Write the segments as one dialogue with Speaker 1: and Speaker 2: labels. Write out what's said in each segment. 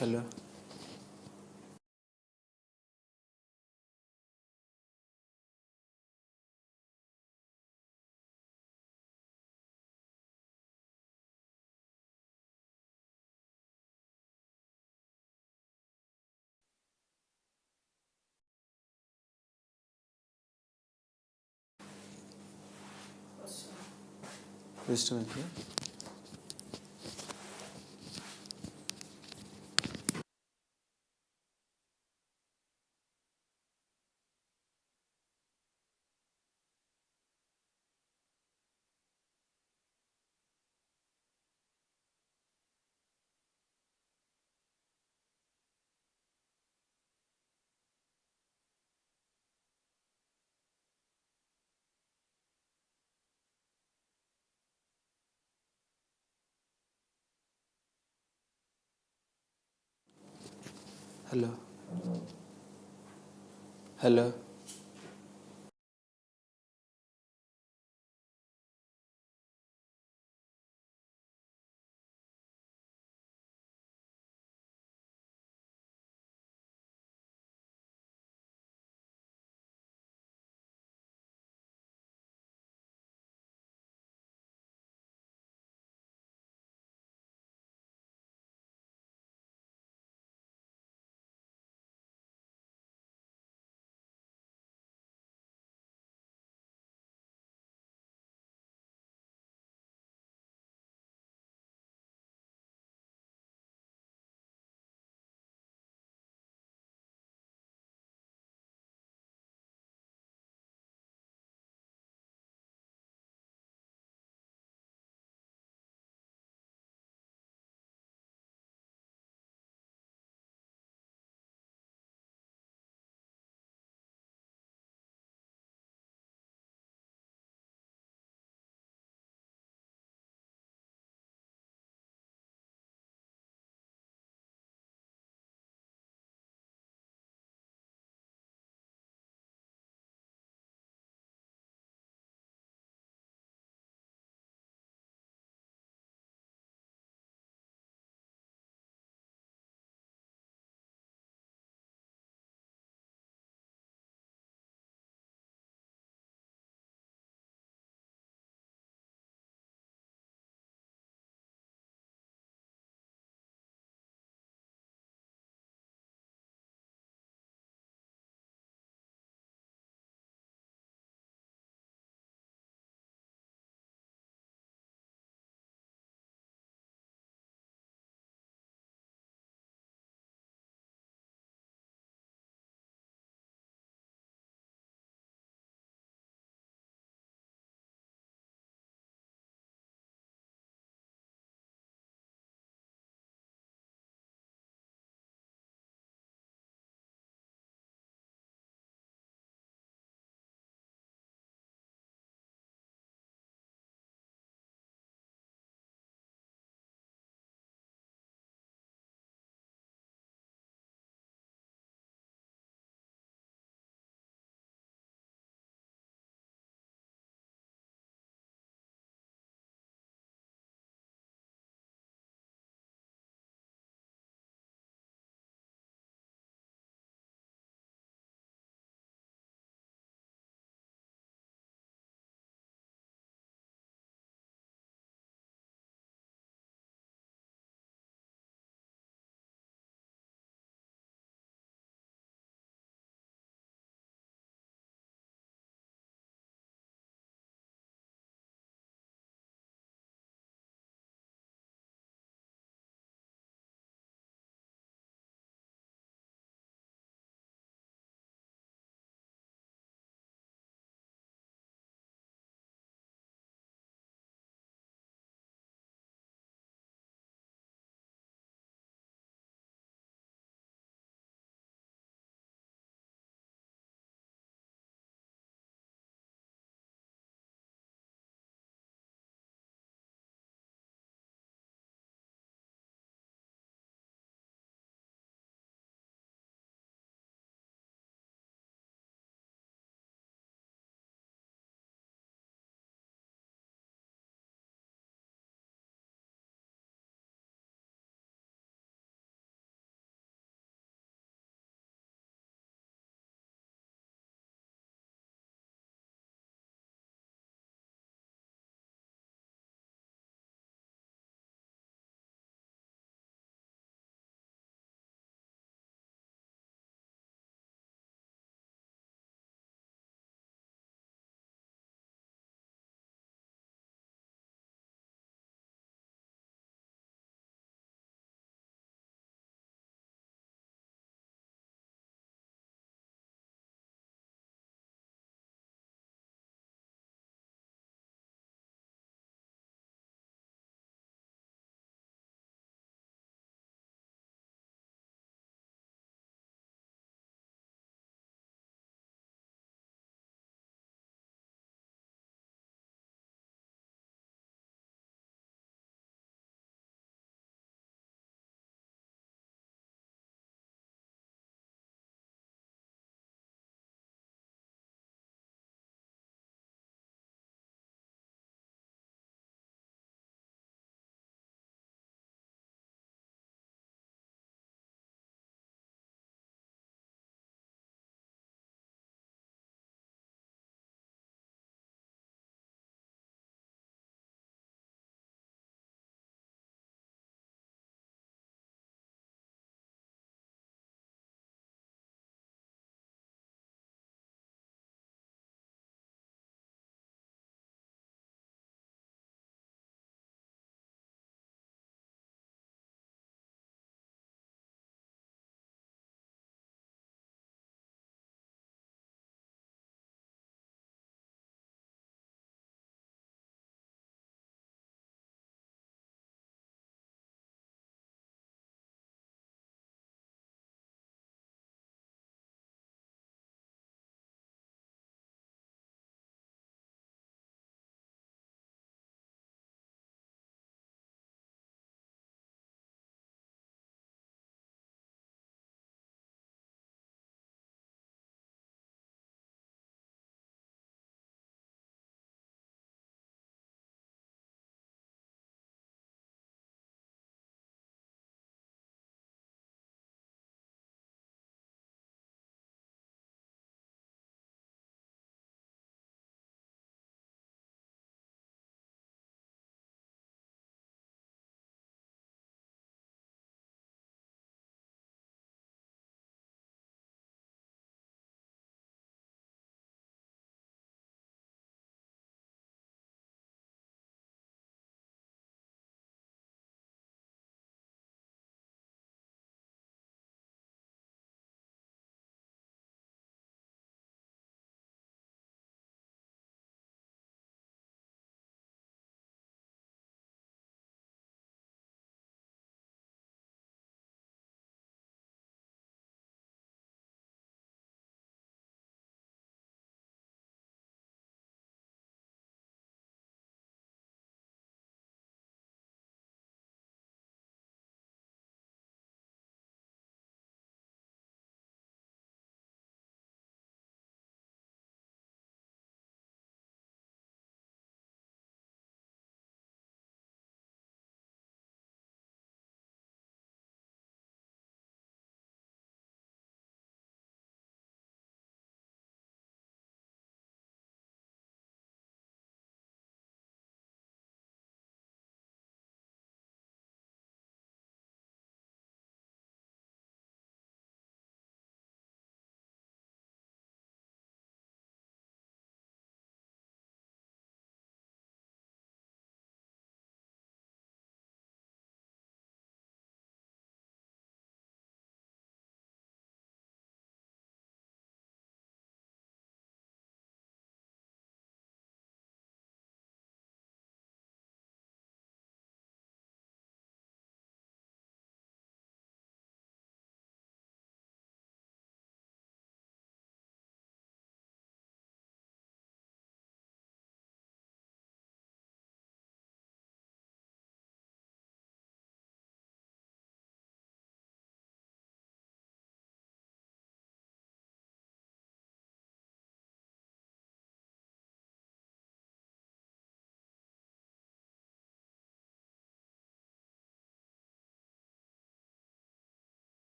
Speaker 1: Hello. Just a minute. Hello. Hello.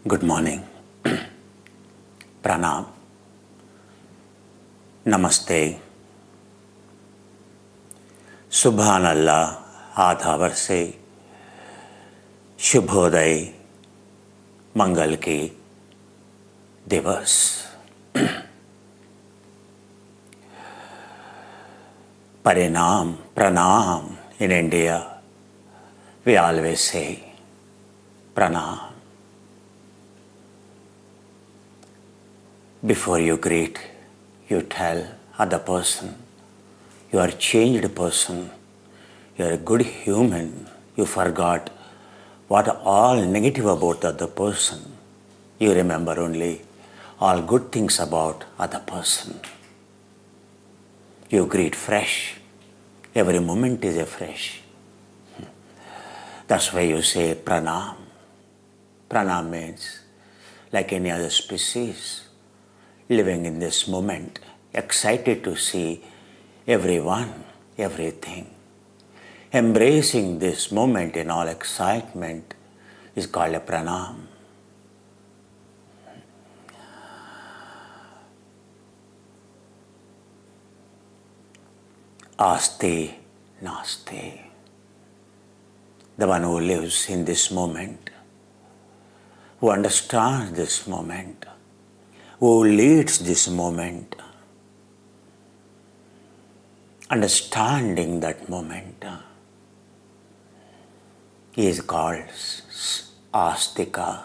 Speaker 1: Good morning. Pranam. Namaste. Subhanallah. आधावर से शुभोदय मंगल की दिवस. Parinam, Pranam. In India, we always say Pranam. Before you greet, you tell other person, you are a changed person, you are a good human, you forgot what all negative about the other person. You remember only all good things about other person. You greet fresh. Every moment is a fresh. That's why you say Pranam. Pranam means like any other species, living in this moment, excited to see everyone, everything. Embracing this moment in all excitement is called a Pranam. Asti Nasti. The one who lives in this moment, who understands this moment, who leads this moment, understanding that moment, is called Astika,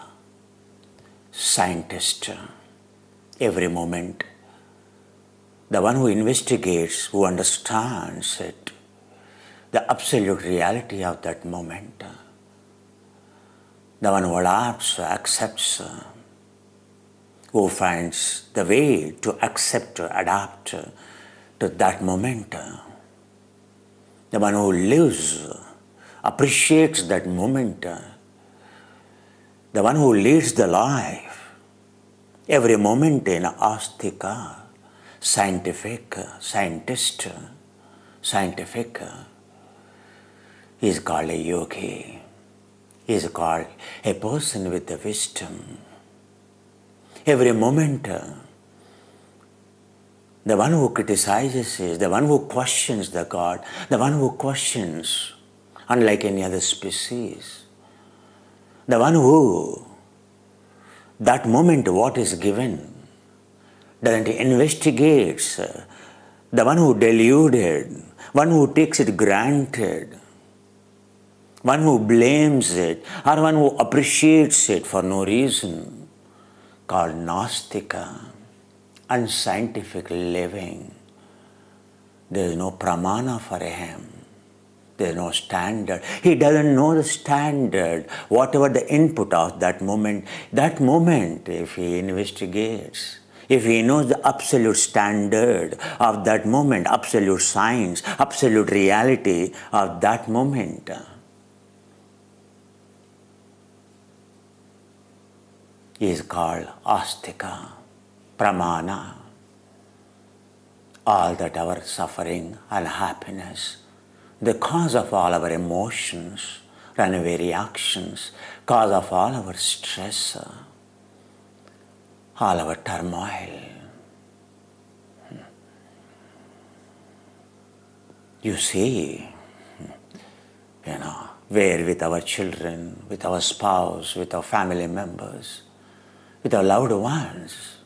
Speaker 1: scientist. Every moment, the one who investigates, who understands it, the absolute reality of that moment, the one who adapts, accepts, who finds the way to accept, adapt to that moment, the one who lives, appreciates that moment, the one who leads the life, every moment in Astika, scientific, scientist, scientific, is called a yogi, is called a person with the wisdom. Every moment, the one who criticizes is the one who questions the God, the one who questions, unlike any other species, the one who, that moment what is given, doesn't investigate, the one who deluded, one who takes it granted, one who blames it, or one who appreciates it for no reason, called Nastika, unscientific living. There is no pramana for him. There is no standard. He doesn't know the standard. Whatever the input of that moment, if he investigates, if he knows the absolute standard of that moment, absolute science, absolute reality of that moment, is called Astika, Pramana. All that our suffering and happiness, the cause of all our emotions, runaway reactions, cause of all our stress, all our turmoil. You see, where with our children, with our spouse, with our family members, with our loved ones,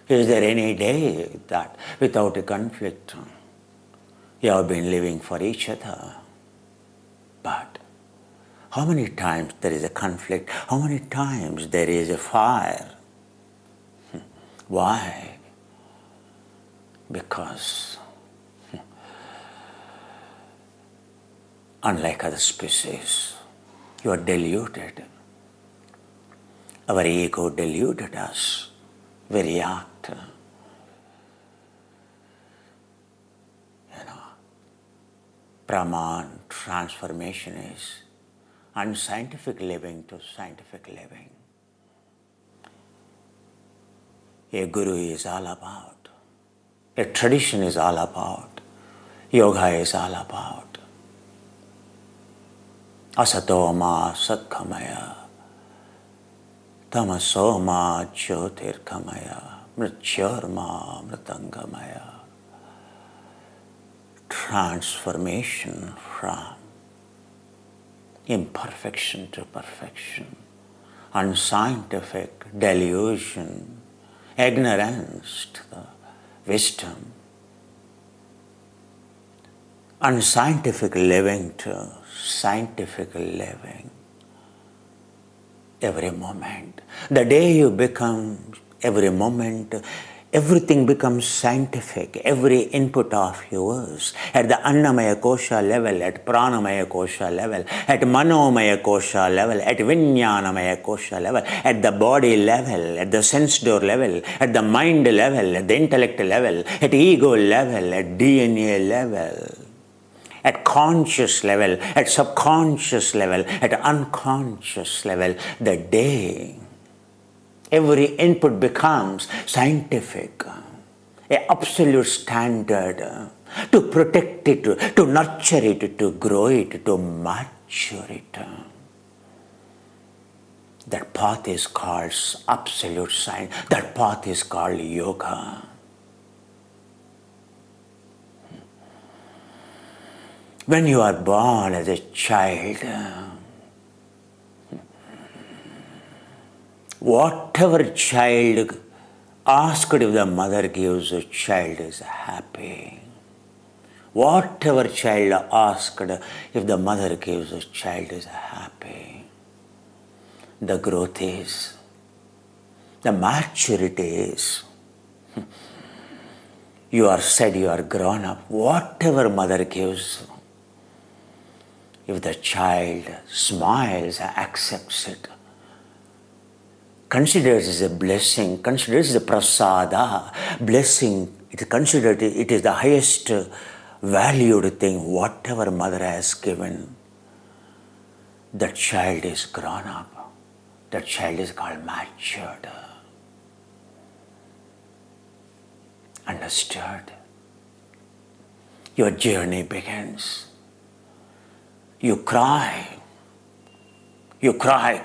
Speaker 1: is there any day that without a conflict you have been living for each other? But how many times there is a conflict? How many times there is a fire? Why? Because unlike other species, you are deluded. Our ego deluded us. We react. Brahman transformation is unscientific living to scientific living. A guru is all about. A tradition is all about. Yoga is all about. Asato ma satkamaya. tamasoma jyotirgamaya mrityorma mritangamaya. Transformation from imperfection to perfection, unscientific delusion, ignorance to the wisdom, unscientific living to scientific living. Every moment, the day you become, every moment, everything becomes scientific. Every input of yours, at the Annamaya Kosha level, at Pranamaya Kosha level, at Manomaya Kosha level, at Vinyanamaya Kosha level, at the body level, at the sense door level, at the mind level, at the intellect level, at ego level, at DNA level, at conscious level, at subconscious level, at unconscious level, the day every input becomes scientific, an absolute standard to protect it, to nurture it, to grow it, to mature it. That path is called absolute science. That path is called yoga. When you are born as a child, whatever child asked if the mother gives, a child is happy. Whatever child asked if the mother gives, a child is happy. The growth is, the maturity is, you are said you are grown up. Whatever mother gives, if the child smiles, accepts it, considers it as a blessing, considers it a prasada, blessing, it is considered it is the highest valued thing, whatever mother has given, that child is grown up. That child is called matured. Understood? Your journey begins. You cry. You cry.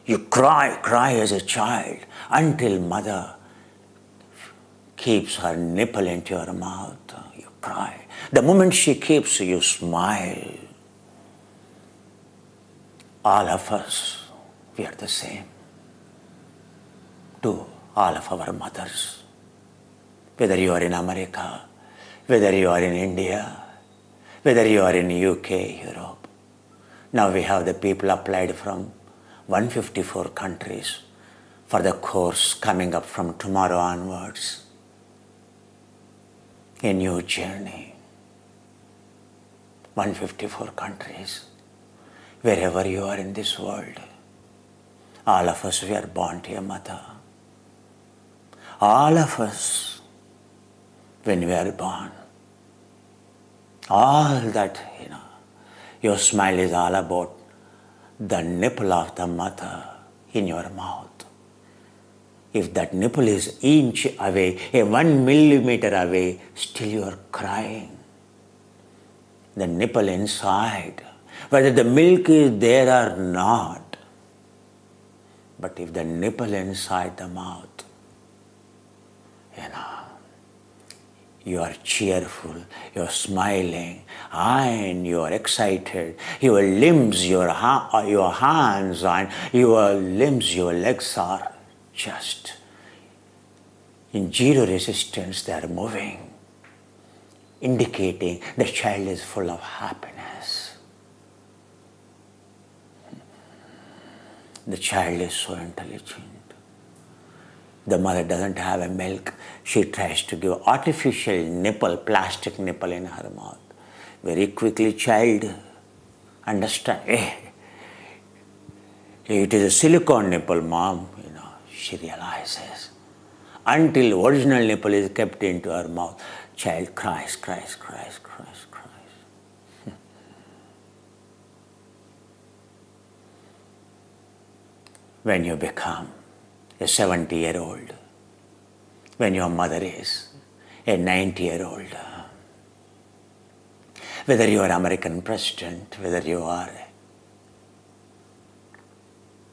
Speaker 1: You cry as a child until mother keeps her nipple into your mouth. You cry. The moment she keeps, you smile. All of us, we are the same to all of our mothers. Whether you are in America, whether you are in India, whether you are in UK, Europe. Now we have the people applied from 154 countries for the course coming up from tomorrow onwards. A new journey. 154 countries. Wherever you are in this world, all of us, we are born to a mother. All of us, when we are born, all that, your smile is all about the nipple of the mother in your mouth. If that nipple is inch away, a 1 millimeter away, still you are crying. The nipple inside, whether the milk is there or not, but if the nipple inside the mouth, you are cheerful, you are smiling, and you are excited. Your limbs, your hands, and your limbs, your legs are just in zero resistance. They are moving, indicating the child is full of happiness. The child is so intelligent. The mother doesn't have a milk. She tries to give artificial nipple, plastic nipple in her mouth. Very quickly, child understand. It is a silicone nipple, mom. She realizes. Until original nipple is kept into her mouth, child cries. When you become a 70-year-old, when your mother is a 90-year-old, whether you are American president, whether you are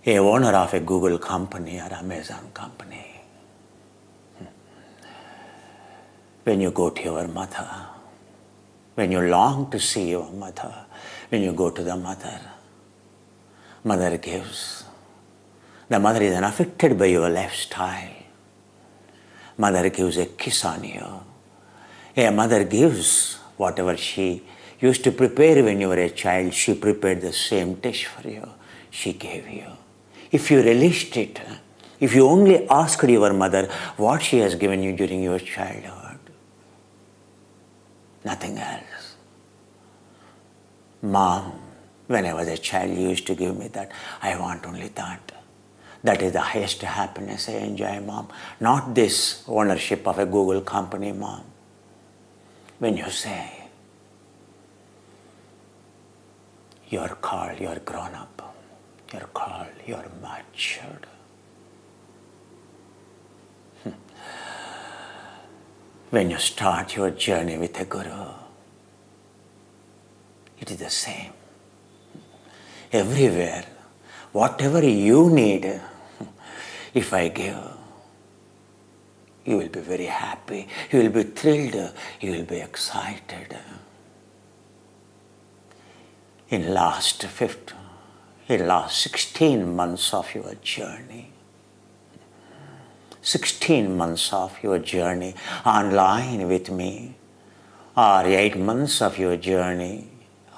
Speaker 1: a owner of a Google company or Amazon company. When you go to your mother, when you long to see your mother, when you go to the mother, mother gives. The mother is unaffected by your lifestyle. Mother gives a kiss on you. A mother gives whatever she used to prepare when you were a child. She prepared the same dish for you. She gave you. If you relished it, if you only asked your mother what she has given you during your childhood, nothing else. Mom, when I was a child, you used to give me that. I want only that. That is the highest happiness I enjoy, Mom. Not this ownership of a Google company, Mom. When you say, you're called, you're grown up. You're called, you're matured. When you start your journey with a Guru, it is the same. Everywhere, whatever you need, if I give, you will be very happy, you will be thrilled, you will be excited. In last 16 months of your journey, 16 months of your journey online with me, or 8 months of your journey,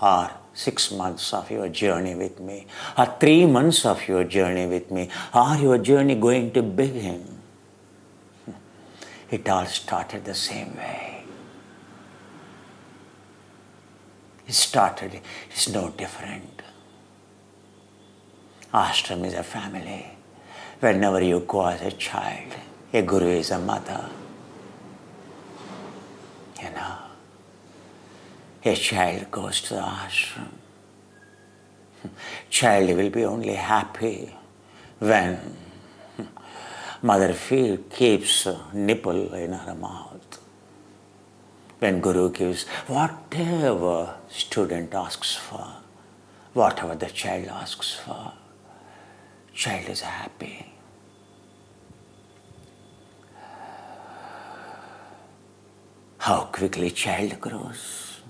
Speaker 1: or 6 months of your journey with me, or 3 months of your journey with me, or your journey going to begin. It all started the same way. It's no different. Ashram is a family. Whenever you go as a child, a guru is a mother. You know, a child goes to the ashram. Child will be only happy when mother keeps a nipple in her mouth. When Guru gives whatever student asks for, whatever the child asks for, child is happy. How quickly child grows.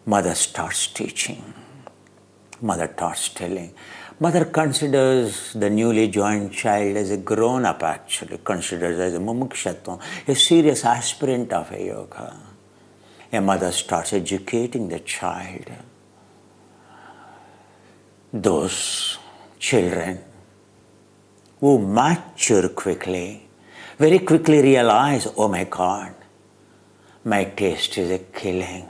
Speaker 1: Mother starts teaching. Mother starts telling. Mother considers the newly joined child as a grown-up actually, considers as a mumukshatvam, a serious aspirant of a yoga. A mother starts educating the child. Those children who mature quickly, very quickly realize, oh my God, my taste is a killing.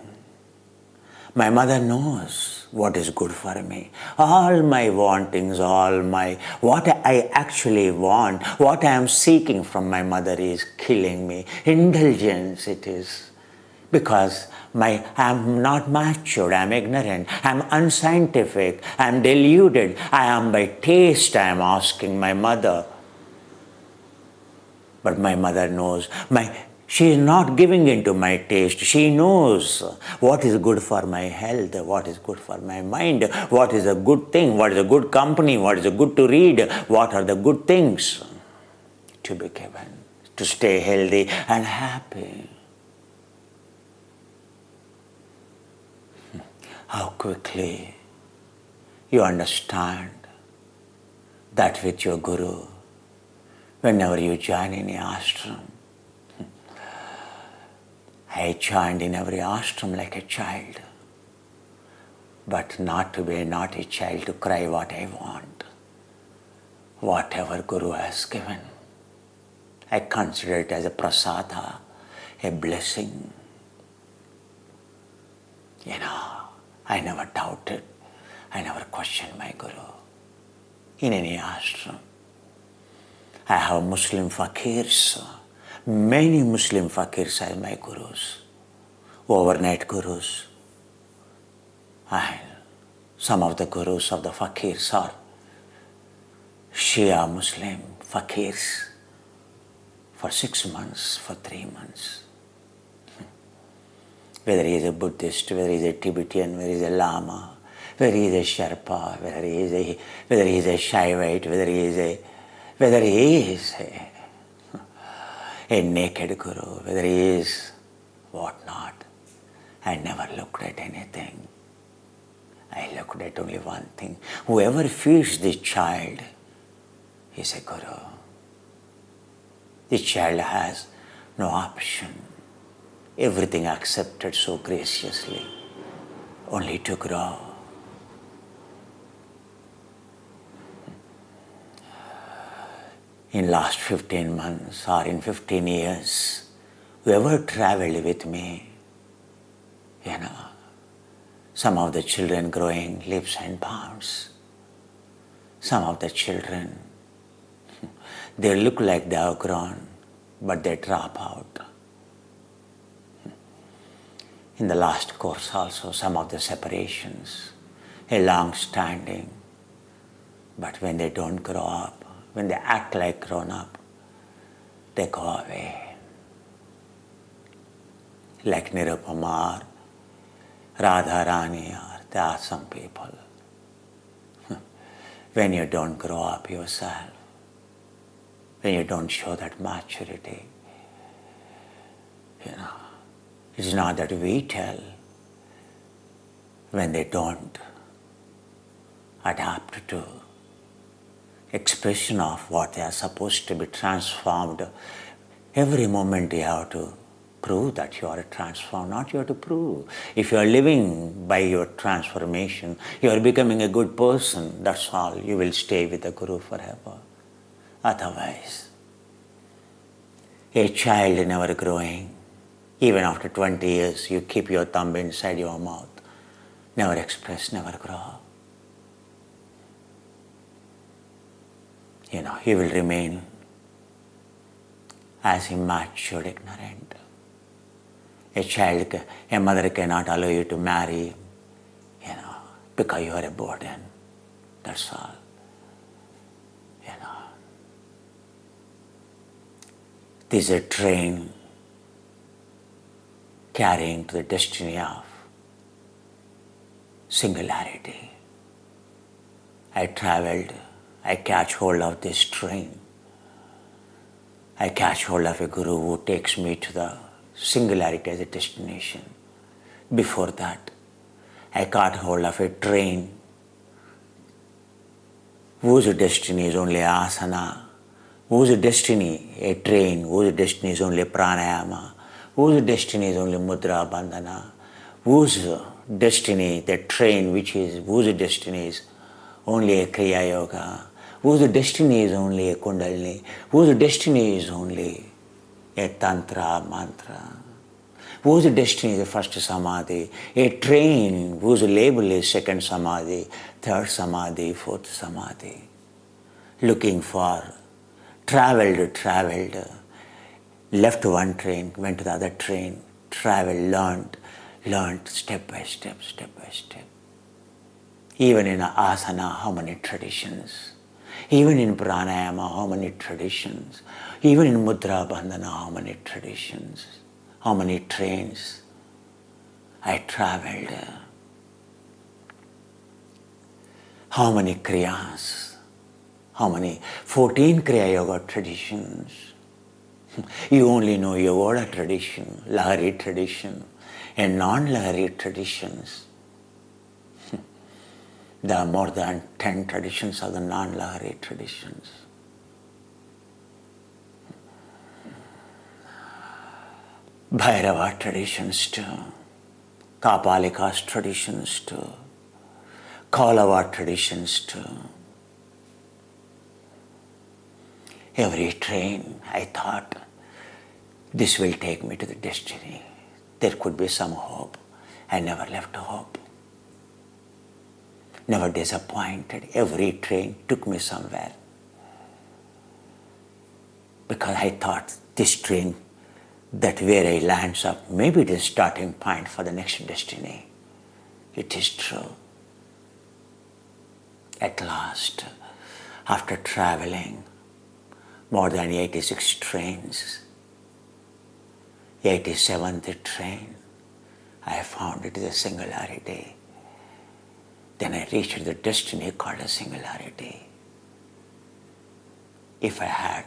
Speaker 1: My mother knows what is good for me. All my wantings, what I actually want, what I am seeking from my mother is killing me. Indulgence it is. Because I am not matured, I am ignorant, I am unscientific, I am deluded, I am by taste, I am asking my mother. But my mother knows, she is not giving in to my taste. She knows what is good for my health, what is good for my mind, what is a good thing, what is a good company, what is a good to read, what are the good things to be given, to stay healthy and happy. How quickly you understand that with your Guru, whenever you join any ashram. I joined in every ashram like a child, but not to be a naughty child to cry what I want. Whatever Guru has given, I consider it as a prasada, a blessing. You know, I never doubted, I never questioned my Guru in any ashram. I have Muslim fakirs, many Muslim fakirs as my gurus, overnight gurus. And some of the gurus of the fakirs are Shia Muslim fakirs for 6 months, for 3 months. Whether he is a Buddhist, whether he is a Tibetan, whether he is a Lama, whether he is a Sherpa, whether he is a Shaivite, whether he is a naked Guru, whether he is what not. I never looked at anything. I looked at only one thing. Whoever feeds this child is a Guru. This child has no option. Everything accepted so graciously, only to grow. In last 15 months or in 15 years, whoever traveled with me, some of the children growing leaps and bounds. Some of the children, they look like they have grown, but they drop out. In the last course also, some of the separations, a long standing, but when they don't grow up, when they act like grown up, they go away. Like Nirupama, Radharani, or there are some people. When you don't grow up yourself, when you don't show that maturity, it's not that we tell when they don't adapt to expression of what they are supposed to be transformed. Every moment you have to prove that you are transformed, not you have to prove. If you are living by your transformation, you are becoming a good person, that's all. You will stay with the Guru forever. Otherwise, a child never growing, even after 20 years, you keep your thumb inside your mouth, never express, never grow. He will remain as immature, ignorant. A mother cannot allow you to marry, because you are a burden. That's all. This is a train carrying to the destiny of singularity. I traveled, I catch hold of this train. I catch hold of a Guru who takes me to the singularity as a destination. Before that, I caught hold of a train whose destiny is only asana, whose destiny, a train whose destiny is only pranayama, whose destiny is only mudra bandhana, whose destiny, the train whose destiny is only a Kriya yoga, whose destiny is only a kundalini, whose destiny is only a tantra mantra, whose destiny is the first samadhi, a train whose label is second samadhi, third samadhi, fourth samadhi. Looking for, traveled, left one train, went to the other train, traveled, learned step by step. Even in asana, how many traditions? Even in pranayama, how many traditions? Even in mudra bandhana, how many traditions? How many trains I traveled? How many kriyas? How many? 14 kriya yoga traditions. You only know yoga tradition, lahari tradition, and non-lahari traditions. There are more than 10 traditions of the non-lahari traditions. Bhairava traditions too, Kapalika's traditions too, Kaulava traditions too. Every train, I thought, this will take me to the destiny. There could be some hope. I never left hope. Never disappointed. Every train took me somewhere. Because I thought this train, that where I lands up, maybe it is starting point for the next destiny. It is true. At last, after traveling more than 86 trains, 87th train, I found it is a singularity. then I reached the destiny called a singularity. If I had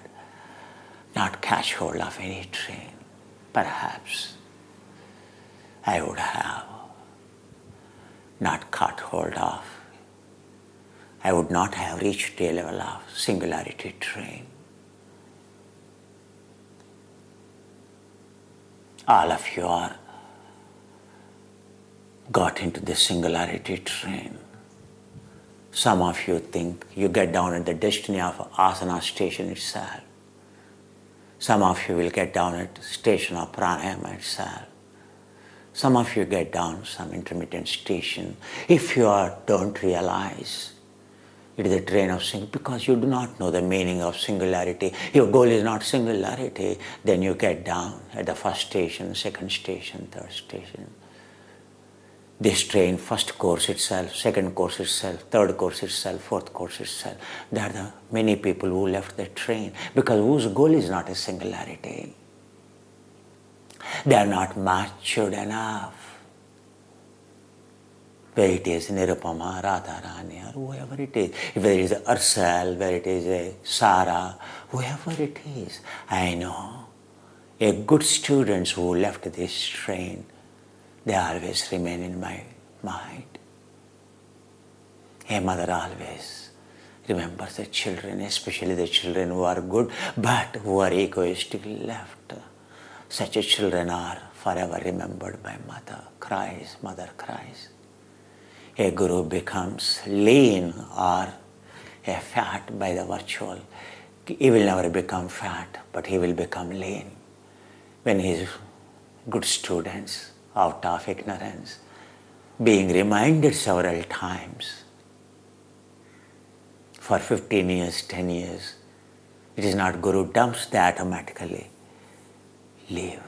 Speaker 1: not catch hold of any train, perhaps I would have not caught hold of, I would not have reached the level of singularity train. All of you are got into the singularity train. Some of you think you get down at the destiny of asana station itself. Some of you will get down at the station of pranayama itself. Some of you get down some intermittent station. If you don't realize it is a train of because you do not know the meaning of singularity. Your goal is not singularity. Then you get down at the first station, second station, third station. This train, first course itself, second course itself, third course itself, fourth course itself. There are the many people who left the train because whose goal is not a singularity. They are not matured enough. Whether it is Nirupama, Radharani, or whoever it is, if it is Ursal, whether it is a Sara, whoever it is, I know a good students who left this train, they always remain in my mind. A mother always remembers the children, especially the children who are good, but who are egoistically left. Such children are forever remembered by mother, mother cries. A guru becomes lean or a fat by the virtual. He will never become fat, but he will become lean. When his good students, out of ignorance, being reminded several times, for 15 years, 10 years, it is not guru dumps, they automatically leave.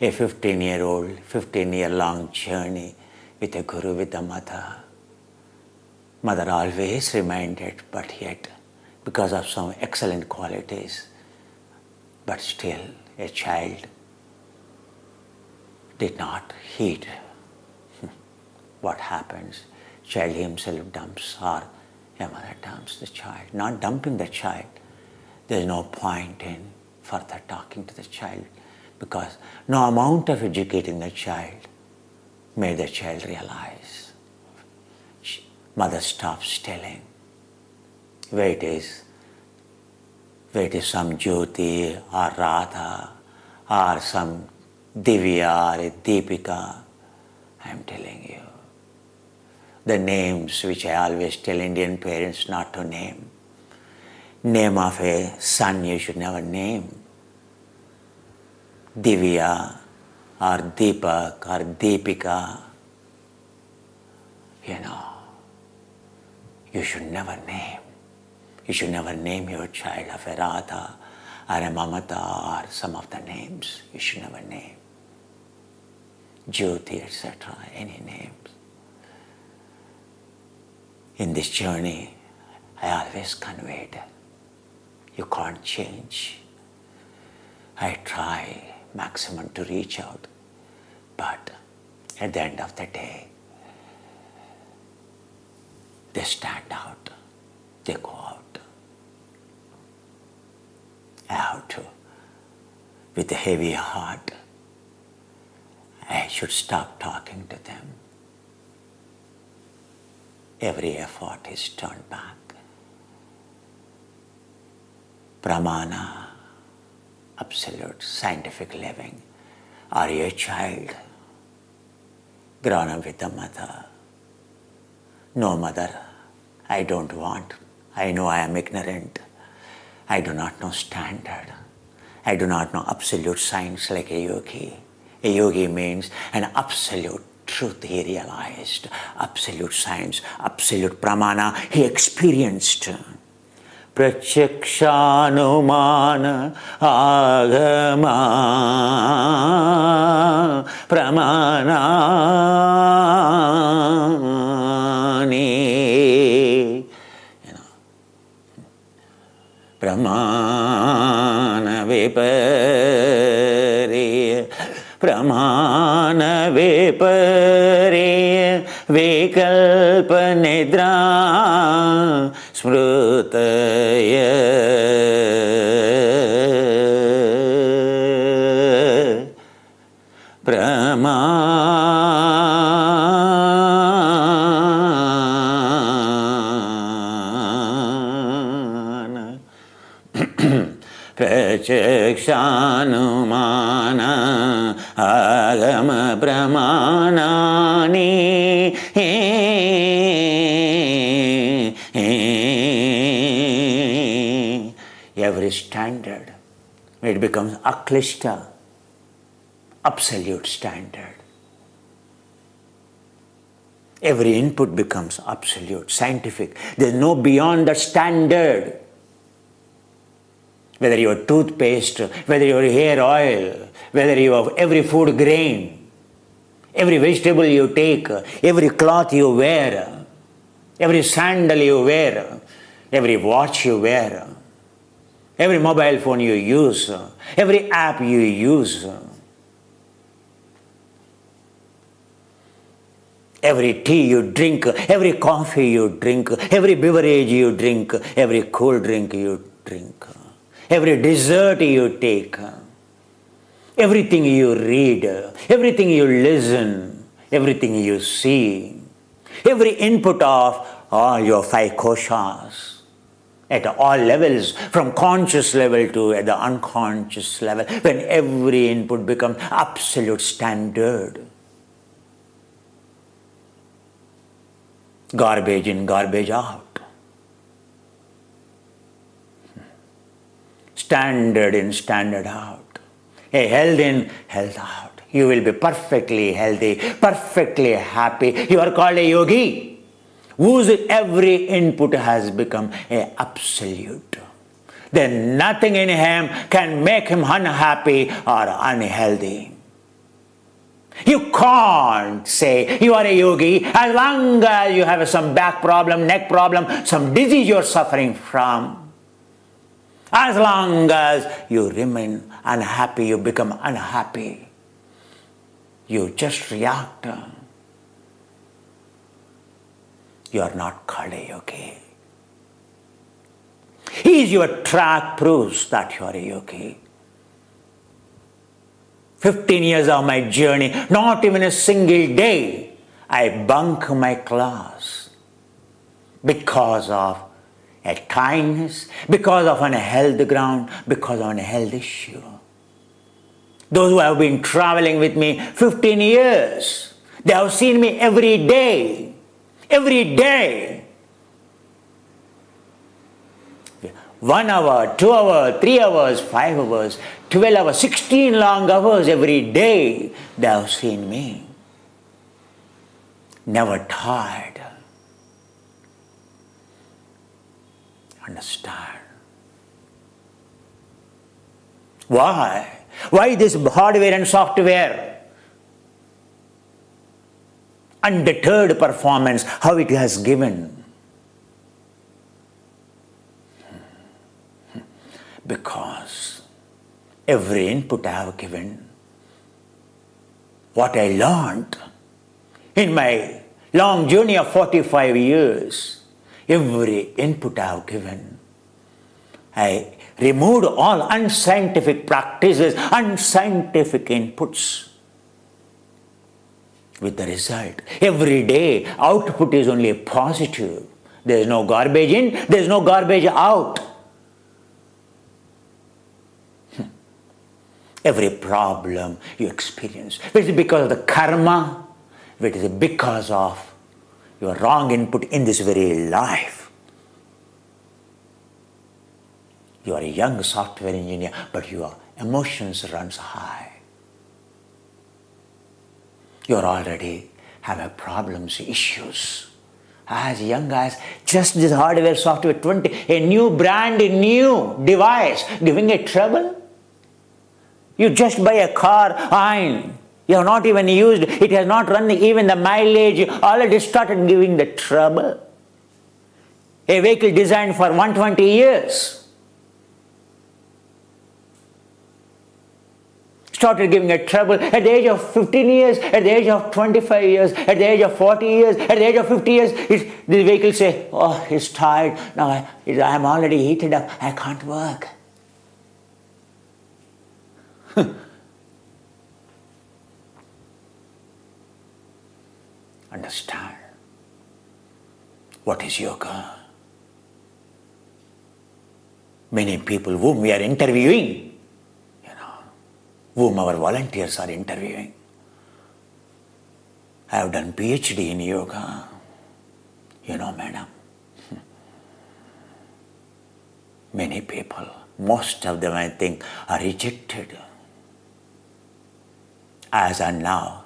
Speaker 1: A 15-year-old, 15-year-long journey with a guru, with a mother. Mother always reminded, but yet, because of some excellent qualities, but still a child did not heed what happens. Child himself dumps or a mother dumps the child. Not dumping the child. There is no point in further talking to the child because no amount of educating the child made the child realize. Mother stops telling where it is some Jyoti or Radha or some Divya or Deepika. I am telling you. The names which I always tell Indian parents not to name. Name of a son you should never name. Divya or Deepak or Deepika. You should never name. You should never name your child of a Radha or a Mamata or some of the names. You should never name. Jyoti, etc., any names. In this journey, I always conveyed, you can't change. I try maximum to reach out, but at the end of the day, they stand out, they go out. I have to, with a heavy heart, I should stop talking to them. Every effort is turned back. Pramana, absolute scientific living. Are you a child grown up with a mother? No, mother, I don't want. I know I am ignorant. I do not know standard. I do not know absolute science like a yogi. A yogi means an absolute truth he realized, absolute science, absolute pramana he experienced. Prachakshanumana agama pramanani. Pramana vipariya Pramana Vipare Vikalpa Nidra Smrutaya Pramana Prachakshanumana Agama Pramanani every standard, it becomes aklishta, absolute standard. Every input becomes absolute, scientific. There is no beyond the standard. Whether your toothpaste, whether your hair oil, whether you have every food grain, every vegetable you take, every cloth you wear, every sandal you wear, every watch you wear, every mobile phone you use, every app you use, every tea you drink, every coffee you drink, every beverage you drink, every cold drink you drink, every dessert you take, everything you read, everything you listen, everything you see, every input of all your five koshas at all levels, from conscious level to at the unconscious level, when every input becomes absolute standard. Garbage in, garbage out. Standard in, standard out. A health in, health out. You will be perfectly healthy, perfectly happy. You are called a yogi, whose every input has become an absolute. Then nothing in him can make him unhappy or unhealthy. You can't say you are a yogi as long as you have some back problem, neck problem, some disease you are suffering from. As long as you remain unhappy, you become unhappy. You just react. You are not called a yogi. Is your track proves that you are a yogi. 15 years of my journey, not even a single day I bunk my class because of a kindness, because of an health ground, because of an health issue. Those who have been traveling with me 15 years, they have seen me every day. Every day. 1 hour, 2 hours, 3 hours, 5 hours, 12 hours, 16 long hours every day they have seen me. Never tired. Understand? Why? Why this hardware and software? Undeterred performance, how it has given. Because every input I have given, what I learned in my long journey of 45 years, every input I have given, I removed all unscientific practices, unscientific inputs. With the result, every day output is only positive. There is no garbage in, there is no garbage out. Every problem you experience, it is because of the karma, it is because of your wrong input in this very life. You are a young software engineer, but your emotions runs high. You are already having problems, issues. As young as just this hardware, software, 20, a new brand, a new device, giving a trouble. You just buy a car, and you have not even used, it has not run even the mileage, already started giving the trouble. A vehicle designed for 120 years. Started giving it trouble at the age of 15 years, at the age of 25 years, at the age of 40 years, at the age of 50 years, the vehicle say, oh, it's tired, now I'm already heated up, I can't work. Understand what is yoga. Many people whom we are interviewing, whom our volunteers are interviewing, have done PhD in yoga. Madam, many people, most of them I think are rejected. As and now,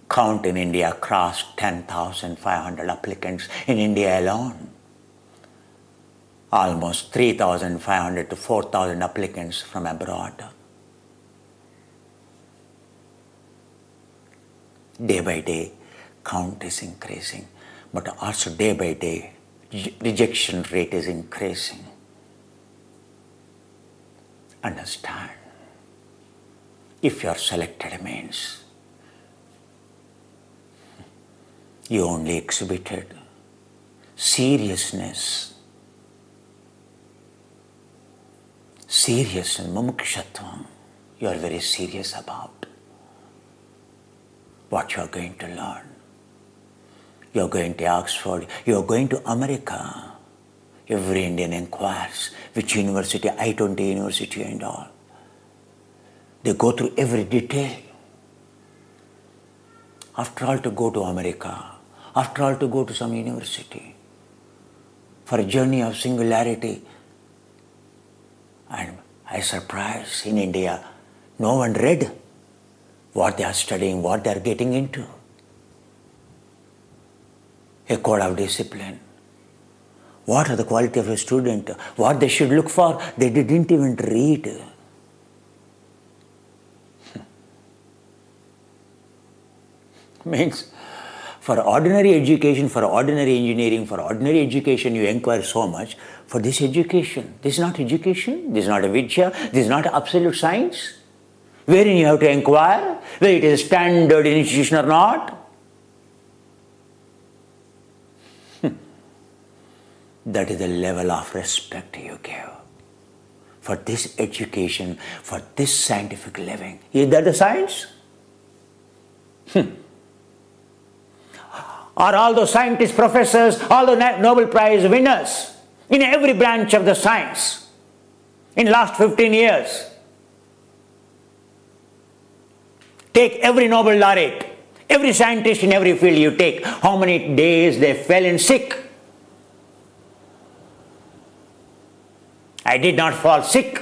Speaker 1: count in India crossed 10,500 applicants in India alone. Almost 3,500 to 4,000 applicants from abroad. Day by day, count is increasing, but also day by day, rejection rate is increasing. Understand, if you are selected means you only exhibited seriousness, mumukshatvam, you are very serious about what you are going to learn. You are going to Oxford, you are going to America. Every Indian inquires which university, I-20 university and all. They go through every detail. After all, to go to America, after all, to go to some university for a journey of singularity. And I surprised, in India, no one read what they are studying, what they are getting into. A code of discipline. What are the quality of a student? What they should look for? They didn't even read. Means, for ordinary education, for ordinary engineering, for ordinary education, you inquire so much. For this education, this is not education, this is not a vidya, this is not absolute science. Wherein you have to inquire whether it is a standard institution or not. That is the level of respect you give for this education, for this scientific living. Is that the science? Are all those scientists, professors, all the Nobel Prize winners in every branch of the science in last 15 years? Take every Nobel laureate, every scientist in every field you take, how many days they fell in sick? I did not fall sick.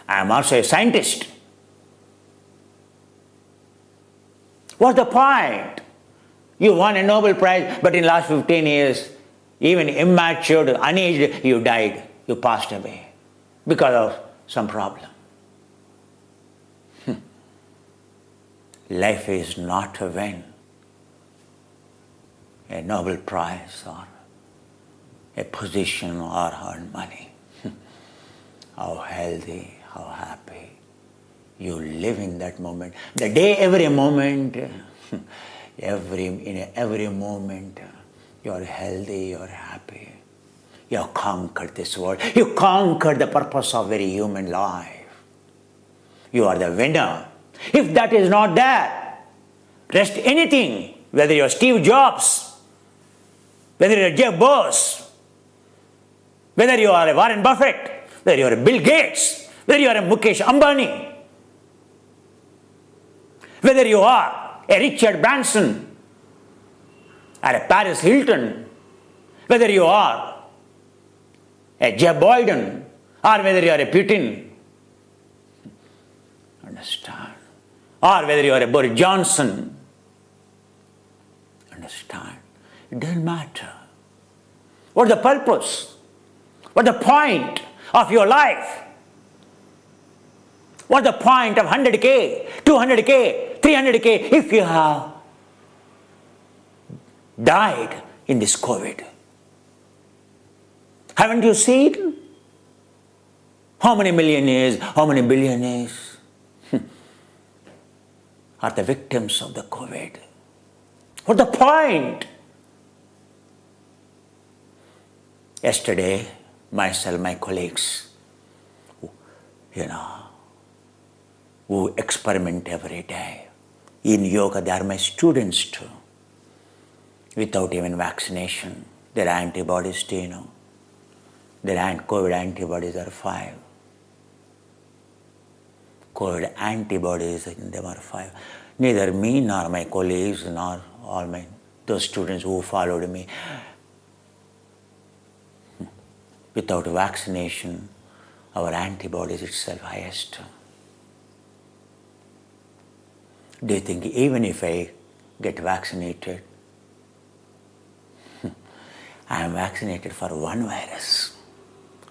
Speaker 1: I am also a scientist. What's the point? You won a Nobel Prize, but in last 15 years, even immature, unaged, you died, you passed away because of some problem. Life is not to win a Nobel Prize or a position or earn money. How healthy, how happy you live in that moment. The day, every moment, in every moment, you are healthy, you are happy. You have conquered this world. You conquered the purpose of very human life. You are the winner. If that is not there, rest anything, whether you are Steve Jobs, whether you are Jeff Bezos, whether you are a Warren Buffett, whether you are a Bill Gates, whether you are a Mukesh Ambani, whether you are a Richard Branson or a Paris Hilton, whether you are a Joe Biden or whether you are a Putin, understand, or whether you are a Boris Johnson, understand, it doesn't matter. What's the purpose? What's the point of your life? What's the point of 100K, 200K, 300K if you have died in this COVID? Haven't you seen how many millionaires, how many billionaires are the victims of the COVID. What's the point? Yesterday, myself, my colleagues, who experiment every day. In yoga, they are my students too. Without even vaccination, their antibodies, their COVID antibodies are 5. COVID antibodies in them are 5. Neither me nor my colleagues nor all those students who followed me, without vaccination, our antibodies itself highest. Do you think even if I get vaccinated, I am vaccinated for one virus,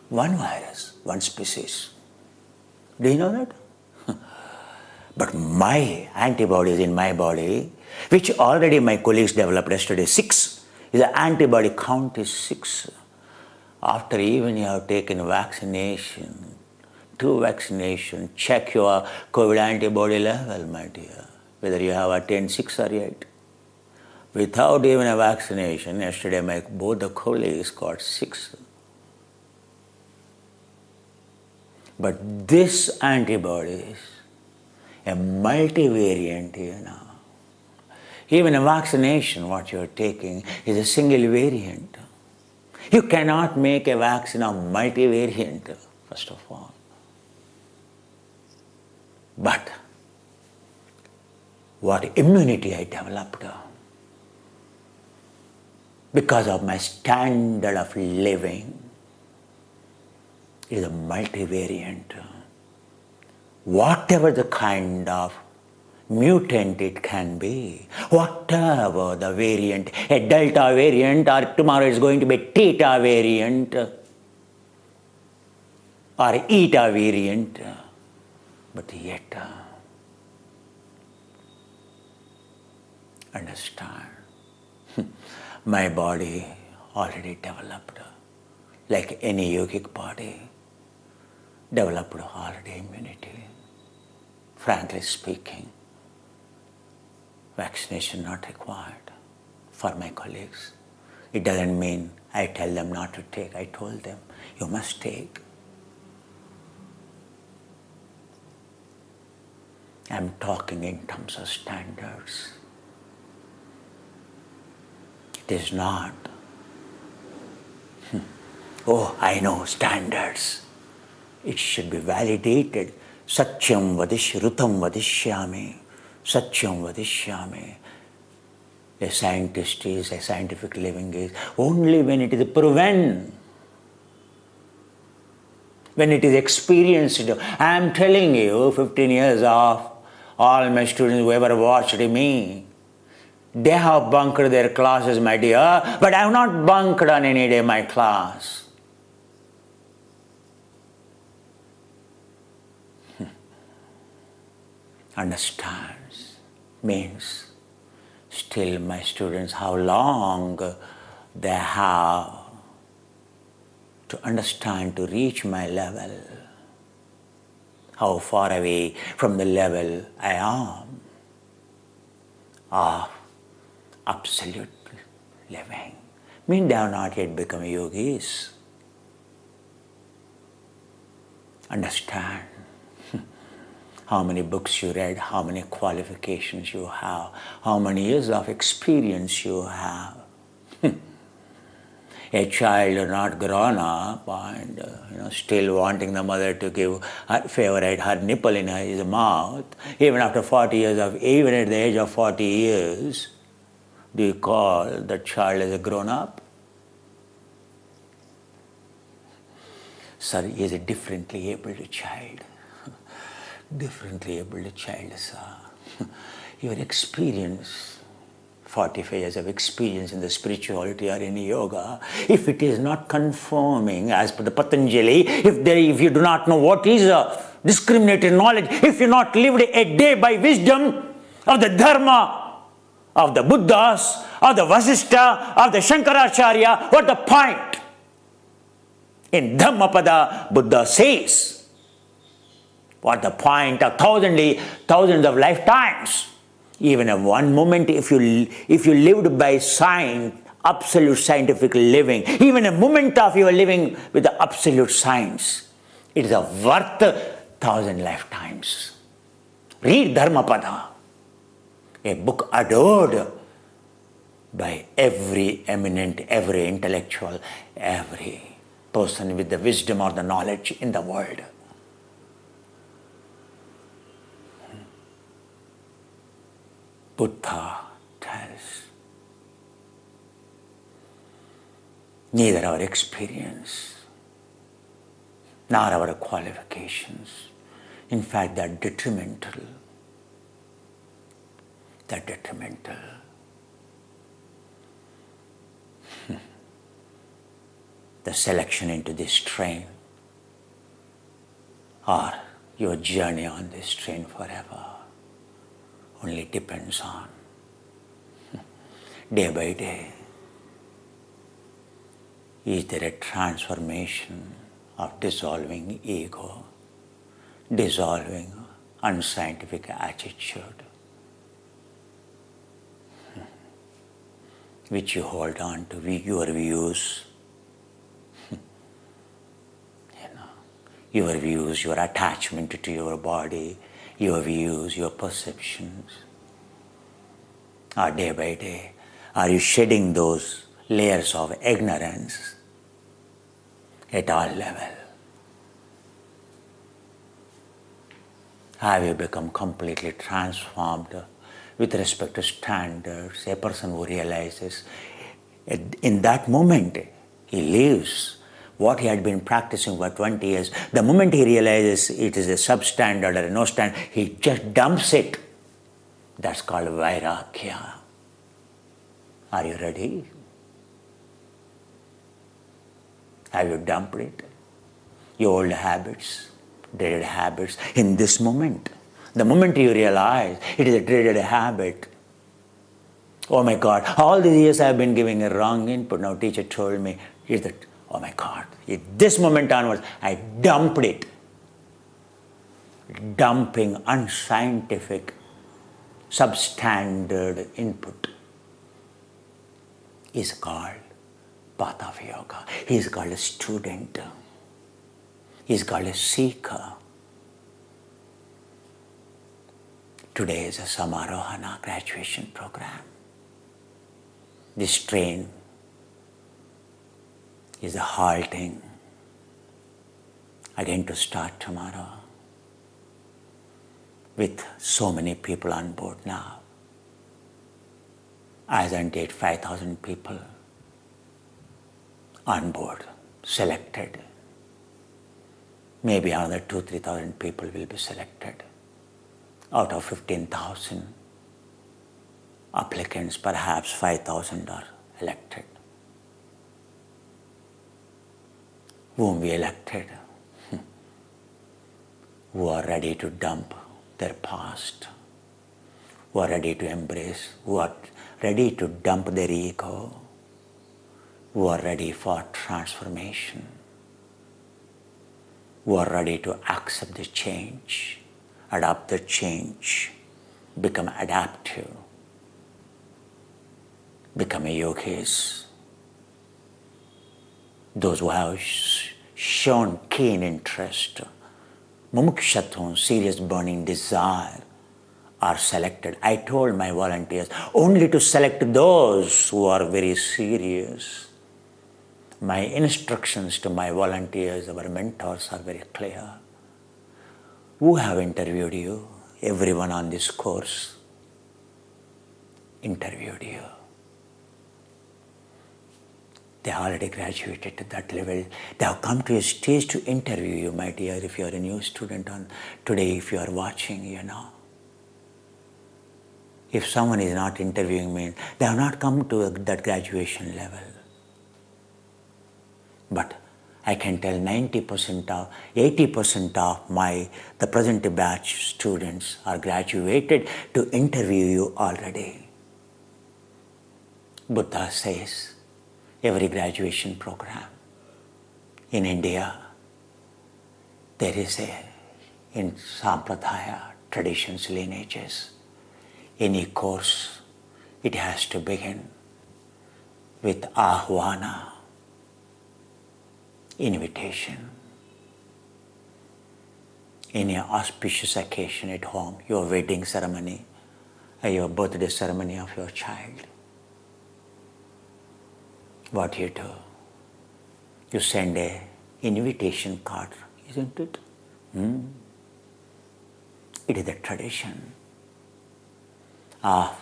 Speaker 1: one species. Do you know that? But my antibodies in my body, which already my colleagues developed yesterday, 6, the antibody count is 6. After even you have taken vaccination, 2 vaccinations, check your COVID antibody level, my dear, whether you have attained 6 or 8. Without even a vaccination, yesterday both the colleagues got 6. But this antibody is a multivariant, Even a vaccination, what you are taking, is a single variant. You cannot make a vaccine of multivariant, first of all. But what immunity I developed because of my standard of living is a multivariant. Whatever the kind of mutant it can be, whatever the variant, a delta variant, or tomorrow is going to be theta variant, or eta variant, but yet understand, my body already developed, like any yogic body, developed already immunity. Frankly speaking, vaccination not required for my colleagues. It doesn't mean I tell them not to take. I told them, you must take. I'm talking in terms of standards. It is not, oh, I know standards. It should be validated. Satyam vadishrutam vadishyami. Satyam vadishyami. A scientist is, a scientific living is, only when it is proven, when it is experienced. I am telling you, 15 years of all my students who ever watched me, they have bunked their classes, my dear, but I have not bunked on any day my class. Understands means still my students, how long they have to understand to reach my level, how far away from the level I am of absolute living. Mean they have not yet become yogis. Understand how many books you read, how many qualifications you have, how many years of experience you have. A child not grown up and still wanting the mother to give her nipple in his mouth, even after 40 years even at the age of 40 years, do you call that child as a grown up? Sir, he is a differently abled child. Differently abled child, sir. Your experience, 45 years of experience in the spirituality or in yoga, if it is not conforming as per the Patanjali, if you do not know what is discriminated knowledge, if you not lived a day by wisdom of the dharma of the Buddhas, of the Vasishtha, of the Shankaracharya, what the point? In Dhammapada, Buddha says, What the point of thousands of lifetimes? Even in one moment, if you lived by absolute scientific living, even a moment of your living with the absolute science, it is worth 1,000 lifetimes. Read Dharmapada, a book adored by every eminent, every intellectual, every person with the wisdom or the knowledge in the world. Buddha tells, neither our experience nor our qualifications, in fact, they are detrimental. They are detrimental. The selection into this train or your journey on this train forever only depends on day by day. Is there a transformation of dissolving ego, dissolving unscientific attitude, which you hold on to, your views, your views, your attachment to your body, your views, your perceptions. Or day by day, are you shedding those layers of ignorance at all levels? Have you become completely transformed with respect to standards? A person who realizes in that moment he lives what he had been practicing for 20 years. The moment he realizes it is a substandard or a no standard, he just dumps it. That's called vairagya. Are you ready? Have you dumped it? Your old habits, dreaded habits, in this moment. The moment you realize it is a dreaded habit, oh my God, all these years I have been giving a wrong input. Now teacher told me, is that, oh my God, at this moment onwards, I dumped it. Dumping unscientific, substandard input is called path of yoga. He is called a student. He is called a seeker. Today is a Samarohana graduation program. This train is a halting, again to start tomorrow, with so many people on board now. As on date, 5,000 people on board, selected. Maybe another 2,000-3,000 people will be selected. Out of 15,000 applicants, perhaps 5,000 are elected. Whom we elected, who are ready to dump their past, who are ready to embrace, who are ready to dump their ego, who are ready for transformation, who are ready to accept the change, adopt the change, become adaptive, become a yogis. Those who have shown keen interest, mumukshatvam, serious burning desire, are selected. I told my volunteers only to select those who are very serious. My instructions to my volunteers, our mentors, are very clear. Who have interviewed you? Everyone on this course interviewed you. They already graduated to that level. They have come to a stage to interview you, my dear, if you are a new student on today, if you are watching, you know. If someone is not interviewing me, they have not come to that graduation level. But I can tell 80% of the present batch students are graduated to interview you already. Buddha says, every graduation program in India, there is a in sampradaya, traditions, lineages. Any course, it has to begin with ahvana, invitation. Any auspicious occasion at home, your wedding ceremony, or your birthday ceremony of your child, what you do? You send a invitation card, isn't it? It is the tradition of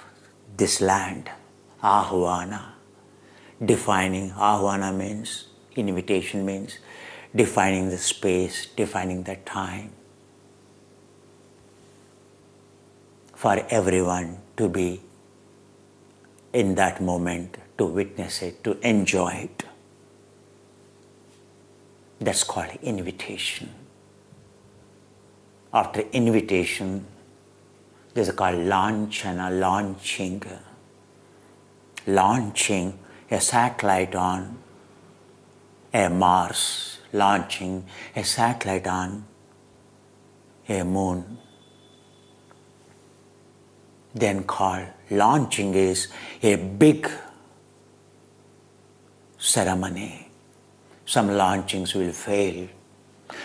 Speaker 1: this land, ahvana. Defining, ahvana means, invitation means defining the space, defining the time for everyone to be in that moment, to witness it, to enjoy it. That's called invitation. After invitation, this is called launchana, launching. Launching a satellite on a Mars, launching a satellite on a moon. Then called launching is a big ceremony. Some launchings will fail,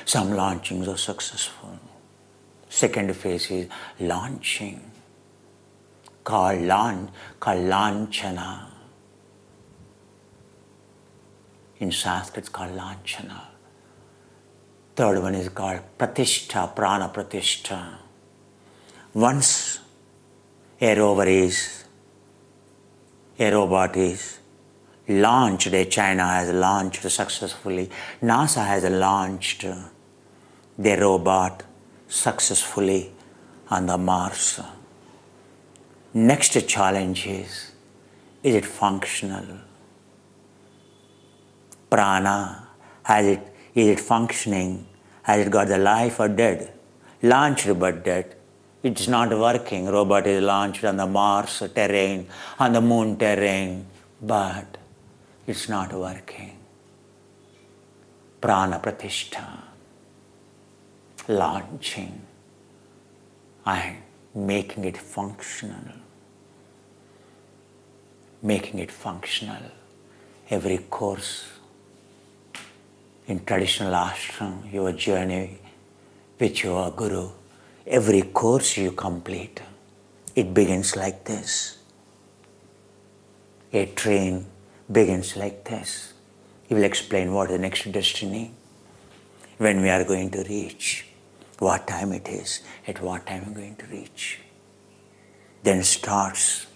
Speaker 1: some launchings are successful. Second phase is launching, called lanchana. In Sanskrit it's called lanchana. Third one is called pratishtha, prana pratishtha. Once a robot is launched, China has launched successfully, NASA has launched the robot successfully on the Mars. Next challenge is it functional? Prana, is it functioning? Has it got the life or dead? Launched but dead. It's not working. Robot is launched on the Mars terrain, on the moon terrain, but it's not working. Prana pratishtha, launching and making it functional. Making it functional. Every course in traditional ashram, your journey with your guru, every course you complete, it begins like this. A train begins like this. He will explain what is the next destiny, when we are going to reach, what time it is, at what time we are going to reach. Then starts,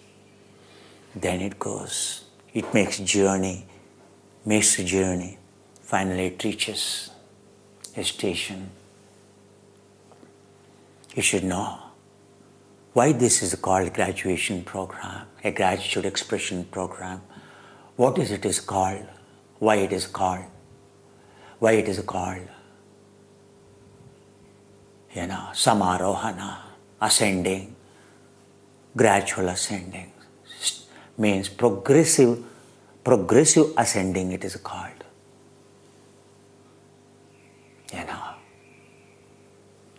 Speaker 1: then it goes. It makes the journey, finally it reaches a station. You should know why this is called graduation program, a gratitude expression program. What is it is called? Why it is called? Why it is called? Samarohana, ascending, gradual ascending, means progressive ascending it is called.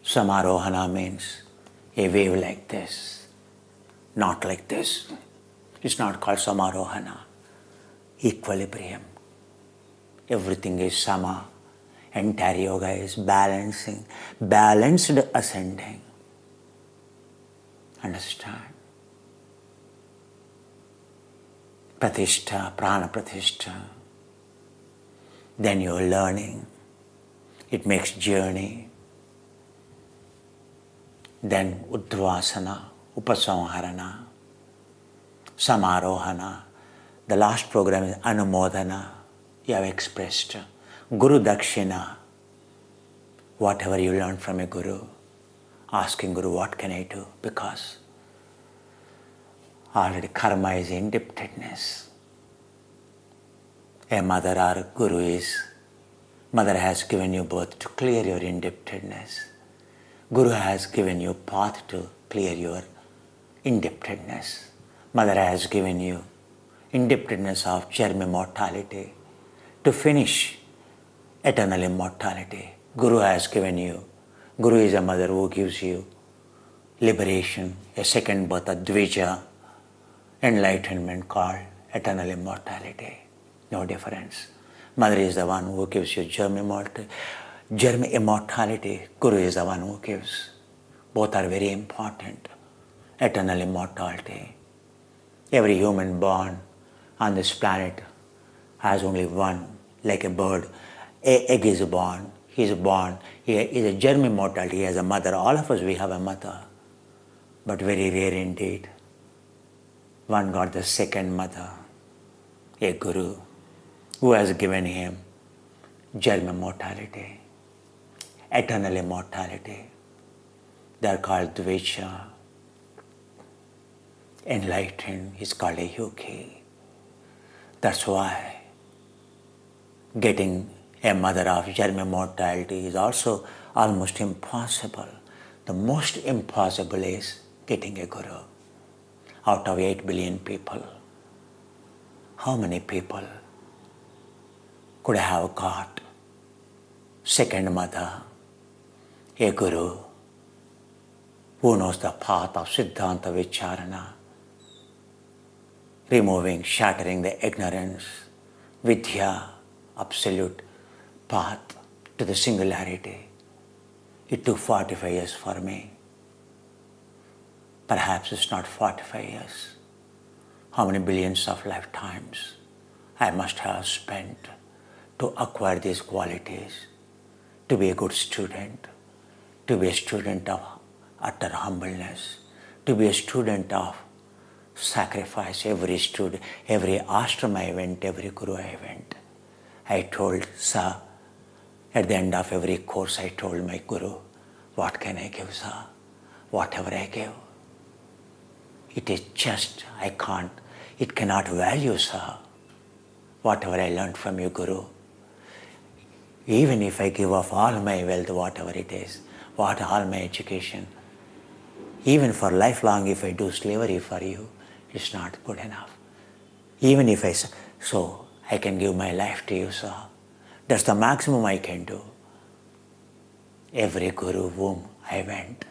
Speaker 1: Samarohana means a wave like this, not like this. It's not called samarohana. Equilibrium. Everything is sama. Entire yoga is balancing, balanced ascending. Understand? Pratishtha, prana pratishtha. Then you're learning. It makes journey. Then uddhvasana, upasamharana, samarohana. The last program is anumodana. You have expressed Guru Dakshina. Whatever you learn from a Guru, asking Guru, what can I do? Because already karma is indebtedness. A mother or Guru mother has given you birth to clear your indebtedness. Guru has given you path to clear your indebtedness. Mother has given you indebtedness of germ immortality to finish eternal immortality. Guru has given you Guru is a mother who gives you liberation, a second birth, a dvija, enlightenment called eternal immortality. No difference. Mother is the one who gives you germ immortality. Guru is the one who gives. Both are very important. Eternal immortality. Every human born on this planet has only one, like a bird. Egg is born. He is born. He is a germ immortality. He has a mother. All of us, we have a mother. But very rare indeed. One got the second mother, a guru, who has given him germ immortality, eternal immortality. They are called dvecha. Enlightened is called a yogi. That's why getting a mother of germ immortality is also almost impossible. The most impossible is getting a guru. Out of 8 billion people, how many people could have got second mother, a guru who knows the path of Siddhanta Vicharana, removing, shattering the ignorance, vidya, absolute path to the singularity. It took 45 years for me. Perhaps it's not 45 years. How many billions of lifetimes I must have spent to acquire these qualities, to be a good student, to be a student of utter humbleness, to be a student of sacrifice. Every student, every ashram I went, every guru I went, I told Sir, at the end of every course I told my guru, what can I give, Sir? Whatever I give. It is just, I can't, it cannot value, Sir, whatever I learned from you, Guru. Even if I give up all my wealth, whatever it is, all my education, even for lifelong, if I do slavery for you, it's not good enough. Even if so I can give my life to you, Sir. That's the maximum I can do. Every Guru whom I went,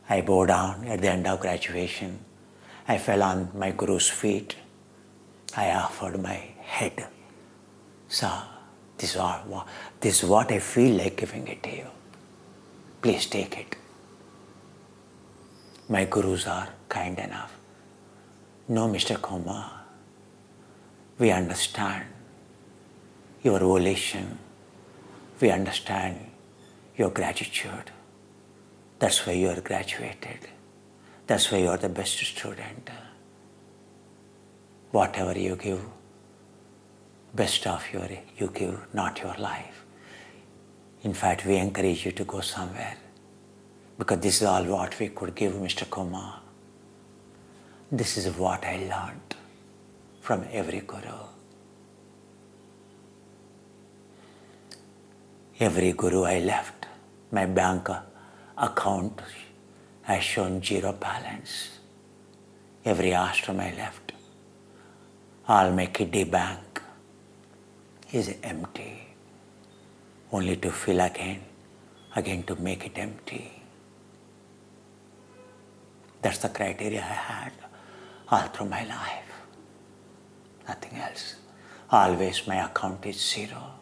Speaker 1: I bowed down at the end of graduation. I fell on my Guru's feet. I offered my head. Sir, this is what I feel like giving it to you. Please take it. My Gurus are kind enough. No, Mr. Kumar, we understand your volition. We understand your gratitude. That's why you are graduated. That's why you are the best student. Whatever you give, best of you give, not your life. In fact, we encourage you to go somewhere, because this is all what we could give, Mr. Kumar. This is what I learned from every Guru. Every Guru I left, my bank account has shown zero balance. Every ashram I left, all my kiddie bank is empty, only to fill again to make it empty. That's the criteria I had all through my life. Nothing else. Always my account is zero.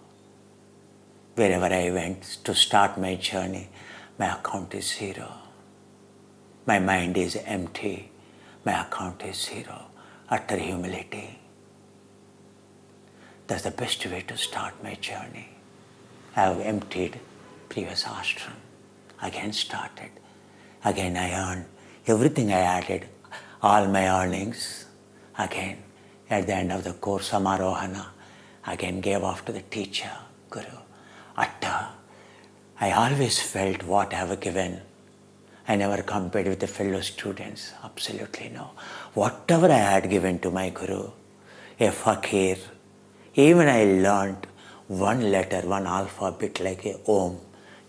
Speaker 1: Wherever I went to start my journey, my account is zero. My mind is empty. My account is zero. Utter humility. That's the best way to start my journey. I have emptied previous ashram. Again started. Again I earned everything I added, all my earnings. Again, at the end of the course, Samarohana, again gave off to the teacher, Guru. Utter. I always felt what I have given. I never compared with the fellow students. Absolutely no. Whatever I had given to my Guru, a fakir, even I learned one letter, one alphabet like a Om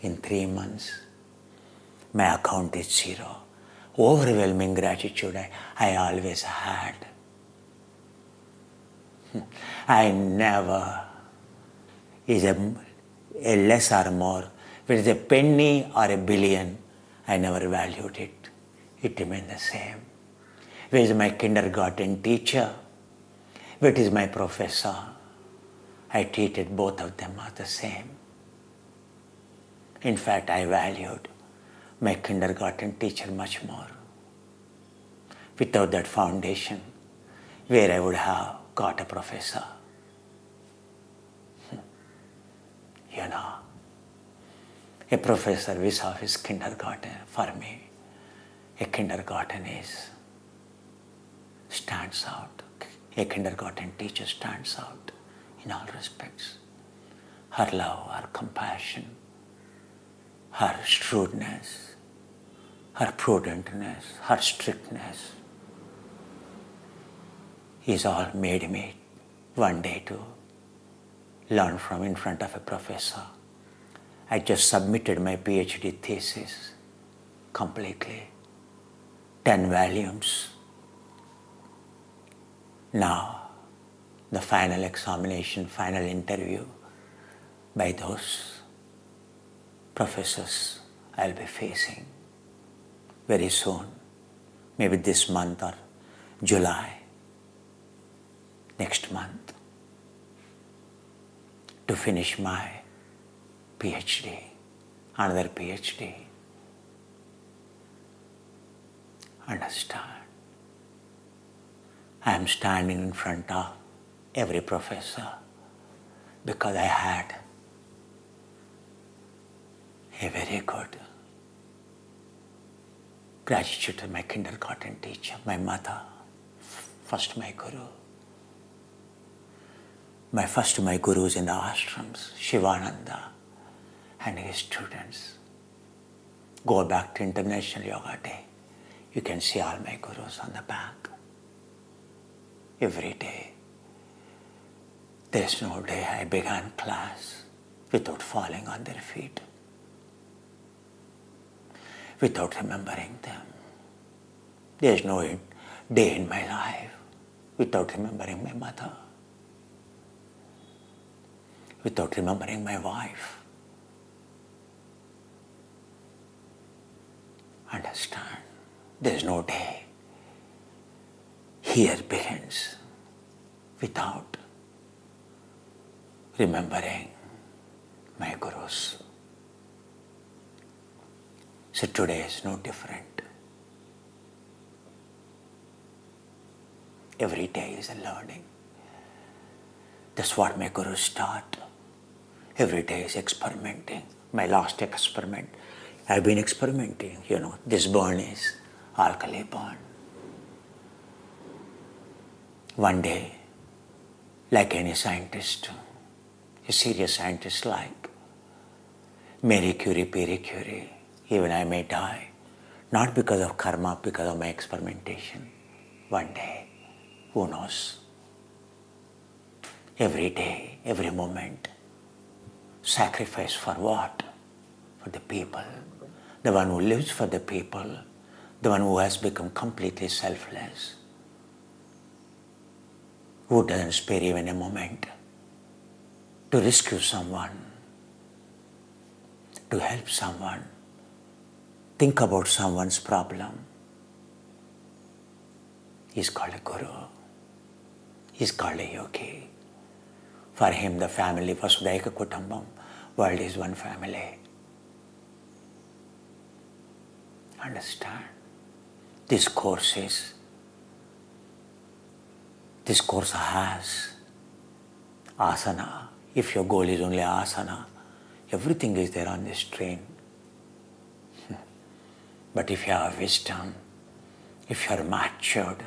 Speaker 1: in 3 months. My account is zero. Overwhelming gratitude I always had. I never is a less or more If it is a penny or a billion, I never valued it. It remained the same. If it is my kindergarten teacher, if it is my professor, I treated both of them as the same. In fact, I valued my kindergarten teacher much more. Without that foundation, where I would have got a professor. You know, a professor vis-a-vis his kindergarten, for me, a kindergarten stands out. A kindergarten teacher stands out in all respects. Her love, her compassion, her shrewdness, her prudentness, her strictness is all made me one day to learn from in front of a professor. I just submitted my PhD thesis completely, 10 volumes. Now, the final examination, final interview by those professors I'll be facing very soon, maybe this month or July, next month, to finish my PhD, another PhD. Understand? I am standing in front of every professor because I had a very good gratitude to my kindergarten teacher, my mother, first my guru. My gurus in the ashrams, Shivananda and his students. Go back to International Yoga Day. You can see all my gurus on the back. Every day. There is no day I began class without falling on their feet, without remembering them. There is no day in my life without remembering my mother, without remembering my wife. Understand? There is no day here begins without remembering my gurus. So today is no different. Every day is a learning. That's what my gurus taught. Every day is experimenting. My last experiment, I've been experimenting, this burn is alkali burn. One day, like any scientist, a serious scientist like Marie Curie, Pierre Curie, even I may die, not because of karma, because of my experimentation. One day, who knows? Every day, every moment, sacrifice for what? For the people. The one who lives for the people, the one who has become completely selfless, who doesn't spare even a moment to rescue someone, to help someone, think about someone's problem. He's called a guru. He's called a yogi. For him, the family, Vasudhaika Kutumbam, world is one family. Understand? This course has asana. If your goal is only asana, everything is there on this train. But if you have wisdom, if you are matured,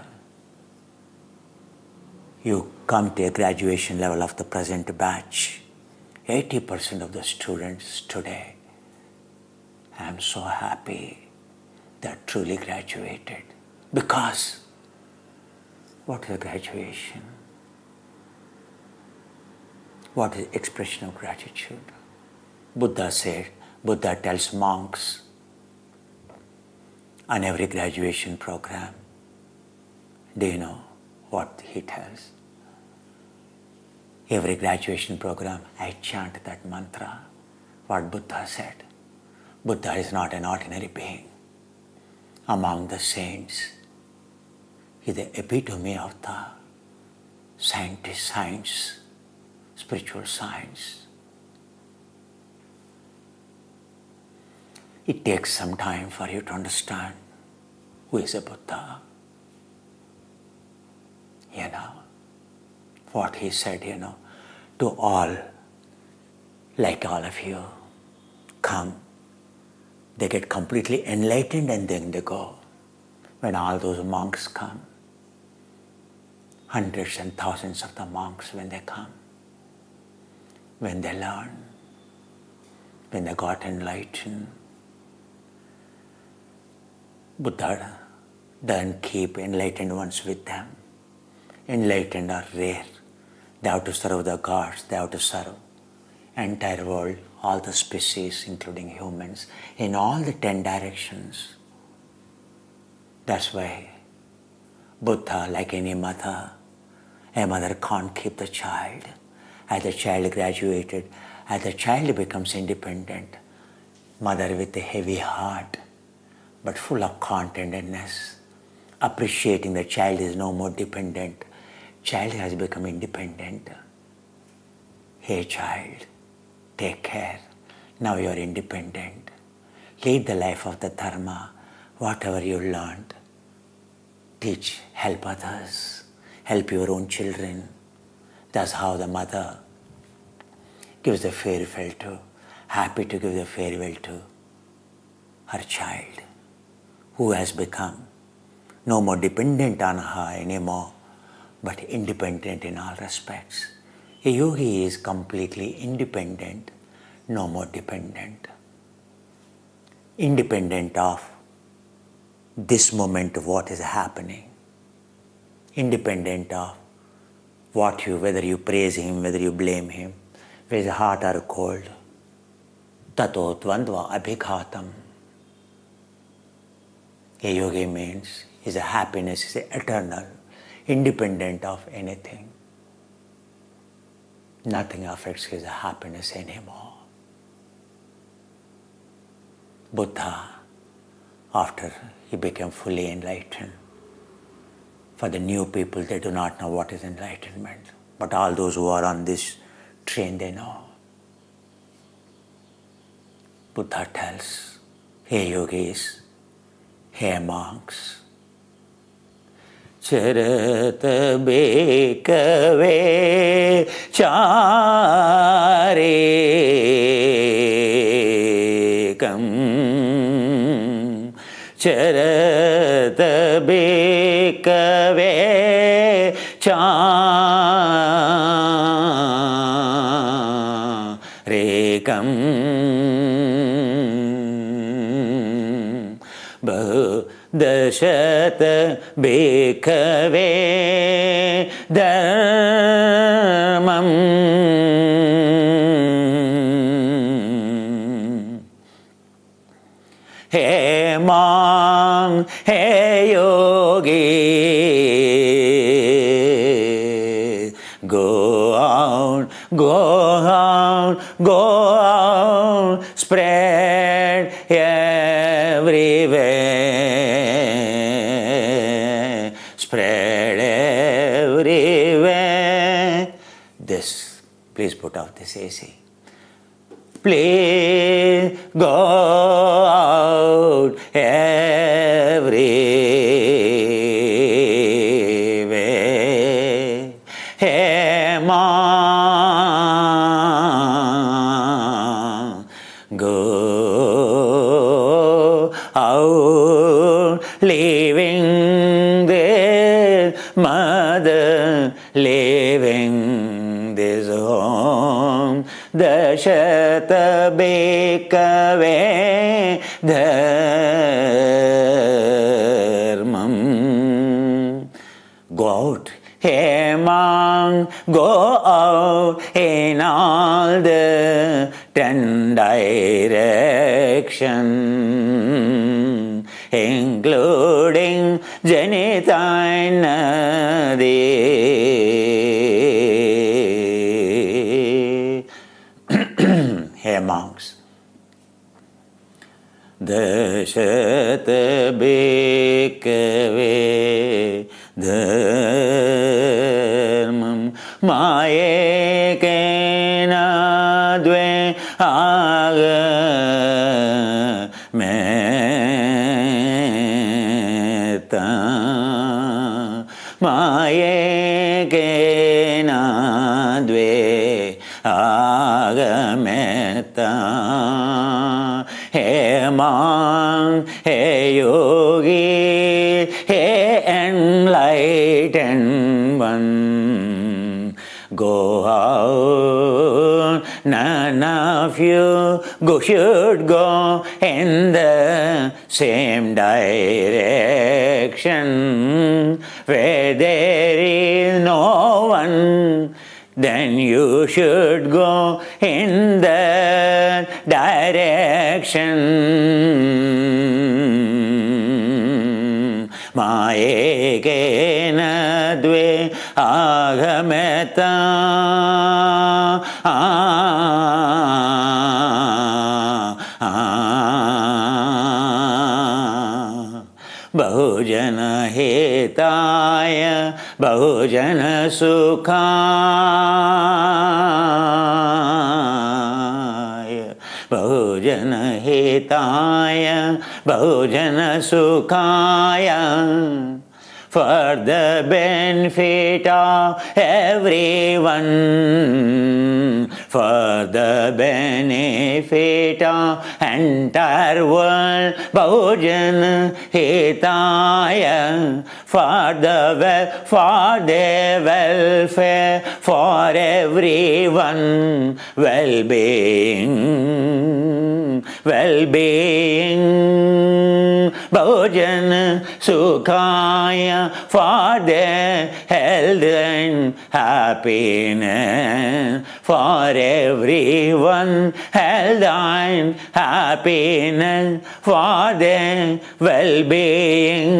Speaker 1: you come to a graduation level of the present batch. 80% of the students today, I am so happy they are truly graduated. Because what is graduation? What is expression of gratitude? Buddha tells monks on every graduation program, do you know what he tells? Every graduation program, I chant that mantra, what Buddha said. Buddha is not an ordinary being. Among the saints, he is the epitome of the science, spiritual science. It takes some time for you to understand who is a Buddha. What he said, to all, like all of you, come. They get completely enlightened and then they go. When all those monks come, hundreds and thousands of the monks when they come, when they learn, when they got enlightened, Buddha doesn't keep enlightened ones with them. Enlightened are rare. They have to serve the gods, they have to serve entire world, all the species, including humans, in all the 10 directions. That's why Buddha, like any mother, a mother can't keep the child. As the child graduated, as the child becomes independent, mother with a heavy heart, but full of contentedness, appreciating the child is no more dependent. Child has become independent. Hey child, take care. Now you are independent. Lead the life of the dharma. Whatever you learned, teach, help others, help your own children. That's how the mother gives the farewell to, happy to give the farewell to her child, who has become no more dependent on her anymore, but independent in all respects. A yogi is completely independent, no more dependent. Independent of this moment of what is happening. Independent of whether you praise him, whether you blame him, whether it's hot or cold. Tato tvandva abhighatam. A yogi means his happiness is eternal, independent of anything. Nothing affects his happiness anymore. Buddha, after he became fully enlightened, for the new people, they do not know what is enlightenment. But all those who are on this train, they know. Buddha tells, hey yogis, hey monks, Charat bekave charekam. Charat bekave charekam. Dashat bekave dharmam. Hey monk, hey yogi, go out, spread everywhere, spread everywhere. This, please put off this AC. Please go out everywhere. Hey man, go out, leaving this mother, leaving this home. Dashat bekave dharmam. Go out, hey monk, go out in all the 10 directions, including Janita Nadi. Hey monks, Shat Bhikkhave Dharmam Mayekena Dve Agameta Mayekena Dve Agameta Hey man, hey yogi, hey enlightened one, go out, none of you should go in the same direction. Where there is no one, then you should go in that direction. Mayekena dve agameta Bahujana hetaya bahujana sukhaya bahujana hitaya bahujana sukhaya for the benefit of everyone, for the benefit of entire world, Bahujana Hitaya, for their welfare, for everyone, well-being, Bahujana Sukhaya, for their health and happiness, for everyone health and happiness, for their well-being.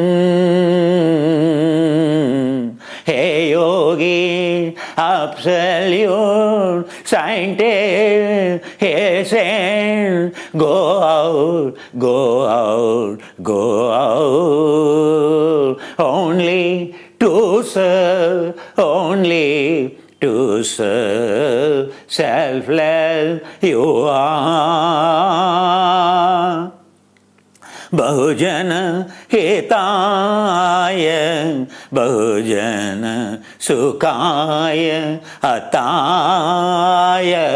Speaker 1: Hey yogi, absolute scientist, hey saint, go out, only to serve, selfless you are. Bahujana hitaya, bahujana sukhaya, ataya.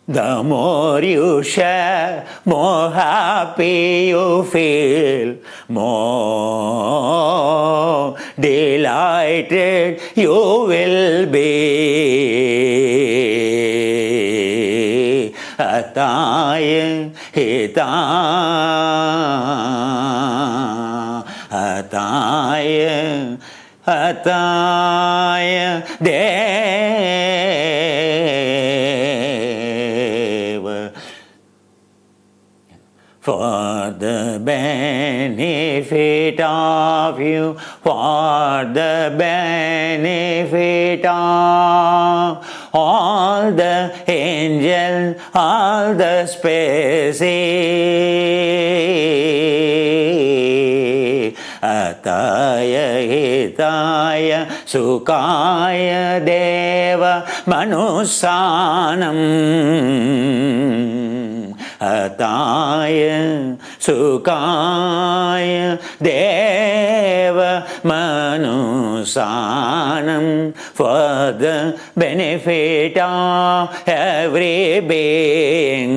Speaker 1: The more you share, more happy you feel, more delighted you will be. Ataya hitaya, ataya deva. For the benefit of you, for the benefit of all the angels, all the species. Ataya hitaya sukhaya deva manusanam. Ataya sukhaya deva manusanam, for the benefit of every being,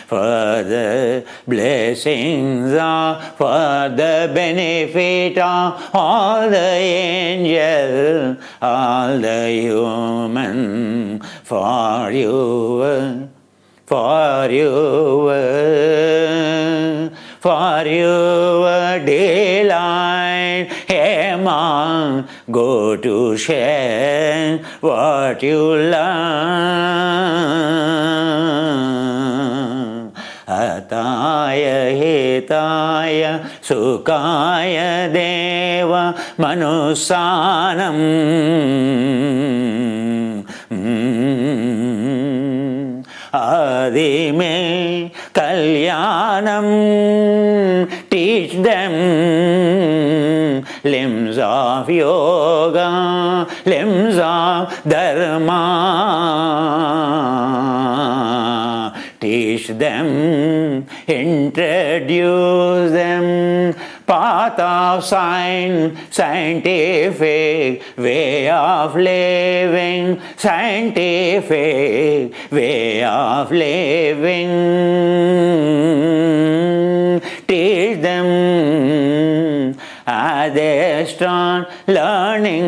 Speaker 1: for the blessings of, for the benefit of all the angels, all the human, for you, delight, hey man, go to share what you learn. Ataya hitaya sukhaya deva manusanam. Adi में kalyanam. Teach them limbs of yoga, limbs of dharma. Teach them, introduce them, path of scientific way of living, scientific way of living. Teach them as they start learning.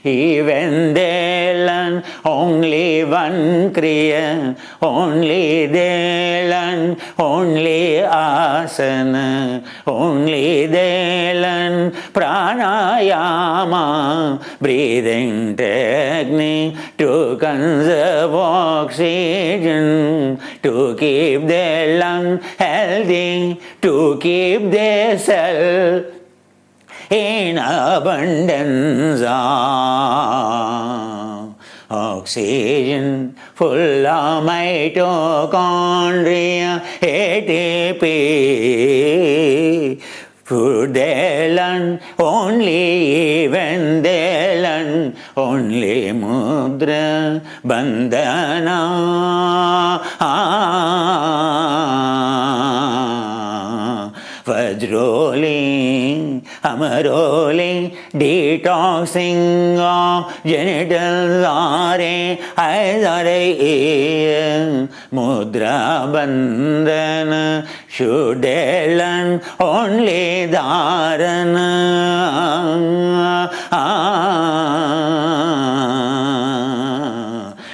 Speaker 1: Even they learn only one Kriya, only they learn only asana, only they learn pranayama, breathing technique to conserve oxygen, to keep their lung healthy, to keep their cell in abundance of oxygen, full of mitochondria, ATP. Should they learn only when they learn only mudra bandhana. Vajrolling, amarolling, detoxing of genitals are eyes are ear, mudra bandhana. Should they learn only dharana.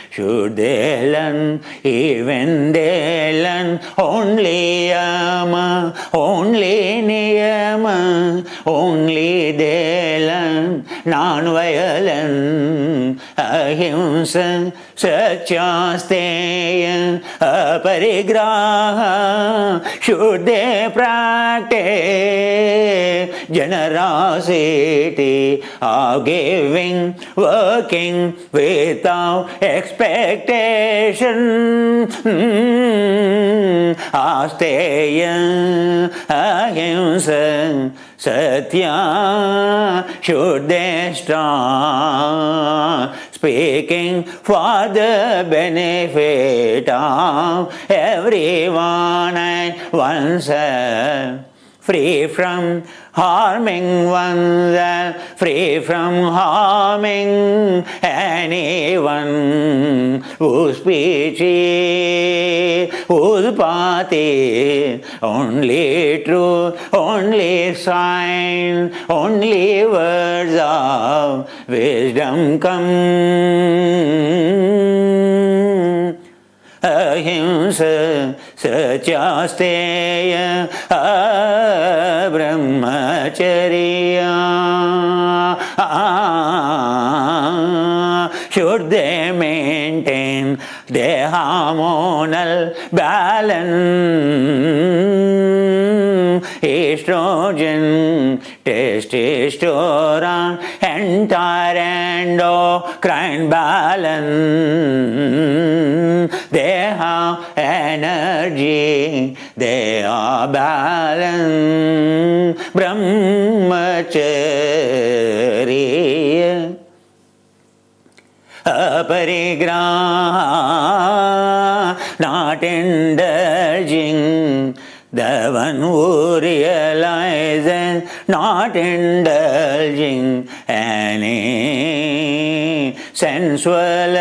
Speaker 1: Should they learn, even they learn only yama, only niyama, only they learn non-violence, ahimsa, satyasteya, aparigraha. Should they practice generosity of giving, working without expectation, asteya, ahimsa, satya. Should they start speaking for the benefit of everyone and oneself, free from harming oneself, free from harming anyone, whose speech is, whose path is only truth, only sign, only words of wisdom come. Ahimsa, satyasteya, brahmacharya. Should they maintain their hormonal balance, estrogen, testosterone, entire endocrine balance. They have energy, they are balanced. Brahmacharya, aparigraha, not indulging. The one who realizes, not indulging any sensual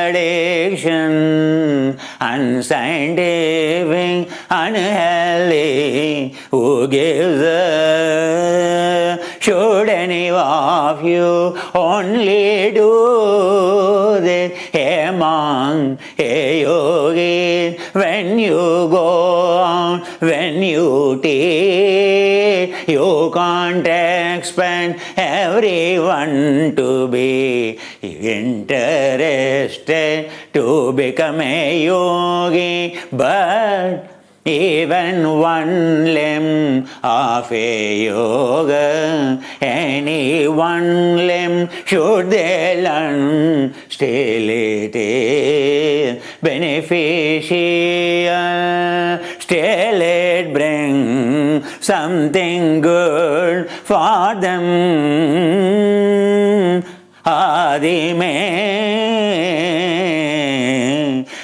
Speaker 1: addiction, unscientific, unhealthy, who gives up. Should any of you only do this, a monk, a yogi, when you go on, when you teach, you can't expect everyone to be interested to become a yogi, but even one limb of a yoga, any one limb, should they learn, still it is beneficial. Still it brings something good for them. Adime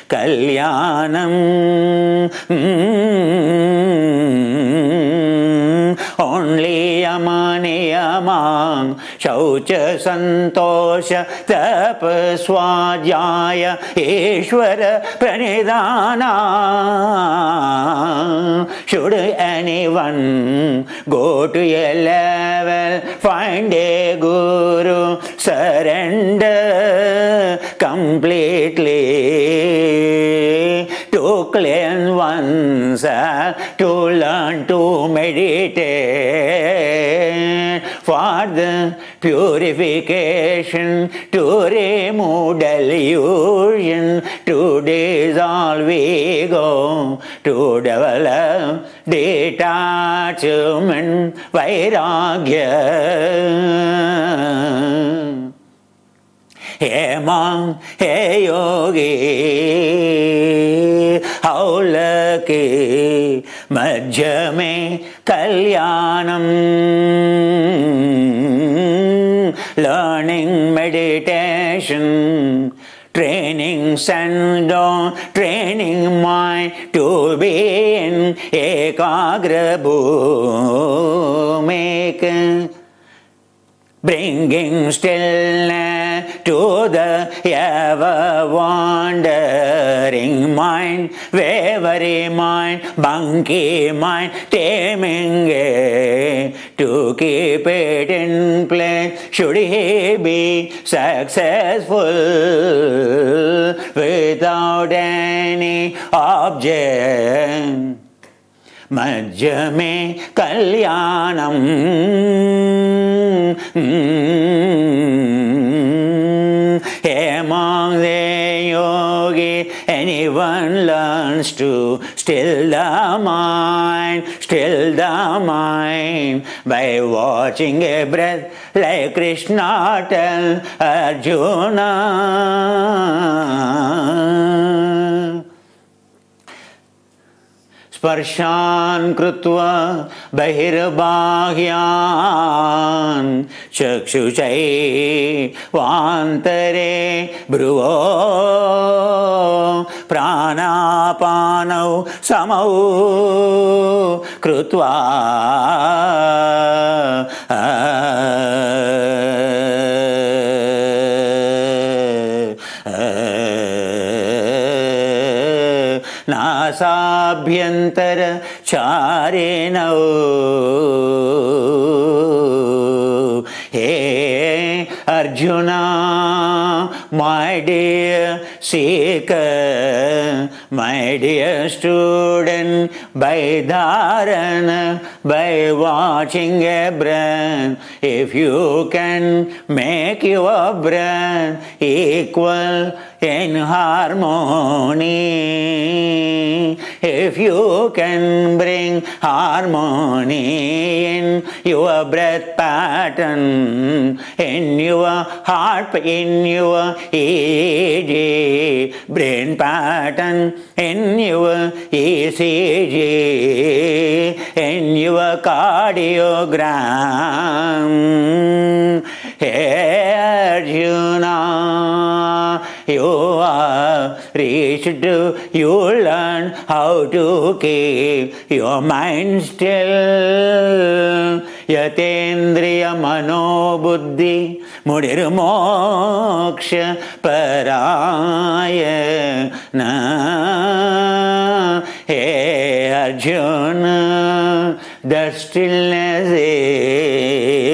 Speaker 1: Kalyanam. Only Yamaniyamam Shaucha Santosha Tapaswadhyaya Ishvara Pranidhana. Should anyone go to a level, find a guru, surrender completely to cleanse oneself, to learn to meditate for the purification, to remove delusion, to dissolve ego, to develop detachment, vairagya. Hey monk, hey yogi, how lucky, madhya mein kalyanam. Learning meditation, training sando, training mind to be in ekagra bhumika. Bringing stillness to the ever-wandering mind, wavering mind, monkey mind, taming it to keep it in place. Should he be successful without any object? Madhya mein kalyanam. Among the yogi, anyone learns to still the mind by watching a breath, like Krishna tell Arjuna. Sparshan krutva bahirbahyan chakshuchai vantare bhruvo pranapanau samau krutva nasabhyantara charinau. Hey Arjuna, my dear seeker, my dear student, by dharana, by watching a breath, if you can make your breath equal in harmony, if you can bring harmony in your breath pattern, in your heart, in your EEG, brain pattern, in your ECG, in your cardiogram. Hey Arjuna, you are reached, you learn how to keep your mind still. Yatendriya mano buddhi mudir moksha paraya na. Hey Arjuna, the stillness is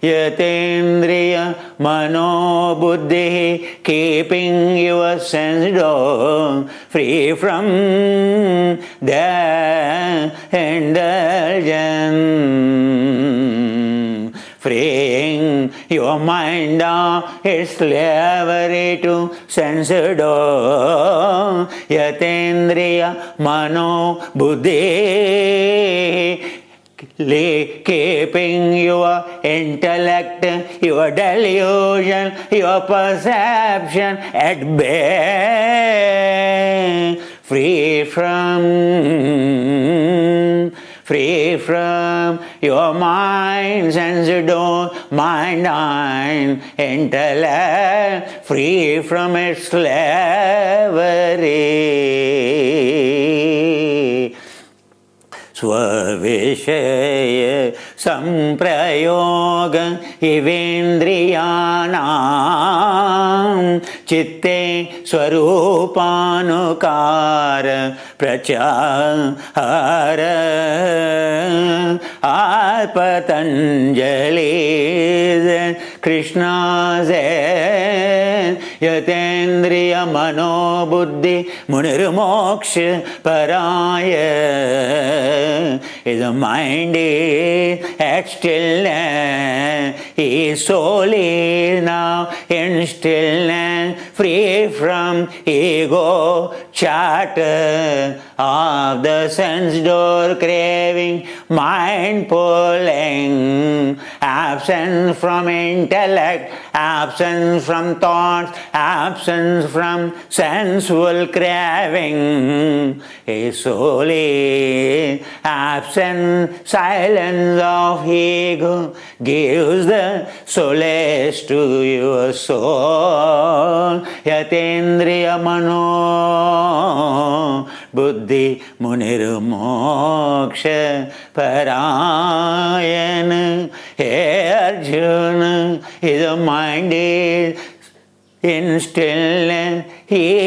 Speaker 1: Yatendriya mano buddhi, keeping your sense door free from the indulgence, freeing your mind of its slavery to sense door. Yatendriya mano buddhi, keeping your intellect, your delusion, your perception at bay, free from your mind, sense door, mind, intellect, free from its slavery. Swavishay samprayoga ivendriyanam chitte swarupanukara prachara Patanjali Krishna's yatendriya manobuddhi munirmoksha paraya. His mind is at stillness, his soul is now in stillness, free from ego chatter of the sense door craving, mind pulling, absence from intellect, absence from thoughts, absence from sensual craving. His soul is absent, silence of ego gives the solace to your soul. Yatendriya mano buddhi munir moksha parayana. Hey Arjuna, his mind is in stillness, he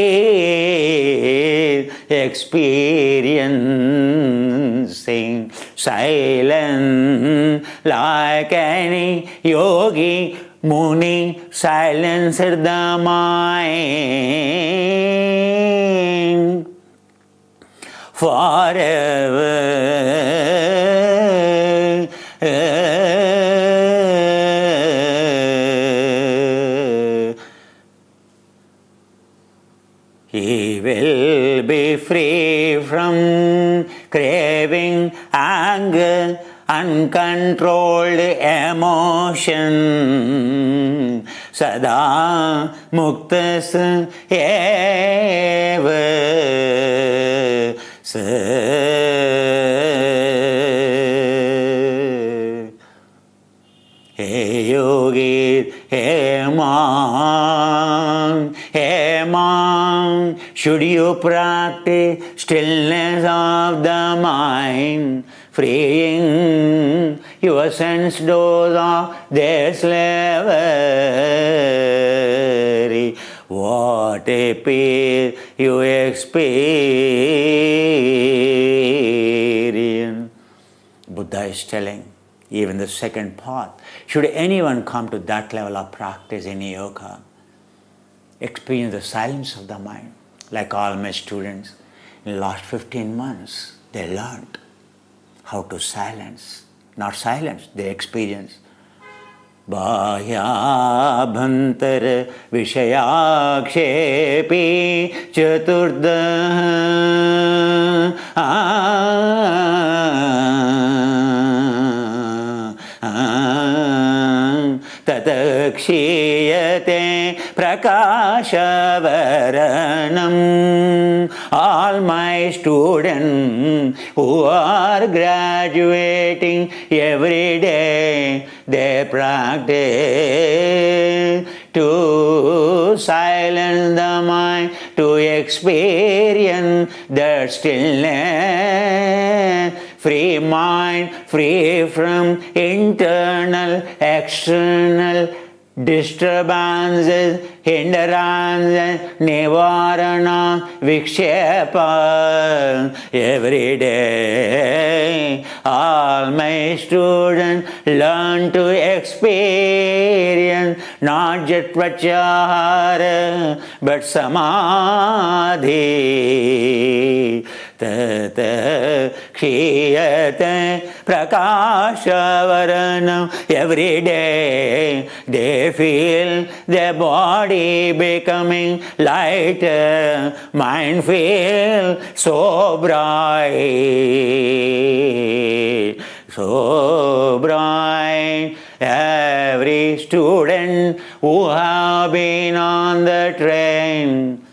Speaker 1: is experiencing silence like any yogi Muni silenced the mind forever. He will be free from craving, anger, uncontrolled emotion. Sada muktas eva sa. Hey yogi, hey monk, should you practice stillness of the mind, freeing your sense doors of their slavery? What a peace you experience. Buddha is telling, even the second path, should anyone come to that level of practice in yoga, experience the silence of the mind, like all my students in the last 15 months, they learned how to silence, not silence, they experience. Bahyabhantar vishayakshepi chaturda tatakshiyate prakashavaranam. All my students who are graduating every day, they practice to silence the mind, to experience the stillness. Free mind, free from internal, external disturbances, hindrances, nivarana, vikshepa. Every day, all my students learn to experience not just pratyahara, but samadhi. Tata kshiyate prakashavaranam. Every day they feel their body becoming lighter, mind feel so bright. so bright. Every student who have been on the train,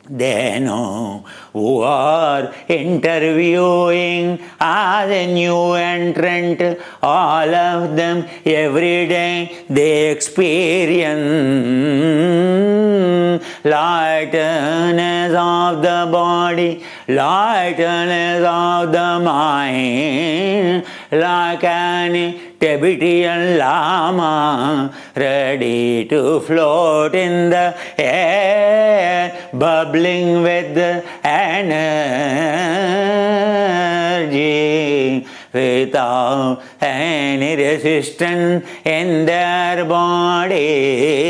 Speaker 1: they know who are interviewing as a new entrant. All of them every day they experience lightness of the body, lightness of the mind, like an Tibetan Lama ready to float in the air, bubbling with energy, without any resistance in their body.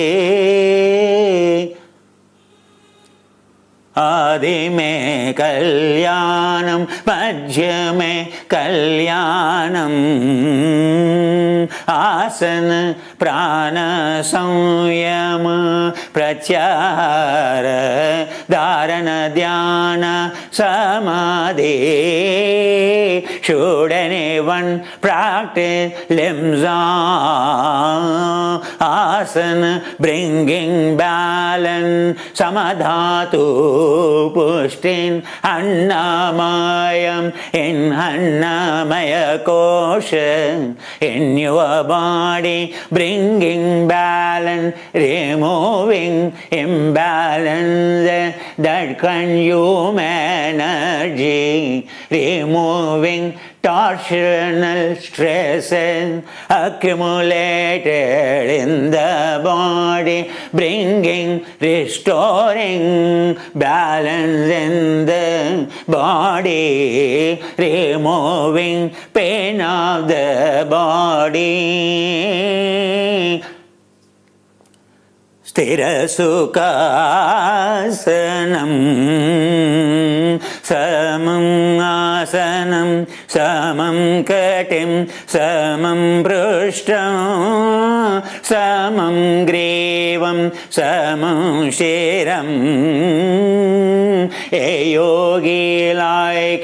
Speaker 1: आदि में कल्याणम, मध्य में कल्याणम, आसन प्राण संयम प्रत्याहार धारण ध्यान समाधि. Should anyone practice limsa asana, bringing balance, samadhatu pushtin annamayam, in annamaya kosha, in your body, bringing balance, removing imbalance that consume energy, removing torsional stresses accumulated in the body, bringing, restoring balance in the body, removing pain of the body. Sthira sukhasanam, samam asanam, samam katim, samam prushtam, samam grivam, samam shiram. A yogi like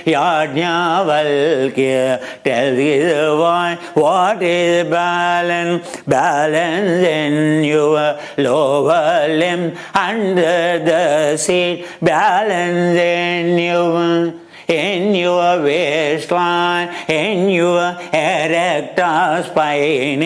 Speaker 1: Yajnavalkya tells his wife, what is balance? Balance in your lower limb, under the seat, balance in your waistline, in your erector spine,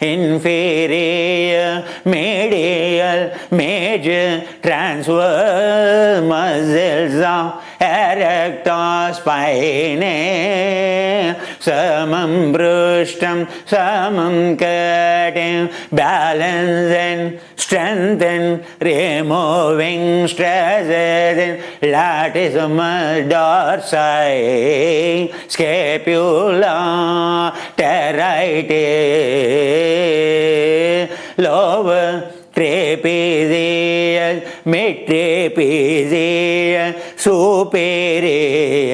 Speaker 1: inferior, medial, major, transverse muscles of erector spine, samam brushtam, samam katim, balance and strengthen, removing stresses in latissimus dorsi, scapula, terrae, lower trapezius, mid trapezius, superior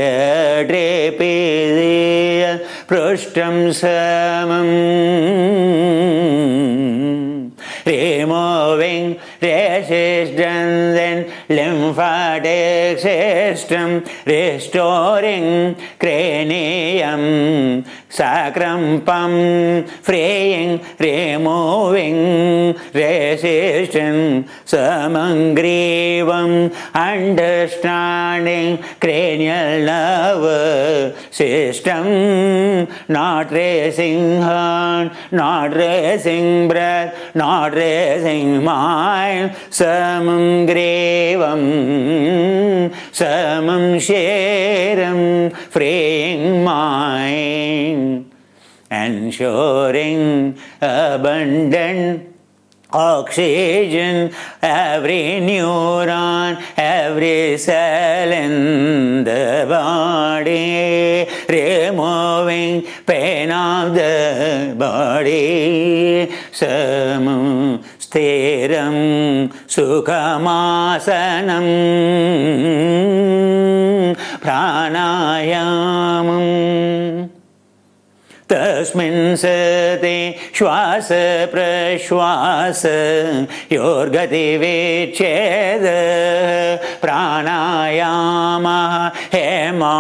Speaker 1: trapezius, prushtam samam, removing resistance in lymphatic system, restoring cranium, sacrum pum, freeing, removing resistance, samangrivam, understanding cranial nervous system, not racing heart, not racing breath, not racing mind, samam grivam, samam sharam, freeing mind, ensuring abundant oxygen, every neuron, every cell in the body, removing pain of the body, samam sthiram sukhamasanam pranayamam. Tasmin sati shwasa prashwasa yorgati vicheda pranayama hema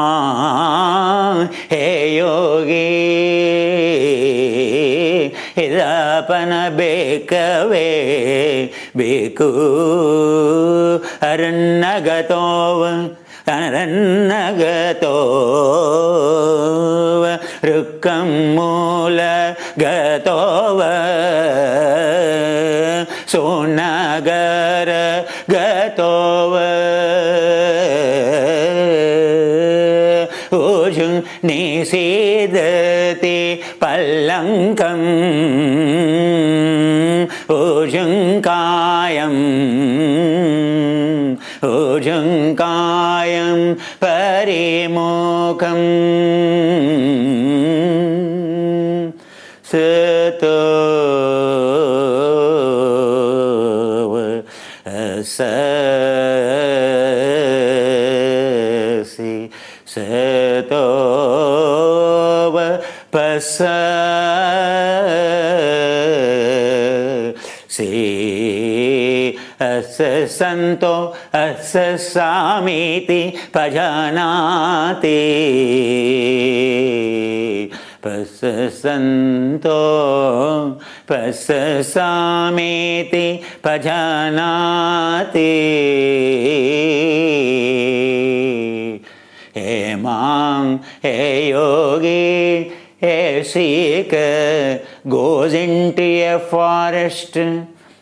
Speaker 1: hey yogi, idapana bekave beku arannagato rukkam mula gatova sonagara gatova ujung nisidati pallankam ujung kayam parimukam sato asasi sato pasasi asasanto asasamiti pajanati pasasanto pasasamiti pajanati Emang a yogi, a seeker goes into a forest.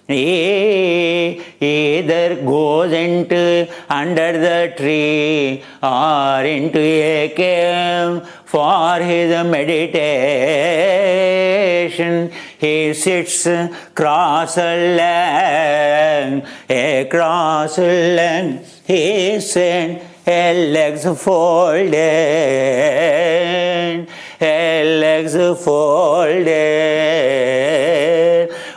Speaker 1: He either goes into under the tree or into a cave for his meditation. He sits cross-legged, he sits legs folded,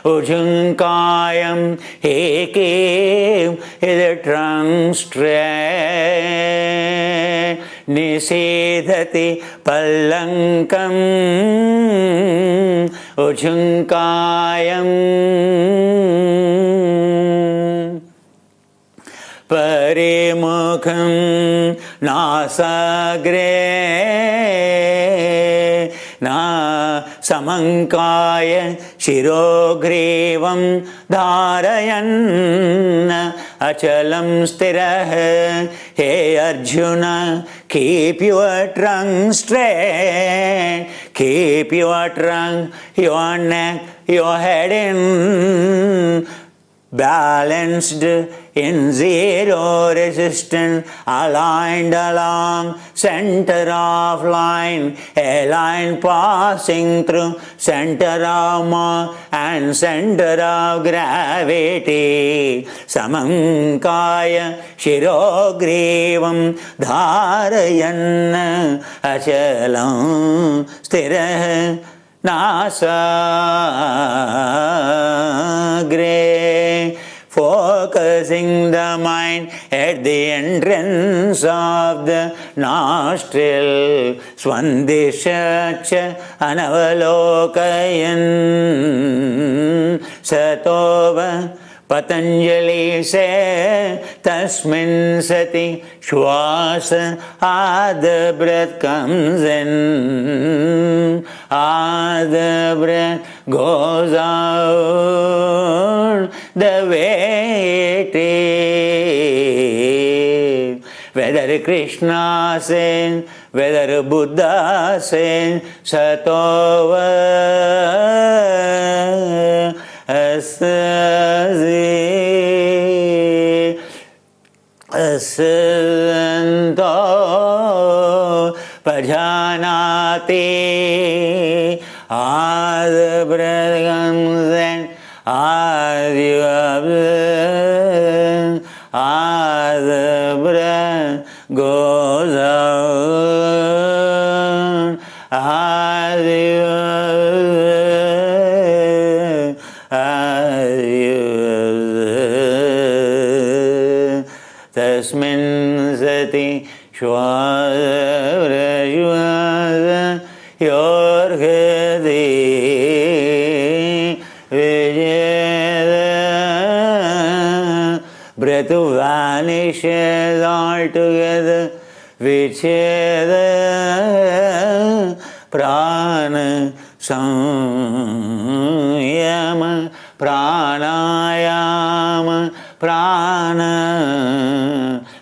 Speaker 1: Ujunkayam he came his trunk straight, Nisidhati pallankam Ujunkayam Parimukham nasagre na samankaya shirogrivam dharayan achalam stirah. Hey Arjuna, keep your trunk straight, keep your trunk, your neck, your head in balanced in zero resistance, aligned along center of line, a line passing through center of mass and center of gravity. Samankaya shirogrivam dharayan achalam stirah nasagre. Focusing the mind at the entrance of the nostril, Swandishacha anavalokayan satova. Patanjali said, Tasmin sati shwasa, the breath comes in, the breath goes out, the way it is. Whether Krishna says, whether Buddha says, Satova asasi asanto pajanati. As the breath comes in, as you observe, as the breath goes out, as you observe, as you observe, tasmin sati shwasa your breath vanishes altogether, Vicheda prana samyama, pranayama, prana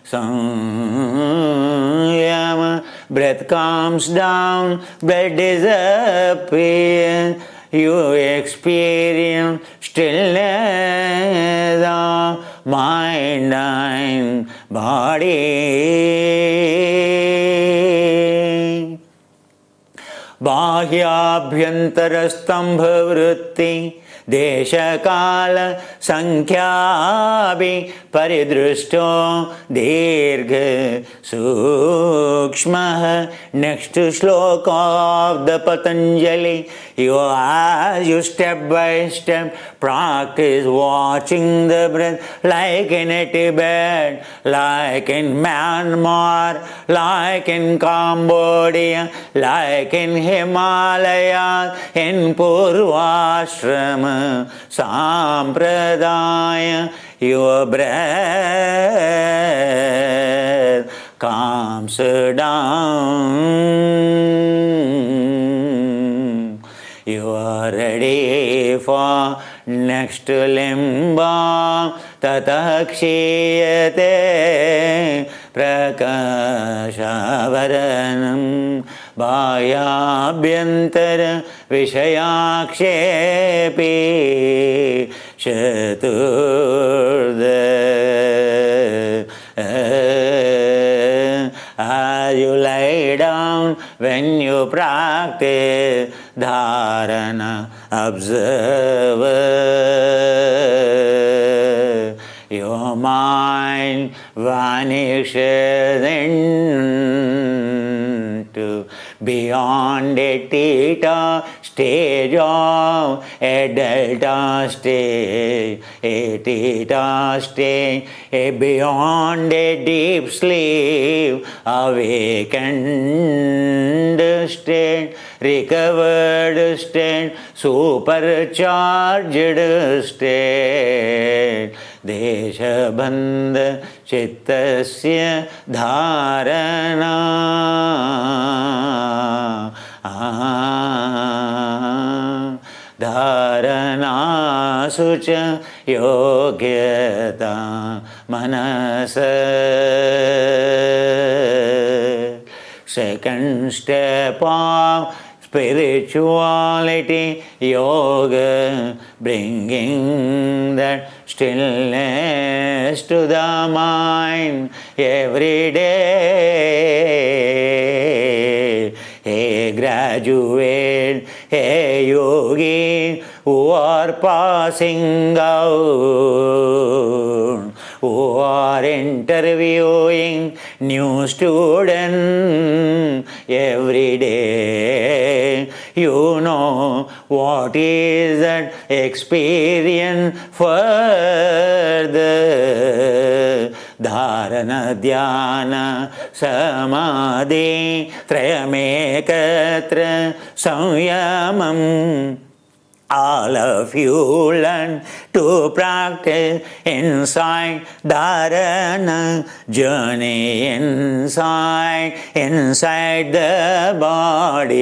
Speaker 1: samyama. Breath comes down, breath disappears. You experience stillness of mind and body. Bahyabhyantarastambhavrutti Deshakala Sankhyabi Paridrushto Dirgha Sukshmaha. Next sloka of the Patanjali. You step by step practice watching the breath, like in Tibet, like in Myanmar, like in Cambodia, like in Himalaya, in Purvashrama Sampradaya. Your breath calms down. You are ready for next limba. Tatah kshiyate prakashavaranam. Bhayabhyantara vishayakshepi chaturda. As you lie down, when you practice dharana, observe. Your mind vanishes into beyond a theta stage of a delta stage, a theta stage, a beyond a deep sleep, awakened state, recovered state, supercharged state. Deshabandha chittasya dharana. Dharana sucha yogyata manasa. Second step of spirituality, yoga, bringing that stillness to the mind every day. Hey graduate, hey yogi, who are passing out, who are interviewing new students every day. You know what is that experience further. Dharana dhyana samadhi trayamekatra samyamam. All of you learn to practice inside dharana, journey inside the body.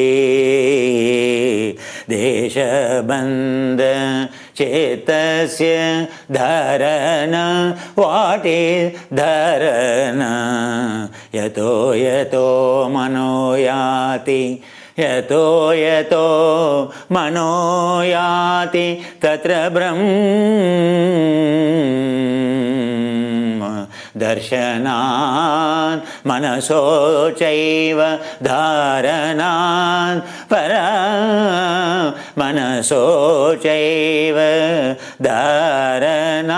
Speaker 1: Deshabandha chetasya dharana. What is dharana? Yato yato manoyati. Yato yato manoyati tatra brahma darshanan manaso chaiva dharanan para manaso chaiva dharanan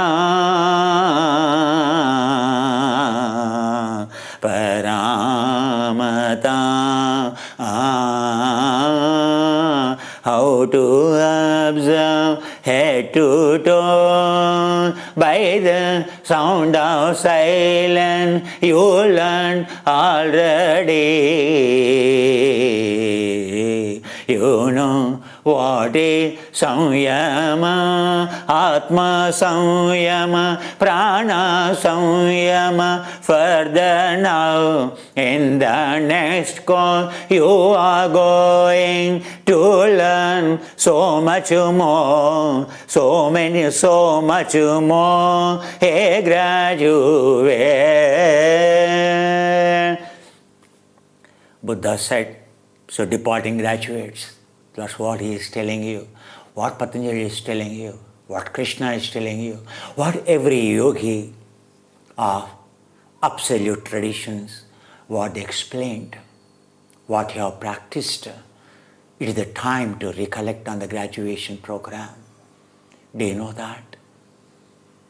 Speaker 1: paramata. How to observe head to toe by the sound of silence you learned already. You know what is samyama, atma samyama, prana samyama. Further now, in the next course, you are going to learn so much more, so much more. Hey graduate. Buddha said, so departing graduates, that's what he is telling you, what Patanjali is telling you, what Krishna is telling you, what every yogi of absolute traditions, what they explained, what you have practiced. It is the time to recollect on the graduation program. Do you know that?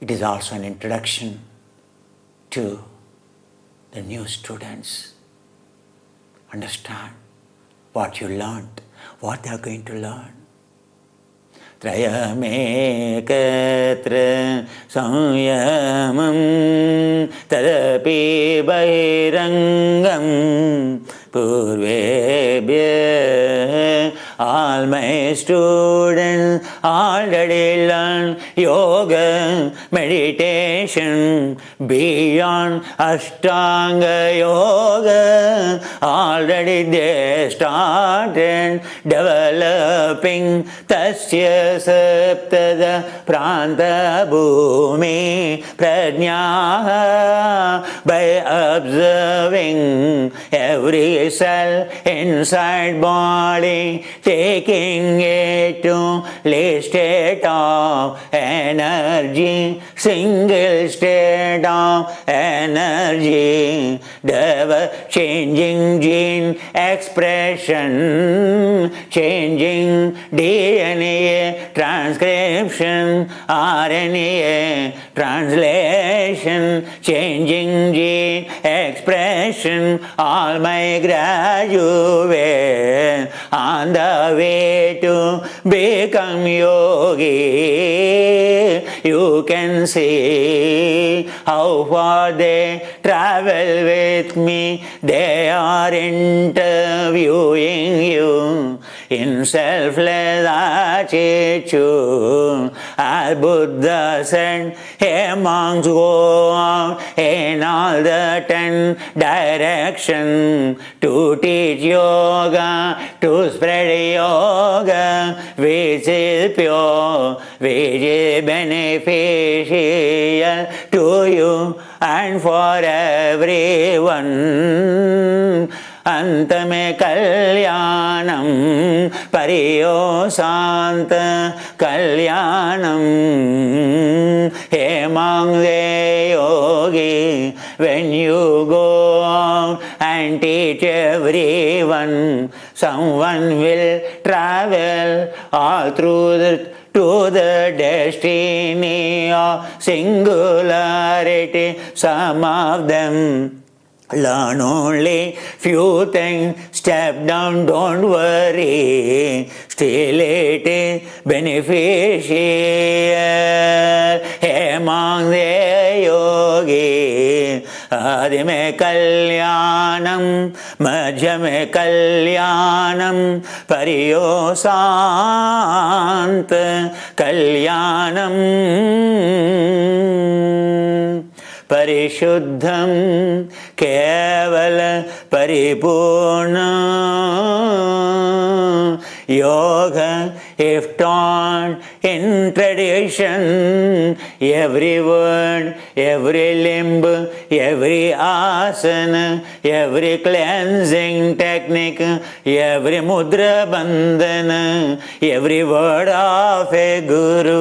Speaker 1: It is also an introduction to the new students. Understand what you learned, what they are going to learn. Trayamekatra samyamam tadapi bahirangam purvebhya. All my students already learn yoga, meditation, beyond Ashtanga yoga. Already they started developing tasya saptada pranta bhumi prajnaha. By observing every cell inside body, taking it to the state of energy, single state of energy, changing gene expression, changing DNA transcription, RNA translation, changing gene expression. All my graduates on the way to become yogi, you can see how far they travel with me. They are interviewing you in selfless attitude. As Buddha said, hey monks, go out in all the 10 directions to teach yoga, to spread yoga, which is pure, which is beneficial to you and for everyone. Antame kalyanam pariyosanta kalyanam. Hey monks, hey yogi, when you go out and teach everyone, someone will travel all through to the destiny of singularity. Some of them learn only few things, step down, don't worry, still it is beneficial. Hey monks, hey yogi, adi me kalyanam, madhya me kalyanam, pariyosant kalyanam. Parishuddham kevala paripurna yoga, if taught in tradition, every word, every limb, every asana, every cleansing technique, every mudra bandhana, every word of a guru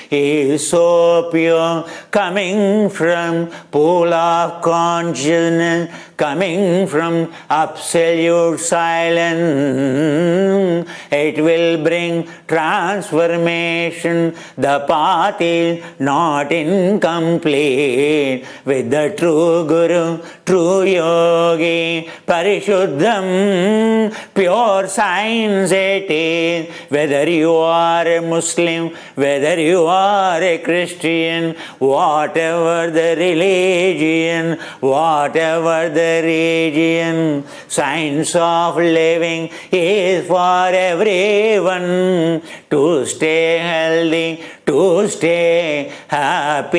Speaker 1: is so pure, coming from pool of consciousness, coming from absolute silence. It will bring transformation. The path is not incomplete. With the true Guru, true yogi, Parishuddham, pure science it is. Whether you are a Muslim, whether you are a Christian, whatever the religion, whatever the region, science of living is for everyone to stay healthy, to stay happy.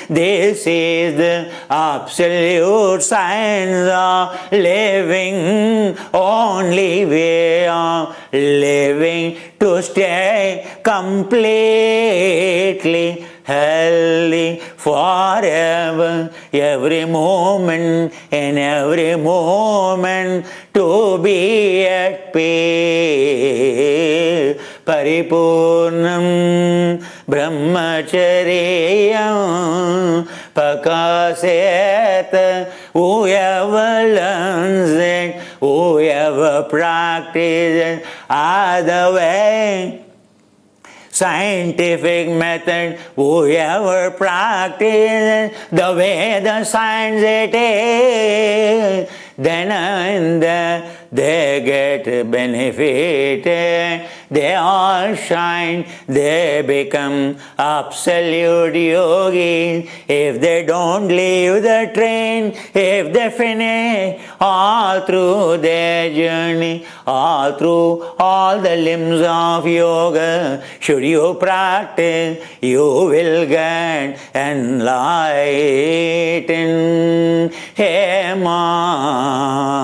Speaker 1: This is the absolute science of living, only way of living to stay completely healthy forever, every moment, in every moment to be at peace. Paripurnam brahmacharyam pakaseta. Whoever learns it, whoever practices it, either way, scientific method, whoever practices the way the science it is, then and there they get benefited, they all shine, they become absolute yogis. If they don't leave the train, if they finish all through their journey, all through all the limbs of yoga, should you practice, you will get enlightened. Hey man,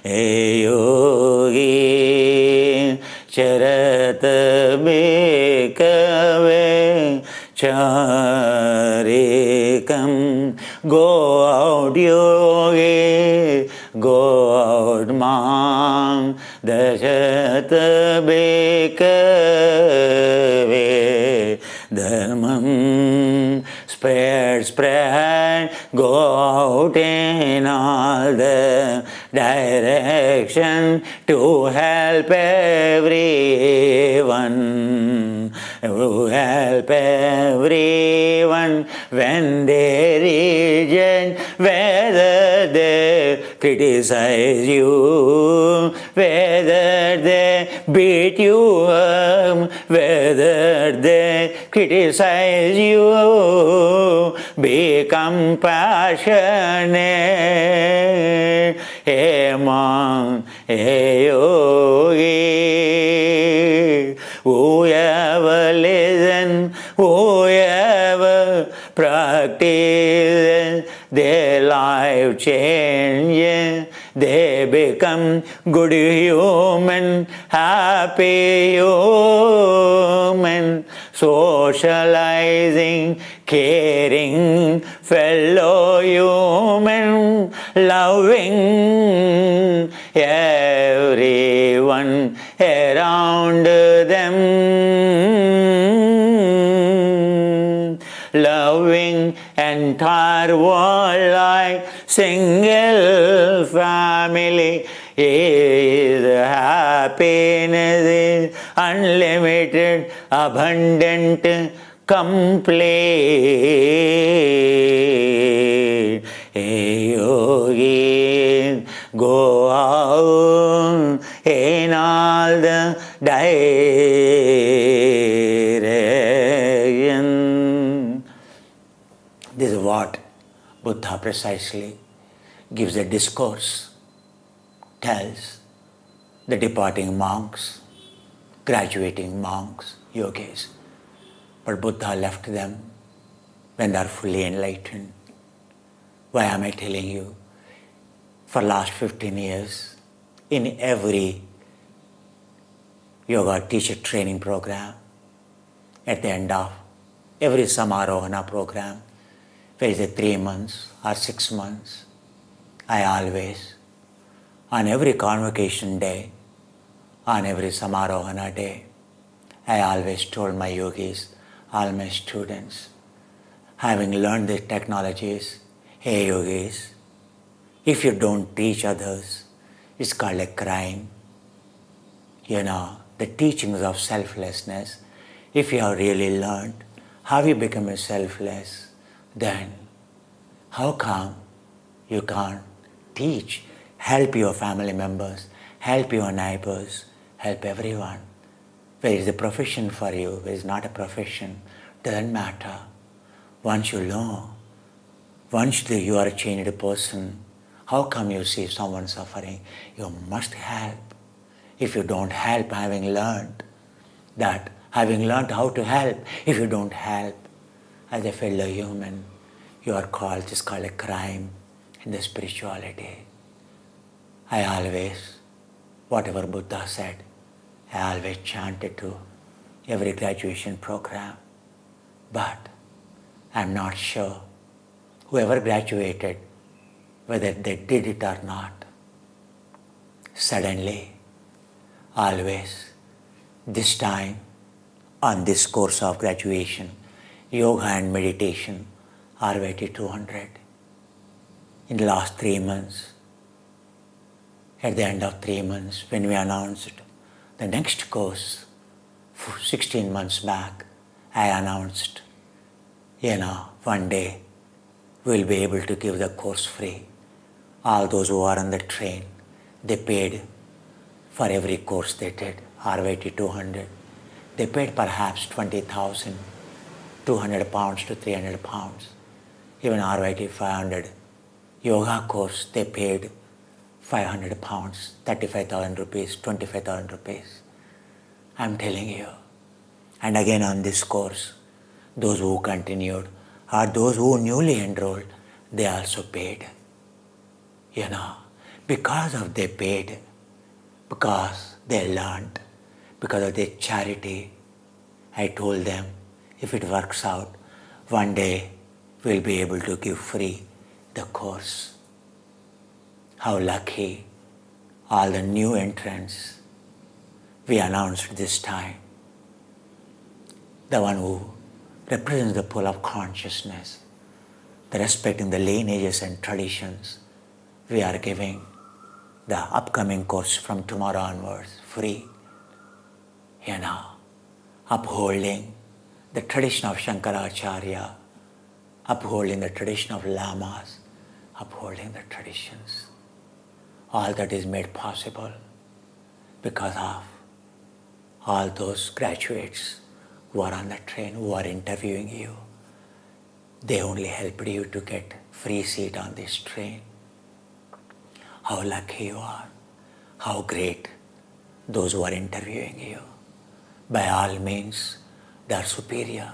Speaker 1: hey yogi, charata bhikkhave charikam. Go out yogi, go out man, dashata bhikkhave dharmam. Spread, go out in all the direction to help everyone, to help everyone. When they reject, whether they criticize you, whether they beat you up, whether they criticize you, be compassionate. Hey man, hey yogi, whoever listen, whoever practice, their life changes. They become good human, happy human, socializing, caring, fellow human, loving everyone around them, loving entire world like single family. Is happiness is unlimited, abundant, complete. Hey yogi, go out in all the direction. This is what Buddha precisely gives a discourse, tells the departing monks, graduating monks, yogis. But Buddha left them when they are fully enlightened. Why am I telling you? For last 15 years, in every yoga teacher training program, at the end of every Samarohana program, whether it's 3 months or 6 months, I always, on every convocation day, on every Samarohana day, I always told my yogis, all my students, having learned the technologies, hey yogis, if you don't teach others, It's called a crime. The teachings of selflessness. If you have really learned how you become a selfless, then how come you can't teach, help your family members, help your neighbors, help everyone? Where is the profession for you, where is not a profession, doesn't matter. Once you know, once you are a changed person, how come you see someone suffering? You must help. If you don't help, having learned how to help, if you don't help as a fellow human, you are called, it's called a crime in the spirituality. I always, whatever Buddha said, I always chanted to every graduation program. But I'm not sure whoever graduated, whether they did it or not. Suddenly, always, this time, on this course of graduation, yoga and meditation, RVT 200. In the last 3 months, at the end of 3 months, when we announced the next course, 16 months back, I announced, one day we'll be able to give the course free. All those who are on the train, they paid for every course they did, RVT 200. They paid perhaps 20,000, 200 pounds to 300 pounds. Even RVT 500 yoga course, they paid 500 pounds, 35,000 rupees, 25,000 rupees. I'm telling you. And again on this course, those who continued or those who newly enrolled, they also paid. Because of they paid, because they learned, because of their charity, I told them, if it works out, one day we'll be able to give free the course. How lucky all the new entrants we announced this time. The one who represents the pool of consciousness, the respecting the lineages and traditions, we are giving the upcoming course from tomorrow onwards free. Upholding the tradition of Shankaracharya, upholding the tradition of lamas, upholding the traditions. All that is made possible because of all those graduates who are on the train, who are interviewing you. They only helped you to get free seat on this train. How lucky you are, how great those who are interviewing you. By all means, they are superior.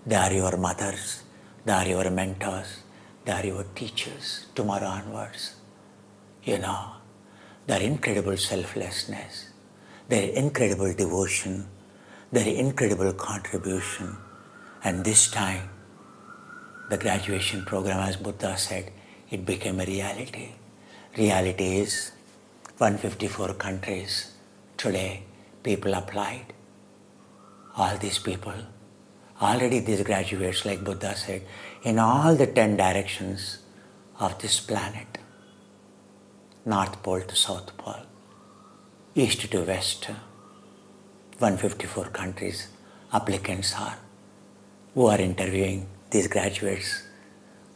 Speaker 1: They are your mothers, they are your mentors, they are your teachers tomorrow onwards. Their incredible selflessness, their incredible devotion, their incredible contribution. And this time, the graduation program, as Buddha said, it became a reality. Reality is 154 countries. Today, people applied. All these people, already these graduates, like Buddha said, in all the 10 directions of this planet, North Pole to South Pole, East to West, 154 countries, applicants are, who are interviewing these graduates,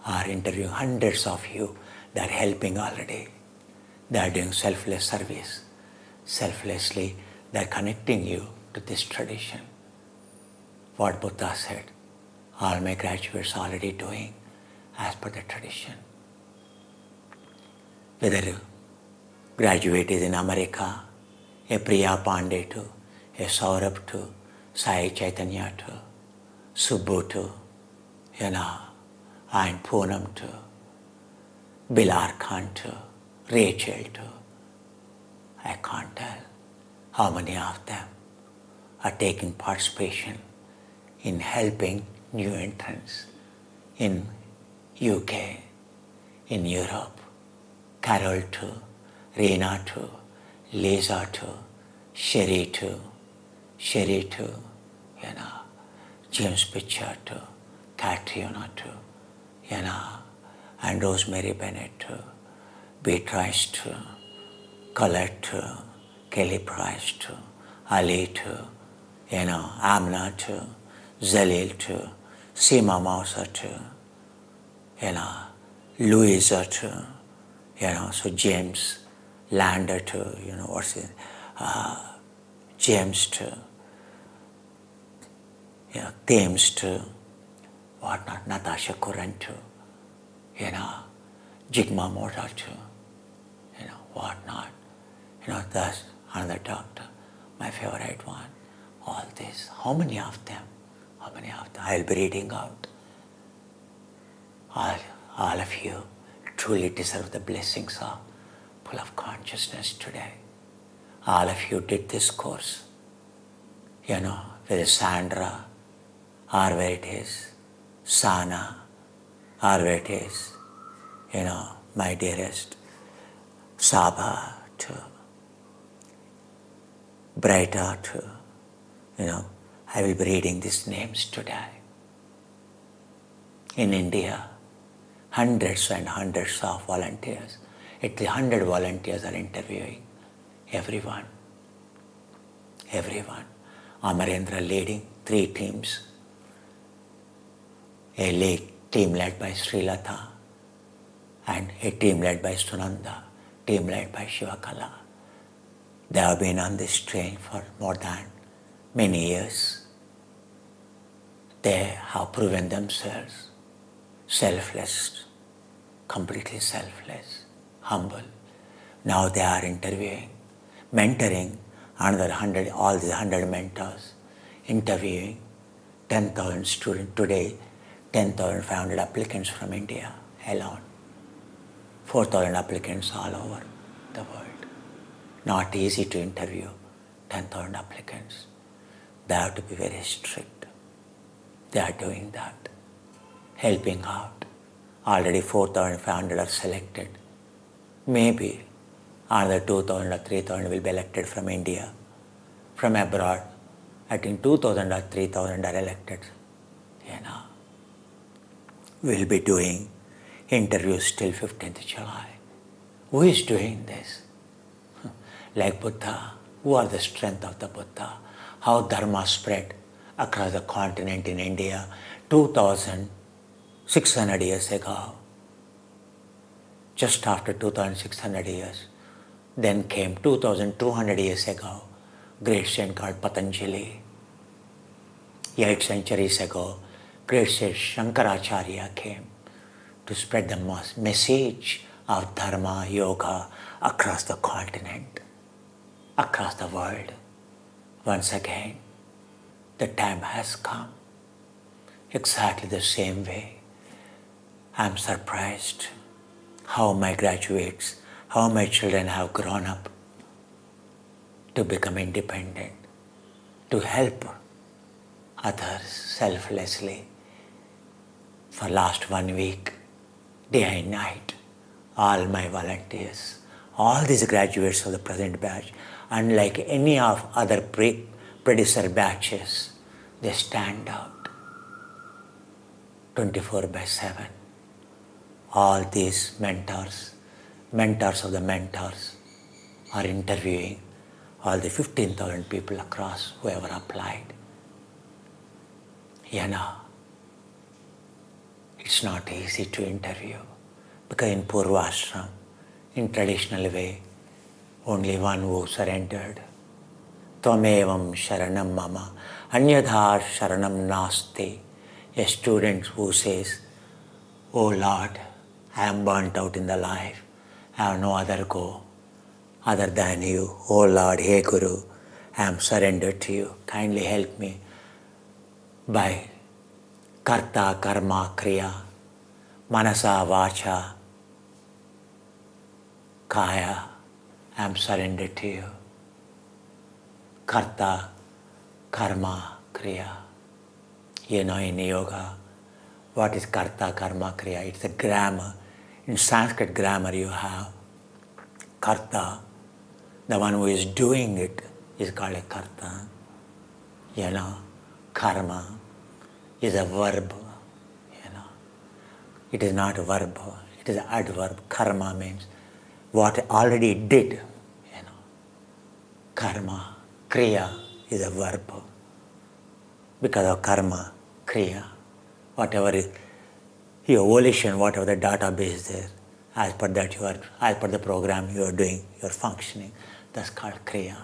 Speaker 1: are interviewing hundreds of you. They are helping already. They are doing selfless service. Selflessly, they are connecting you to this tradition. What Buddha said, all my graduates are already doing as per the tradition. Whether graduate is in America, a Priya Pandey to, a Saurabh to, Sai Chaitanya to, Subbu to, and Poonam to, Bilar Khan to, Rachel to. I can't tell how many of them are taking participation in helping new entrants in UK, in Europe, Carol to, Reena to, Lisa to, Sherry to, James Pitcher to, Katriona to, and Rosemary Bennett to, Beatrice to, Colette, Kelly Price, Ali, Amna, Zalil, Seema Mausa, Louisa, so James Lander, what's it, James, Thames, whatnot, Natasha Current, Jigma Mortar, whatnot. That's another doctor, my favorite one. All this. How many of them? How many of them? I'll be reading out. All of you truly deserve the blessings of full of consciousness today. All of you did this course. Whether Sandra, or where it is, Sana, or where it is, my dearest Saba, too. Brighter, too. I will be reading these names today. In India, hundreds and hundreds of volunteers, at least 100 volunteers are interviewing everyone. Amarendra leading 3 teams. A team led by Srilata, and a team led by Sunanda, team led by Shivakala. They have been on this train for more than many years. They have proven themselves selfless, completely selfless, humble. Now they are interviewing, mentoring another 100, all these 100 mentors, interviewing 10,000 students. Today, 10,500 applicants from India alone. 4,000 applicants all over the world. Not easy to interview 10,000 applicants. They have to be very strict. They are doing that, helping out. Already 4,500 are selected. Maybe another 2,000 or 3,000 will be elected from India. From abroad, I think 2,000 or 3,000 are elected. We'll be doing interviews till 15th July. Who is doing this? Like Buddha, who are the strength of the Buddha? How dharma spread across the continent in India 2,600 years ago. Just after 2,600 years, then came 2,200 years ago, great saint called Patanjali. 8 centuries ago, great saint Shankaracharya came to spread the message of dharma, yoga across the continent, across the world. Once again, the time has come. Exactly the same way. I am surprised how my graduates, how my children have grown up to become independent, to help others selflessly. For last 1 week, day and night, all my volunteers, all these graduates of the present batch, unlike any of other predecessor batches, they stand out 24/7. All these mentors of the mentors are interviewing all the 15,000 people across who ever applied. It's not easy to interview because in Purvashram, in traditional way, only one who surrendered. Tvamevam sharanam mama, anyadhar sharanam nasti. A student who says, "Oh Lord, I am burnt out in the life. I have no other goal other than you. Oh Lord, hey Guru, I am surrendered to you. Kindly help me by Karta, Karma, Kriya, Manasa, Vacha, Kaya. I am surrendered to you. Karta, Karma, Kriya." In yoga, what is Karta, Karma, Kriya? It's a grammar. In Sanskrit grammar you have Karta. The one who is doing it is called a Karta. Karma is a verb. It is not a verb. It is an adverb. Karma means what already did. karma. Kriya is a verb. Because of karma, kriya, whatever is your volition, whatever the database there, as per that you are, as per the program you are doing, you are functioning. That's called kriya.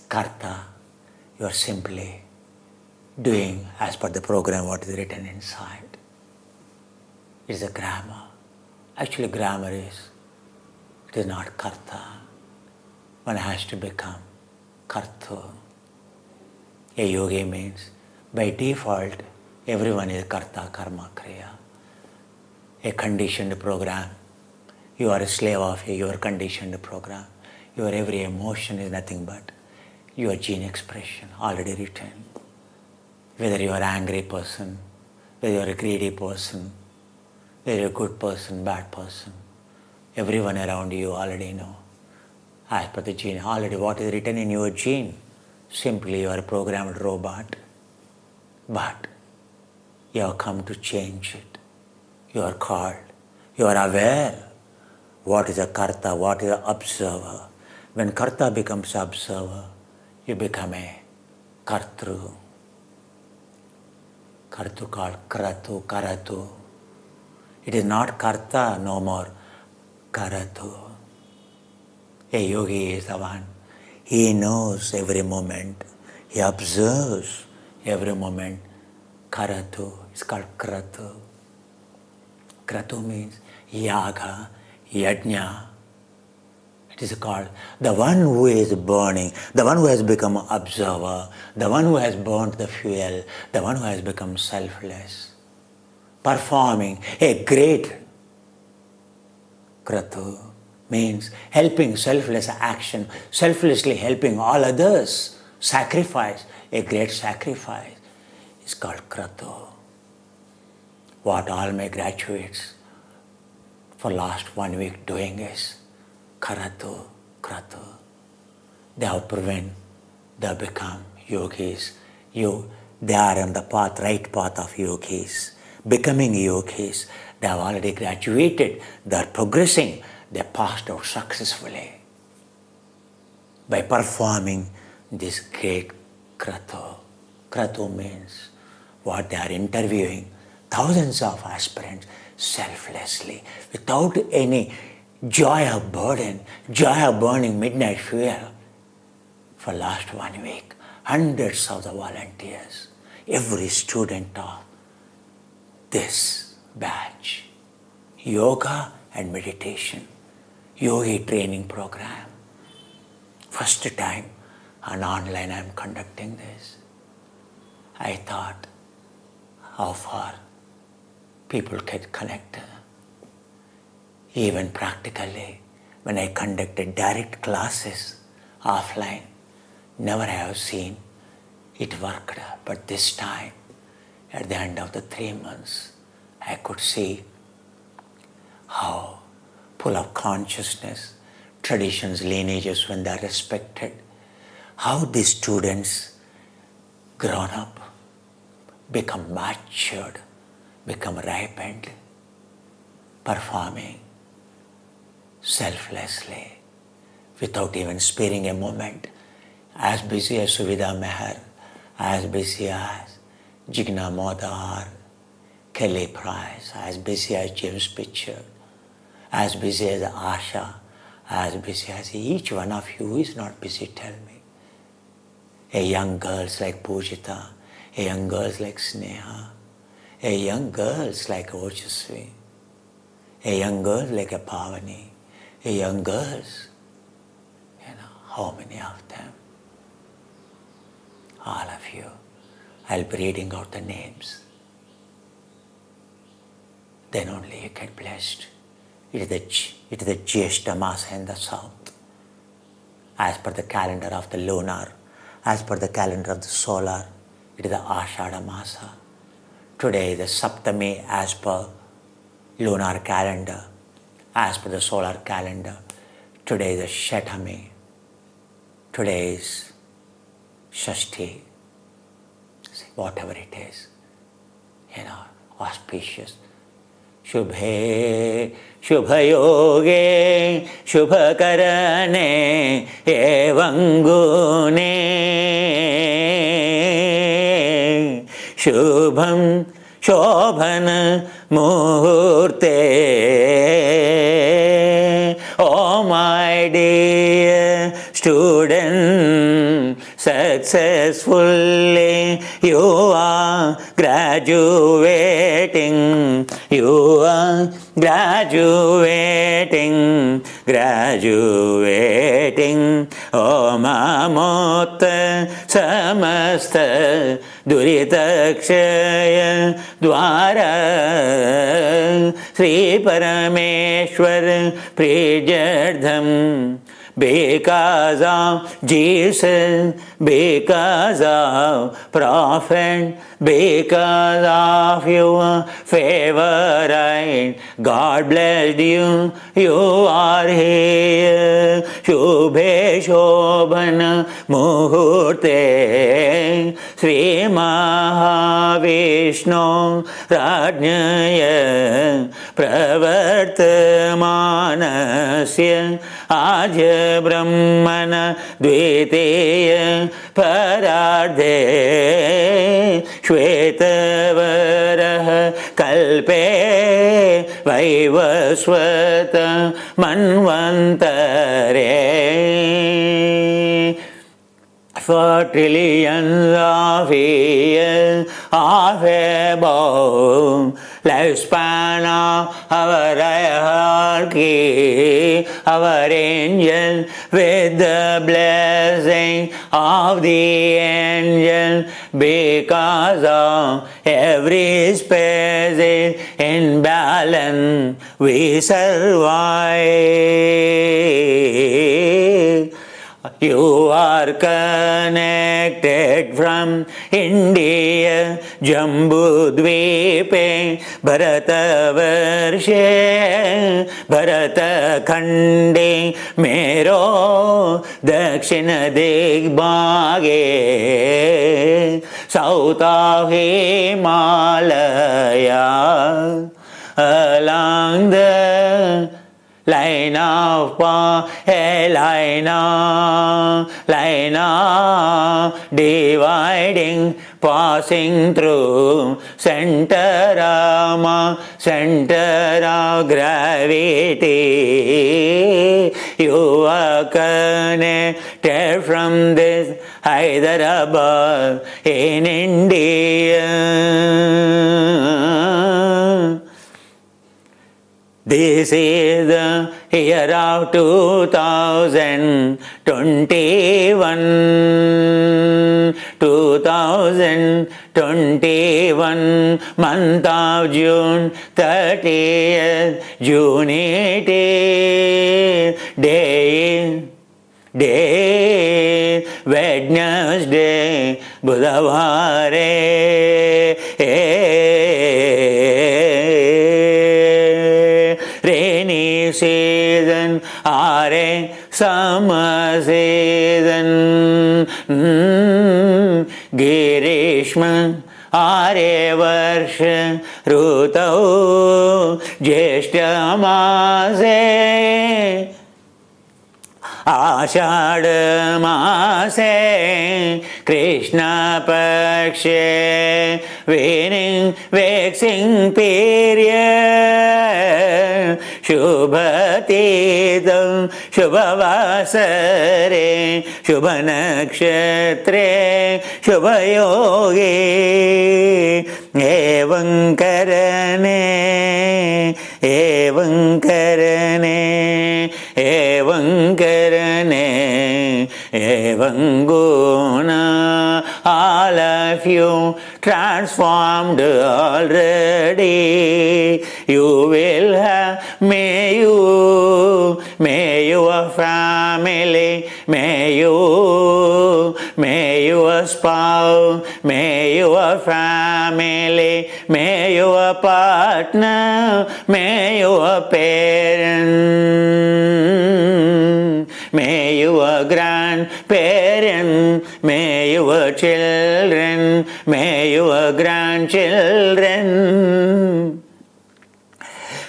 Speaker 1: Karta, you are simply doing as per the program what is written inside. It is a grammar. Actually, grammar is, it is not karta. One has to become karta. A yogi means, by default, everyone is karta, karma, kriya. A conditioned program. You are a slave of your conditioned program. Your every emotion is nothing but your gene expression, already written. Whether you are an angry person, whether you are a greedy person, whether you are a good person, bad person, everyone around you already know. As per the gene, already what is written in your gene, simply you are a programmed robot. But you have come to change it. You are called. You are aware what is a karta, what is an observer. When karta becomes observer, you become a kartru. Kartu called kratu, karatu. It is not karta no more, karatu. A yogi is the one. He knows every moment. He observes every moment. Karatu. It's called kratu. Kratu means yaga, yajna. It is called the one who is burning, the one who has become observer, the one who has burnt the fuel, the one who has become selfless. Performing a great kratu means helping selfless action, selflessly helping all others. Sacrifice, a great sacrifice is called kratu. What all my graduates for last 1 week doing is karatu, kratu. They have proven they have become yogis. They are on the path, right path of yogis. Becoming yogis, they have already graduated, they are progressing, they passed out successfully by performing this great kratu. Kratu means what they are interviewing thousands of aspirants selflessly, without any joy of burden, joy of burning midnight fuel. For last 1 week, hundreds of the volunteers, every student of this batch, yoga and meditation, yogi training program. First time on online I am conducting this. I thought how far people can connect. Even practically, when I conducted direct classes offline, never have seen it worked. But this time, at the end of the 3 months, I could see how full of consciousness, traditions, lineages, when they are respected, how these students grown up, become matured, become ripened, performing selflessly, without even sparing a moment, as busy as Suvidha Meher, as busy as Jigna Modar, Kelly Price, as busy as James Pitcher, as busy as Asha, as busy as each one of you. Who is not busy, tell me. A young girls like Pujita, a young girls like Sneha, a young girls like Ochasvi, a young girl like a Pavani, a young girls, how many of them? All of you. I'll be reading out the names. Then only you get blessed. It is the Jyeshta Masa in the south. As per the calendar of the lunar, as per the calendar of the solar, it is the Ashada Masa. Today is the Saptami as per lunar calendar, as per the solar calendar. Today is the Shatami. Today is Shashti. Whatever it is, auspicious. Shubhe Shubhayoge Shubhakarane Evangune Shubham Shobhana Muhurte. Oh my dear student, successfully you are graduating. You are graduating, graduating. Om Amota Samasta Duritakshaya Dwara Sri Parameshwar Prijardham. Because of Jesus, because of Prophet, because of your favorite, God bless you, you are here. Shubhe Shobhana Muhurte Sri Mahavishnu Rajnaya Pravartamanasya Aja Brahmana Dvitiya Parardhe Shvetavaraha Kalpe Vaivasvata Manvantare. For trillions of years of above lifespan of our hierarchy, our angel with the blessing of the angel, because of every species in balance we survive. You are connected from India, Jambudvipe, Bharatavarshe, Bharatakhande, Mero, Dakshina Digbage, South of Himalaya, along the line of line of dividing, passing through center of gravity. You are connected from this Hyderabad in India. This is the year of 2021. 2021, month of June 30th, Unity Day. Wednesday, Budhavare. Rainy season or a summer season, Girishma or a Varsha Rutau, Jeshta Mase, Ashadha Mase, Krishna Pakshe, winning, vexing period, Shubhatitam, Shubhavasare, Shubhanakshetre, Shubhayogi, Evankarane, Evankarane, Evankarane, Evanguna, all of you transformed already. You will have, may your family, may your spouse, may your family, may your partner, may your parents, may your grandparents, may your children, may your grandchildren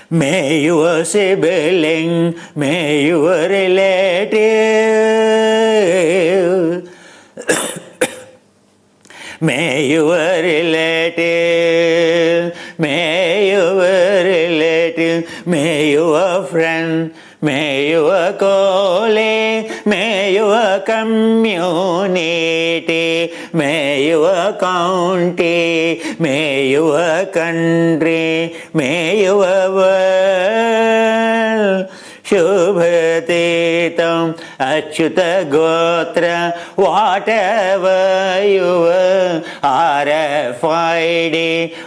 Speaker 1: may your sibling, may your relative, may your relative, may your relative, may your friend, may your colleague, may your community, may your county, may your country, may your world. Shubhatitam Achyuta Gotra, whatever your RFID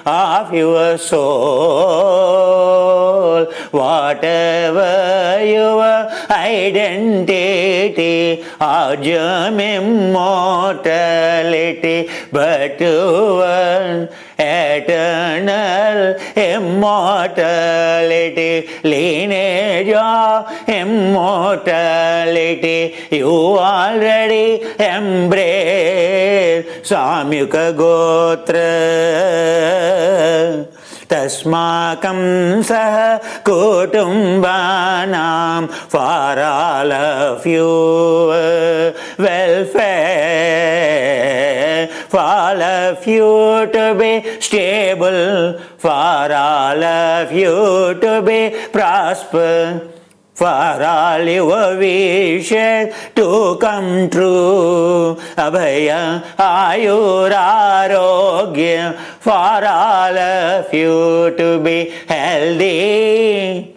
Speaker 1: of your soul, whatever your identity or germ immortality, but one eternal immortality, lineage of immortality, you already embrace Samyuka Gotra. Tasmakam saha kutumbanam, for all of you welfare, for all of you to be stable, for all of you to be prosper, for all your wishes to come true. Abhaya Ayur Arogya, for all of you to be healthy,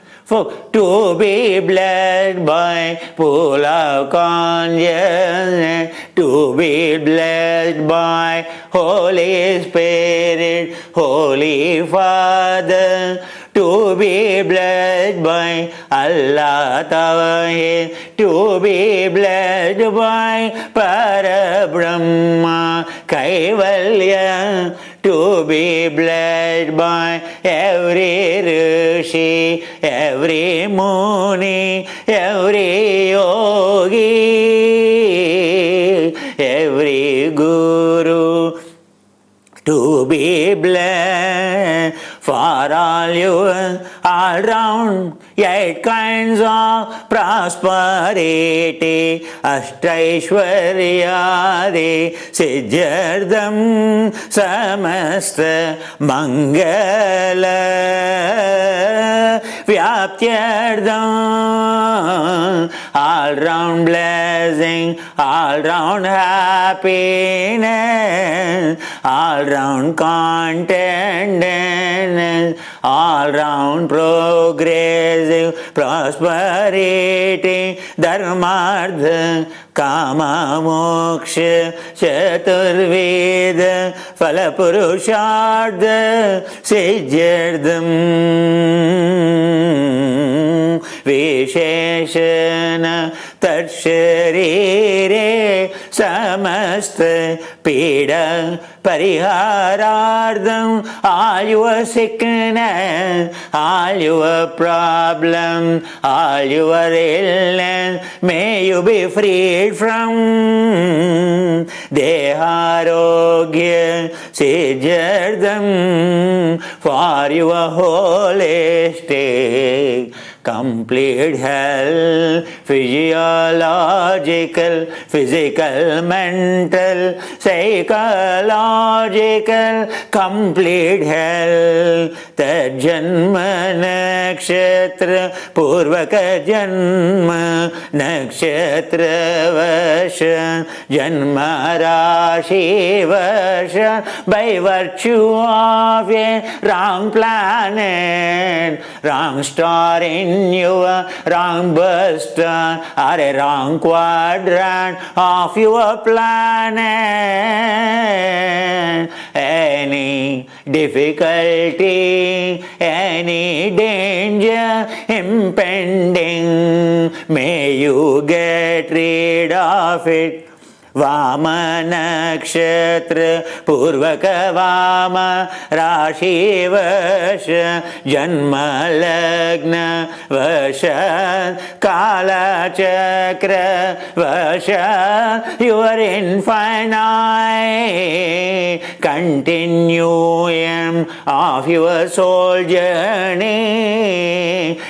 Speaker 1: to be blessed by pool of consciousness, to be blessed by Holy Spirit, Holy Father, to be blessed by Allah Tawahid, to be blessed by Parabrahma Kaivalya, to be blessed by every Rishi, every Muni, every Yogi, every Guru, to be blessed for all you all round 8 kinds of prosperity, Ashtaishwaryadi Siddhyardham Samasta Mangala Vyaptyardham, all round blessing, all round happiness, all round contentedness, all round progressive prosperity, dharmartha kama moksha chaturveda falapurushartha siddhyardham visheshana tatsharire samasta pida pariharardham, all your sickness, all your problem, all your illness, may you be freed from. Deharogya siddhyardham, for your holistic complete health, physiological, physical, mental, psychological, complete health. Janma nakshatra purvaka janma nakshatra vasha janma rashi vasha, by virtue of a wrong planet, wrong star in your wrong birth star, or a wrong quadrant of your planet. Any difficulty, any danger impending, may you get rid of it. Vama nakshatra purvaka vama rashi vasha janma lagna vasha kala chakra vasha, your infinite continuum of your soul journey.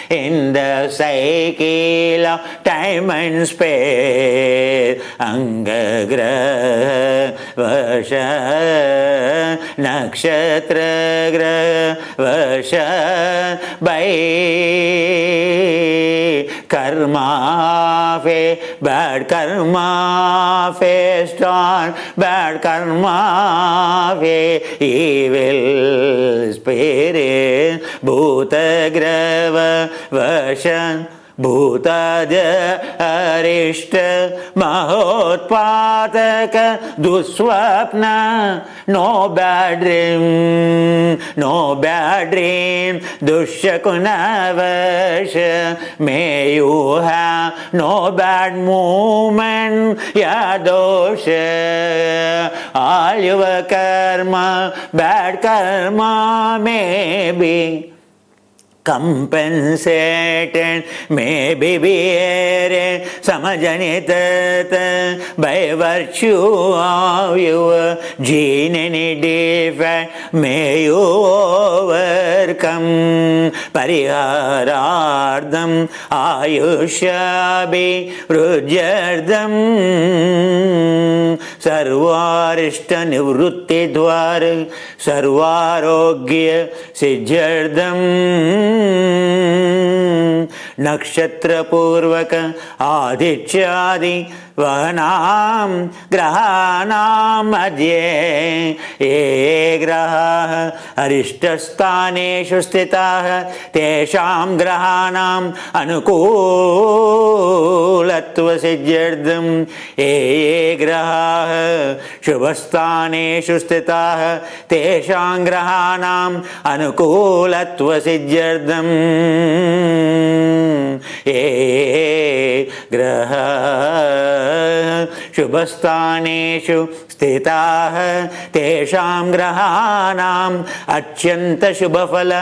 Speaker 1: in the cycle of time and space. Angagraha Vasha Nakshatra Graha Vasha by karma fe bad karma faced on bad karma fe evil spirit bhuta grava vashan Bhutaja arishta mahotpataka duswapna. No bad dream, dushakuna vasha. May you have no bad movement, yadosha. All your karma, bad karma may be compensated, maybe bearing samajanitata by virtue of your gene any defect. May you overcome pariharardam ayushabi rujardam sarvarishta nivrutti dwar sarvarogya sijardam nakshatra purvaka adichyadi vanam grahanam madhye ye graha arishtastaneshu stitah tesham grahanam anukulatva sijyardam ye graha shubhastaneshu stitah tesham grahanam anukulatva sijyardam ye graha shubhastaneshu stitah tesham grahanam achyanta shubhafala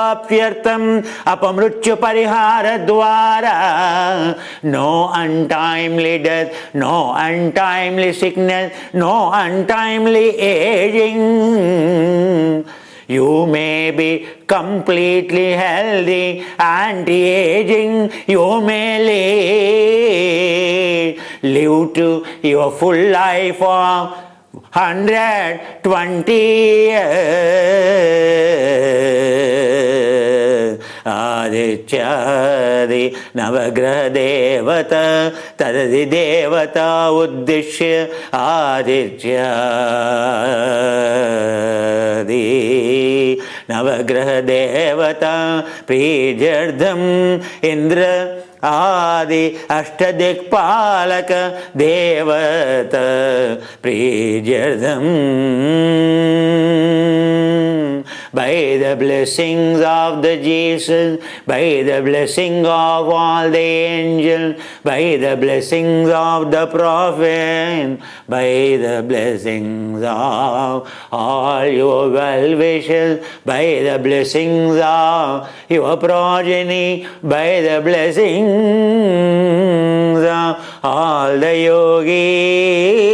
Speaker 1: avapyartam apamruchu parihara dwara. No untimely death, no untimely sickness, no untimely aging. You may be completely healthy, anti-aging. You may live to your full life of 120 years. Adityadi navagraha devata tadadi devata uddishya adityadi navagraha devata prijardam indra Adi Ashtadikpalaka Devata Prijardam. By the blessings of the Jesus, by the blessing of all the angels, by the blessings of the prophet, by the blessings of all your well-wishers, by the blessings of your progeny, by the blessings of all the yogis.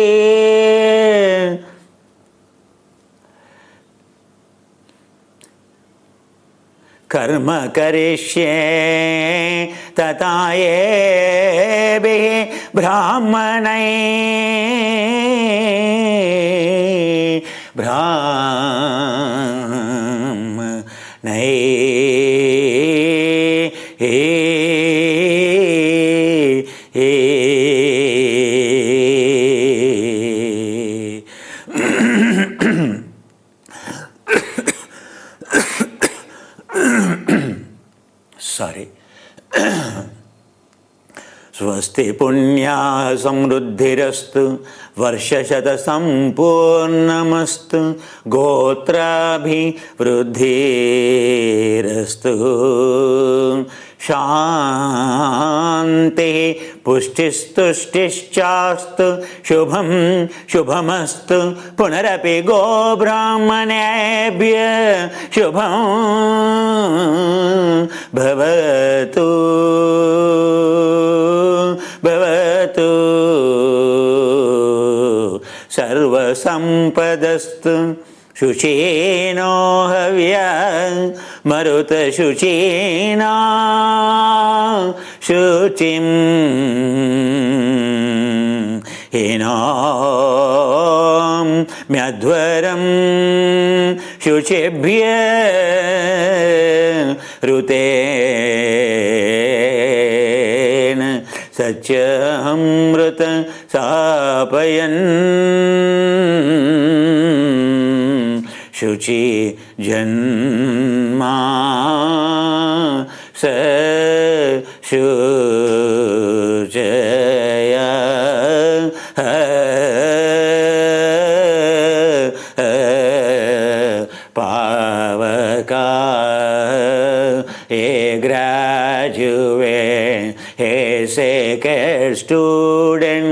Speaker 1: Karma karishye tataye bhi brahmanai Sorry. Swasti punya samruddhirastu varshashata sampurnamastu gotrabhi vruddhirastu shanti pushtistushtischastu shubham shubhamastu punarapi go brahmanebhya shubham bhavatu bhavatu sarva sampadastu शुचीनो हव्या मरुतशुचीना शुचिं म्यध्वरं शुचिभ्य ऋतेन सच्चामृत सापयन् शुचि जन्मा स शुचय पावका a graduate, a sacred student,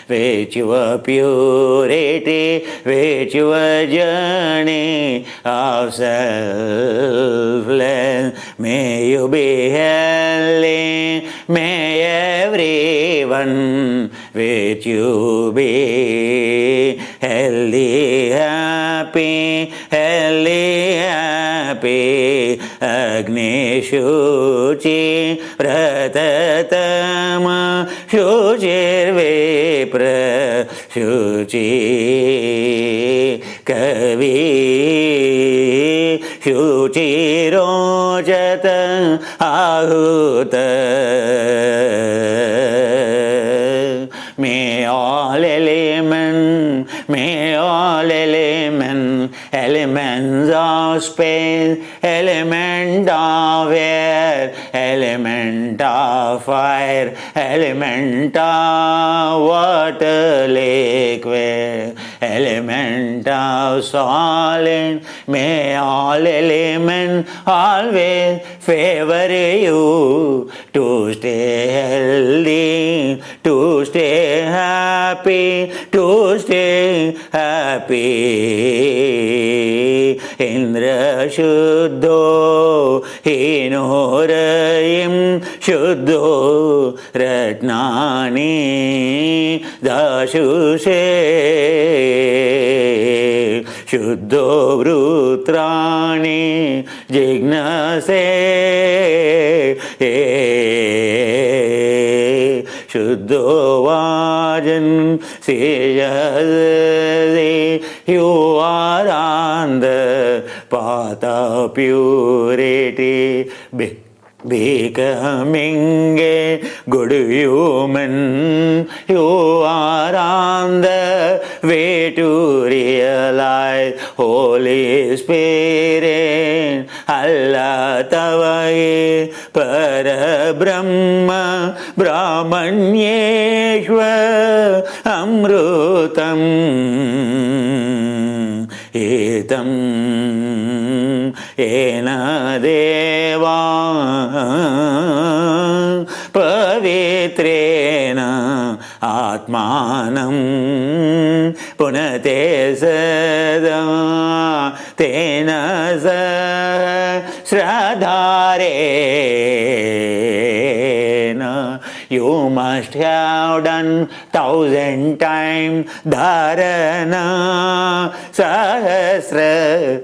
Speaker 1: with your purity, with your journey of selfless, may you be healthy, may everyone with you be healthy, happy, healthy, happy. Agni Shuchi Pratatama Shuchir Vipra Shuchi Kavi Shuchi Rojata Ahuta. May all elements of space, element of air, element of fire, element of water, liquid, element of solid, may all elements always favor you to stay healthy, to stay happy, to stay happy. Indra Shuddho Hinoraim Shuddho Ratnani Dashushe Shuddho Vrutrani Jignase Shuddho Vajan Sejase. You are on the path of purity, becoming a good human. You are on the way to realize Holy Spirit. Allah Tavai Parabrahma Brahmanyeshwar Amrutam Etam Ena Deva Pavitrena Atmanam Punate Sada Tena Sradharena. You must have done 1,000 times dharana sahasra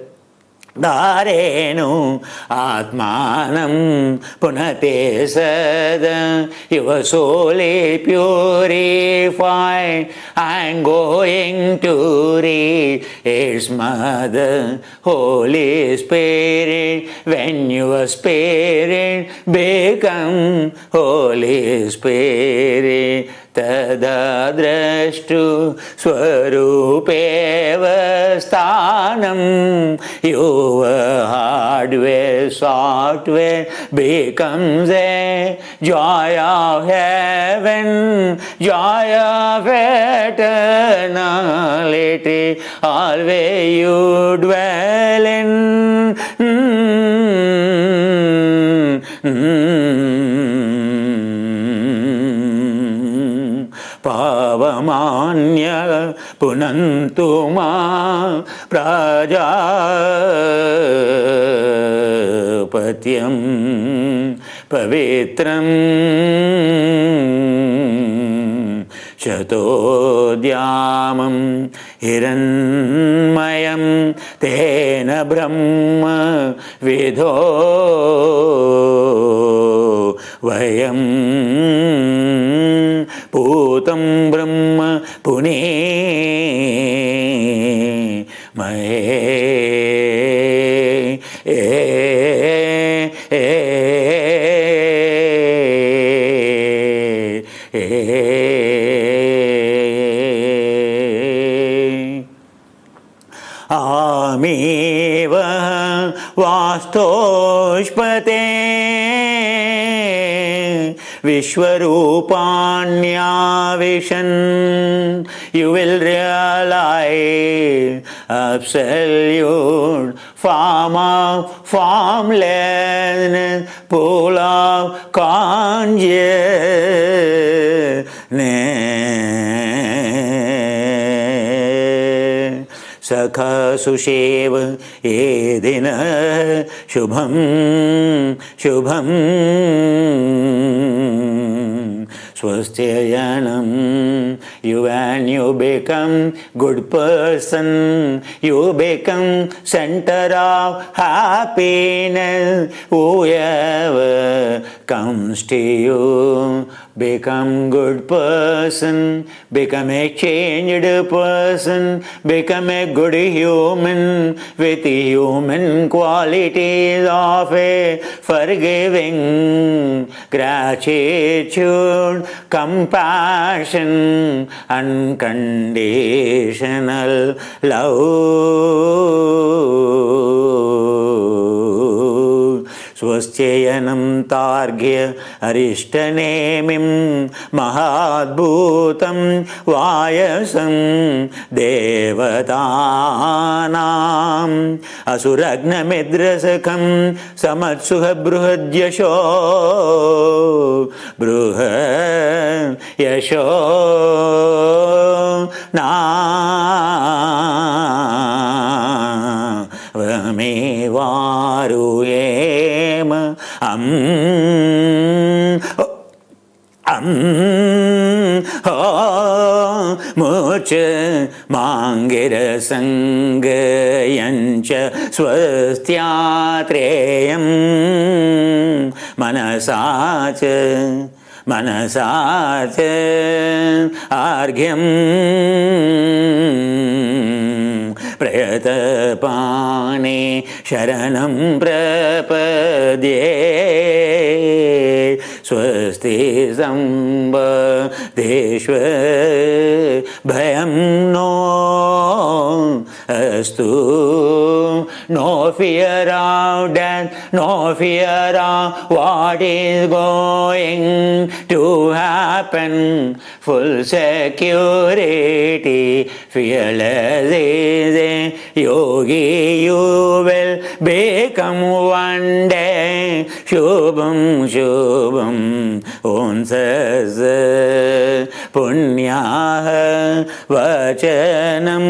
Speaker 1: Dharenu Atmanam Punate Sada. Your soul is purified and going to reach its mother, Holy Spirit. When your spirit become Holy Spirit, tada drashtu swarupeva sthanam. Your hardware, software becomes a joy of heaven, joy of eternality. Always you dwell in. Pavamanya punantuma prajapatyam pavitram Shatodhyamam हिरण्मयं तेन ब्रह्म विदो वयं पूतं ब्रह्म पुने महे आमेव वास्तोष्पते Vishwarupanyavishan, you will realize absolute form of formlessness, full of consciousness. Sakha sushev edina shubham shubham swastyayanam. You and you become good person, you become center of happiness. Whoever comes to you, become good person, become a changed person, become a good human with human qualities of a forgiving, gratitude, compassion, unconditional love. Swastyayanam targya arishtanemim mahadbhutam vayasam devatanam asuragnamidrasakam samatsuha bruhadyasho bruhadyasho na vamevaruyema Mocha mangira sangayancha swastyatreyam manasacha argyam prayatapane sharanam prapadye swasti samba deshva bhayam no astu. No fear of death, no fear of what is going to happen. Full security, fearless is a yogi. You will become one day. Shubham Shubham Unsas Punyah Vachanam.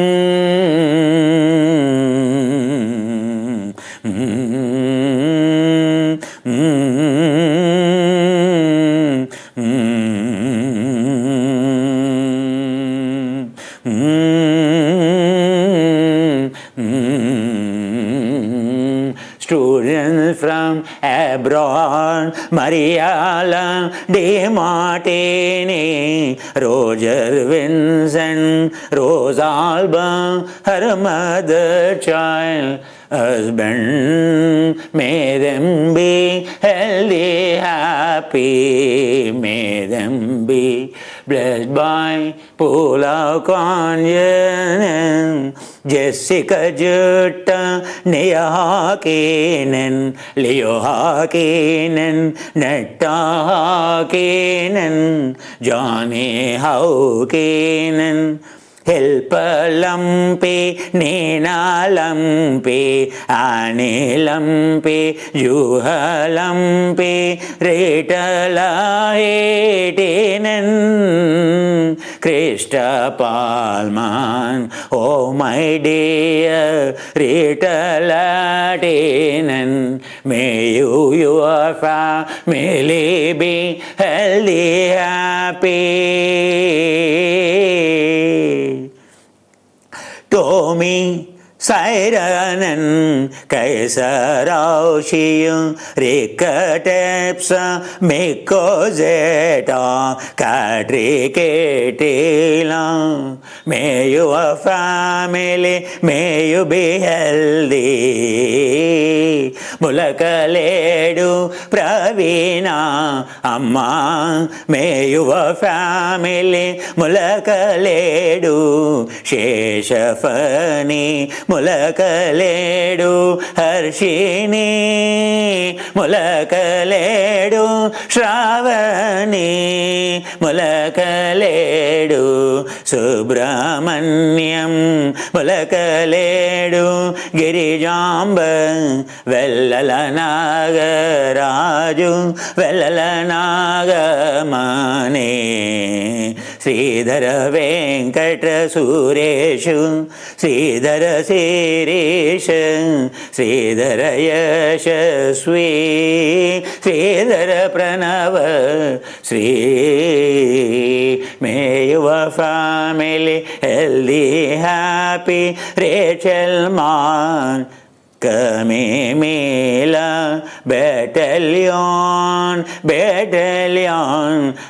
Speaker 1: Students from abroad, Mariala De Martini, Roger Vincent, Rosalba, her mother child, husband, may them be healthy, happy, may them be blessed by full of consciousness. Jessica Jutta, Nia Hakinen, Leo Hakinen, Netta Hakinen, Johnny Haukinen. Helpa Lampi, Nina Lampi, Ani Lampi, Juha Lampi, Rita Lahitinen, Krista Palman, oh my dear, Rita Latinen, may you, your family be healthy, happy. mi Sairanen kaisaraushiyum rikatepsa mikozeta katriketila. May your family, may you be healthy. Mulakaledu Pravina Amma. May your family mulakaledu Sheshafani mulakaledu Harshini mulakaledu Shravani mulakaledu Subramanyam mulakaledu Girijamba Vellalanagaraju Vellalanagamane Sridhara Venkata Sureshu Sridhara Sirisha Sridhara Yashasvi Sridhara Pranava Sri. May your family healthy, happy, Rachel Man Kamimila Battalion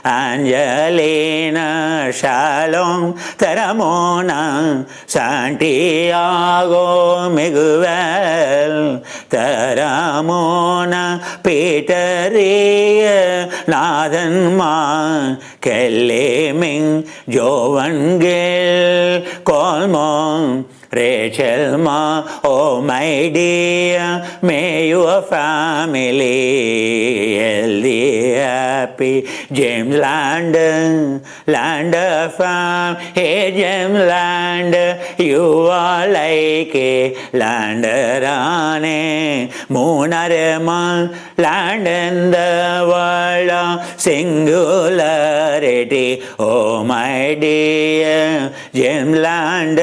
Speaker 1: Angelina Shalom Taramona Santiago Miguel Taramona Peteria Nathan Ma Kelly Ming Jovan Gill Colmon Rachel Ma, oh my dear, may your family healthy, happy. James Land of fam, hey James Land, you are like a Landerane, Moonarema, land in the world of singularity. Oh my dear, James Land,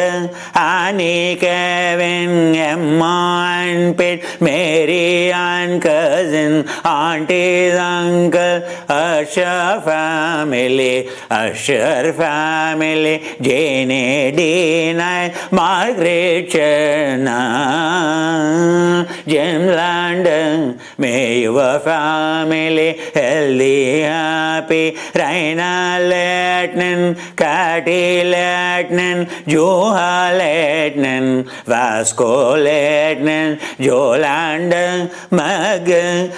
Speaker 1: Annie, Kevin, Emma and Pete, Mary and cousin, aunties, uncle, Usher family, Jane, Dina, Margaret, Cherna, Jim London, may your family healthy, happy, Raina Letnan, Cathy Letnan, Juha Letnan, Vasco Letnan, Jolanda, Mag,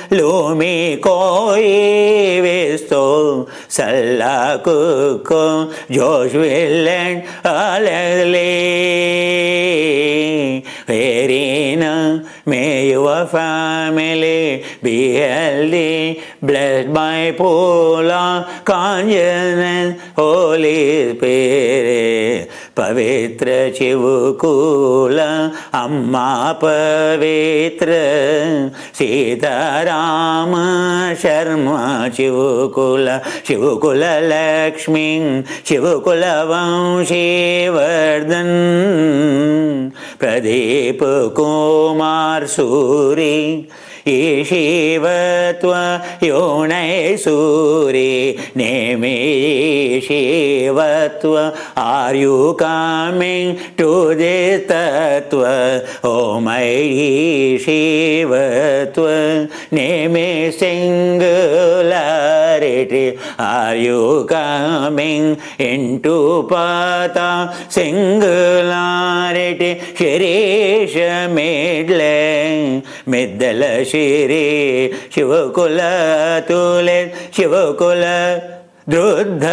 Speaker 1: Lumi, Koi, Visto, Salla Kuko, Josh Willen, Leslie, Verena, may your family be healthy, blessed by Pula, consciousness, Holy Spirit, Pavitra Chivukula, Amma Pavitra, Sita Rama Sharma Chivukula, Chivukula Lakshmi, Chivukula Vamshi Vardhan, Pradeep Kumar Suri, Ishivatva Yonai Suri, Nemi Ishivatva, are you coming to this Tattva? Oh my Ishivatva, Nemi singularity, are you coming into Pata singularity? Shirisha Middle Shiri, Shivakula Tulet, Shivakula Drudhav,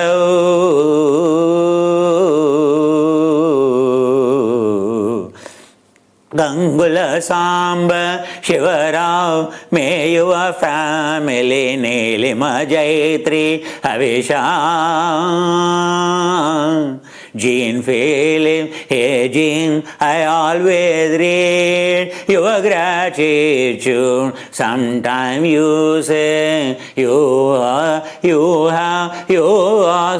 Speaker 1: Gangula Samba, Shivarao, may your family Nilima Jaitri, Avisha, Jean Philip, hey Jean, I always read your gratitude. Sometime you say you ask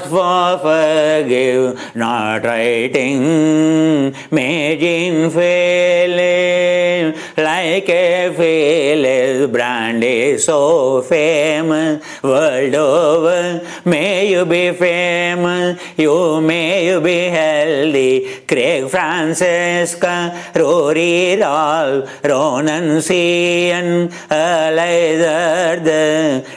Speaker 1: for forgive, not writing. May Jean Philip, like a Philip brand is so famous world over. May you be famous, may you be be healthy. Craig Francisca, Rory Ralph, Ronan Cian, Eliza, the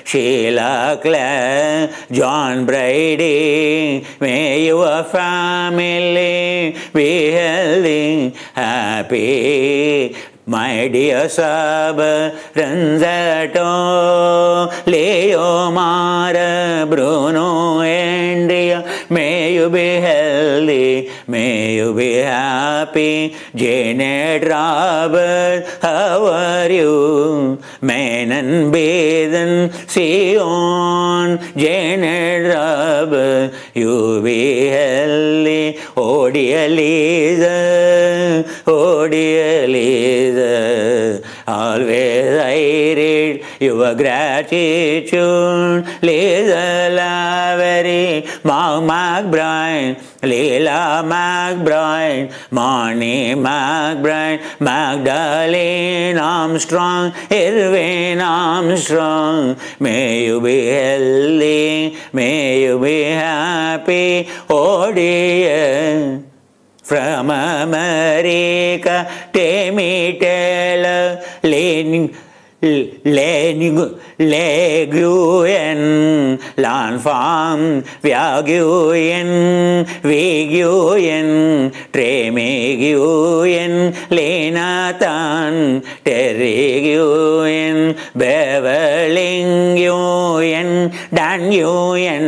Speaker 1: Sheila Clare, John Brady. May your family be healthy, happy. My dear Sab, Ranzato, Leo Mara, Bruno, Andrea, may you be healthy, may you be happy. Janet Robert, how are you? Menon Baden, Sion, Janet Robert, you be healthy. Oh dear Lisa, oh dear Lisa. Always I read your gratitude. Lisa Lavery, Mark McBride, Leela McBride, Marnie McBride, Magdalene Armstrong, Irving Armstrong. May you be healthy, may you be happy, oh dear. From America, Tammy Taylor, Leguyen, Lanfam, Viaguyen, Viguyen, Tremiguyen, Lenatan, Terriguyen, Beverlinguyen, Danyuyen,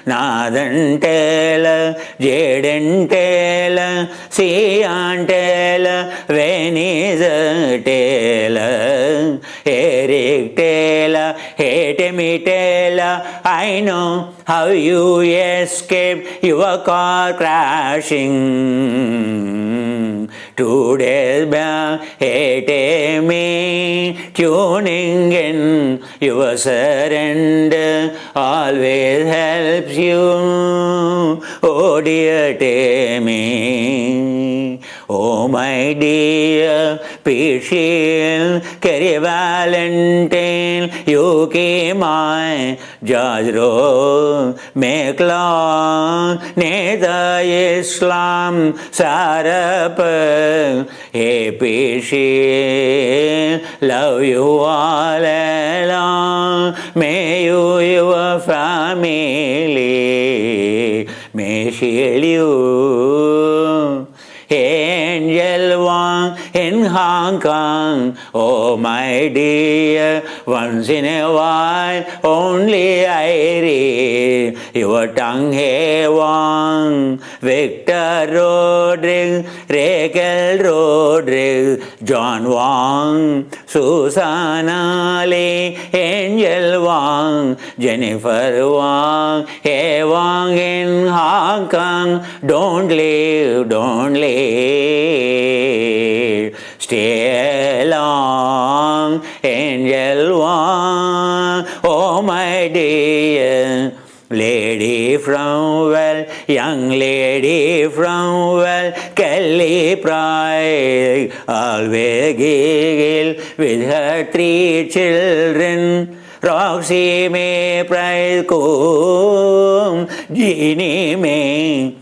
Speaker 1: Nathan Taylor, Jaden Taylor, Sian Taylor, Venice Taylor, Eric Taylor, Tammy Taylor. I know how you escaped your car crashing. 2 days back, Tammy, tuning in, your surrender always helps you. Oh dear Tammy, oh my dear Pichil, Kerry Valentine, Yuki Mai, George Rowe, McLeod, Neda Islam, Sarap, hey Pichil, love you all along. May you, your family, may shield you. Angel Wang in Hong Kong, oh my dear, once in a while only I read your tongue, hey Wang. Victor Rodriguez, Raquel Rodriguez, John Wang, Susanna Lee, Angel Wang, Jennifer Wang, hey Wang in Hong Kong, don't leave, don't leave. Stay along, Angel One, oh my dear. Lady from well, young lady from well, Kelly Pride, always giggle with her 3 children. Roxy May Price Combe, Jeannie May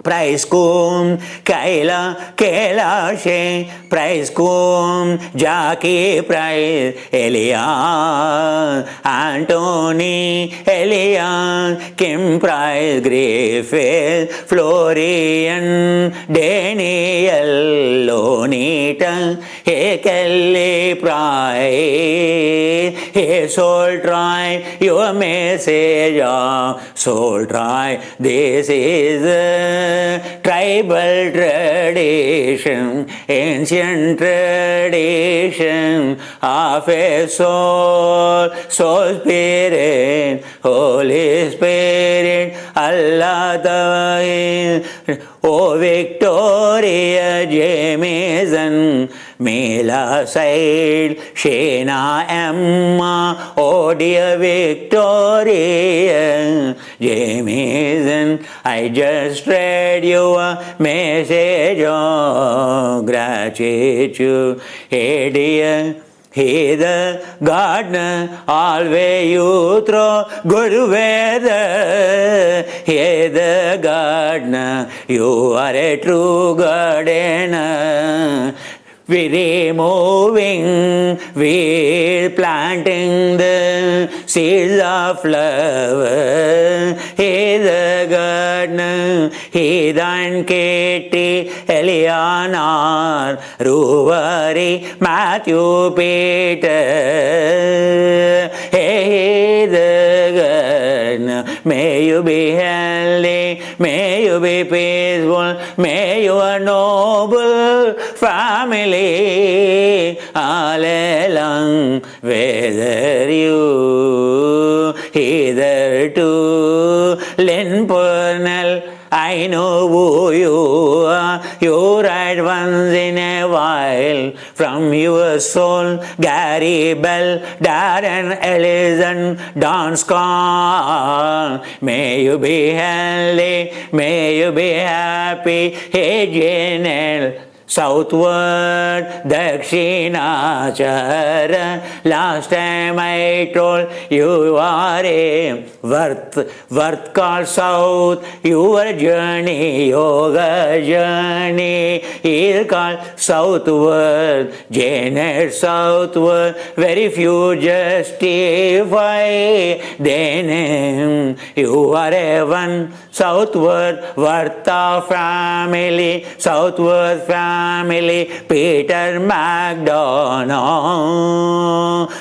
Speaker 1: Price Combe, Kayla She Price Combe, Jackie Price, Elia Anthony, Elia Kim Price, Griffith, Florian, Daniel, Lonita, hey Kelly Price, hey Soul Tribe, your message of Soul Tribe, this is tribal tradition, ancient tradition of a soul, soul spirit, Holy Spirit, Allah Tawai, O Victoria Jameson, Mila Said, Shena Emma, oh dear Victoria Jameson, I just read your message of gratitude. Hey dear He the gardener, always you throw good weather. He the gardener, you are a true gardener. We removing, we planting the seeds of love. He the gardener, he the Katie, Eleanor, Ruvari, Matthew, Peter. Hey, the gardener, may you be healthy, may you be peaceful, may you a noble family all along, whether you hitherto lend Purnell, I know who you are. You ride once in a while from your soul. Gary Bell, Darren Ellison, Don Scott. May you be healthy, may you be happy. Hey, Janelle. Southward, Dakshinachara. Last time I told you are a worth called south. Your journey, yoga journey, is called southward. Janet southward, very few justify their name. You are a one southward, worth of family, southward family. Peter MacDonald.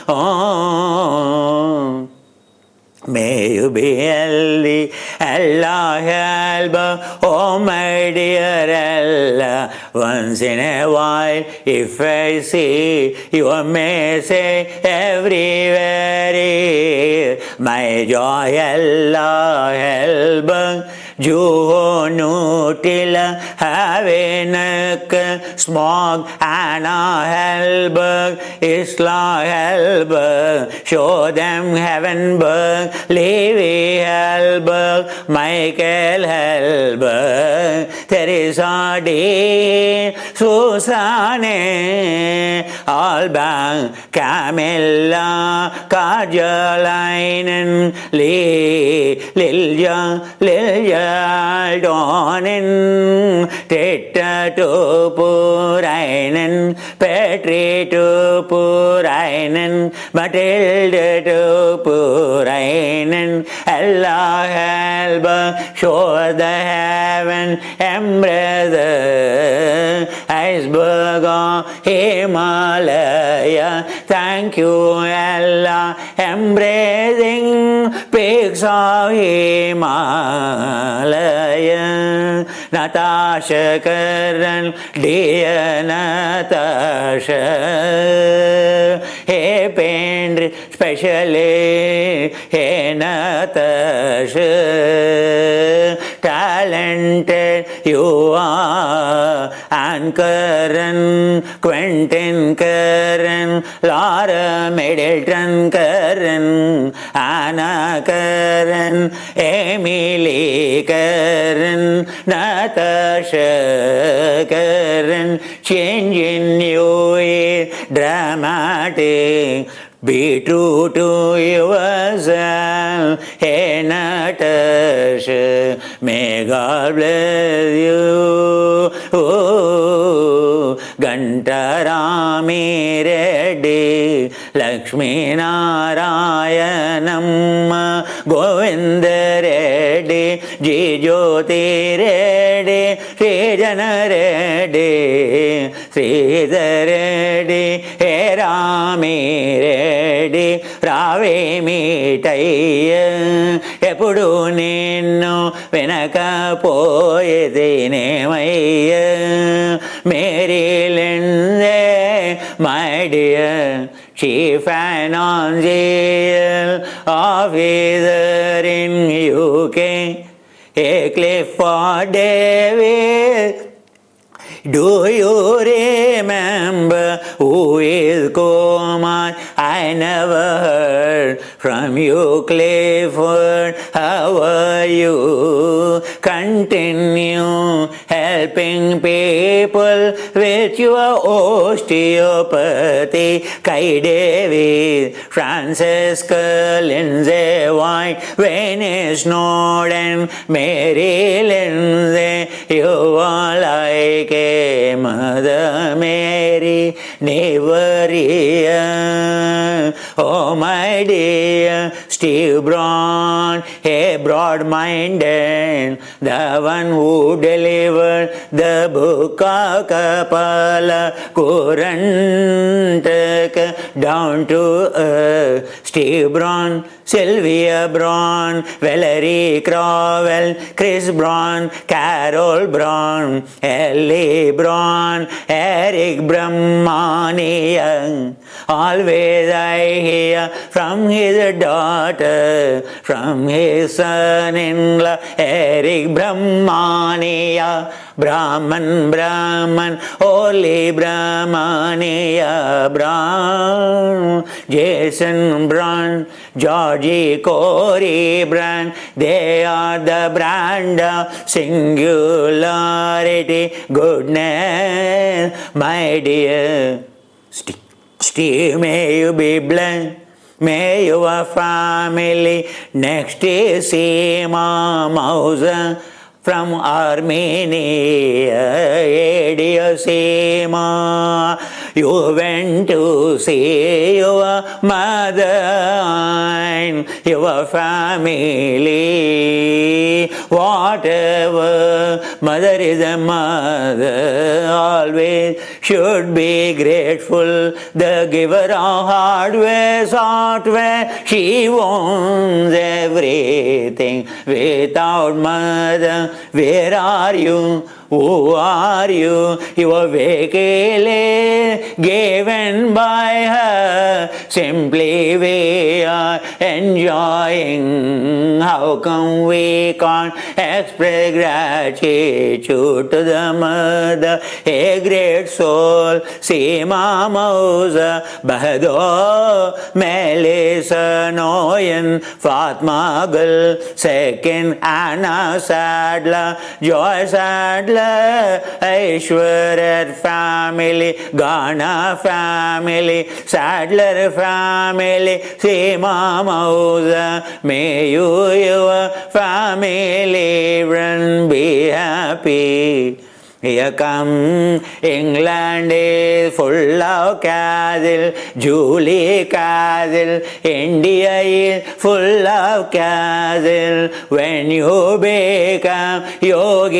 Speaker 1: May you be healthy, Allah help, oh my dear Allah. Once in a while, if I see your message everywhere, my joy Allah help. Juho Nutila, Havenak, Smog, Anna Helberg, Isla Helberg, show them Heavenberg, Levi Helberg, Michael Helberg, Teresa Dean, Susanne, Alban, Camilla, Kajalainen, Lilja, Donin, Teta to Purainen, Petri to Purainen, Matilda to Purainen, Allah help, show the heaven, embrace iceberg of Himalaya. Thank you, Allah, embracing peaks of Himalaya. Natasha Karan, dear Natasha. Hey, Pendry, specially, hey, Natasha. Talented you are, and Karan, Quentin Karan, Laura Middleton Karan, Anna Karan, Emily Karan, Natasha Karan. Change in you is dramatic. Be true to yourself, hey Natasha. May God bless you. Oh, Gantarami Reddy, Lakshmi Narayanam, Govinda Reddy, Jyoti Reddy, Srijana Reddy, Sridhar Reddy, Hey Rami Reddy. రావే మీటయ్య ఎప్పుడు నిన్ను వినకపోయేదేనేమయ్య మేరీలెండే my dear chief financial officer in UK a cliff for David Do you remember who is Kumar? I never heard from you, Clifford. How are you? Continue helping people with your osteopathy. Kai Davis, Francesca, Lindsay White, Venice Snowden, Mary Lindsay. You are like a Mother Mary, never here. Oh my dear Steve Brown, a broad-minded, the one who delivered the book of Kapala, couldn't take down to earth. Steve Brown, Sylvia Brown, Valerie Crowell, Chris Brown, Carol Brown, Ellie Brown, Eric Brahmanian. Always I hear from his daughter, from his son-in-law, Eric Brahmania. Brahman, Brahman, holy Brahmania, Brahman. Jason Brown, Georgie Corey Brand, they are the brand of singularity, goodness, my dear. Steve, may you be blessed. May your family next is Seema Mausa from Armenia. Dear Seema, you went to see your mother and your family. Whatever, mother is a mother, always should be grateful. The giver of hardware, software, she owns everything. Without mother, where are you? Who are you? Your vehicle given by her. Simply we are enjoying. How come we can't express gratitude to the mother? A great soul, Seema Mausa, Bahador, Melissa Noyan, Fatma Gul, second Anna Sadler, Joy Sadler, Aishwarya family, Ghana family, Sadler family, Seema Mausa. May you, your family, run, be happy. Here come England is full of cattle, Julie cattle, India is full of cattle. When you become yogi,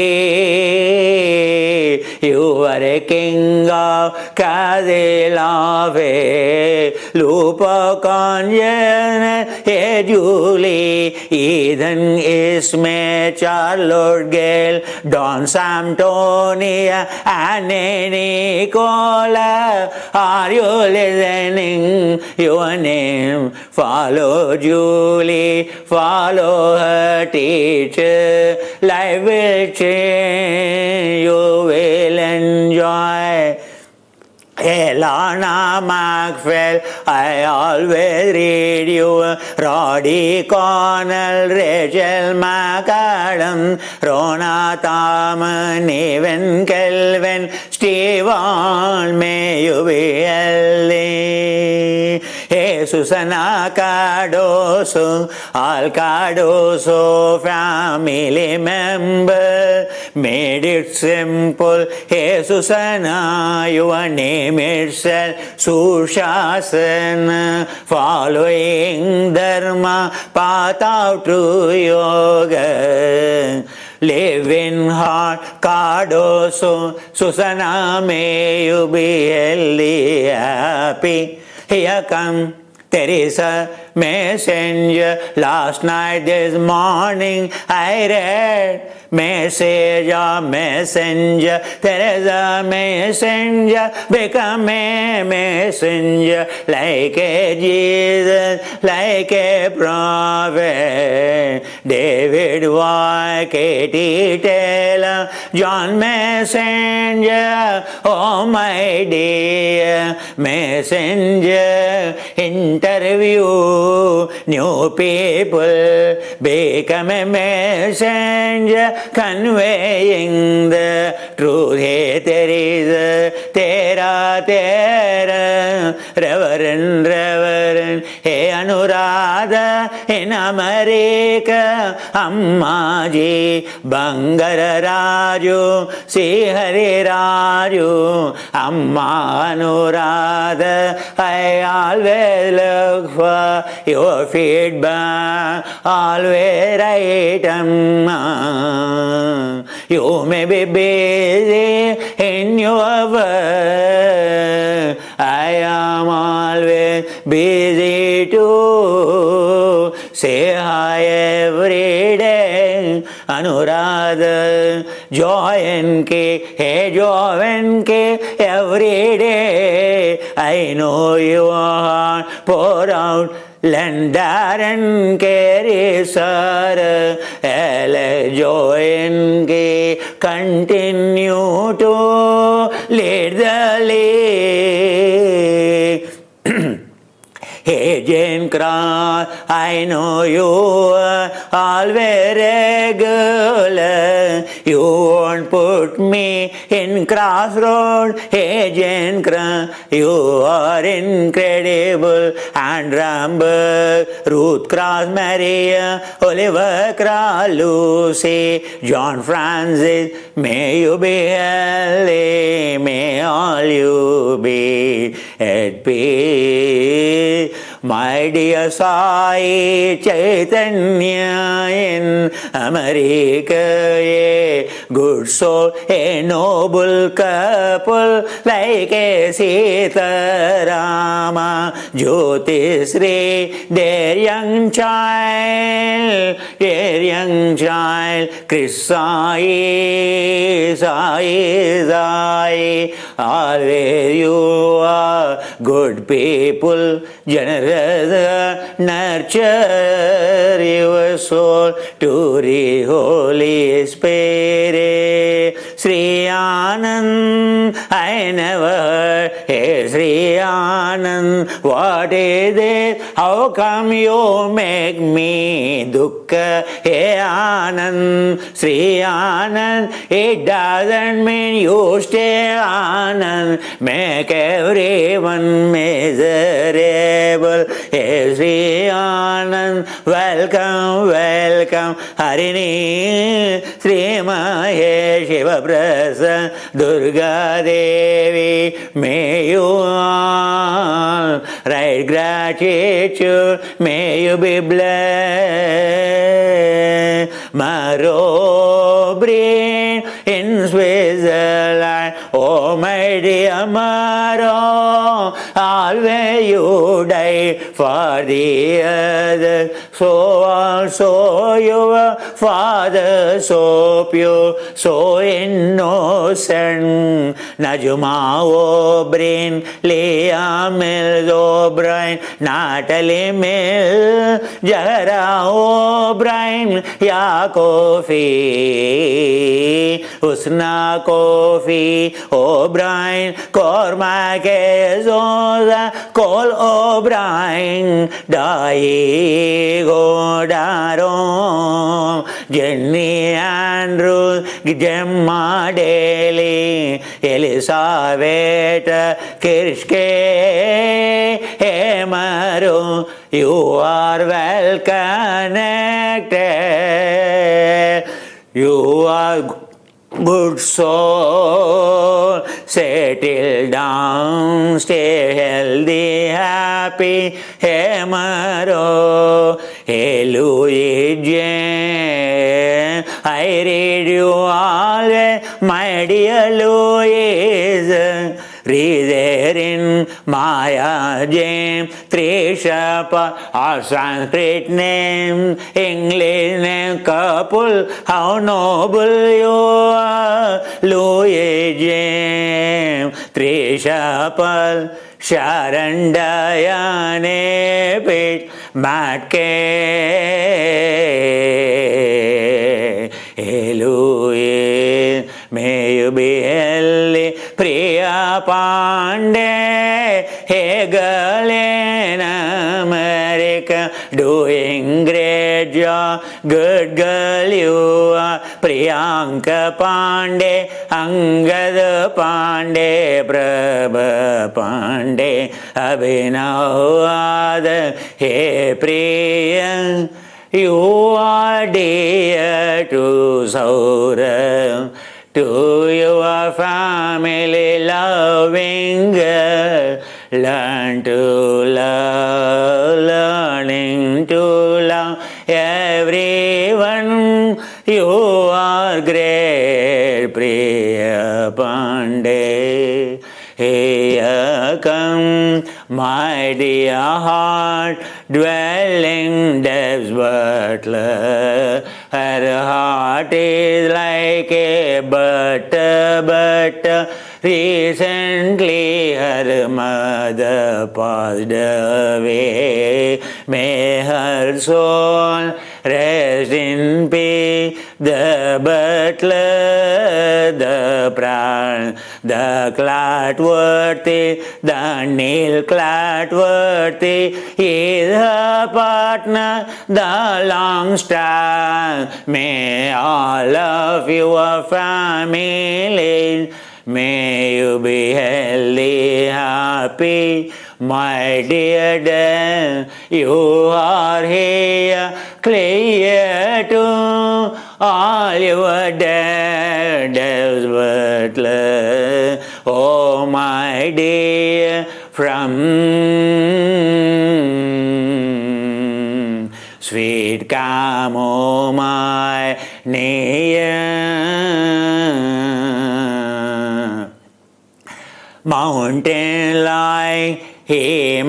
Speaker 1: you are a king of cattle of a loop of consciousness. Hey Julie, Ethan Ismay, Charlotte Gale, Don Samton, and Nicola, are you listening? Your name, follow Julie, follow her teacher. Life will change, you will enjoy. Elana Maxwell, I always read you. Roddy Connell, Rachel McAdam, Rona Tharman, even Kelvin, Stephen, may you be healthy. Hey Susana Cardoso, all Cardoso family member, made it simple. Hey Susana, your name itself, Sushasana, following dharma, path out to yoga. Live in heart, Cardoso, Susana, may you be healthy, happy. Here come There is a messenger. Last night, this morning, I read message of messenger. There is a messenger, become a messenger, like a Jesus, like a prophet. David walk, Katie Taylor, John Messenger, oh my dear messenger. Interview new people, become a messenger, conveying the truth. Hey, Teresa, Tera, Reverend, hey, Anuradha, in America, Ammaji, Bangara Raju, Sri Hari Raju, Amma Anuradha, I always look for your feedback, always write, Amma. You may be busy in your work, I am always busy too. Say hi every day, Anuradha, join ke, hey join ke, every day. I know you are pour out lendar and carry sir, join ke, continue to lead the league. Hey Jane Cross, I know you are always regular. You won't put me in crossroad. Hey Jane Cross, you are incredible. And Ramberg, Ruth Cross, Maria, Oliver Cross, Lucy, John Francis, may you be healthy, may all you be at peace. My dear Sai Chaitanya in America, a good soul, a noble couple like a Sita Rama, Jyoti Sri, their young child, Chris Sai, always you are good people, generous, nurture your soul to the Holy Spirit. Sri Anand, I never heard, hey Sri Anand, what is it? How come you make me dukkha? Hey Anand, Sri Anand, it doesn't mean you stay Anand, make everyone miserable. Hey Sri Anand, welcome, welcome, Harini, Sri Mahesh, Shiva Prasad, Durga Devi, may you all write gratitude, may you be blessed. Maro brain in Switzerland, oh my dear Maro, always you die for the others, so also your father so pure, so innocent. Najma O'Brien, Leah Mills O'Brien, Natalie Mills, Jara O'Brien, Ya Kofi, Husna Kofi O'Brien, Cormac Ezosa, Cole O'Brien, Diego Daron, Jenny Andrews, Gemma Daly, Elizabeth Kirschke, Emaru, you are well connected. You are good soul, settle down, stay healthy, happy, hey Maro, hey Louis Jane, I read you always, my dear Louis, read there in Maya Jam, Trishapa or Sanskrit name, English name couple, how noble you are, Louis Jam, Trishapa, Sharandayane Pit, Matke, Louis, may you be healthy, Priya Pandey, Hegel in America, doing great job, good girl you are, Priyanka Pandey, Angad Pandey, Prabha Pandey, Abhinav, hey Priya, you are dear to Saurabh, to your family loving girl, learn to love, learning to love everyone, you are great, Priya Pandey. Here come my dear heart, dwelling depths butler. Her heart is like a butter. Recently her mother passed away. May her soul rest in peace. The butler, the pran, the Clatworthy, the Neil Clatworthy is her partner, the Longstaff. May all of your families, may you be healthy, happy, my dear dear. You are here, clear to all your dears, butler. Oh, my dear, from sweet chamomile near mountain like Himalaya,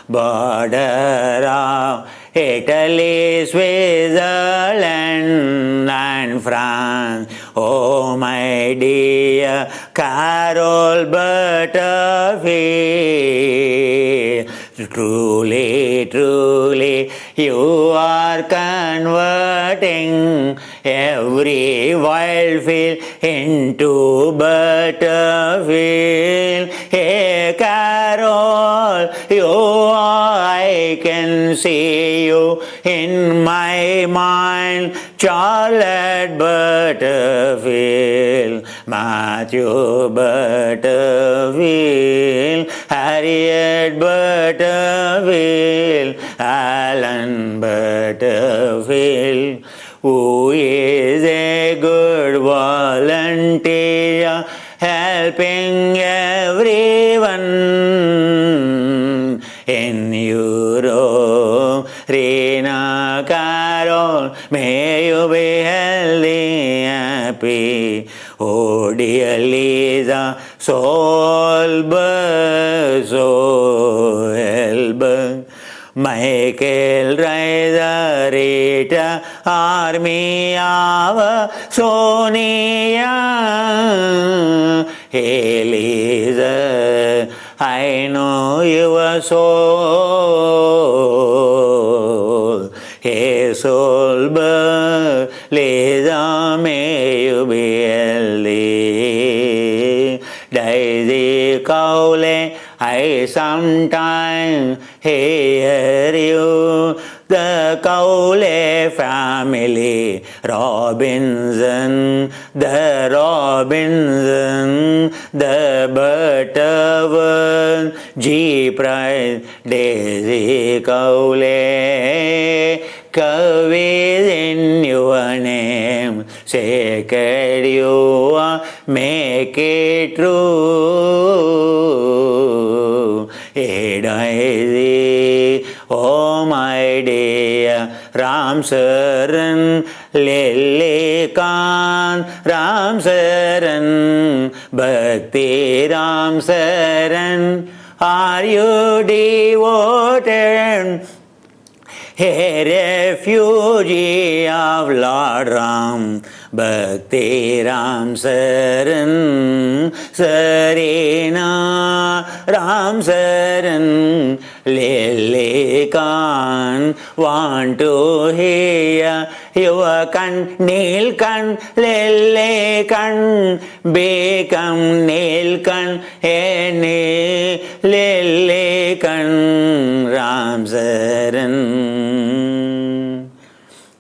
Speaker 1: border of Italy, Switzerland and France. Oh, my dear Carol Butterfield, truly, truly, you are converting every wild field into Butterfield. Hey, Carol, I can see you in my mind. Charlotte Butterfield, Matthew Butterfield, Harriet Butterfield, Alan Butterfield, who is a good volunteer, helping everyone in Europe. Rena Carol, may you be healthy, happy. Oh, dear Lisa Solberg, Michael Reiser, Rita, Army of Sonia, Elisa, I know your soul. Hey, Solberg, Lisa, may you be healthy. Daisy Cowley, I sometimes hear you. The Cowley family, Robinson, the Robinson, the Butterworth, G. Price, Daisy Cowley, Cowley in your name, sacred you are, make it true. Hey, Daisy, oh my dear, Ram Saran, Lily Khan, Ram Saran. Saran, are you devoted? A refugee of Lord Ram, Bhakti Ram Saran, Sarina Ram Saran, Lily Khan, want to hear your kan, Nilkan, Lily Khan, become Nilkan, any Lily Khan, Ram Saran.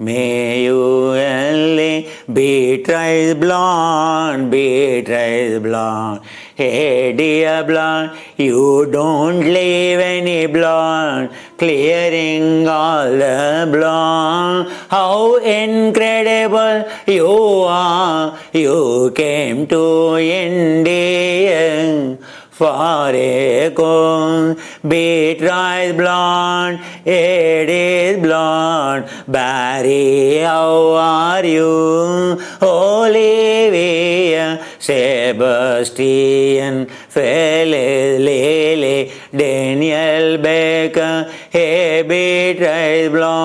Speaker 1: May you only betray blonde, betray blonde. Hey dear blonde, you don't leave any blonde, clearing all the blonde. How incredible you are, you came to India. For a coon, betrayed blonde, it is blonde. Barry, how are you? Olivia, Sebastian, Felice, Lily, Daniel Baker, a betrayed blonde.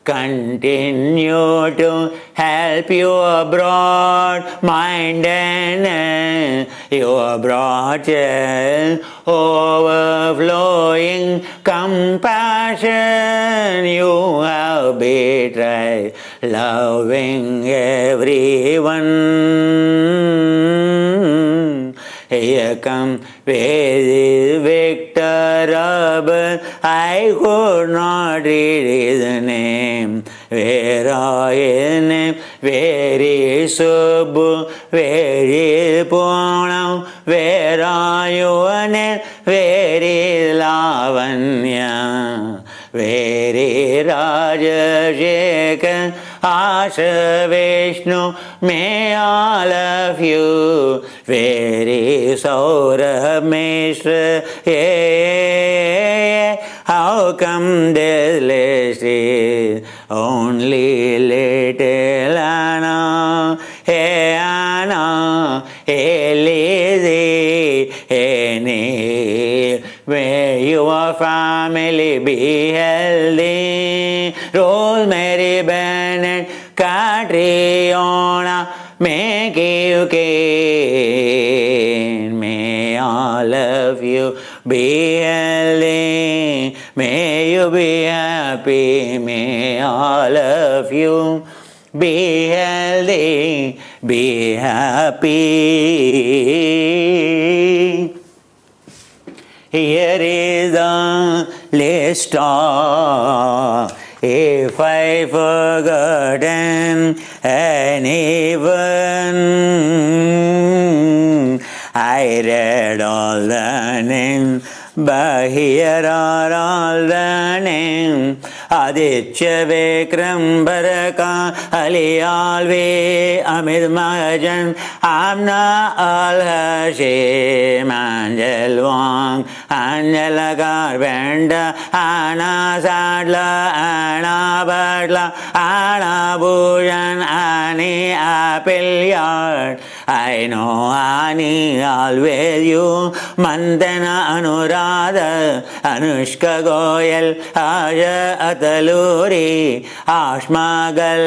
Speaker 1: Continue to help your broad mind and your broad chest, overflowing compassion. You have betrayed, loving everyone. Here come with Victor Robert, I could not read his name. Where are his name? Where is Subbu? Where is Poonam? Where are your name? Where is Lavanya? Where is Rajashekar? Asha Vishnu, may all of you. Where is Saurabh Mishra? Yeah. How come this list is only little Anna? Hey Anna, hey Lizzie, hey Neil, may your family be healthy. Rosemary Bennett, Catriona, may give gain. May all of you be healthy. May you be happy. May all of you be healthy, be happy. Here is the list of, if I forgotten anyone, I read all the names, but here are all the names. Aditya Vikram Baraka Ali Alvi Amit Mahajan Amna Al Hashim Angel Wong Angela Carpenter Anna Sadler Anna Butler Anna Bhujan Annie Appleyard. I know Annie always you. Mandana Anuradha Anushka Goyal Aja Ataluri Ashmagal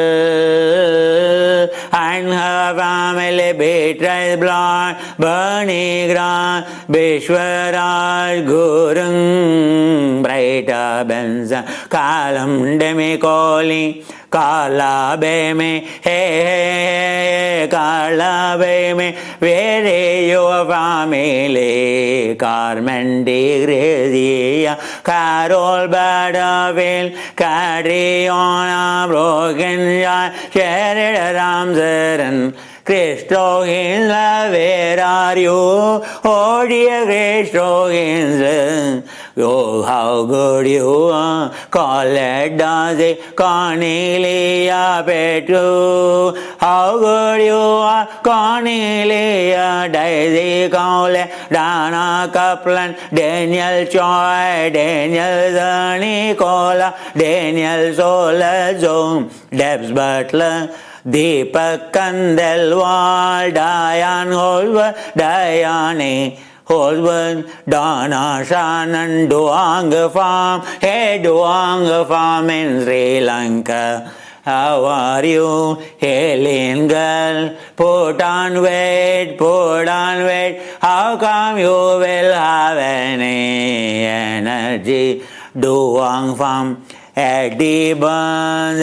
Speaker 1: and her family betrayed blonde Bernie Grant Bishwaraj Gurung Brighta Benza Kalam Demikoli Kala Beme Hey Kala Beme where is your family? Carmen de Gracia Carol Badaville Catriona Broken John Sheridan Ramsaran Cristo Hinla, where are you? Oh dear Cristo Hinla, oh how good you are. Colette Daisy, Cornelia Petru, how good you are. Cornelia Daisy Colette, Dana Kaplan, Daniel Choi, Daniel Nicola, Daniel Solazo, Debs Butler, Deepak Kandelwal, Dayan Holwar, Dayane Holwar, Dana Shanan, Duang Farm, hey Duang Farm in Sri Lanka. How are you, Helen girl? Put on weight, put on weight. How come you will have any energy? Duang Farm. Eddie burns,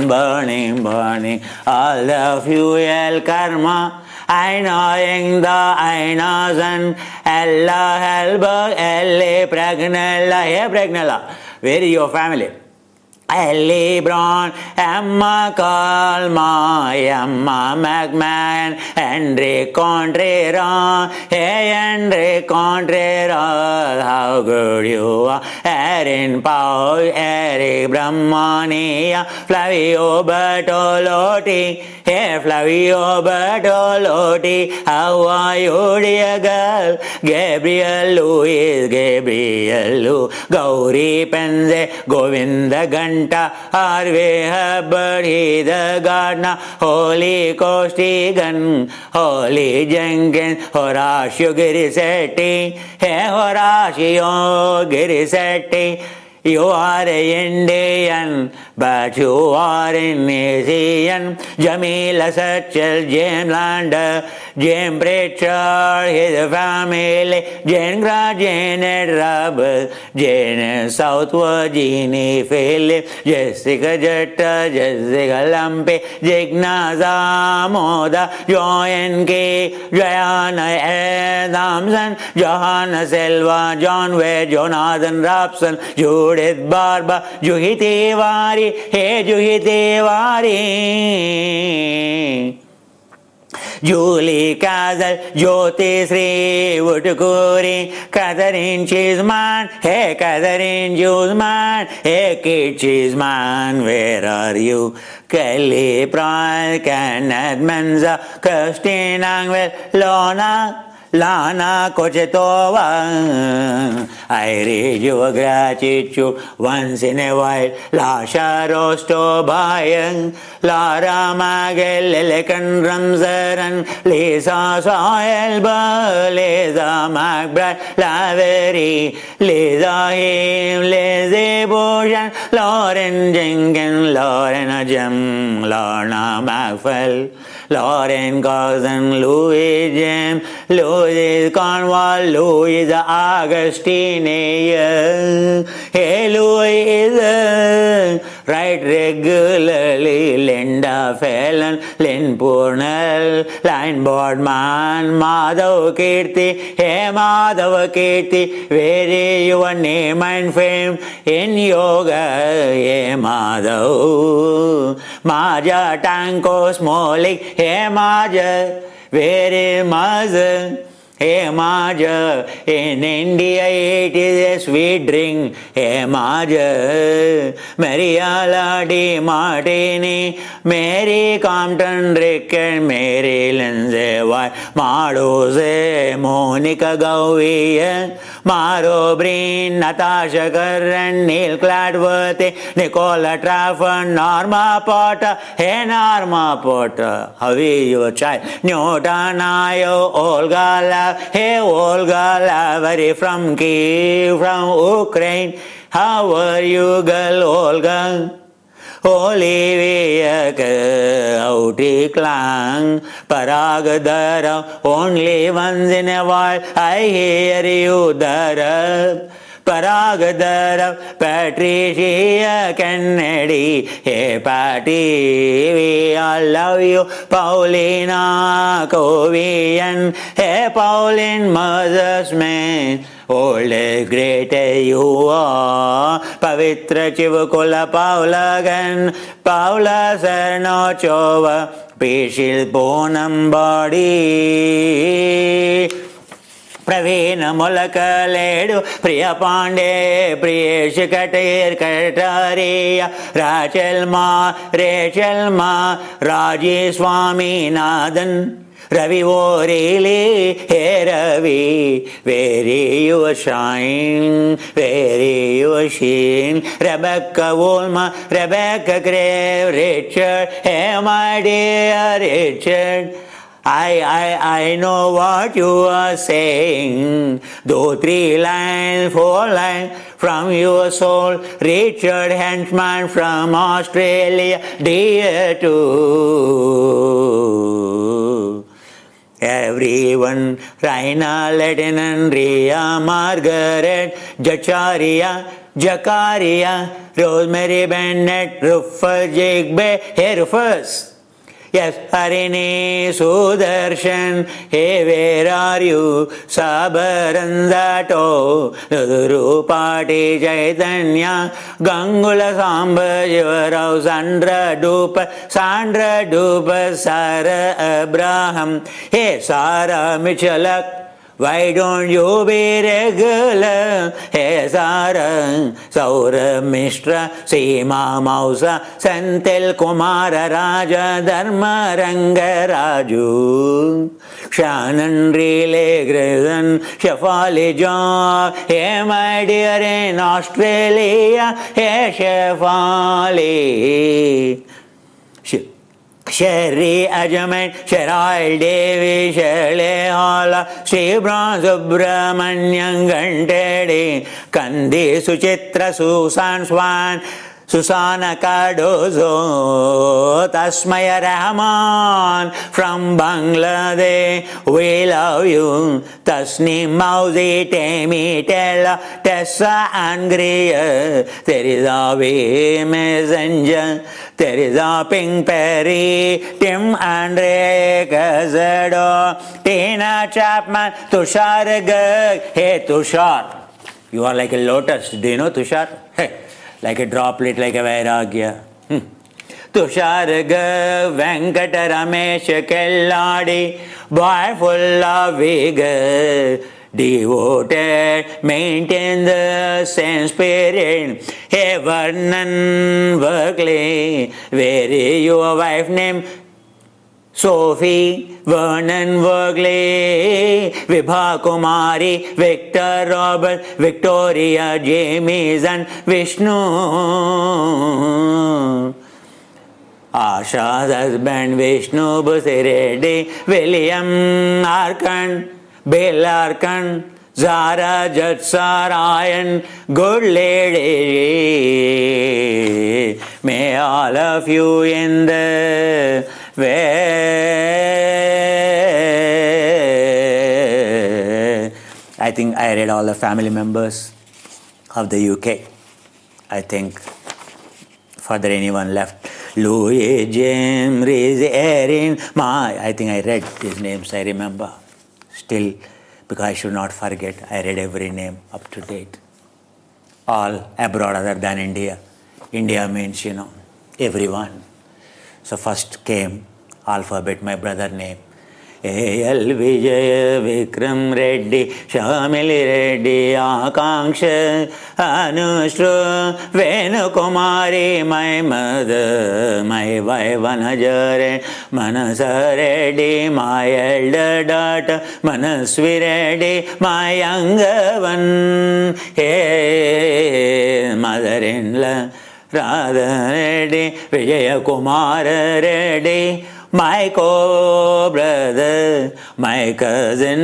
Speaker 1: burning, burning, all the fuel karma, annoying the innocent, Allah help, Elle Pragnella, hey Pragnella, where is your family? Ellie Brown, Emma Kalma, Emma McMahon, Henry Contreras, hey Henry Contreras, how good you are, Erin Paul, Eric Brahmania, Flavio Bertolotti, hey Flavio Bertolotti, how are you dear girl, Gabriel Louis, Gabriel Lou, Gauri Penze, Govinda Gandhi, Harvey Hubbard, he the gardener, Holy Costigan, Holy Jenkins, Horatio Girisetti, hey Horatio Girisetti, you are a Indian, but you are an Asian. Jamila Satchel, James Lander, James Pritchard, his family, Jane Gra, Janet Roberts, Jane Southward, Jeannie Phillips, Jessica Jetta, Jessica Lampe, Jigna Zamoda, Joanne K, Joanna Adamson, Johanna Silva, John Wade, Jonathan Robson, Judith Barba, Juhi Tiwari, hey Juhi Tiwari, Julie Kazal, Jyoti Sri Vutukuri, Catherine Cheeseman, hey Catherine Cheeseman, hey Kate Cheeseman, where are you? Kelly Price, Kenneth Menza, Kirsten Angwell, Lana Kochetova, I read your gratitude once in a while. Lasha Rosto Bayan, Lara Magel, Lelekan Ramzaran, Lisa Soelba, Lisa McBride, Lavery, Lisa Him, Lazy Boshan, Lauren Jenkins, Lauren Ajam, Lorna Macfell, Lauren Cousin, Louis James, Louis Cornwall, Louis Augustine, hey Louis, right regularly, Linda Fallon, Lynn Purnell, Line Boardman, Madhav Kirti, hey Madhav Kirti, where is your name and fame in yoga, hey Madhav, Maja Tanko Smolik, hey Maja, where is Maja? Hey Maja, in India it is a sweet drink. Hey Maja, Maria Ladi Martini, Mary Compton, Rick and Mary Lindsay White, Madose, Monica Gowian, Maro Breen, Natasha Curran, Neil Cladworthy, Nicola Trafford, Norma Potter, hey Norma Potter, how is your child? Newton Ayo, Olga Love, hey Olga Lavery from Kiev, from Ukraine, how are you girl Olga? Olivia Outi Klang, Paragadara, only once in a while I hear you Dara. Paragadara, Patricia Kennedy, hey Patty, we all love you, Paulina Covian, hey Pauline Mother's Man, old great you are, Pavitra Chivukula Paula Paula Sarnochova, Pishil Bonam Body. Praveen Mulakaledu, Priya Pande, Priyesh Katir Katariya, Rachel Ma, Raji Swami Nathan, Ravi, oh really, hey Ravi, where you shine, where you shine. Rebecca Woolma, Rebecca Grave, Richard, hey my dear Richard. I know what you are saying. Though 3 lines, 4 lines from your soul, Richard Henchman from Australia, dear too. Everyone, Raina, Lieutenant, Ria, Margaret, Jakaria, Rosemary Bennett, Rufus, Jigbe, hey Rufus. Yes, Harini, Sudarshan, hey, where are you? Sabarandato, Rupati, Chaitanya, Gangula, Samba, Jivarao, Sandra Dupa, Sara Abraham, hey, Sara Michalak. Why don't you be regular? Hey Sara, Saura Mishra, Seema Mausa, Santel Kumara Raja, Dharma Ranga Raju, Shannon Relay Grayson, Shefali John, hey my dear in Australia, hey Shefali. Sherry Ajamant, Sheryl Davis, Shirley Hala, Steve Brown, Subramanian Gantedi, Kandi Suchitra, Susan Swan, Susana Cardozo, Tasmaya Rahman from Bangladesh, we love you. Tasneem Mauzi, Temi Tella, Tessa and Kriya, Teresa V. Messenger, Teresa Pink Perry, Tim Andre Kazado, Tina Chapman, Tushar Garg. Hey Tushar, you are like a lotus. Do you know Tushar? Hey, like a droplet, like a Vairagya. Tushar Garg, Venkata Ramesh Kelladi, boy full of vigor, devoted, maintain the same spirit. Hey Vernon Berkeley, where is your wife named Sophie, Vernon Berkeley, Vibha Kumari, Victor Robert, Victoria, James and Vishnu. Asha's husband Vishnu Busiredi, William Arkan, Bill Arkan, Zara Jatsarayan, good lady. May all of you in the way. I think I read all the family members of the UK. I think further anyone left. Louis James, Erin, I think I read these names, I remember. Still, because I should not forget, I read every name up to date. All abroad other than India. India means, everyone. So first came alphabet, my brother name. A.L. Vijay Vikram Reddy, Shamili Reddy, Akanksha, Anushtru, Venu Kumari, my mother, my wife Vanajare, Manasa Reddy, my elder daughter, Manasvi Reddy, my younger one, hey, mother-in-law, Radha Reddy, Vijaya Kumar Reddy, my co-brother, my cousin,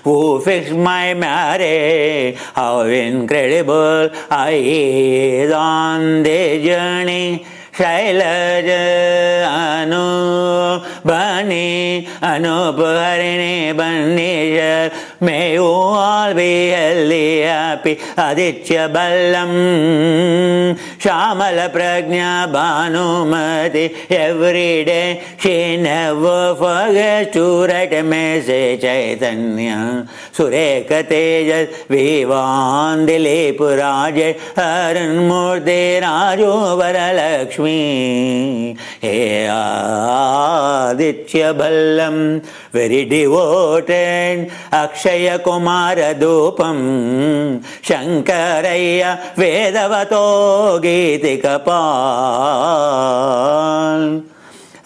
Speaker 1: who fixed my marriage. How incredible I is on the journey. Shailaja Anu Bani Anupaharini Banisha. May you all be healthy, happy. Aditya Ballam Shamala Prajna Bhanumati. Every day she never forgets to write a message. Chaitanya Sureka Tejas Vivan Dilip Raja Haran Murti Raju Varalakshmi. Hey Aditya Ballam, very devoted Akshaya Kumara Dupam Shankaraya Vedavato Gitikapal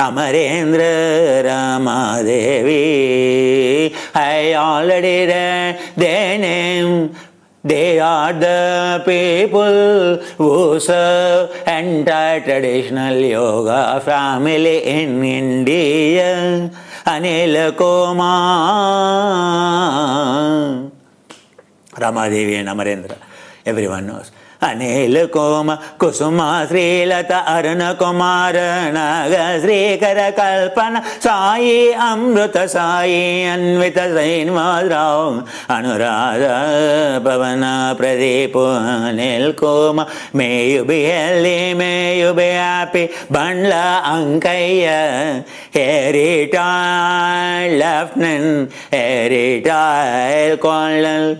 Speaker 1: Amarendra Ramadevi. I already read their name. They are the people who serve entire traditional yoga family in India. Anil Kumar, Ramadevi and Amarendra, everyone knows. Anil Koma Kusuma Srilata Aruna Kumara Naga Srikara Kalpana Sai Amruta Sai Anvita Sainvadrao Anuradha Pavana Pradeep Anil Koma. May you be healthy, may you be happy. Bandla Ankaya Heritage Lieutenant Heritage Colonel.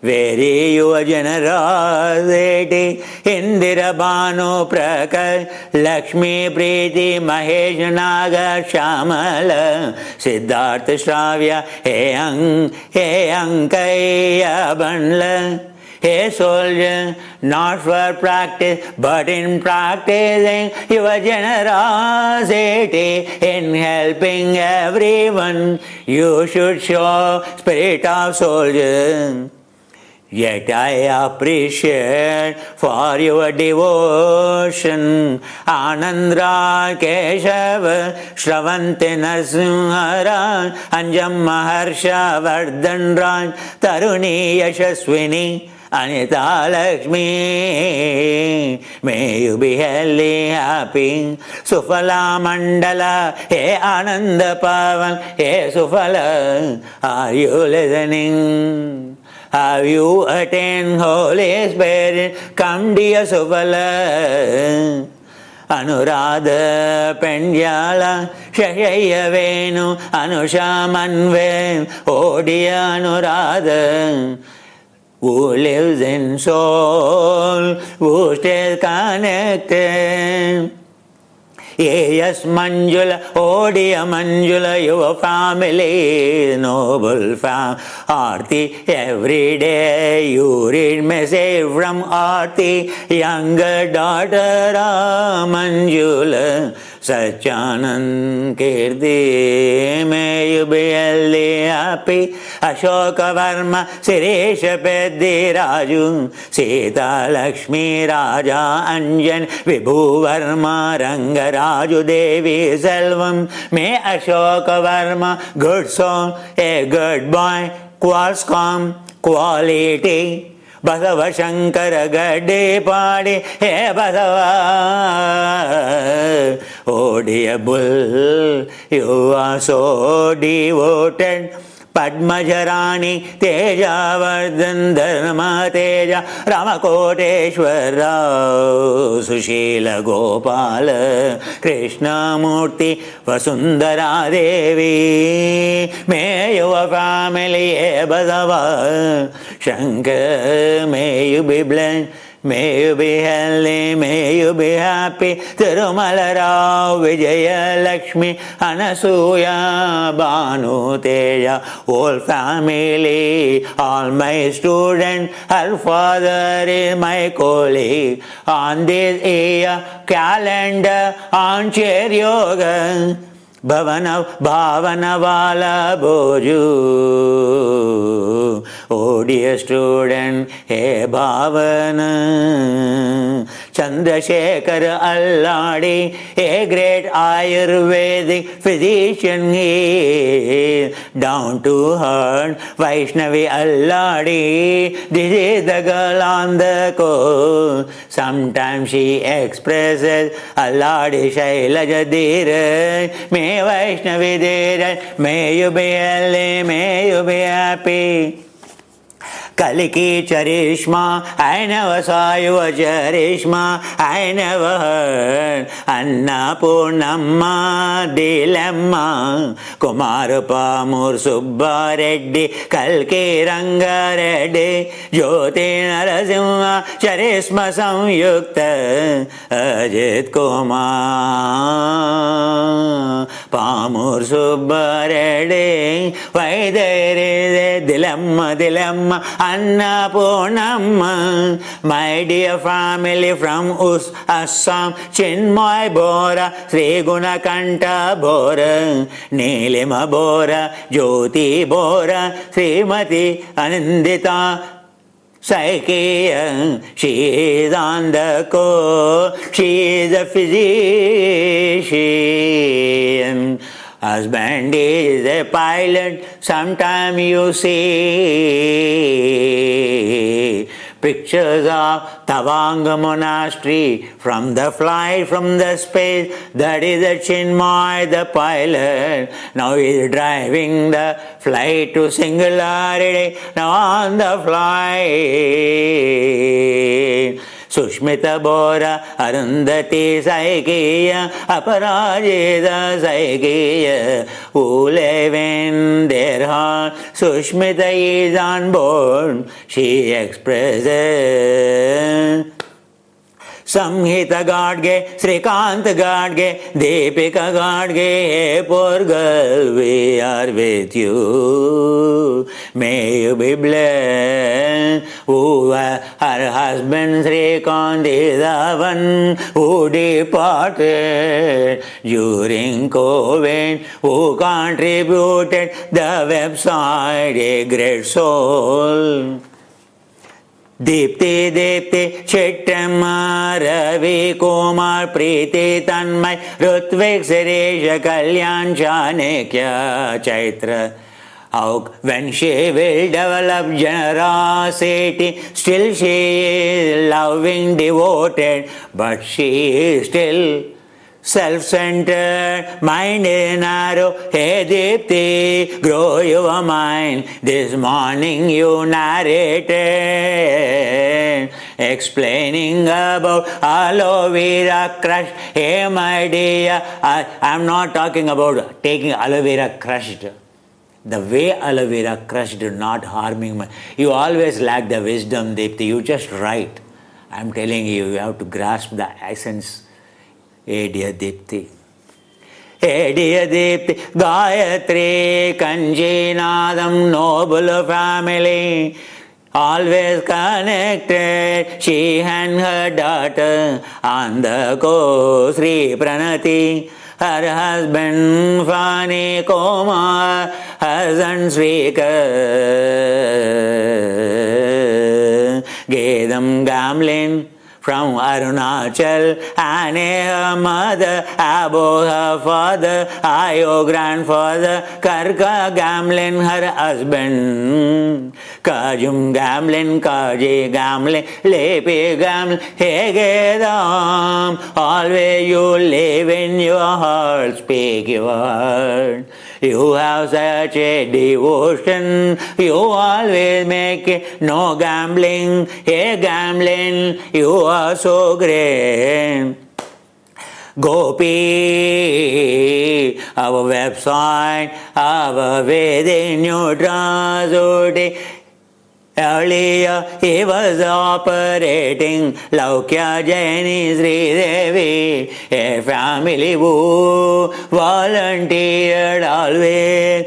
Speaker 1: Very your generosity, Indira Banu Prakar, Lakshmi Preeti, Mahesh Naga Shamala, Siddhartha Shravya, He Ankaya Bandla. Hey soldier, not for practice, but in practicing your generosity in helping everyone, you should show spirit of soldier. Yet I appreciate for your devotion. Anandra Keshava Shravanti Narsimharan Anjam Maharsha Vardhanran Taruni Yashaswini Anita Lakshmi. May you be healthy, happy. Sufala Mandala, Hey Ananda Pavan, Hey Sufala, are you listening? Have you attained Holy Spirit? Come dear Sufala. Anuradha Pendyala Shashaya Venu Anusha Manve. Oh dear Anuradha, who lives in soul, who stays connected. Yes, Manjula, oh dear Manjula, your family is noble fam. Aarti, every day you read message from Aarti, younger daughter of Manjula, Satyanand Kirti. May you be healthy, happy. Ashoka Varma, Siresha Peddi Raju, Sita Lakshmi Raja Anjan, Vibhu Varma Rangara Raju Devi Selvam. May Ashoka Varma, good soul, a good boy, Qualcomm, quality. Basava Shankara Gade Padi, He Basava. Oh dear bull, you are so devoted. Padmajarani Teja Vardhan Dharma Teja Ramakoteshwara Sushila Gopala Krishna Murti Vasundara Devi. May your family Basava Shankar, may you be blessed. May you be healthy, may you be happy. Tirumala Rao, Vijaya Lakshmi, Anasuya, Banu Teja, whole family, all my students, her father is my colleague. On this year calendar, on chair yoga, Bhavana Vala Boju. Oh dear student, He Bhavana. Chandrasekhar Alladi, a great Ayurvedic physician, he down to her. Vaishnavi Alladi, this is the girl on the coast. Sometimes she expresses Alladi Shailaja Dheeraj. May Vaishnavi Dheeraj, may you be healthy, may you be happy. Kaliki Charishma, I never saw your Charishma, I never heard. Annapurnamma Dilemma, Kumarapa Mursubba Reddy, Kalki Ranga Reddy, Jyoti Narasimha, Charishma Samyukta, Ajit Kumar, Pamursubba Reddy. Why there is a dilemma, Annapurnamma. My dear family from Assam, Chinmay Bora, Sri Gunakanta Bora, Nilima Bora, Jyoti Bora, Srimati Anandita Psyche, she is on the court, she is a physician. Husband is a pilot, sometime you see pictures of Tavanga Monastery from the flight, from the space. That is a Chinmay, the pilot. Now he is driving the flight to singularity, now on the flight. Sushmita Bora, Arundhati Saikiya, Aparajita Saikiya, who live in their heart. Sushmita is on board, she expresses. Samhita Gadge, Srikant Gadge, Deepika Gadge, hey poor girl, we are with you. May you be blessed. Who her husband Srikant is the one who departed during COVID, who contributed the website, a great soul. Deepti Deepti Chittamma Ravi Kumar Preeti Tanmay Rutvik Sirisha Kalyan Chanekya Chaitra. How when she will develop generosity, still she is loving, devoted, but she is still self-centered, mind is narrow. Hey Deepti, grow your mind. This morning you narrated, explaining about aloe vera crush. Hey my dear, I'm not talking about taking aloe vera crushed. The way aloe vera crushed, not harming my... You always lack the wisdom, Deepti. You just write. I'm telling you, you have to grasp the essence. Hey dear Deepti. Hey dear Deepti. Gayatri, Kanjinadam, noble family. Always connected, she and her daughter on the coast, Sri Pranati. Her husband Fani Kumar, husband Srikar. Gedam Gamlin from Arunachal, and her mother, Abo her father, Ayo grandfather, Karka Gamlin her husband, Kajum Gamlin, Kaji Gamlin, Lepi Gamlin, Hegedam, always you live in your heart, speak your word. You have such a devotion, you always make it, no gambling, hey gambling, you are so great. Gopi, our website, our Vedic Nutrasoti. Earlier he was operating Laukya Jaini Sri Devi, a family who volunteered always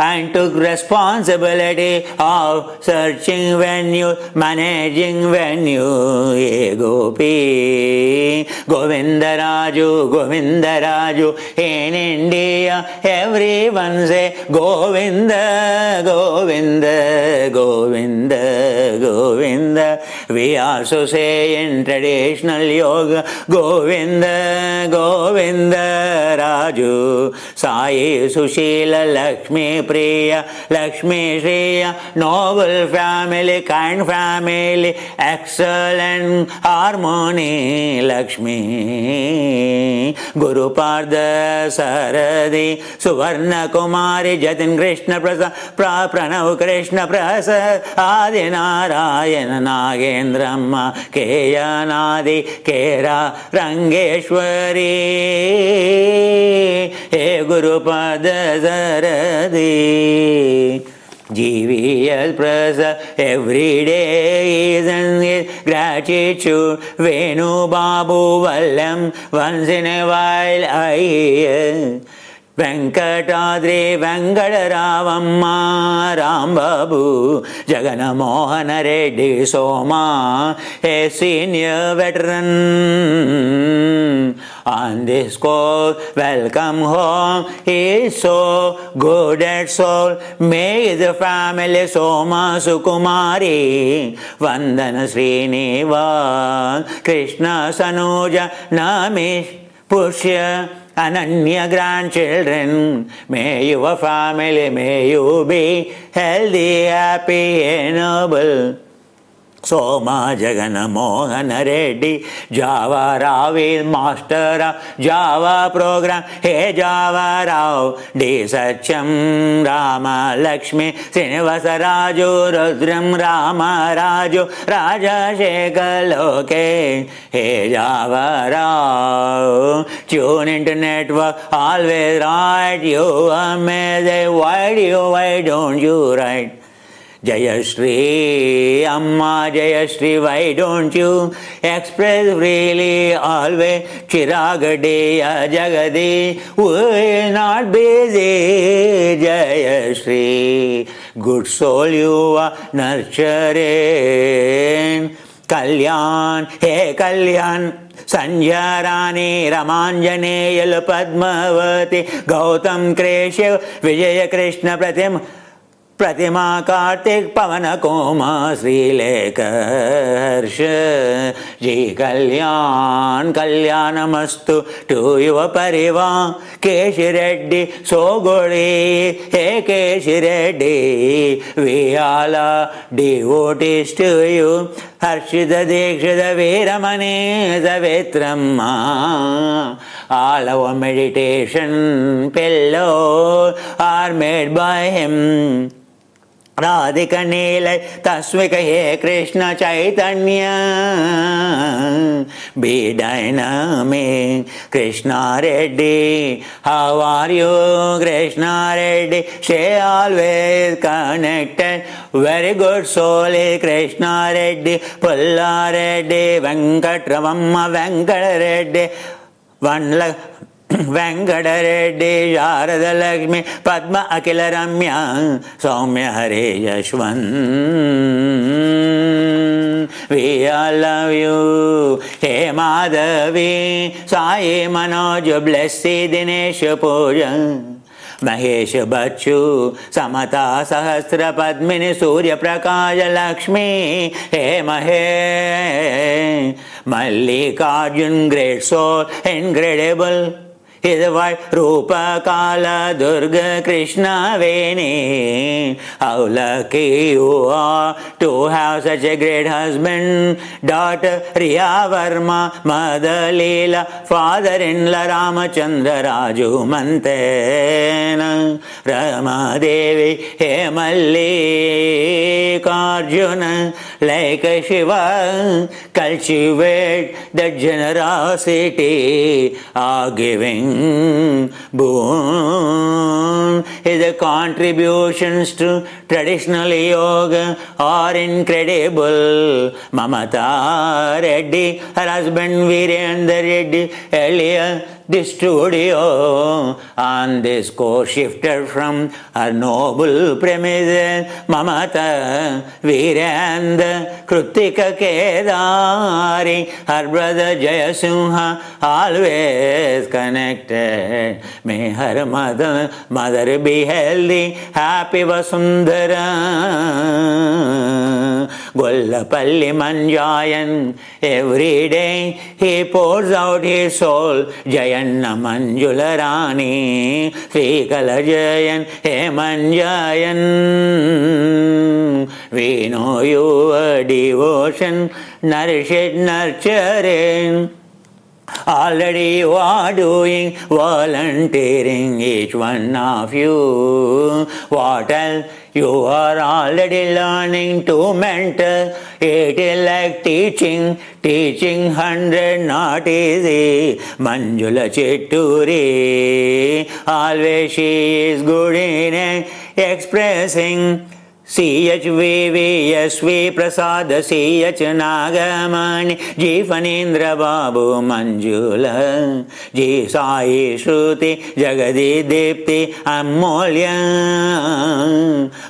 Speaker 1: and took responsibility of searching venue, managing venue. Hey Gopi, Govinda Raju, in India everyone say Govinda, Govinda, Govinda, Govinda. We also say in traditional yoga Govinda, Govinda Raju, Sai Sushila Lakshmi Priya, Lakshmi Shriya, noble family, kind family, excellent harmony, Lakshmi. Guru Parda Saradi, Suvarna Kumari, Jatin Krishna Prasad, Pranav Krishna Prasad, Adi Narayana Nagendramma, Keyanadi, Kera Rangeshwari, He Guru Pada Saradi. GVS Prasad, every day is in his gratitude. Venu Babu Vallam, once in a while I hear. Venkatadri Venkadaravamma Rambabu Jagana Mohana Reddy Soma, a senior veteran. On this course, welcome home, he is so good at soul. May the family Soma Sukumari Vandana Srinivas Krishna Sanuja Namish Pushya Ananya grandchildren. May your family, may you be healthy, happy and noble. Soma Jagana Mohana Reddy, Java Rao is master of Java program. Hey Java Rao, D Satyam Rama Lakshmi, Srinivasa Raju, Rudram Rama Raju, Raja Shekhar Loke. Hey Java Rao, tune into network, always right. You amazing, why don't you write? Jayashri, Amma Jayashri, why don't you express freely always? Chiragadi, Jagadi, we're not busy. Jayashri, good soul you are nurturing. Kalyan, hey Kalyan, Sanjarani, Ramanjaneyal Padmavati, Gautam Kreshiv, Vijaya Krishna Pratima Kartik Pavana Koma Sri Lekharsh Ji Kalyan Kalyanamastu to your Pariva Keshi Reddy so good Hey Keshi Reddy we all are devotees to you Harshida Dekshida Veeramani Savitramma all our meditation pillows are made by him Radhika Nilai Tasvika He Krishna Chaitanya be dynamic Krishna Reddy how are you Krishna Reddy stay always connected very good soul is Krishna Reddy Pulla Reddy Venkatravamma Venkata Reddy Venkata Reddy, Sharada Lakshmi, Padma Akila Ramya, Soumya Hare Yashwan. We all love you, Hey Madhavi, Sai Manoj, Blessed Dinesh Puja. Mahesh Bachu, Samata Sahasra Padmini Surya Prakash Lakshmi, Hey Mahe, Mallikarjun, great soul, incredible. His wife Rupa Kala Durga Krishna Veni. How lucky you are to have such a great husband. Daughter Riya Varma, Mother Leela, father-in-law Ramachandra Raju Mantena. Rama Devi Hemalli Karjuna like a Shiva. Cultivate the generosity of giving. Boon his contributions to traditional yoga are incredible. Mamata Reddy, her husband Virendra Reddy, earlier the studio on this course shifted from her noble premises. Mamata Virendra Kritika Kedari, her brother Jayasimha, always connected. May her mother be healthy, happy Vasundhara. Gollapalli Manjayan, every day he pours out his soul. Jayanna Manjula Rani, Srikala Jayan, He Manjayan. We know your devotion, nourish it, nurturing. Already you are doing volunteering, each one of you. What else you are already learning to mentor. It is like teaching 100 not easy. Manjula Chitturi, always she is good in expressing CHVVSV Prasad CH Nagamani G Fanindra Babu Manjula G Sai Shruti Jagadi Dipti Amolya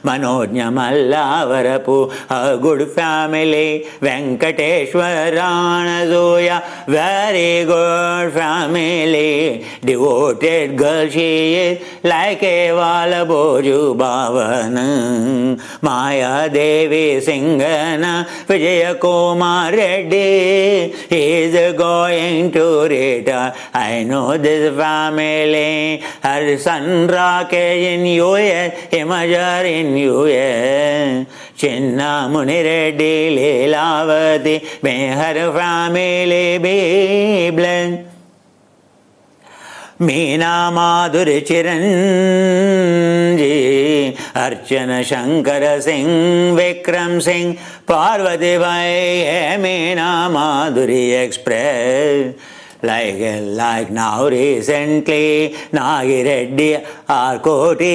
Speaker 1: Manojnya Mallavarapu a good family Venkateshwarana Zoya very good family devoted girl she is like a Valaboju Bhavana Maya Devi Singana Vijaya Kumar Reddy is going to retire. I know this family. Her son Rakesh in US, Himajar in US. Chinna Muni Reddy Leelavati, may her family be blessed. Meena Madhuri Chiranji Archana Shankara Singh Vikram Singh Parvati Bhai Meena Madhuri Express like now recently Nagi Reddy Arkoti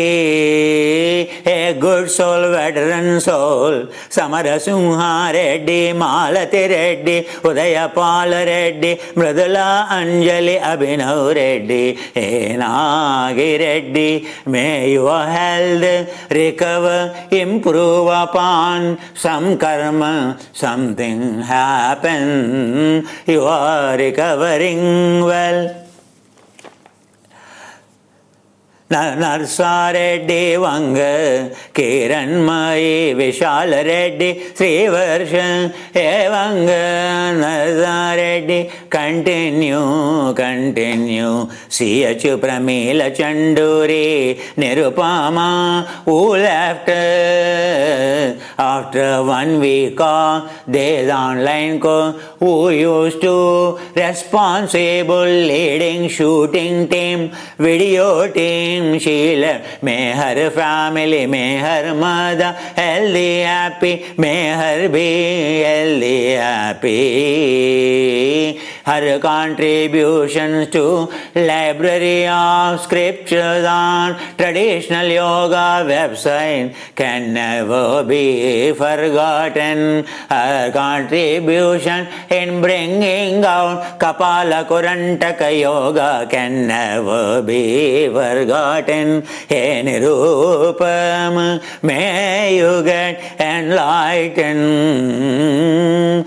Speaker 1: a good soul veteran soul Samara Sungha Reddy Malati Reddy Udayapala Reddy Mridula Anjali Abhinav Reddy Nagi Reddy may your health recover improve upon some karma something happen you are recovering well. Narsa Reddy Vanga Kiranmai Vishal Reddy Srivarsha Evanga Narsa Reddy continue CH Pramila Chanduri Nirupama who left after 1 week of this online course who used to responsible leading shooting team video team she left may her family may her mother healthy happy may her be healthy happy her contributions to library of scriptures on traditional yoga website can never be forgotten her contribution in bringing out Kapala Kurantaka yoga can never be forgotten any rupam may you get enlightened.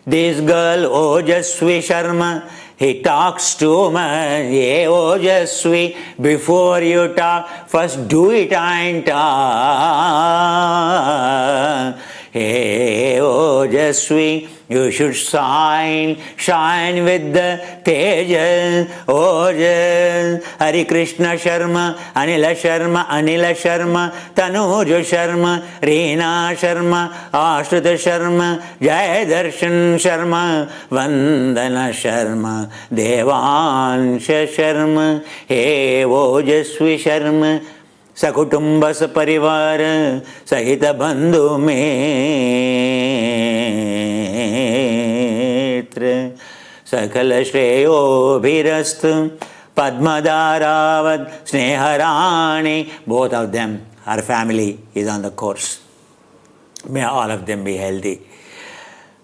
Speaker 1: This girl Ojaswi Sharma he talks too much. Hey Ojaswi, before you talk, first do it and talk. Hey Ojaswi, you should shine with the tejas. Ojas, Hari Krishna Sharma, Anila Sharma, Tanuja Sharma, Reena Sharma, Ashruta Sharma, Jai Darshan Sharma, Vandana Sharma, Devansha Sharma, Hey Ojaswi Sharma, Sakutumba Saparivar, Sahita Bandhu Mitra, Sakala Shreyo Bhirastu, Padmadharavad, Sneharani, both of them, her family is on the course. May all of them be healthy.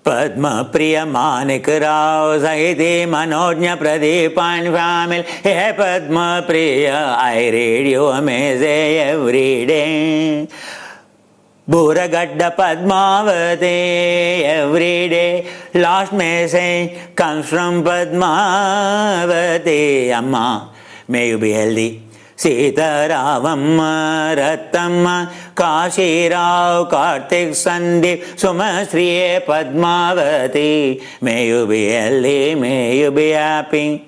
Speaker 1: Padma Priya Manik Rao Sahiti Manojnya Pradeep and family. Hey Padma Priya, I read your message every day. Buragadda Padmavati every day. Last message comes from Padmavati. Amma, may you be healthy. Sita Ravamma Rattamma Kashi Rao Kartik Sandip Sumasriye Padmavati. May you be healthy, may you be happy.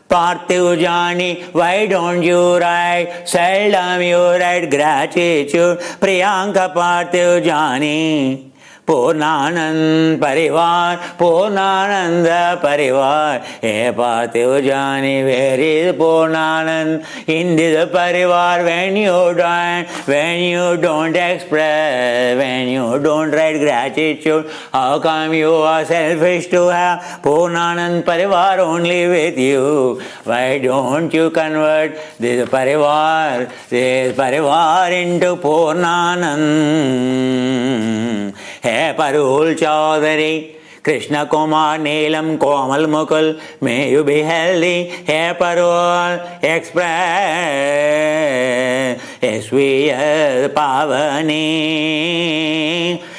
Speaker 1: Parthiv Jani, why don't you write? Seldom you write gratitude. Priyanka Parthiv Jani, पूर्णानंद परिवार, पूर्णानंद परिवार. Hey Parthiv Jani, where is Purnanand in this parivar? When you join, when you don't express, when you don't write gratitude, how come you are selfish to have Purnanand parivar only with you? Why don't you convert this parivar into Purnanand? Hey Parul Chaudhary, Krishna Kumar Neelam Komal Mukul, may you be healthy. Hey Parul Express, SVS Pavani,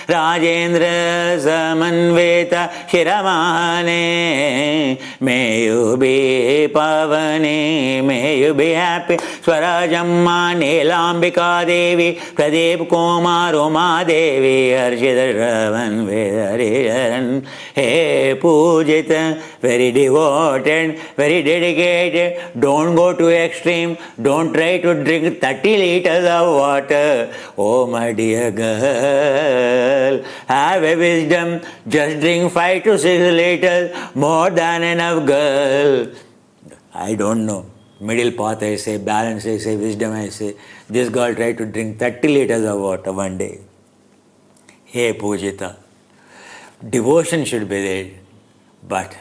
Speaker 1: Rajendra Samanveta Shiramane, may you be Pavani, may you be happy. Swarajamma Neelambika Devi, Pradeep Kumar Uma Devi, Harshita Ravan Vedariharan. Hey Pujita, very devoted, very dedicated. Don't go to extreme. Don't try to drink 30 liters of water. Oh my dear girl, have a wisdom. Just drink 5 to 6 liters. More than enough, girl. I don't know. Middle path I say, balance I say, wisdom I say. This girl tried to drink 30 liters of water one day. Hey Pujita, devotion should be there, but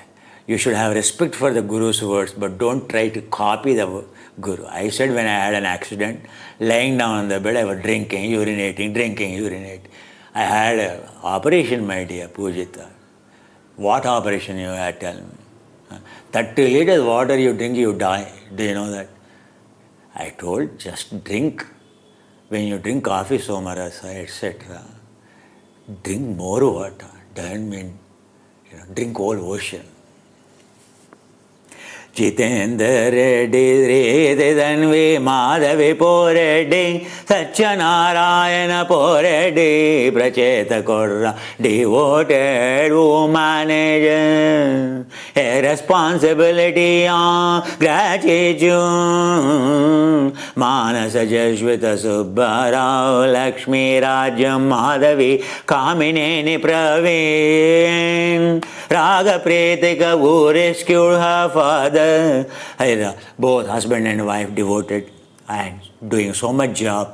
Speaker 1: you should have respect for the Guru's words, but don't try to copy the Guru. I said when I had an accident, lying down on the bed, I was drinking, urinating. I had an operation, my dear Pujita. What operation you had, tell me? 30 liters water you drink, you die. Do you know that? I told, just drink. When you drink coffee, somarasa, etc., drink more water. Doesn't mean, drink whole ocean. Jitendra Reddy, Reddanvi, Madhavi Poreddy, Satyanarayana Poreddy, Pracheta Korra, devoted woman, a responsibility on gratitude. Manasa Jashvita Subbarao, Lakshmi Rajam Madhavi, Kamineni Praveen, Raga Pretika, who rescued her father. Both husband and wife devoted and doing so much job.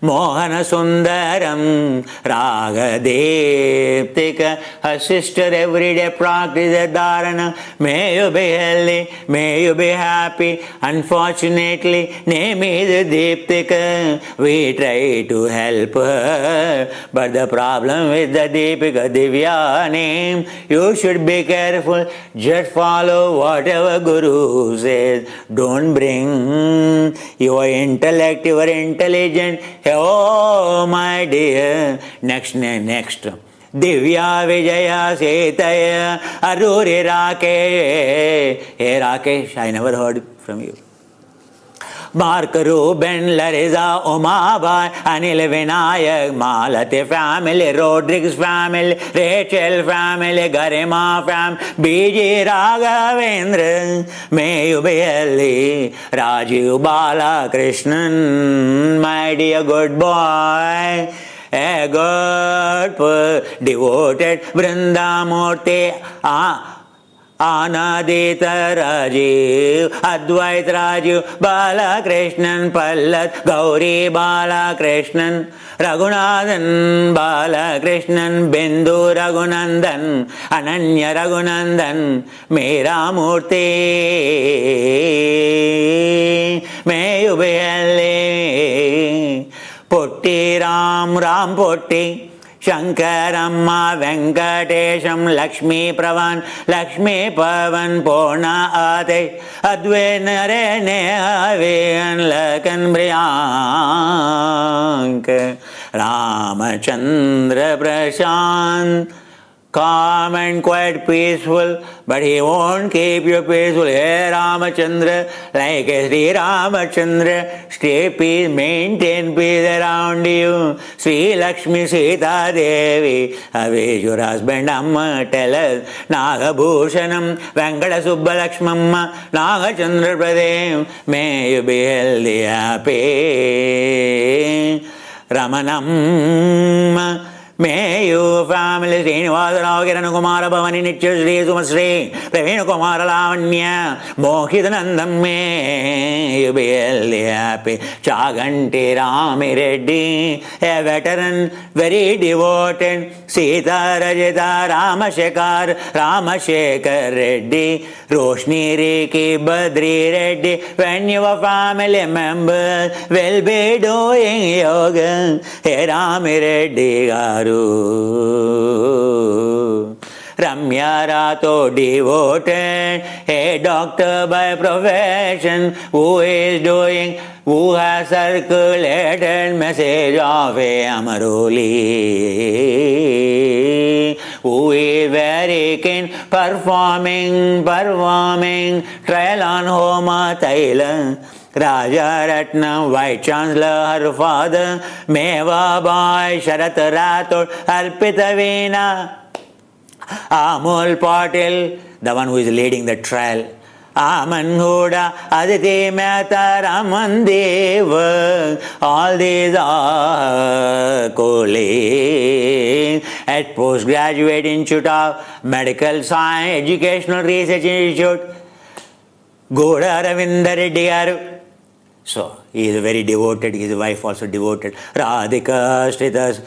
Speaker 1: Mohana Sundaram Raga Deptika, her sister every day practice dharana. May you be healthy, may you be happy. Unfortunately, name is Deeptika. We try to help her, but the problem with the Deepika Divya name, you should be careful. Just follow whatever Guru says. Don't bring your intellect, your intelligence. Oh my dear, next. Divya Vijaya Setaya Aruri Rakesh. Hey Rakesh, I never heard from you. Mark Ruben, Larissa, Umabai, Anil Vinayak, Malati family, Rodriguez family, Rachel family, Garima family, BG Raghavendra, may you be healthy. Rajiv Bala Krishnan, my dear good boy. A good devoted Vrindamurti, Anadita Rajiv, Advait Rajiv, Balakrishnan Pallat, Gauri Balakrishnan, Raghunathan Balakrishnan, Bindu Raghunandan, Ananya Raghunandan, Meera Murti, may you be healthy. Potti Ram Potti, Shankaramma Venkatesham, Lakshmi Pravan, Lakshmi Pavan Purna Ate, Advena Rene Avian Lakan Briyank, Ramachandra Prashant, calm and quite peaceful, but he won't keep you peaceful. Hey Ramachandra, like a Sri Ramachandra, stay peace, maintain peace around you. Sri Lakshmi Sita Devi, away your husband Amma, tell us. Nagabhushanam, Venkata Subba Lakshmamma, Nagachandra Pradev, may you be healthy, happy. Ramanam May you family Srinivasarao Kiran Kumara Bhavani Nitya Sri Sumasri Praveen Kumara Lavanya Mohidanandam may you be happy. Chaganti Rami Reddy, a veteran, very devoted. Sita Rajita Ramashekar Reddy, Roshni Riki Badri Reddy. When your family members will be doing yoga, hey Rami Reddy Garu. Ramya Rato devoted, a doctor by profession, who has circulated message of a Amaroli, who is very keen performing trial on Homa Thailand. Raja Ratnam, Vice Chancellor, her father, Meva Bhai, Sharat Rathod, Arpita Veena, Amol Patil, the one who is leading the trial, Aman Huda, Aditi Mehta, Raman Deva, all these are colleagues at Postgraduate Institute of Medical Science, Educational Research Institute, Goda Ravindra Reddy Garu. So, he is very devoted, his wife also devoted. Radhika Shritas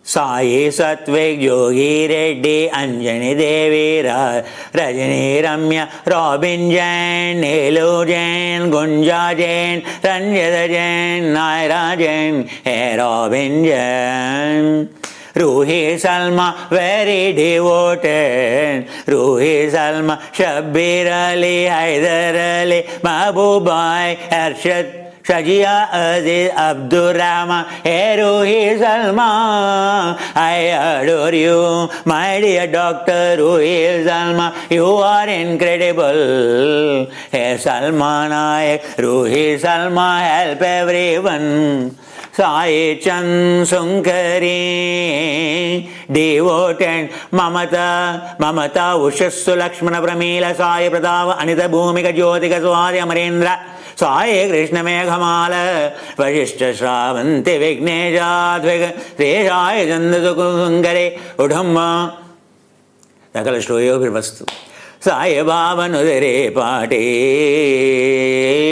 Speaker 1: Sai Satvik Yogi Reddy Anjani Devi Rajani Ramya Robin Jain Nelu Jain Gunja Jain Ranjita Jain Naira Jain Hey Robin Jain Ruhi Salma, very devoted. Ruhi Salma, Shabbir Ali, Haidar Ali, Mahbubai, Arshad, Shajia Aziz, Abdur Rahman, hey Ruhi Salma, I adore you, my dear Dr. Ruhi Salma, you are incredible. Hey Salma Nayak, Ruhi Salma, help everyone. Sai Chan Sunkari, devoted Mamata, Ushassu Lakshmana Pramila, Sai Pradava, Anita Bhumika Jyotika Swari Amarendra, Sai Krishna Meghamala, Vashishta Shravanti Vigneja, Sai Chandasukunkare, Udhamma, Takala Shtoyo Virvastu. Sai Baba Nudere Party,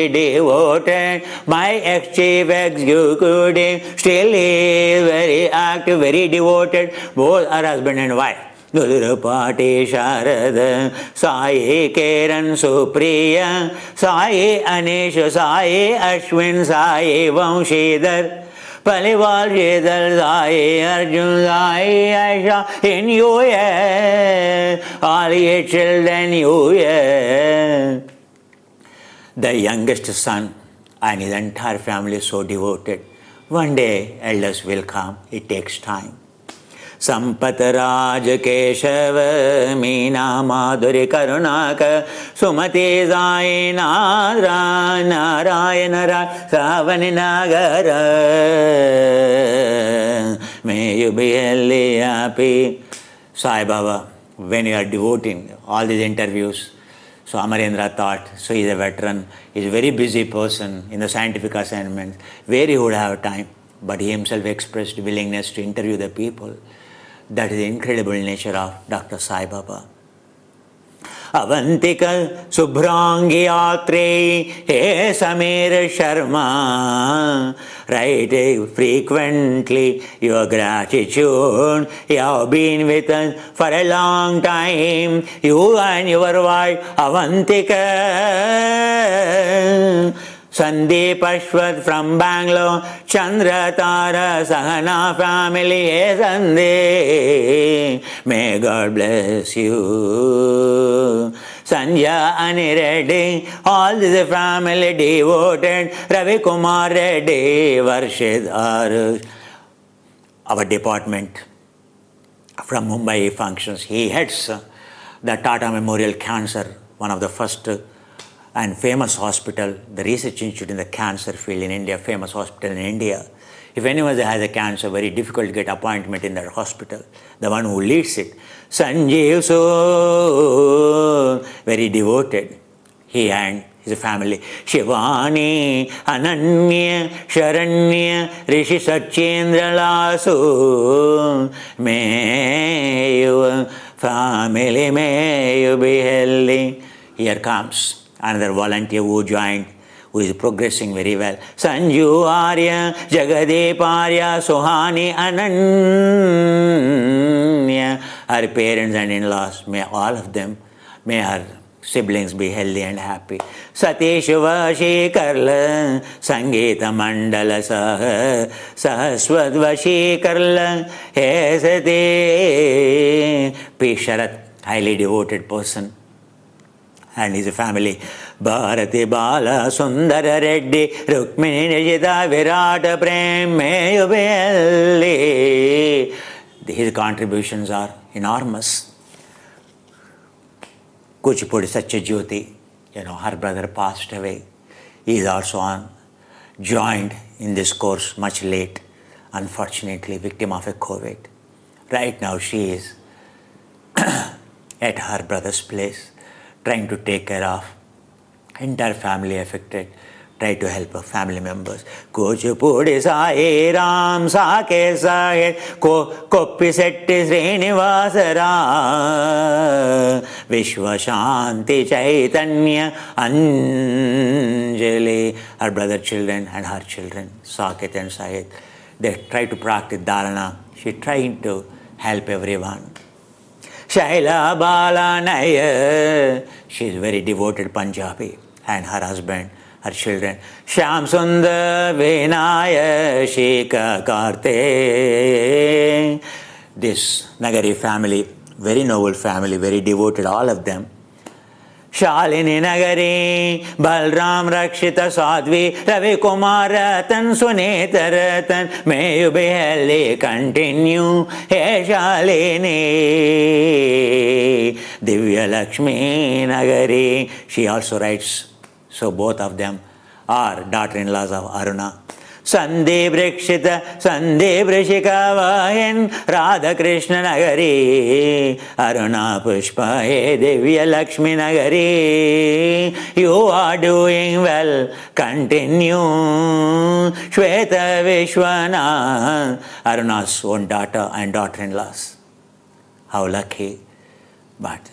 Speaker 1: devoted, my ex-chief executive, still is very active, very devoted, both are husband and wife. Nudere Party Sharada, Sai Kiran Supriya, Sai Anish, Sai Ashwin, Sai Vamshidhar, Palival Shidhar, Sai Arjun, Sai Aisha, in you, yeah, all your children, you, yeah. The youngest son and his entire family is so devoted. One day, elders will come, it takes time. Sampat Raj Keshava Meena Madhuri Karunaka Sumati Zai Nadra Narayana Savani Nagara. May you be healthy, happy. Sai Baba, when you are devoting all these interviews, so Amarendra thought, so he is a veteran, he is a very busy person in the scientific assignments, where he would have time, but he himself expressed willingness to interview the people. That is the incredible nature of Dr. Sai Baba. Avantika Subhrangi Atre He Samir Sharma, write frequently your gratitude. You have been with us for a long time, you and your wife Avantika. Sandeep Ashwath from Bangalore, Chandra Tara Sahana family, hey Sandeep, may God bless you. Sanja Ani Reddy, all this family devoted, Ravi Kumar Reddy, Varshid Arush. Our department from Mumbai functions, he heads the Tata Memorial Cancer, one of the first and famous hospital, the research institute in the cancer field in India, famous hospital in India. If anyone has a cancer, very difficult to get appointment in that hospital. The one who leads it, Sanjeev So, very devoted. He and his family. Shivani, Ananya, Sharanya, Rishi Satchendra Lasu. May your family, may you be healthy. Here comes another volunteer who joined, who is progressing very well. Sanju Arya, Jagade Parya, Sohani Ananya. Her parents and in-laws, may all of them, may her siblings be healthy and happy. Satish Vashi Karla, Sangeeta Mandala Sah, Sahaswat Vashi Karla, He Sati. P. Sharat, highly devoted person, and his family. Bharati Bala Sundara Reddy, Rukmini Nijita Virata Prem, may you be healthy. His contributions are enormous. Kuchipudi Satyajyoti, her brother passed away. He is also joined in this course much late, unfortunately, victim of a COVID. Right now she is at her brother's place, trying to take care of entire family affected, try to help her family members. Kuchipudi Sai Ram Sake Sahe Koppi Setti Srinivasara Vishwa Shanti Chaitanya Anjali. Her brother children and her children, Saket and Sahit, they try to practice dharana. She trying to help everyone. Shaila Bala Nair, she is very devoted Punjabi, and her husband, her children. Shyam Sundar Vinaya Shika Karte. This Nagari family, very noble family, very devoted, all of them. Shalini Nagari, Balram Rakshita Sadhvi, Ravi Kumar Ratan, Sunita Ratan, may you be healthy, continue, He Shalini. Divya Lakshmi Nagari, she also writes. So both of them are daughter-in-laws of Aruna. Sandeep Rikshita, Sandeep Rishika Vahin, Radha Krishna Nagari, Aruna Pushpa, He Divya Lakshmi Nagari. You are doing well, continue. Shweta Vishwana, Aruna's own daughter and daughter-in-laws. How lucky. But,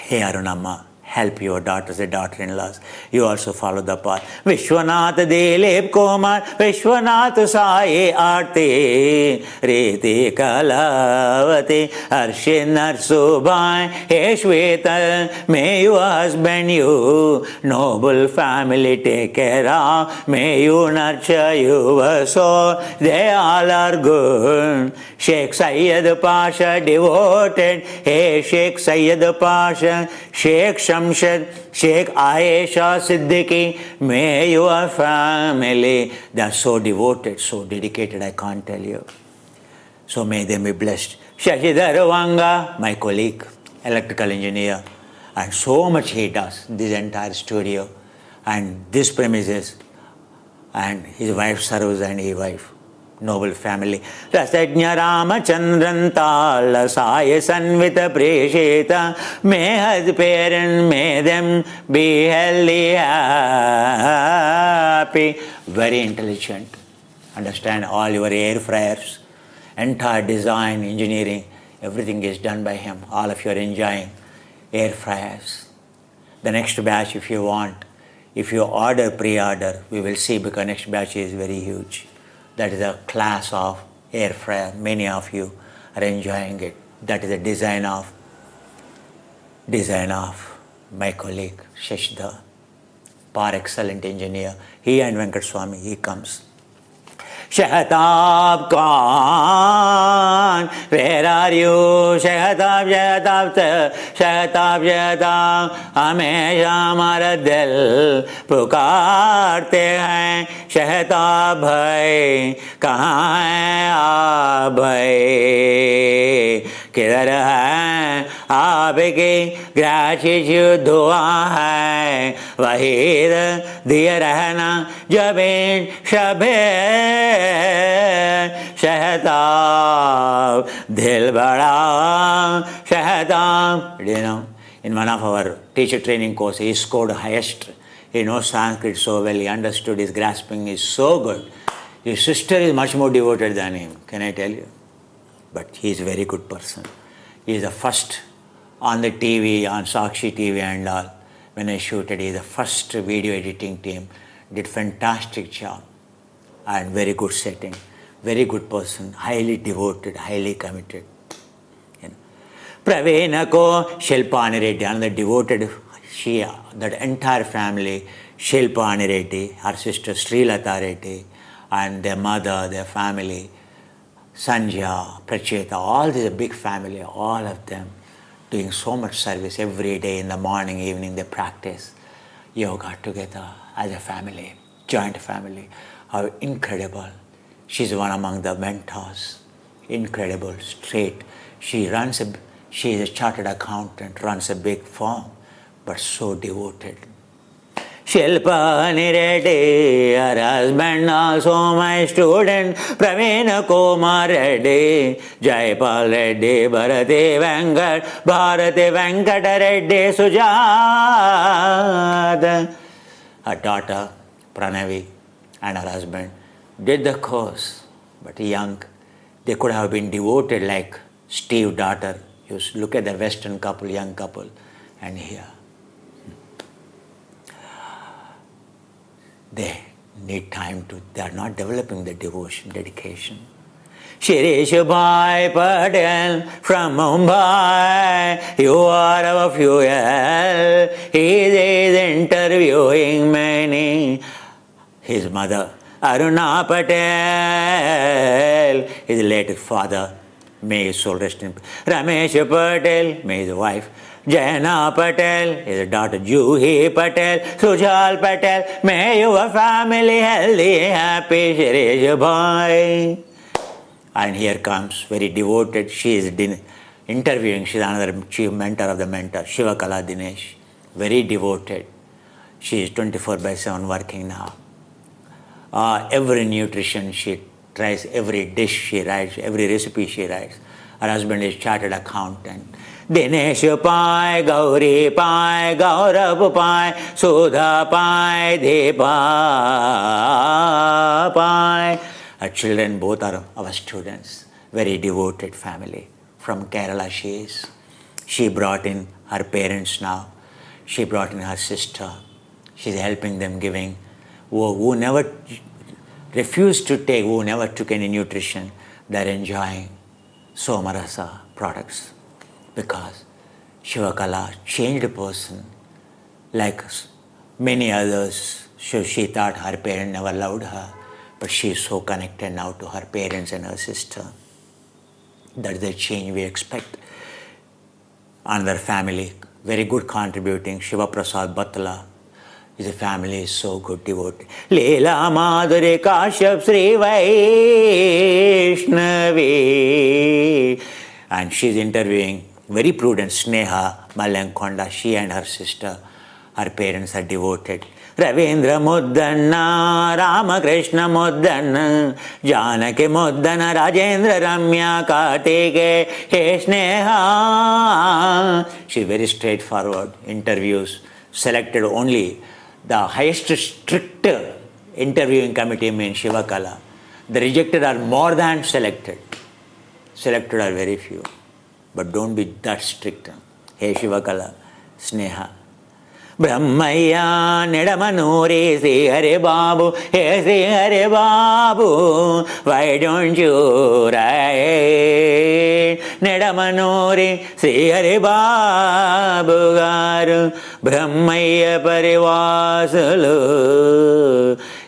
Speaker 1: hey Arunamma, help your daughters and daughter-in-laws. You also follow the path. Vishwanath Dilip Kumar, Vishwanath Sai Aarti, Riti Kalavati, Arshinar Subhai, He Shweta, may your husband you, noble family take care of, may you nurture your soul, they all are good. Sheikh Sayyid Pasha devoted, Hey Sheikh Sayyid Pasha, Sheikh Shamshad, Sheikh Aisha Siddiqui, may your family, they are so devoted, so dedicated, I can't tell you. So may they be blessed. Shashidhar Vanga, my colleague, electrical engineer, and so much he does, this entire studio and this premises, and his wife serves and his wife. Noble family. Rasajna Ramachandran Tala Saya Sanvita Presheta. May his parents, may them be healthy, happy. Very intelligent. Understand all your air fryers, entire design, engineering, everything is done by him. All of you are enjoying air fryers. The next batch, if you want, if you order, pre-order, we will see, because next batch is very huge. That is a class of air fryer. Many of you are enjoying it. That is a design of my colleague Shashidhar, par excellent engineer. He and Venkat Swami, he comes. Shahtab Khan, where are you? Shahtab, हमेशा हमारा दिल पुकारते हैं. शहताब भाई, कहाँ हैं आप भाई? किधर हैं आपकी ग्रेटिट्यूड दुआ है, वही दिए रहना जब इन शबे शहताब दिल बड़ा शहताब. You know, in one of our teacher training courses, he scored highest He knows Sanskrit so well, he understood, his grasping is so good. His sister is much more devoted than him, can I tell you? But he is a very good person. He is the first on the TV, on Sakshi TV and all. When I shooted, he is the first video editing team. Did fantastic job and very good setting. Very good person, highly devoted, highly committed. Pravena ko Shilpani Reddy, another devoted, she, that entire family, Shilpani Reddy, her sister Srilata Reddy, and their mother, their family, Sanja, Pracheta, all this big family, all of them doing so much service every day in the morning, evening, they practice yoga together as a family, joint family. How incredible. She's one among the mentors. Incredible, straight. She is a chartered accountant, runs a big firm, but so devoted. Shilpani Reddy, her husband also my student, Praveen Kumar Reddy, Jaipal Reddy, Bharati Venkat Reddy, Sujata. Her daughter, Pranavi, and her husband did the course, but young. They could have been devoted like Steve daughter. You look at the Western couple, young couple, and here. They need time to, they are not developing the devotion, dedication. Shirish Bhai Patel from Mumbai, you are our fuel. He is interviewing many. His mother, Aruna Patel, his late father, may his soul rest in peace. Ramesh Patel, may his wife. Jayana Patel, his daughter Juhi Patel, Sujal Patel, may your family healthy, happy, Shirish Bhai. And here comes, very devoted, she is interviewing, she is another chief mentor of the mentor, Shivakala Dinesh, very devoted. She is 24/7 working now. Every nutrition she tries, every dish she writes, every recipe she writes. Her husband is chartered accountant. Dinesh Pai, Gauri Pai, Gaurav Pai, Sudha Pai, Deepa Pai. Her children both are our students. Very devoted family. From Kerala she is. She brought in her parents now. She brought in her sister. She's helping them, giving. Who never refused to take, who never took any nutrition, they're enjoying Somarasa products. Because Shivakala changed a person like many others. She thought her parents never loved her, but she is so connected now to her parents and her sister. That's the change we expect. Another family, very good contributing, Shiva Prasad Batla. His family is so good, devoted. Leela Madhuri Kashyap Sri Vaishnavi. And she's interviewing very prudent Sneha Malankonda. She and her sister, her parents are devoted. Ravindra Muddana, Ramakrishna Muddana, Janaki Muddana, Rajendra Ramya Kartike, He Sneha. She's very straightforward. Interviews, selected only the highest strict interviewing committee means Shivakala. The rejected are more than selected. Selected are very few. But don't be that strict. Hey Shivakala, Sneha. Brahmaya Nidamanuri Sri Hare Babu, Hey Sri Hare Babu, why don't you write Nidamanuri Sri Hare Babu Garu Brahmaya Parivasulu.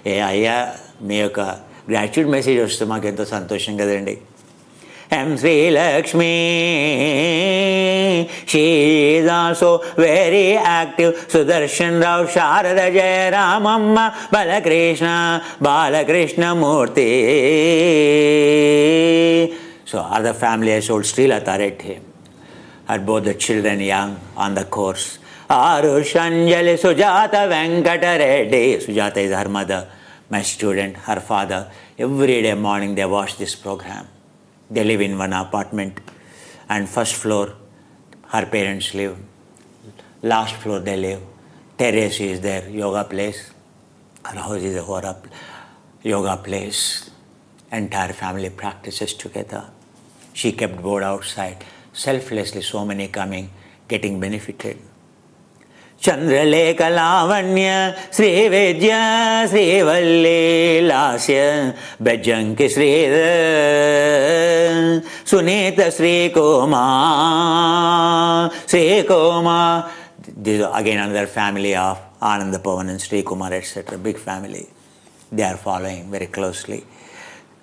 Speaker 1: Hey Aya, me oka gratitude message vastu maaku ento santosham kadandi. M. Sri Lakshmi, she is also very active. Sudarshan Rao, Sharada Jaya Ramamma, Balakrishna Murti. So other family has told Srilata Reddy. Are both the children young on the course. Arushanjali Sujata Venkata Reddy. Sujata is her mother, my student, her father. Every day morning they watch this program. They live in one apartment, and first floor her parents live, last floor they live. terrace is there, yoga place. Her house is a yoga place. Entire family practices together. She kept board outside. Selflessly, so many coming, getting benefited. Chandralekha Lavanya Sri Vidya Sri Valli Lasya Bajanki Sridhar Sunita Sri Kumar Sri Kumar. This is again another family of Ananda Pavan and Sri Kumar, etc. Big family. They are following very closely.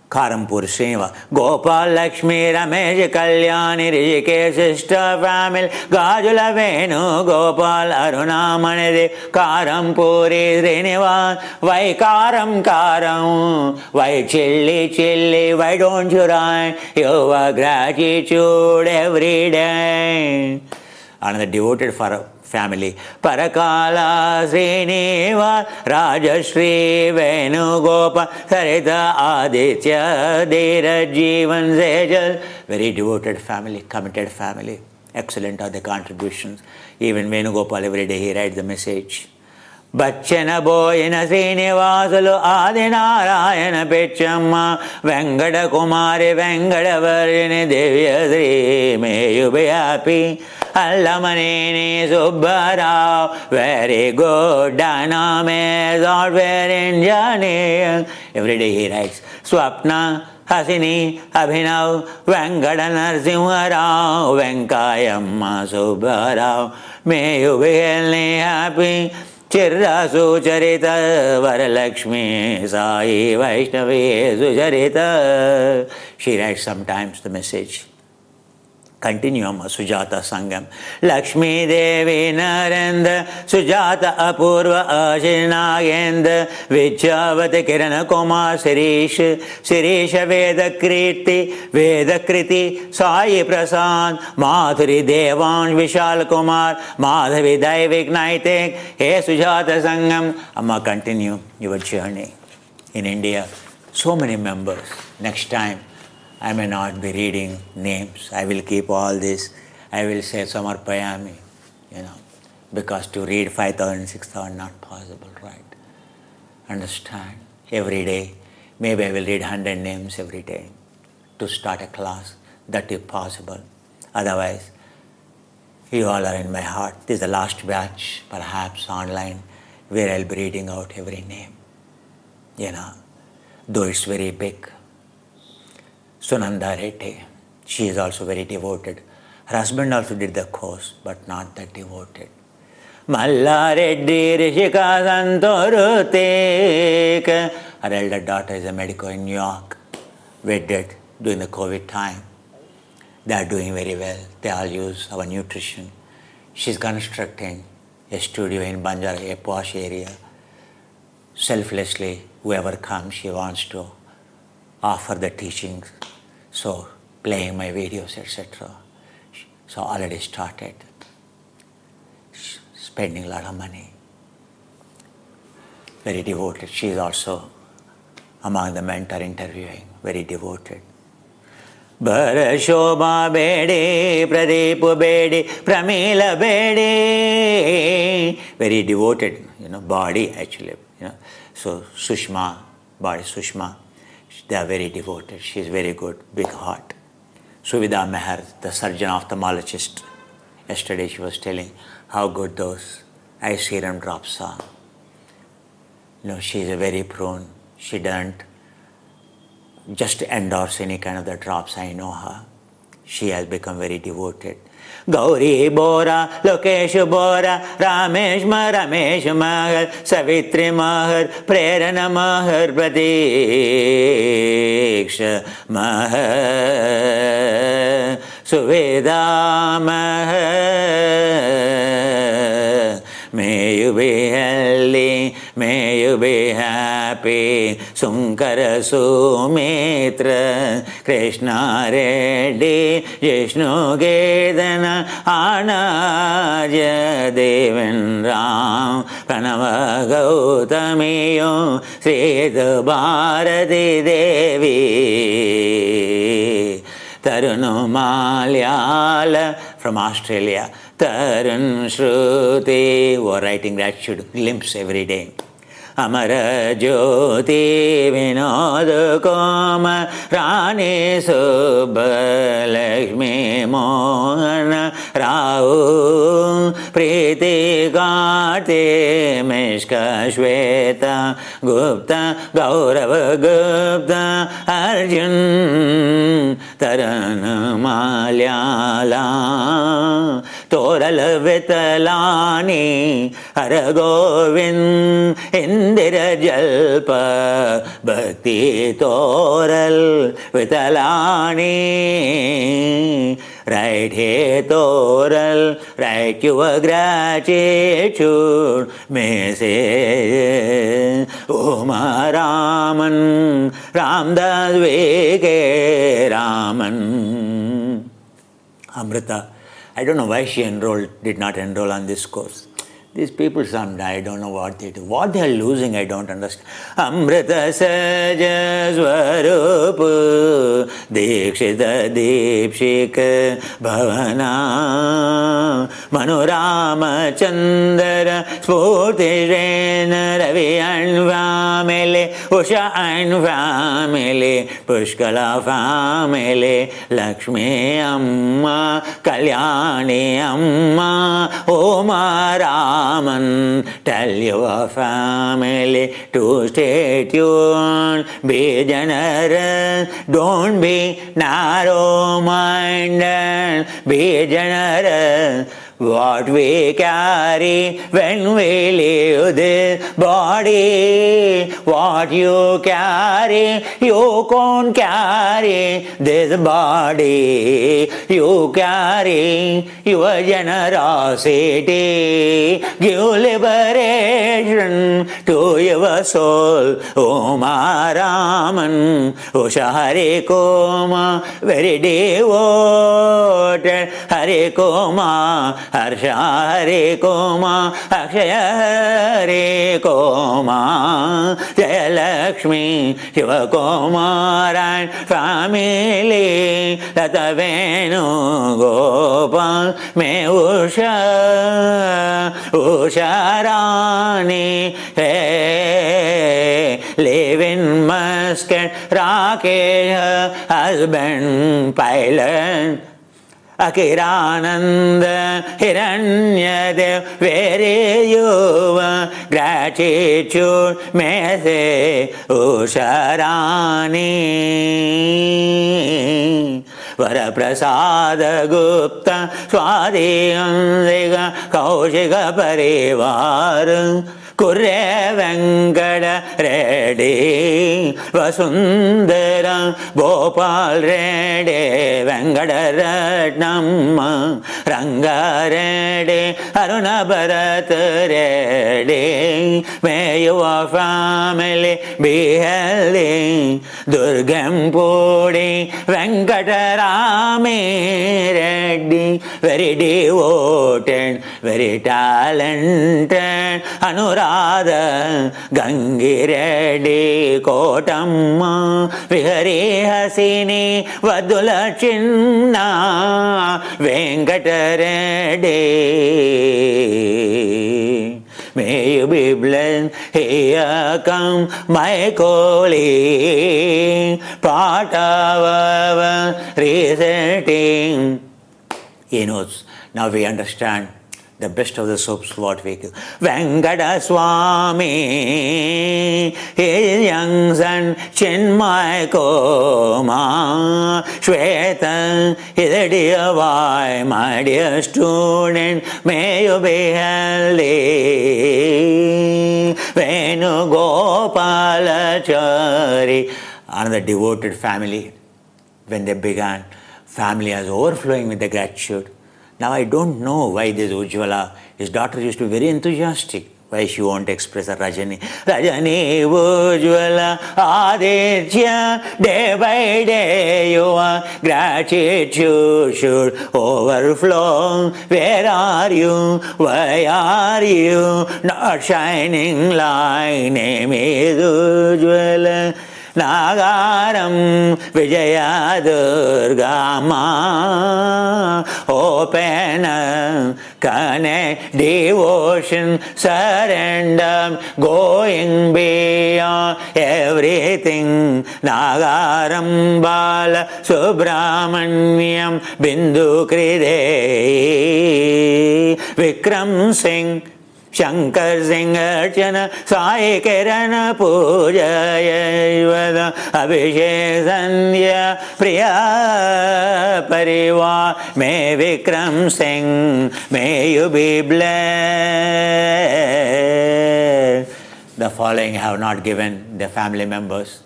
Speaker 1: Karampur Srinivas, Gopal Lakshmi Ramesh Kalyani Rishikesh Sister Family, Gajula Venu Gopal Aruna Manade, Karampuri Srinivas, why Karam, why chilly, why don't you write your gratitude every day? Another devoted for family. Parakala Srinivas Rajashri Venugopal Sarita Aditya Dheeraj Jeevan Sejal. Very devoted family, committed family. Excellent are the contributions. Even Venugopal every day he writes the message. Bachana Boyana Srinivasulu Adinarayana Pechamma Venkata Kumari Venkata Varjini Divya Sri. May you be happy. Allamanini Subbarao, very good, Dynamics, all very engineer. Every day he writes, Swapna, Hasini, Abhinav, Venkata Narsimha Rao, Venkayamma Subbarao. May you be healthy, happy. Chirra Sucharita, Varalakshmi, Sai Vaishnavi Sucharita. She writes sometimes the message. Continuum Sujata Sangam. Lakshmi Devi Narendra Sujata Apurva Ajinagenda Vichavati Kirana Kumar Sirisha Vedakriti Sai Prasad Madhuri Devan Vishal Kumar Madhavi Daivik Naitek. Hey Sujata Sangam. Amma, continue your journey in India. So many members. Next time I may not be reading names. I will keep all this. I will say Samarpayami, because to read 5,000, 6,000 not possible, right? Understand? Every day, maybe I will read 100 names every day to start a class. That is possible. Otherwise, you all are in my heart. This is the last batch, perhaps online, where I'll be reading out every name. Though it's very big. Sunanda Reddy, she is also very devoted. Her husband also did the course, but not that devoted. Malla Reddy Rishika Santorutek. Her elder daughter is a medical in New York, wedded during the COVID time. They are doing very well. They all use our nutrition. She's constructing a studio in Banjara, a posh area. Selflessly, whoever comes, she wants to offer the teachings. So, playing my videos, etc. So, already started spending a lot of money. Very devoted. She is also among the mentor interviewing, very devoted. Bhara Shobha Bedi, Pradeep Bedi, Pramila Bedi. Very devoted, body actually. So, Sushma, body Sushma. They are very devoted. She is very good, big heart. Suvida Meher, the surgeon ophthalmologist, yesterday she was telling how good those eye serum drops are. She is very prone. She doesn't just endorse any kind of the drops. I know her. She has become very devoted. Gauri Bora, Lokesh Bora, Ramesh Mahar, Savitri Mahar, Prerana Mahar, Pratiksha Mahar, Suveda Mahar. May you be healthy, may you be happy. Sunkara Sumitra, Krishna Reddy, Jishnu Gedana, Anaja Devan Ram, Pranam Gautamiyo, Sri Bharati Devi. Tarun Malayala from Australia. Tarun Shruti, who are writing gratitude glimpse every day. Amara Jyoti Vinod Koma Rani Subba Lakshmi Mohan Rao Priti Karti Mishka Shweta Gupta Gaurav Gupta Arjun Taran Malyala Toral Vitalani Haragovind Indira Jalpa Bhakti Toral Vitalani. Right here Toral, write your gratitude message. Oma Raman, Ramdas Veke Raman. Amrita, I don't know why she did not enroll on this course. These people, I don't know what they do. What they are losing, I don't understand. Amrita Saja Swarup Dikshita Dipshika Bhavana Manorama Chandra Spurti Jena Ravi and family Usha and family Pushkala family Lakshmi Amma Kalyani Amma Oma Raman, tell your family to stay tuned, be generous, don't be narrow-minded, be generous. What we carry when we leave this body, what you carry, you can't carry this body. You carry your generosity, give liberation to your soul. Om Raman, Usha Hare Koma, very devoted Hare Koma. Harsha Hare Koma, Akshaya Hare Koma, Jaya Lakshmi, Shiva Kumar and family, Lata Venu Gopal, Me Usha Rani, hey, live in Muscat, Rakesh, husband, pilot. Akirananda Hiranyadev, where you gratitude message Usharani Varaprasada Gupta Swadhyandega Kaushika Parivar Kurre Venkada Reddy Vasundara Bhopal Reddy Venkada Ratnam Ranga Reddy Aruna Bharat Reddy. May your family be healthy. Durgam Pudi Venkada Rami Reddy, very devoted, very talented. Anuradha Gangi Reddy Kotamma Vihari Hasini Vadula Chinna Venkata Reddy. May you be blessed. Here come my colleague, part of our resetting. He knows. Now we understand the best of the soaps what we do. Venkata Swami, his young son Chinmay Koma, Shweta, his dear boy, my dear student, may you be healthy. Venu Gopalachari, another devoted family. When they began, family was overflowing with the gratitude. Now I don't know why this Ujjwala, his daughter used to be very enthusiastic. Why she won't express her Rajani? Rajani Ujjwala Aditya, day by day your gratitude should overflow. Where are you? Why are you not shining like name is Ujjwala? Nagaram Vijaya Durgama. Open, connect, devotion, surrender, going beyond everything. Nagaram Bala Subramanyam Bindu Kride Vikram Singh Shankar Singh Archana Sai Kirana Pujayavada Abhishek Sandhya Priya Parivar. May Vikram Singh, may you be blessed. The following I have not given the family members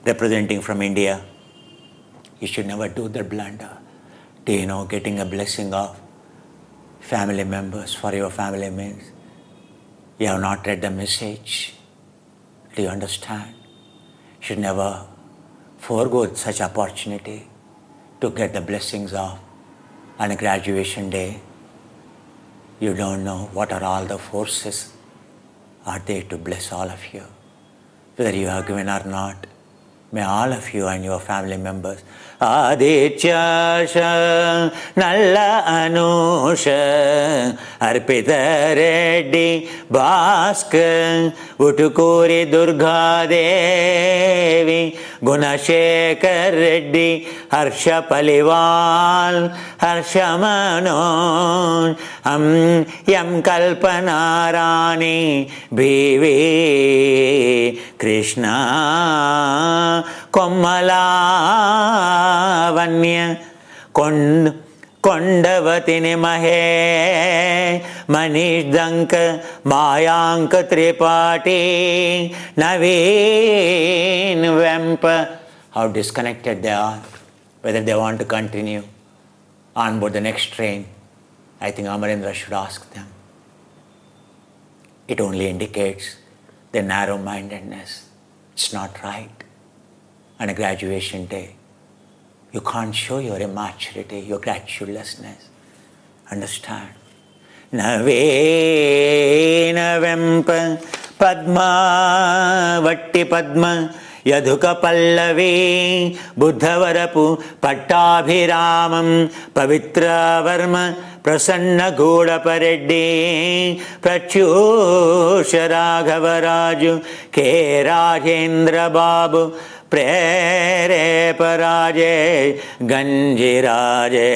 Speaker 1: representing from India. You should never do that blunder. Do you know getting a blessing of family members for your family means you have not read the message? Do you understand? You should never forego such opportunity to get the blessings of on a graduation day. You don't know what are all the forces are there to bless all of you. Whether you have given or not, may all of you and your family members Adityasha Nalla Anusha Arpita Reddy Bhaskar Utukuri Durga Devi Gunashekar Reddy Harsha Paliwal Harsha Manon Yam Kalpana Rani Bhivi Krishna Komalavanya Kondavatini Mahe Manish Danka Mayanka Tripathi Naveen Vempa. How disconnected they are, whether they want to continue on board the next train. I think Amarendra should ask them. It only indicates their narrow-mindedness. It's not right. On a graduation day, you can't show your immaturity, your gratitudelessness. Understand? Navena Vempa Padma Vatti Padma Yadhuka Pallavi Buddhavarapu Pattabhiramam Pavitra Varma Prasanna Goda Pareddi Pratyusha Raghavaraju K. Rajendra Babu Prere Paraje Ganjiraje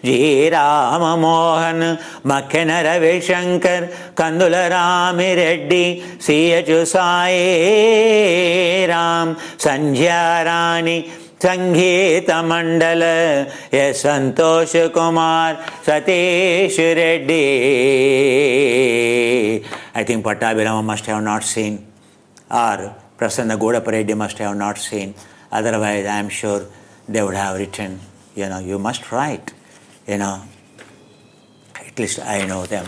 Speaker 1: Ji Rama Mohan Makkena Ravi Shankar Kandula Rami Reddy C.H. Sai Ram Sanjya Rani Sangeeta Mandala S. Santosh Kumar Satish Reddy. I think Pattabhirama must have not seen, or Prasanna Godapareddy must have not seen. Otherwise, I am sure they would have written, you must write, at least I know them,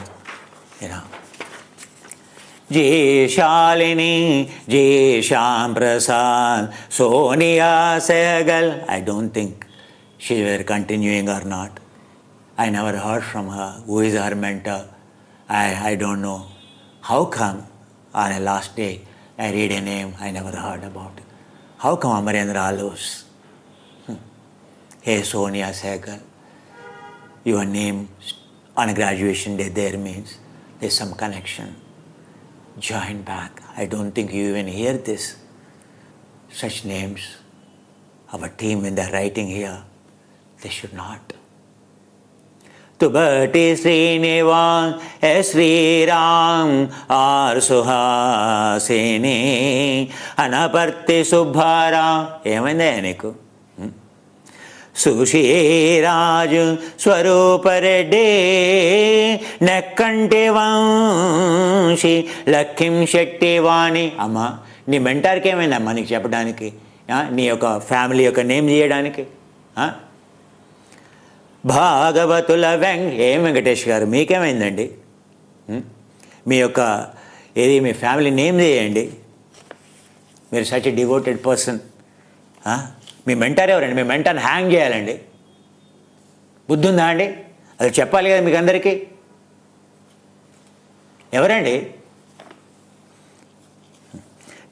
Speaker 1: Ji Shalini, Ji Shyam Prasad, Sonia Sehgal. I don't think she were continuing or not. I never heard from her. Who is her mentor? I don't know. How come on a last day I read a name I never heard about it? How come Amarendra allows? Hey Sonia Sehgal, your name on a graduation day there means there's some connection. Join back. I don't think you even hear this. Such names, our team when they're writing here, they should not. Tubati Srinivas, Sri Ram, R. Suhasini, Anaparti Subhara, ఏమైందా నీకు? సుశీరాజు స్వరూపరెడ్డి నెక్కంటి వంశీ లక్కిం శెట్టి వాణి. అమ్మ నీ మెంటార్కి ఏమైందమ్మా నీకు చెప్పడానికి, నీ యొక్క family యొక్క నేమ్ చేయడానికి? భాగవతుల ఏం వెంకటేష్ గారు మీకేమైందండి? మీ యొక్క మీ ఫ్యామిలీ నేమ్ చేయండి. మీరు such a devoted person. Me mentor ఎవరండి? మీ మెంటార్ని హ్యాంగ్ చేయాలండి. బుద్ధి ఉందా అండి? అది చెప్పాలి కదా మీకు అందరికీ. ఎవరండి?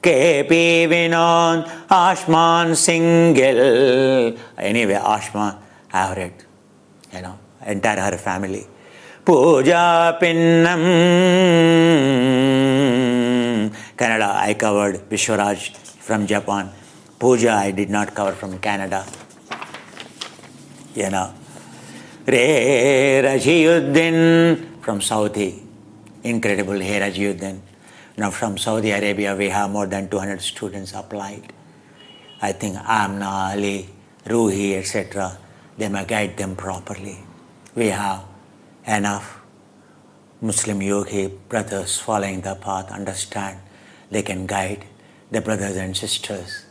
Speaker 1: Kepi Vinod Ashman single. Anyway, Ashman, I have read, entire her family. Puja Pinnam. Canada, I covered. Vishwaraj from Japan. Puja, I did not cover from Canada. Re Rajiyuddin from Saudi. Incredible, Hey Rajiyuddin. Now from Saudi Arabia, we have more than 200 students applied. I think Amna, Ali, Ruhi, etc. They may guide them properly. We have enough Muslim yogi brothers following the path, understand they can guide the brothers and sisters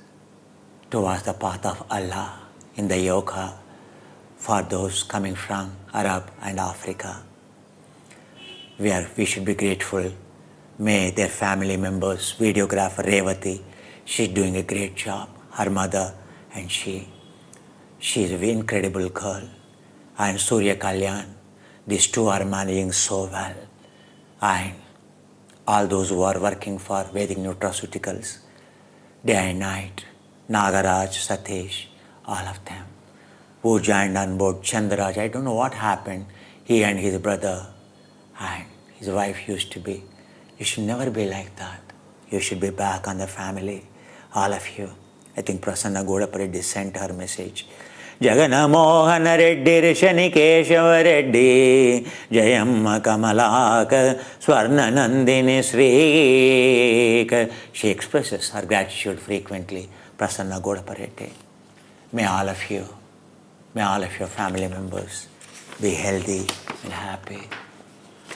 Speaker 1: towards the path of Allah in the yoga for those coming from Arab and Africa. We should be grateful. May their family members, videographer Revati, she's doing a great job. Her mother and she's an incredible girl. And Surya Kalyan, these two are managing so well. And all those who are working for Vedic nutraceuticals, day and night, Nagaraj, Satish, all of them, who joined on board Chandraj. I don't know what happened. He and his brother and his wife used to be. You should never be like that. You should be back on the family, all of you. I think Prasanna Godapareddy sent her message. Jagana Mohana Reddy Rishani Keshava Reddy Jayamma Kamalaka Swarna Nandini Sri. She expresses her gratitude frequently. Prasanna Godapareddy. May all of you, may all of your family members be healthy and happy.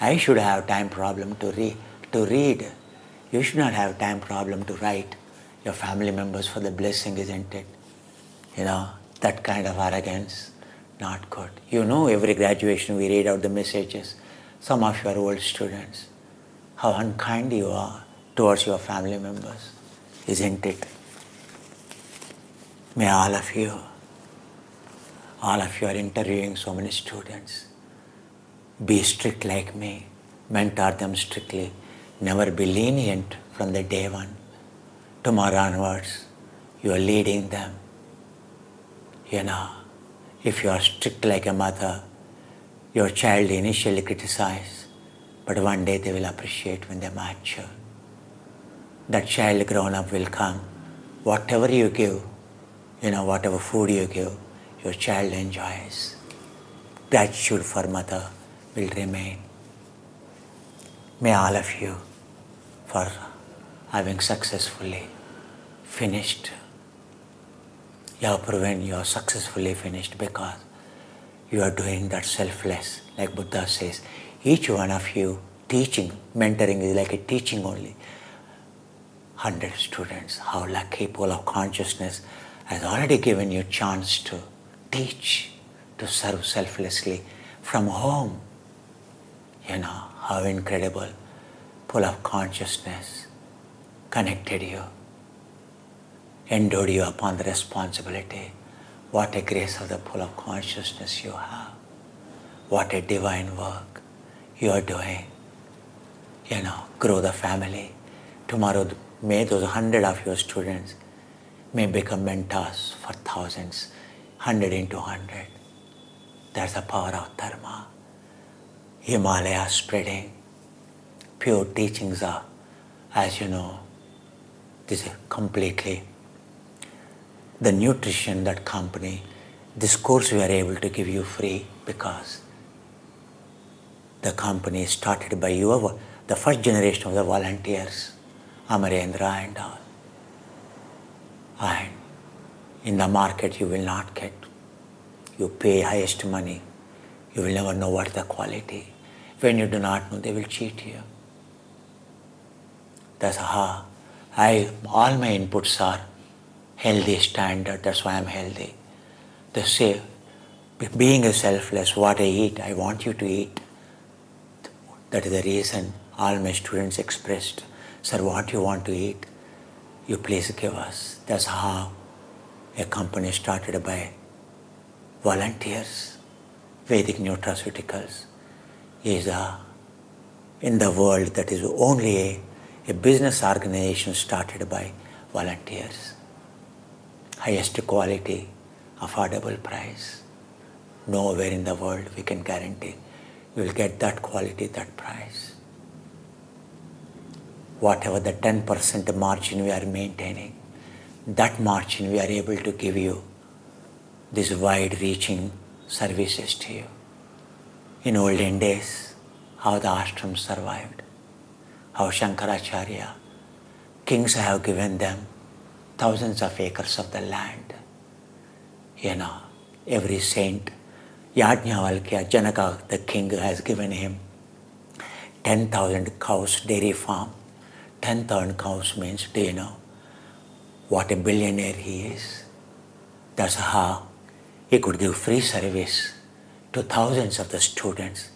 Speaker 1: I should have time problem to read. You should not have time problem to write your family members for the blessing, isn't it? That kind of arrogance, not good. Every graduation we read out the messages. Some of you are old students. How unkind you are towards your family members, isn't it? May all of you are interviewing so many students. Be strict like me. Mentor them strictly. Never be lenient from the day one. Tomorrow onwards, you are leading them. If you are strict like a mother, your child initially criticizes, but one day they will appreciate when they mature. That child grown up will come. Whatever you give, whatever food you give, your child enjoys. Gratitude for mother will remain. May all of you, for having successfully finished, you have proven you are successfully finished because you are doing that selfless, like Buddha says. Each one of you teaching, mentoring is like a teaching only. 100 students, how lucky pool of consciousness has already given you chance to teach, to serve selflessly from home. How incredible pool of consciousness connected you, endowed you upon the responsibility. What a grace of the pool of consciousness you have. What a divine work you are doing. Grow the family. Tomorrow, may those 100 of your students may become mentors for thousands, 100 into 100. That's the power of dharma. Himalaya spreading pure teachings are, as you know, this is completely the nutrition, that company, this course we are able to give you free because the company is started by you, the first generation of the volunteers, Amarendra and all. And in the market you will not get. You pay highest money. You will never know what the quality. When you do not know, they will cheat you. That's how all my inputs are healthy standard. That's why I'm healthy. They say, being a selfless, what I eat, I want you to eat. That is the reason all my students expressed, sir, what you want to eat, you please give us. That's how a company started by volunteers. Vedic nutraceuticals is in the world that is only a business organization started by volunteers. Highest quality, affordable price. Nowhere in the world we can guarantee you will get that quality, that price. Whatever the 10% margin we are maintaining, that margin we are able to give you these wide-reaching services to you. In olden days, how the ashram survived, how Shankaracharya, kings have given them thousands of acres of the land. Every saint, Yajnavalkya, Janaka, the king, has given him 10,000 cows dairy farm. 10,000 cows means, do you know what a billionaire he is? That's how he could give free service to thousands of the students.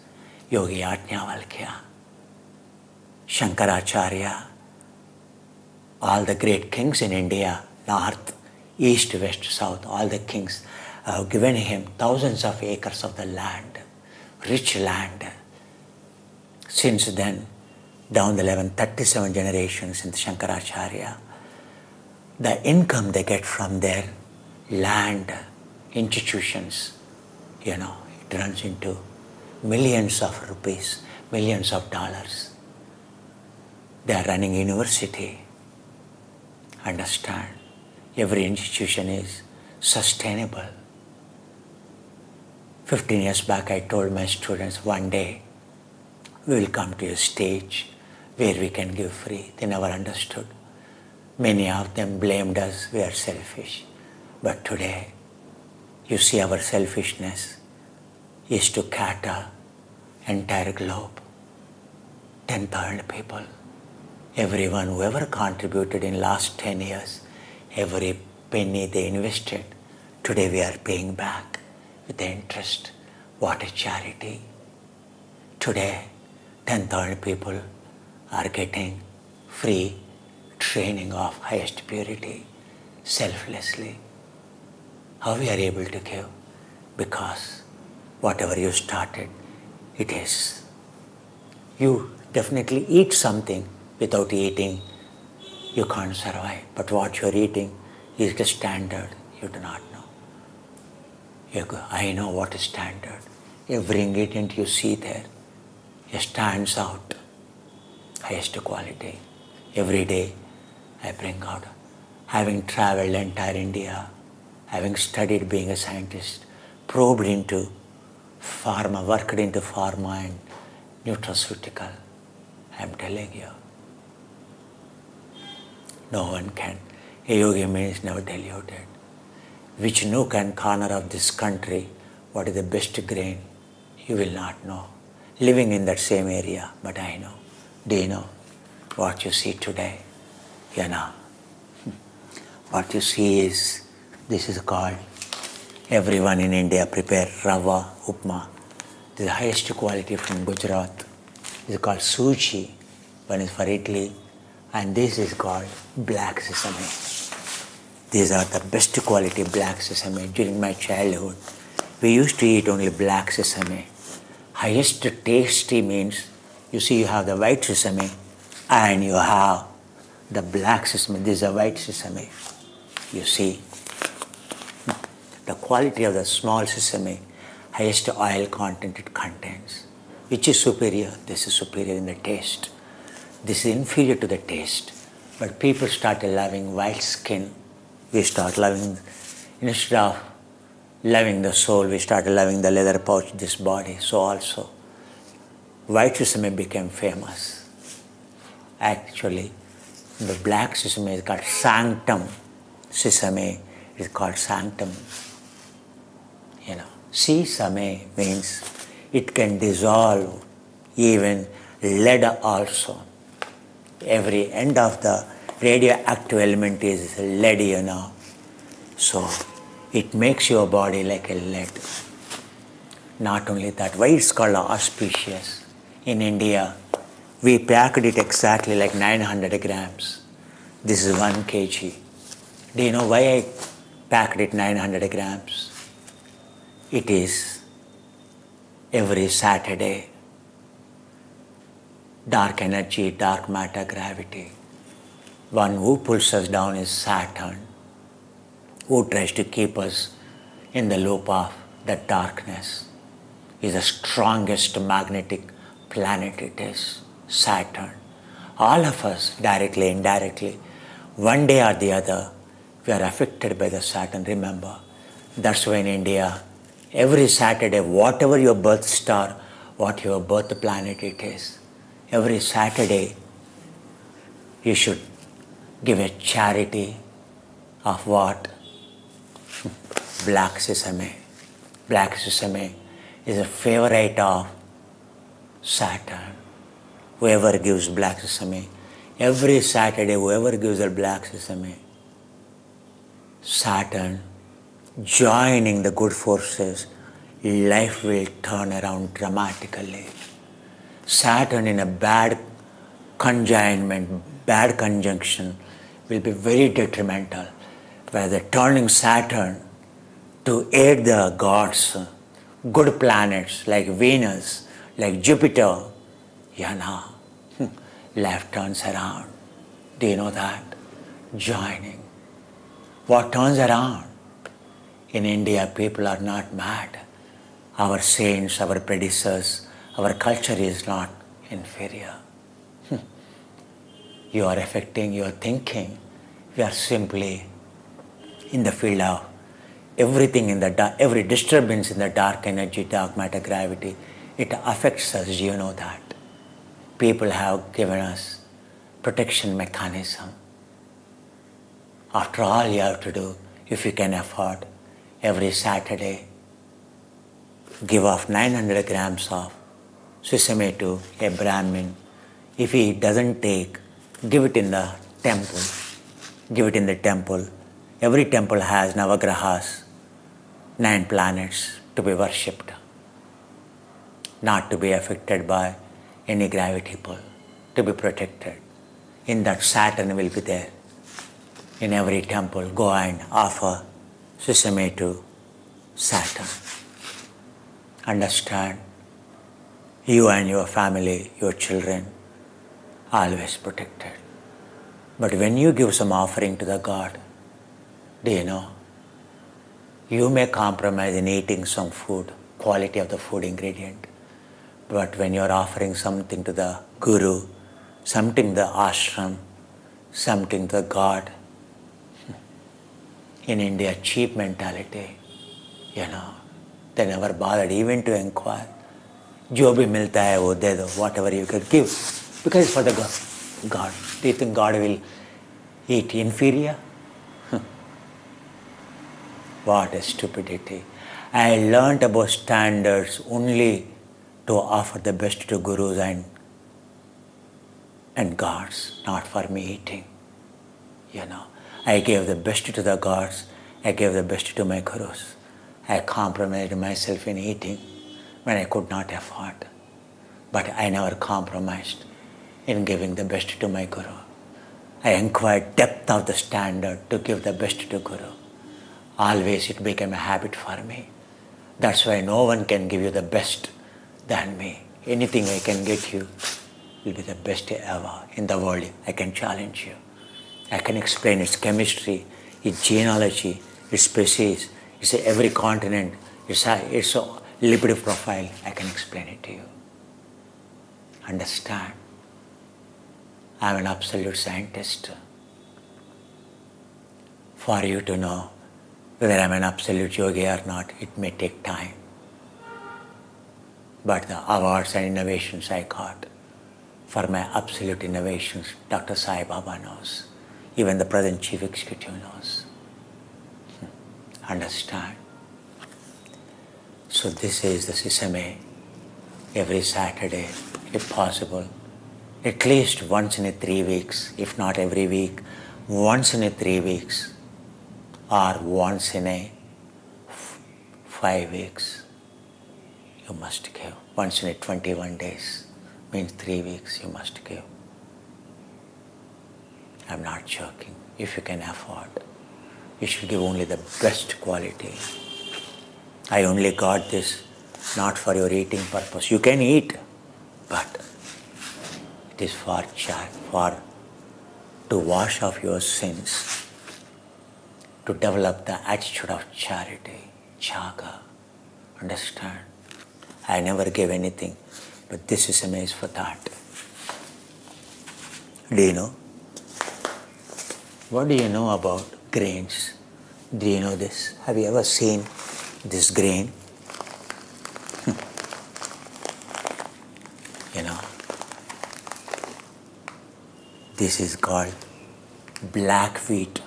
Speaker 1: Yogi Yajnavalkya, Shankaracharya, all the great kings in India, north, east, west, south, all the kings have given him thousands of acres of the land, rich land. Since then, down the 37 generations in the Shankaracharya, the income they get from their land institutions, it runs into millions of rupees, millions of dollars. They are running university. Understand, every institution is sustainable. 15 years back, I told my students, one day we will come to a stage where we can give free. They never understood. Many of them blamed us, we are selfish. But today, you see our selfishness is to cater entire globe. 10,000 people. Everyone, whoever contributed in last 10 years, every penny they invested, today we are paying back with the interest. What a charity. Today, 10,000 people are getting free training of highest purity, selflessly. How we are able to give? Because whatever you started, it is. You definitely eat something. Without eating, you can't survive. But what you are eating is the standard. You do not know. I know what is standard. Every ingredient you see there, it stands out. Highest quality. Every day I bring out. Having traveled entire India, having studied being a scientist, probed into pharma, worked into pharma and nutraceutical, I am telling you, no one can. A yogi means never diluted. Which nook and corner of this country, what is the best grain, you will not know. Living in that same area, but I know. Do you know what you see today? What you see is, this is called, everyone in India prepare rava, upma. This is the highest quality from Gujarat. This is called suji. One is for Italy. And this is called black sesame. These are the best quality black sesame. During my childhood, we used to eat only black sesame. Highest tasty means, you see you have the white sesame and you have the black sesame. This is a white sesame. You see, the quality of the small sesame, highest oil content it contains. Which is superior? This is superior in the taste. This is inferior to the taste. But people started loving white skin. We start loving, instead of loving the soul, we started loving the leather pouch, this body. So also, white sesame became famous. Actually, the black sesame is called sanctum. Sesame is called sanctum. Sesame means it can dissolve even lead also. Every end of the radioactive element is lead, So it makes your body like a lead. Not only that, why it's called auspicious? In India, we packed it exactly like 900 grams. This is 1 kg. Do you know why I packed it 900 grams? It is every Saturday dark energy, dark matter, gravity. One who pulls us down is Saturn, who tries to keep us in the loop of that darkness. Is the strongest magnetic planet it is, Saturn. All of us, directly, indirectly, one day or the other, we are affected by the Saturn, remember. That's why in India, every Saturday, whatever your birth star, what your birth planet it is, every Saturday, you should give a charity of what? Black sesame. Black sesame is a favorite of Saturn. Whoever gives black sesame, every Saturday, whoever gives a black sesame, Saturn joining the good forces, life will turn around dramatically. Saturn in a bad bad conjunction will be very detrimental. Where the turning Saturn to aid the gods, good planets like Venus, like Jupiter, life turns around. Do you know that? Joining. What turns around? In India, people are not mad. Our saints, our predecessors, our culture is not inferior. You are affecting your thinking. We are simply in the field of everything in the every disturbance in the dark energy, dark matter, gravity, it affects us. You know that. People have given us protection mechanism. After all, you have to do, if you can afford, every Saturday, give off 900 grams of sesame to a Brahmin. If he doesn't take, give it in the temple. Give it in the temple. Every temple has Navagrahas, 9 planets to be worshipped, not to be affected by any gravity pull, to be protected. In that, Saturn will be there. In every temple, go and offer sesame to Saturn. Understand, you and your family, your children, always protected. But when you give some offering to the God, do you know, you may compromise in eating some food, quality of the food ingredient. But when you are offering something to the Guru, something to the ashram, something to the God, in India, cheap mentality, they never bothered even to inquire. Jo bhi milta hai wo de do, whatever you could give. Because it's for the God. Do you think God will eat inferior? What a stupidity. I learnt about standards only to offer the best to gurus and gods, not for me eating. I gave the best to the gods, I gave the best to my gurus. I compromised myself in eating when I could not afford. But I never compromised in giving the best to my guru. I inquired depth of the standard to give the best to guru. Always it became a habit for me. That's why no one can give you the best than me. Anything I can get you will be the best ever in the world. I can challenge you. I can explain its chemistry, its genealogy, its species, its every continent, its lipid profile. I can explain it to you. Understand? I am an absolute scientist. For you to know whether I am an absolute yogi or not, it may take time. But the awards and innovations I got for my absolute innovations, Dr. Sai Baba knows. Even the present chief executive knows. Understand? So this is the sesame every Saturday, if possible. At least once in 3 weeks, if not every week, once in 3 weeks, or once in 5 weeks, you must give. Once in 21 days, means 3 weeks you must give. I'm not joking. If you can afford, you should give only the best quality. I only got this not for your eating purpose. You can eat, but It is for to wash off your sins, to develop the attitude of charity, chaga. Understand? I never gave anything, but this is a maze for that. Do you know? What do you know about grains? Do you know this? Have you ever seen this grain? You know, this is called black wheat.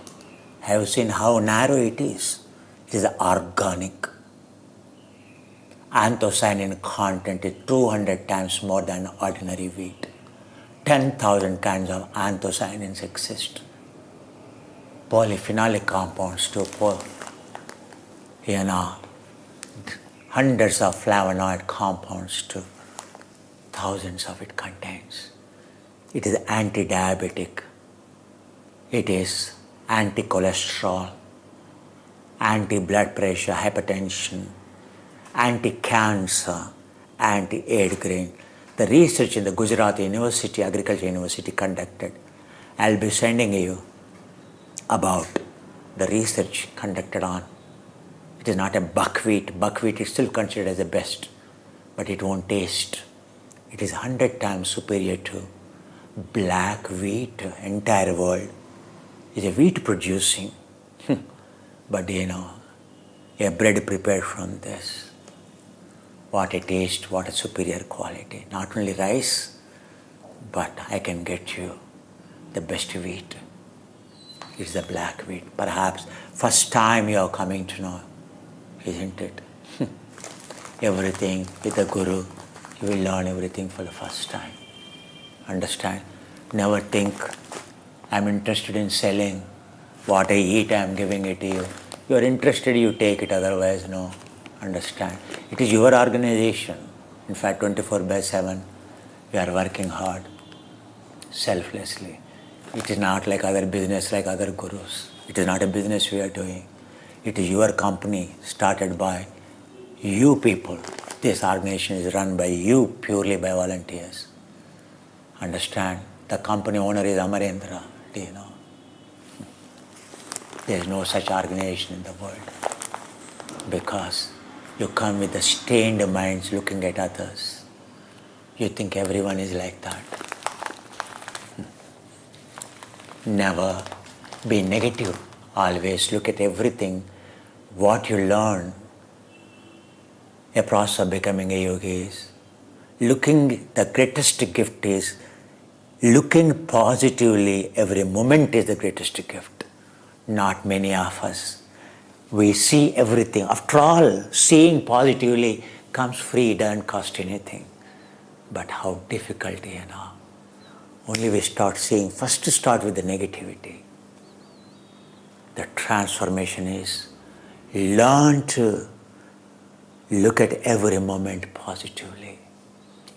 Speaker 1: Have you seen how narrow it is? It is organic. Anthocyanin content is 200 times more than ordinary wheat. 10,000 kinds of anthocyanins exist. Polyphenolic compounds too, hundreds of flavonoid compounds too. Thousands of it contains. It is anti-diabetic. It is anti-cholesterol, anti-blood pressure, hypertension, anti-cancer, anti-AIDS grain. The research in the Gujarat University, Agriculture University conducted. I'll be sending you about the research conducted on. It is not a buckwheat. Buckwheat is still considered as the best, but it won't taste. It is 100 times superior to black wheat. Entire world is a wheat producing. But a bread prepared from this. What a taste, what a superior quality. Not only rice, but I can get you the best wheat. It's the black wheat. Perhaps first time you are coming to know, isn't it? Everything with the Guru, you will learn everything for the first time. Understand? Never think, I'm interested in selling. What I eat, I'm giving it to you. You are interested, you take it, otherwise no. Understand? It is your organization. In fact, 24/7, we are working hard, selflessly. It is not like other business, like other gurus. It is not a business we are doing. It is your company, started by you people. This organization is run by you, purely by volunteers. Understand? The company owner is Amarendra. Do you know? There is no such organization in the world. Because you come with the stained minds looking at others. You think everyone is like that. Never be negative. Always look at everything. What you learn, a process of becoming a yogi is the greatest gift is looking positively. Every moment is the greatest gift. Not many of us. We see everything. After all, seeing positively comes free, doesn't cost anything. But how difficult, Only we start seeing, first to start with the negativity. The transformation is learn to look at every moment positively.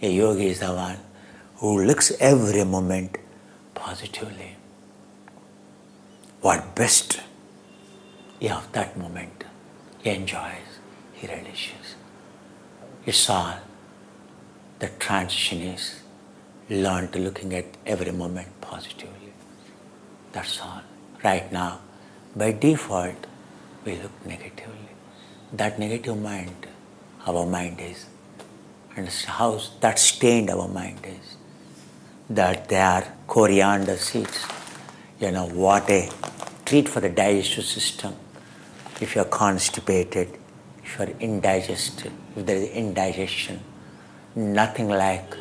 Speaker 1: A yogi is the one who looks every moment positively. What best of that moment he enjoys, he relishes. It's all. The transition is learn to looking at every moment positively. That's all. Right now, by default, we look negatively. That negative mind, our mind is, and how that stained our mind is, that they are coriander seeds. What a treat for the digestive system. If you are constipated, if you are indigested, if there is indigestion, nothing like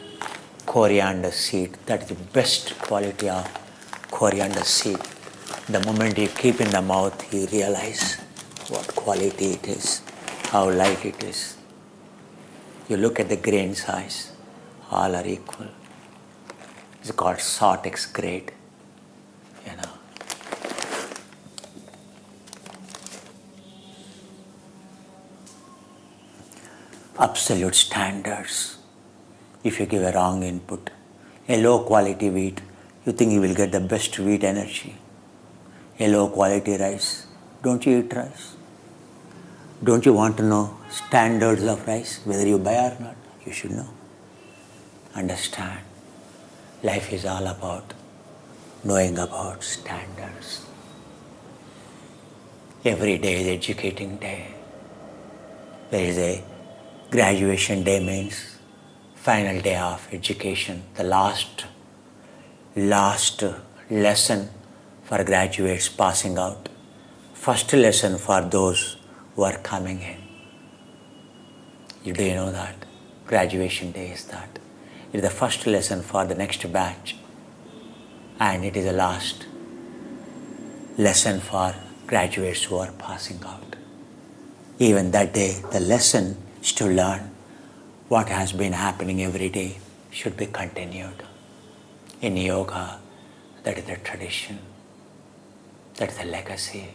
Speaker 1: coriander seed. That is the best quality of coriander seed. The moment you keep in the mouth, you realize what quality it is, how light it is. You look at the grain size, all are equal. It's called Sortex grade. Absolute standards. If you give a wrong input, a low quality wheat, you think you will get the best wheat energy. A low quality rice, don't you eat rice? Don't you want to know standards of rice, whether you buy or not? You should know. Understand. Life is all about knowing about standards. Every day is educating day. There is a graduation day, means final day of education, the last lesson for graduates passing out, first lesson for those who are coming in. Do you know that? Graduation day is that. It is the first lesson for the next batch, and it is the last lesson for graduates who are passing out. Even that day, the lesson is to learn what has been happening every day should be continued. In yoga, that is the tradition, that is the legacy.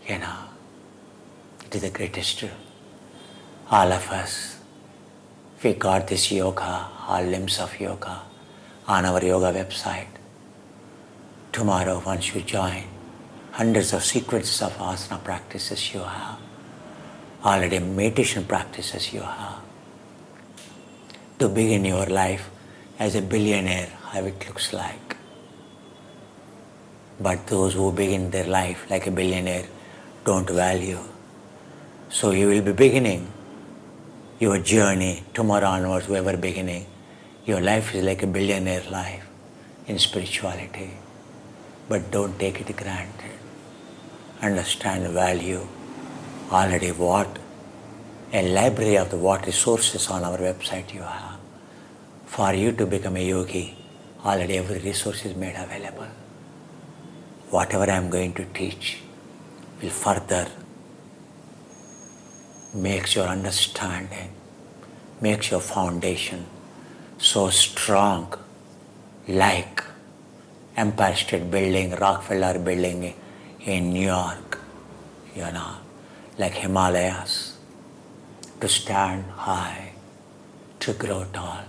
Speaker 1: It is the greatest. All of us, we got this yoga, all limbs of yoga, on our yoga website. Tomorrow, once you join, hundreds of sequences of asana practices you have, already meditation practices you have. To begin your life as a billionaire, how it looks like. But those who begin their life like a billionaire don't value. So you will be beginning your journey tomorrow onwards, whoever beginning. Your life is like a billionaire life in spirituality. But don't take it granted. Understand the value. Already what? A library of the what resources on our website you have. For you to become a yogi, already every resource is made available. Whatever I am going to teach will further makes your understanding, makes your foundation so strong, like Empire State Building, Rockefeller Building in New York, like Himalayas, to stand high, to grow tall.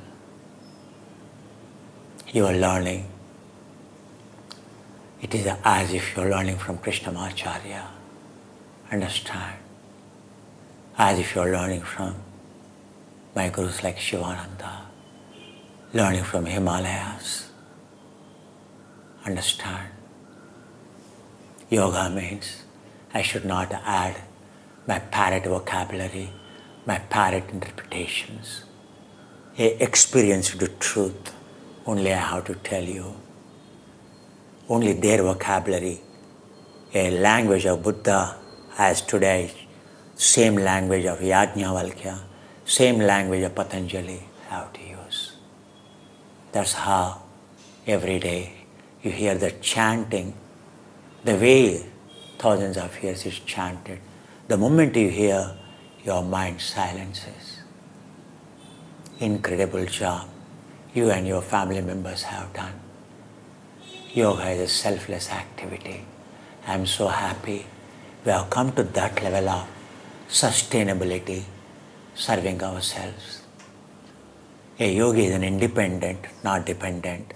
Speaker 1: You are learning. It is as if you are learning from Krishnamacharya. Understand? As if you are learning from my gurus like Shivananda, learning from Himalayas. Understand? Yoga means I should not add my parrot vocabulary, my parrot interpretations. A experienced truth, only I have to tell you. Only their vocabulary, a language of Buddha as today, same language of Yajnavalkya, same language of Patanjali have to use. That's how every day you hear the chanting, the way thousands of years is chanted. The moment you hear, your mind silences. Incredible job you and your family members have done. Yoga is a selfless activity. I am so happy we have come to that level of sustainability, serving ourselves. A yogi is an independent, not dependent.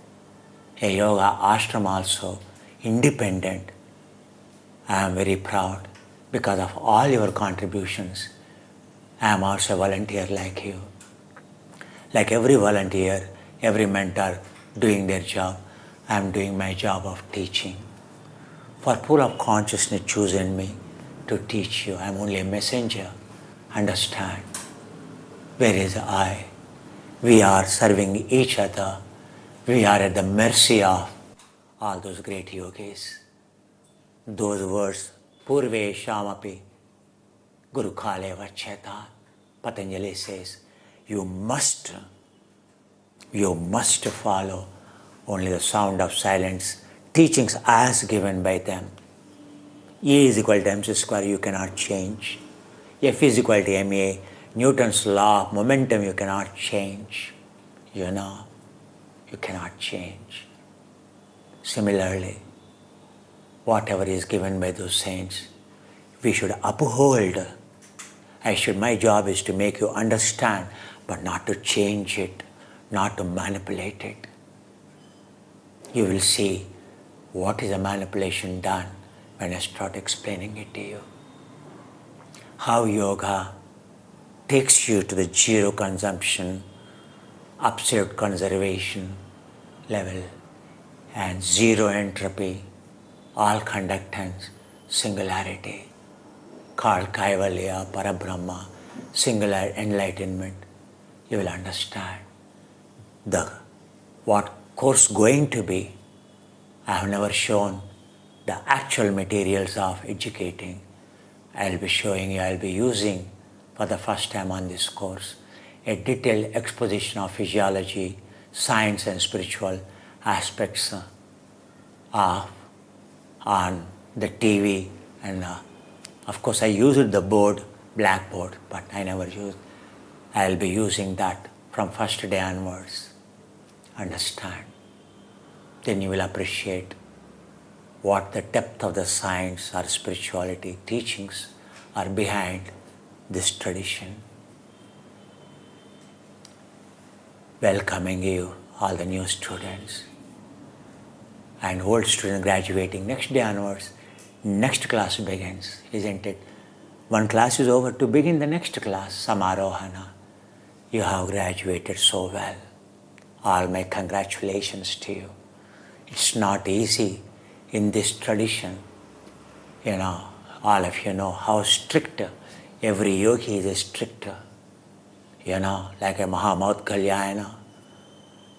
Speaker 1: A yoga ashram also independent. I am very proud because of all your contributions. I am also a volunteer like you. Like every volunteer, every mentor doing their job, I am doing my job of teaching. For pool of consciousness chosen me to teach you. I am only a messenger. Understand? Where is I? We are serving each other. We are at the mercy of all those great yogis. Those words, Purve Shamapi, Guru Kale Vacheta, Patanjali says, you must follow only the sound of silence, teachings as given by them. E is equal to mc square, you cannot change. F is equal to ma, Newton's law of momentum you cannot change. You cannot change. Similarly, whatever is given by those saints, we should uphold. My job is to make you understand, but not to change it, not to manipulate it. You will see what is a manipulation done when I start explaining it to you. How yoga takes you to the zero consumption, absolute conservation level, and zero entropy, all conductance, singularity, called Kaivalya, Parabrahma, singular enlightenment. You will understand what course going to be. I have never shown the actual materials of educating. I will be showing you, I will be using for the first time on this course a detailed exposition of physiology, science and spiritual aspects of on the TV, and of course I used the board, blackboard, but I never used. I will be using that from first day onwards. Understand? Then you will appreciate what the depth of the science or spirituality teachings are behind this tradition. Welcoming you, all the new students and old students graduating next day onwards. Next class begins, isn't it? One class is over to begin the next class, Samarohana. You have graduated so well. All my congratulations to you. It's not easy in this tradition. All of you know how strict every yogi is strict. Like a Mahamautkhalyayana,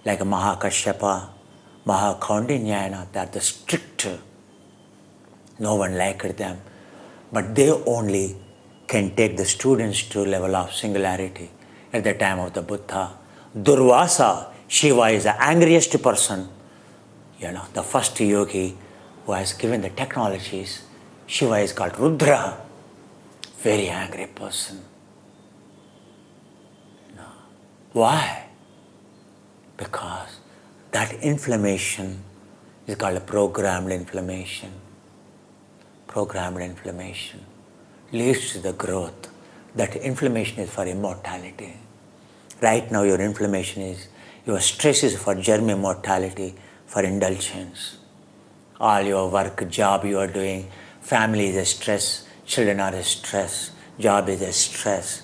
Speaker 1: like a Mahakashyapa, Mahakaundinyayana, they are the strict. No one liked them. But they only can take the students to level of singularity. At the time of the Buddha, Durvasa, Shiva is the angriest person. The first yogi who has given the technologies. Shiva is called Rudra, very angry person. Why? Because that inflammation is called a programmed inflammation. Programmed inflammation leads to the growth. That inflammation is for immortality. Right now your stress is for germ immortality, for indulgence. All your work, job you are doing, family is a stress, children are a stress, job is a stress,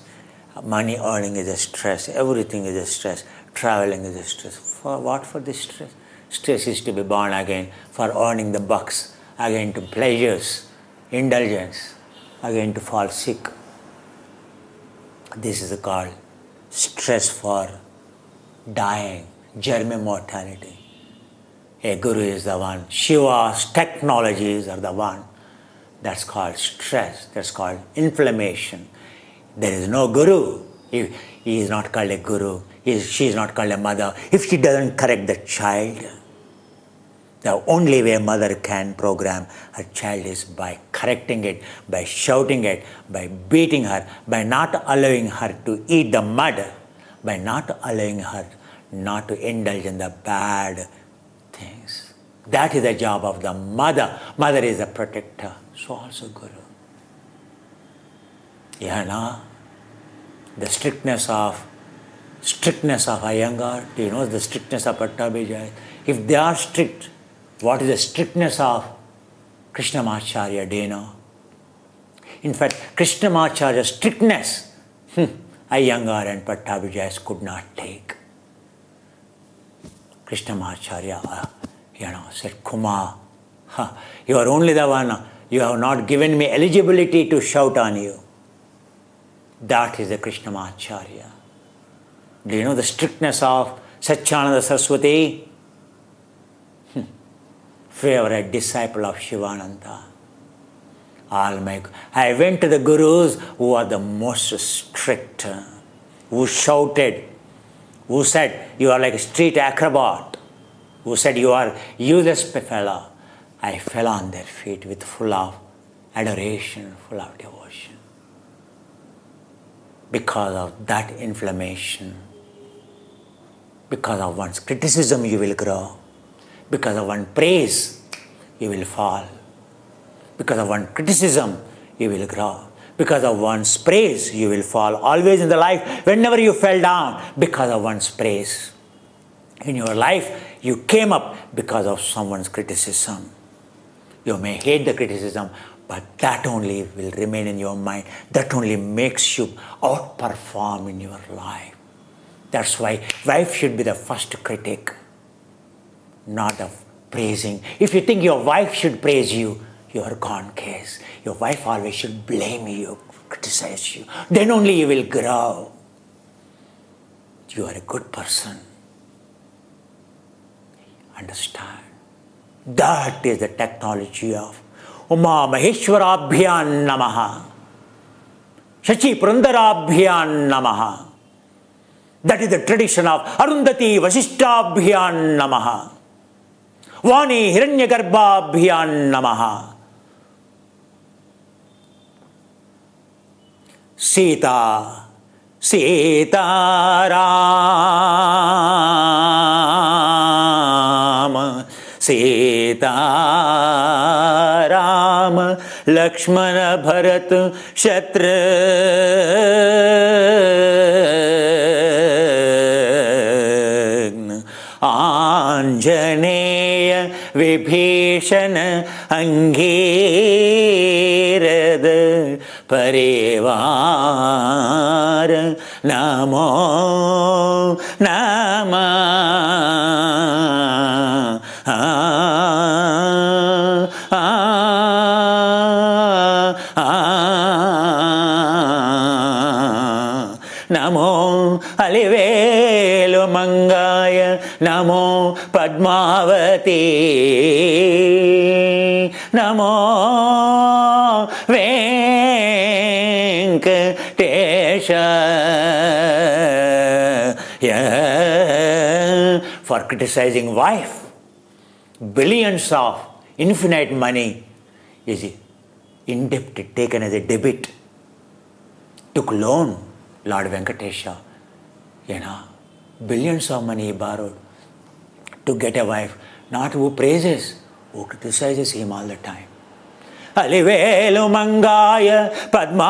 Speaker 1: money earning is a stress, everything is a stress, traveling is a stress. For what? For this stress? Stress is to be born again, for earning the bucks, again to pleasures, indulgence, again to fall sick. This is called stress for dying, germ immortality. A guru is the one. Shiva's technologies are the one. That's called stress. That's called inflammation. There is no guru. He is not called a guru. She is not called a mother. If she doesn't correct the child, the only way a mother can program her child is by correcting it, by shouting it, by beating her, by not allowing her to eat the mud, by not allowing her not to indulge in the bad things. That is the job of the mother. Mother is a protector. So also Guru. The strictness of Iyengar. Do you know the strictness of Pattabhijay? If they are strict, what is the strictness of Krishnamacharya? Do you know? In fact, Krishnamacharya's strictness, Iyengar and Pattabhijay could not take. Krishnamacharya, said, Kuma, you are only the one. You have not given me eligibility to shout on you. That is the Krishnamacharya. Do you know the strictness of Satchidananda Saraswati? Favorite disciple of Shivananda. I went to the gurus who are the most strict, who shouted, who said, you are like a street acrobat, who said, you are useless fellow. I fell on their feet with full of adoration, full of devotion. Because of that inflammation, because of one's criticism, you will grow. Because of one praise, you will fall. Because of one criticism, you will grow. Because of one's praise, you will fall. Always in the life, whenever you fell down, because of one's praise. In your life, you came up because of someone's criticism. You may hate the criticism, but that only will remain in your mind. That only makes you outperform in your life. That's why wife should be the first critic. not of praising. If you think your wife should praise you, you are gone case. Your wife always should blame you, criticize you. Then only you will grow. You are a good person. Understand? That is the technology of Uma Maheshwarabhyan Namaha. Shachi Purandarabhyan Namaha. That is the tradition of Arundhati Vasishtabhyan Namaha. Vani Hiranyagarbhabhyan Namaha. Sita Ram Sita Ram Lakshmana Bharat Shatrugna Anjaneya Vibhishana Angirada Parivar Namo Namah Namo Alivelu Mangaya Namo Padmavati Namo Venkatesha. Yeah. For criticizing wife, billions of infinite money is indebted, taken as a debit. Took loan, Lord Venkatesha, billions of money he borrowed to get a wife, not who praises, who criticizes him all the time. Alivelu Mangaya Padmavati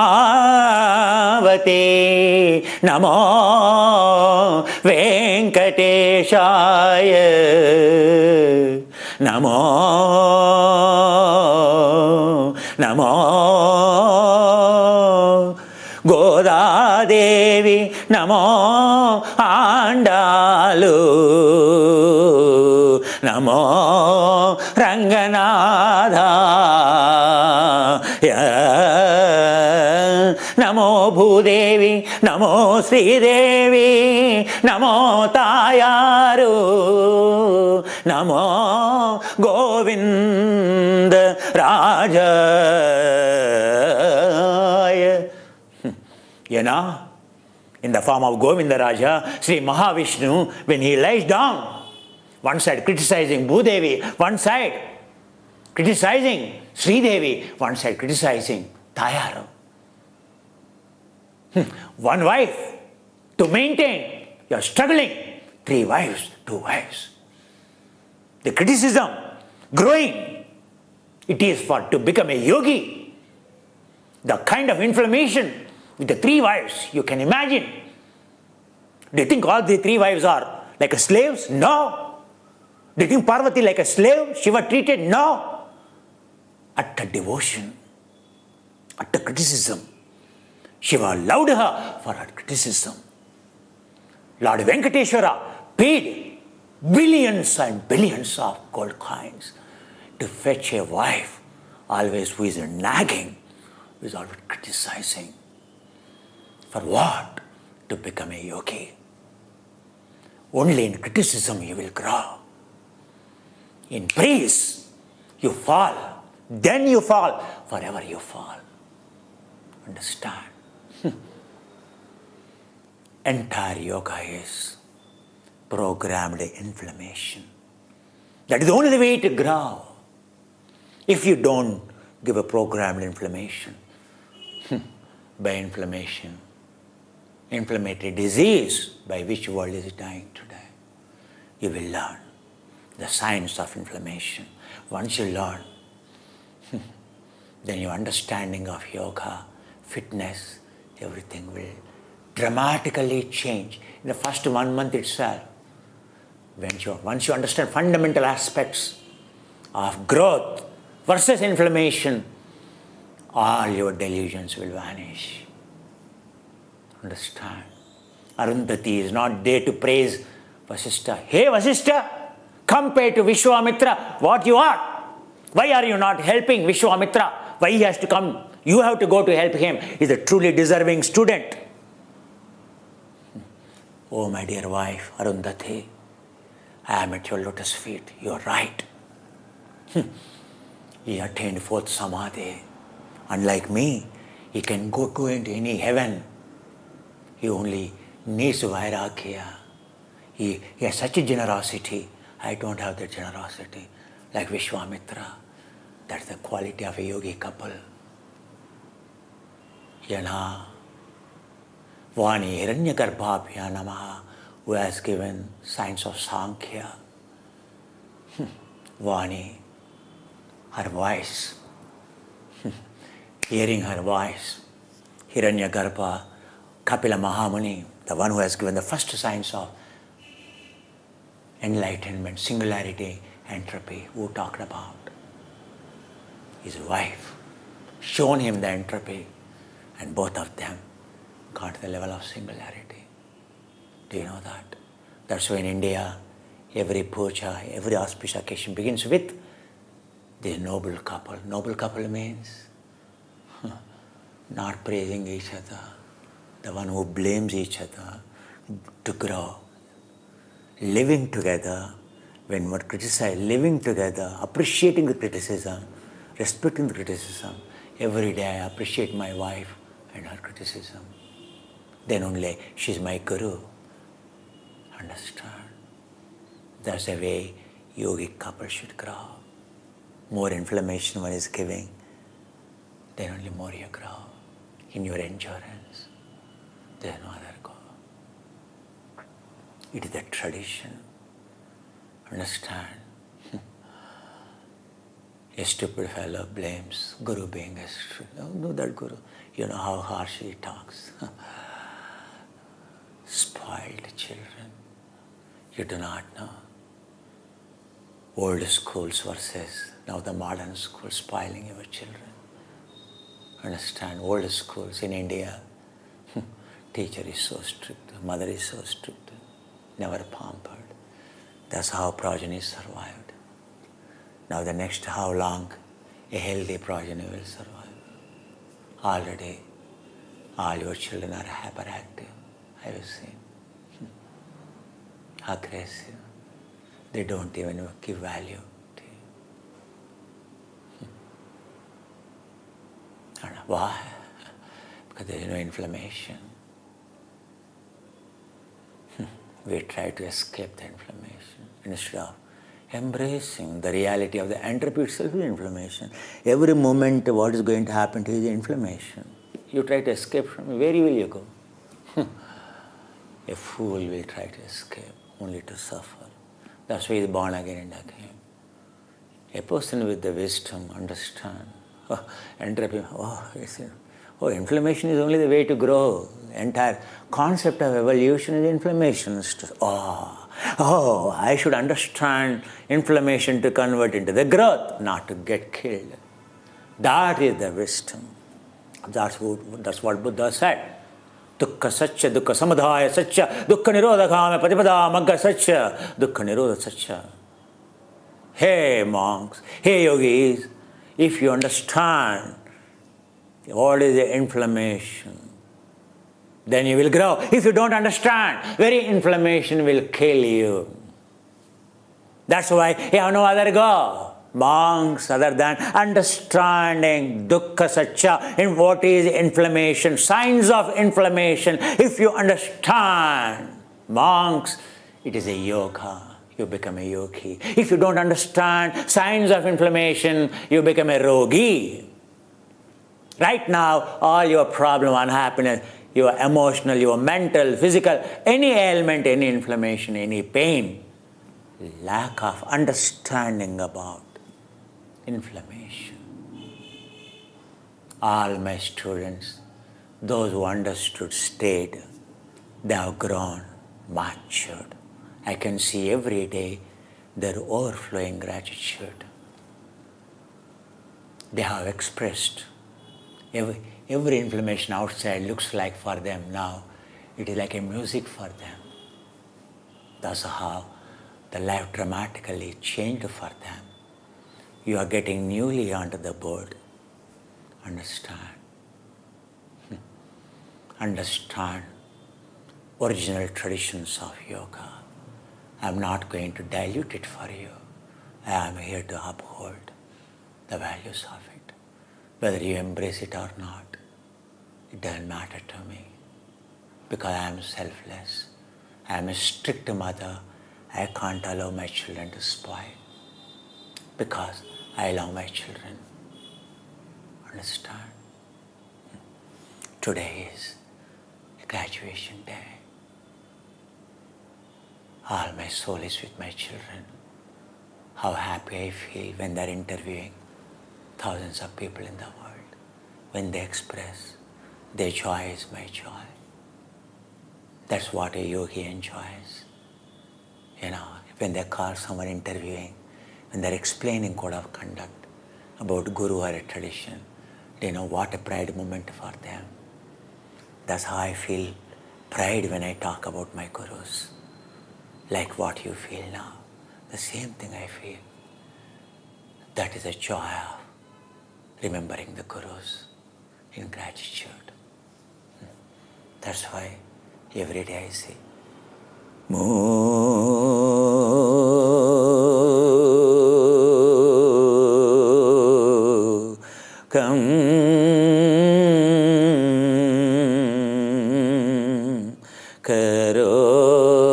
Speaker 1: Namo Venkateshaya Namo Goda Devi Namo Andalu Namo Ranganadha Namo Bhudevi Namo Sridevi Namo Tayaru Namo Govinda Raja. In the form of Govinda Raja, Sri Mahavishnu, when he lies down, one side criticizing Bhudevi, one side criticizing Sridevi, one side criticizing Tayaru. One wife to maintain, you are struggling. 3 wives, 2 wives. The criticism growing, it is for to become a yogi. The kind of inflammation with the 3 wives, you can imagine. Do you think all the 3 wives are like slaves? No. Do you think Parvati like a slave? Shiva treated? No. Utter devotion, utter criticism. Shiva loved her for her criticism. Lord Venkateshwara paid billions and billions of gold coins to fetch a wife, always who is nagging, who is always criticizing. For what? To become a yogi. Only in criticism you will grow. In praise you fall. Then you fall. Forever you fall. Understand? Entire yoga is programmed inflammation. That is the only way to grow. If you don't give a programmed inflammation, by inflammation, inflammatory disease by which world is dying today, you will learn the science of inflammation. Once you learn, then your understanding of yoga, fitness, everything will dramatically change. In the first 1 month itself, once you understand fundamental aspects of growth versus inflammation, all your delusions will vanish. Understand? Arundhati is not there to praise Vasishta. Hey Vasishta, compared to Vishwamitra, what you are. Why are you not helping Vishwamitra? Why he has to come? You have to go to help him. He's a truly deserving student. Oh, my dear wife, Arundhati, I am at your lotus feet. You are right. He attained fourth samadhi. Unlike me, he can go into any heaven. He only needs vairagya. He has such a generosity. I don't have that generosity. Like Vishwamitra. That's the quality of a yogi couple. Yana Vani Hiranyagarbhabhya Namaha, who has given science of Sankhya. Vani, her voice. Hearing her voice. Hiranyagarbha, Kapila Mahamuni, the one who has given the first science of enlightenment, singularity, entropy, who talked about his wife, shown him the entropy, and both of them got to the level of singularity. Do you know that? That's why in India, every puja, every auspicious occasion begins with the noble couple. Noble couple means not praising each other, the one who blames each other, to grow, living together. When one criticizes, living together, appreciating the criticism, respecting the criticism. Every day I appreciate my wife and her criticism. Then only she is my guru. Understand? That's the way yogic couple should grow. More inflammation one is giving, then only more you grow in your endurance. There is no other goal. It is the tradition. Understand? A stupid fellow blames Guru being a stupid. No, that Guru. You know how harsh he talks. Spoiled children. You do not know. Old schools versus now the modern school spoiling your children. Understand? Old schools in India, teacher is so strict, mother is so strict, never pampered. That's how progeny survived. Now the next how long a healthy progeny will survive. Already all your children are hyperactive. Have you seen? Aggressive. They don't even give value to you. And why? Because there is no inflammation. We try to escape the inflammation instead of embracing the reality of the entropy itself is inflammation. Every moment what is going to happen to you is inflammation. You try to escape from it, where will you go? A fool will try to escape only to suffer. That's why he is born again and again. A person with the wisdom understand. Entropy, inflammation is only the way to grow. Entire concept of evolution is inflammation. I should understand inflammation to convert into the growth, not to get killed. That is the wisdom. That's what Buddha said. Dukkha satya, dukkha samadhaya satya, dukkha nirodhakame patipada magga satya, dukkha nirodha satya. Hey monks, hey yogis, if you understand what is the inflammation, then you will grow. If you don't understand, very inflammation will kill you. That's why you have no other goal. Monks, other than understanding dukkha satya, in what is inflammation, signs of inflammation. If you understand, monks, it is a yoga. You become a yogi. If you don't understand signs of inflammation, you become a rogi. Right now, all your problem, unhappiness, your emotional, your mental, physical, any ailment, any inflammation, any pain, lack of understanding about inflammation. All my students, those who understood, stayed, they have grown, matured. I can see every day their overflowing gratitude. They have expressed. Every inflammation outside looks like for them now, it is like a music for them. That's how the life dramatically changed for them. You are getting newly onto the board. Understand. Understand original traditions of yoga. I am not going to dilute it for you. I am here to uphold the values of it. Whether you embrace it or not, it doesn't matter to me. Because I am selfless. I am a strict mother. I can't allow my children to spoil. Because I love my children. Understand? Today is a graduation day. All my soul is with my children. How happy I feel when they are interviewing thousands of people in the world. When they express their joy is my joy. That's what a yogi enjoys. When they call someone interviewing, when they're explaining code of conduct about guru or a tradition, they know what a pride moment for them. That's how I feel pride when I talk about my gurus. Like what you feel now. The same thing I feel. That is the joy of remembering the gurus in gratitude. That's why every day I say, karoti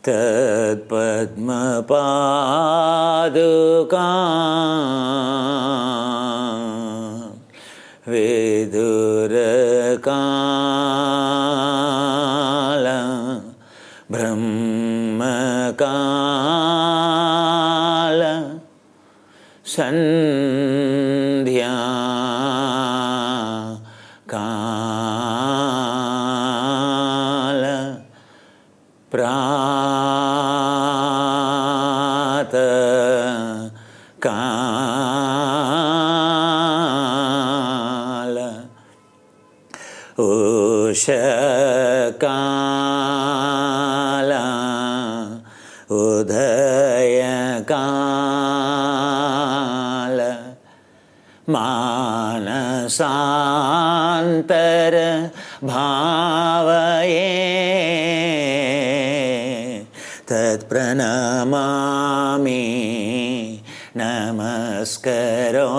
Speaker 1: tad padma padukam vidurakala brahmakala sandhya kala prata kala ushakala udayakala manasantara bhavaye tad pranamami namaskaro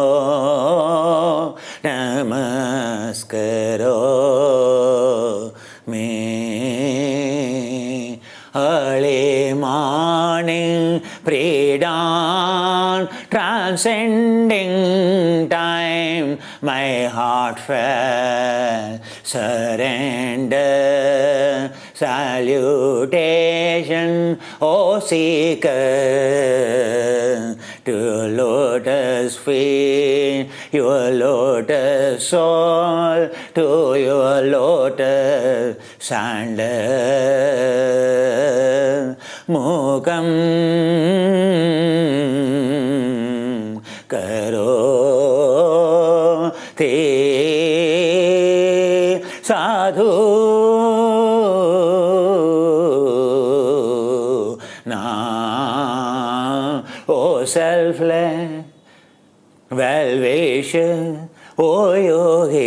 Speaker 1: me early morning pre-dawn transcending time my heartfelt surrender salutation O seeker to lotus feet your lotus soul to your lotus sandal mukam karoti sadhu na O selfless well-wisher O yogi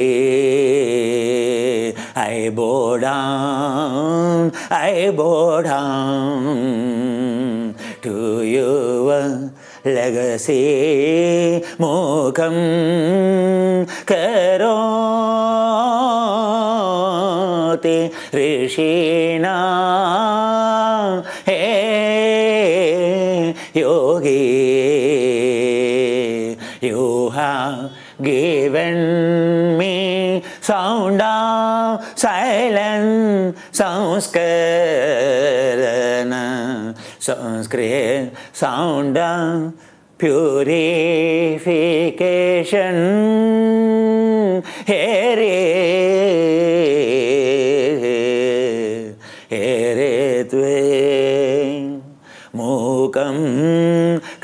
Speaker 1: I bow down to your legacy mukam karoti rishina hey yogi you have given me sound of silence samskarana Sanskrit sound of purification here tve mukam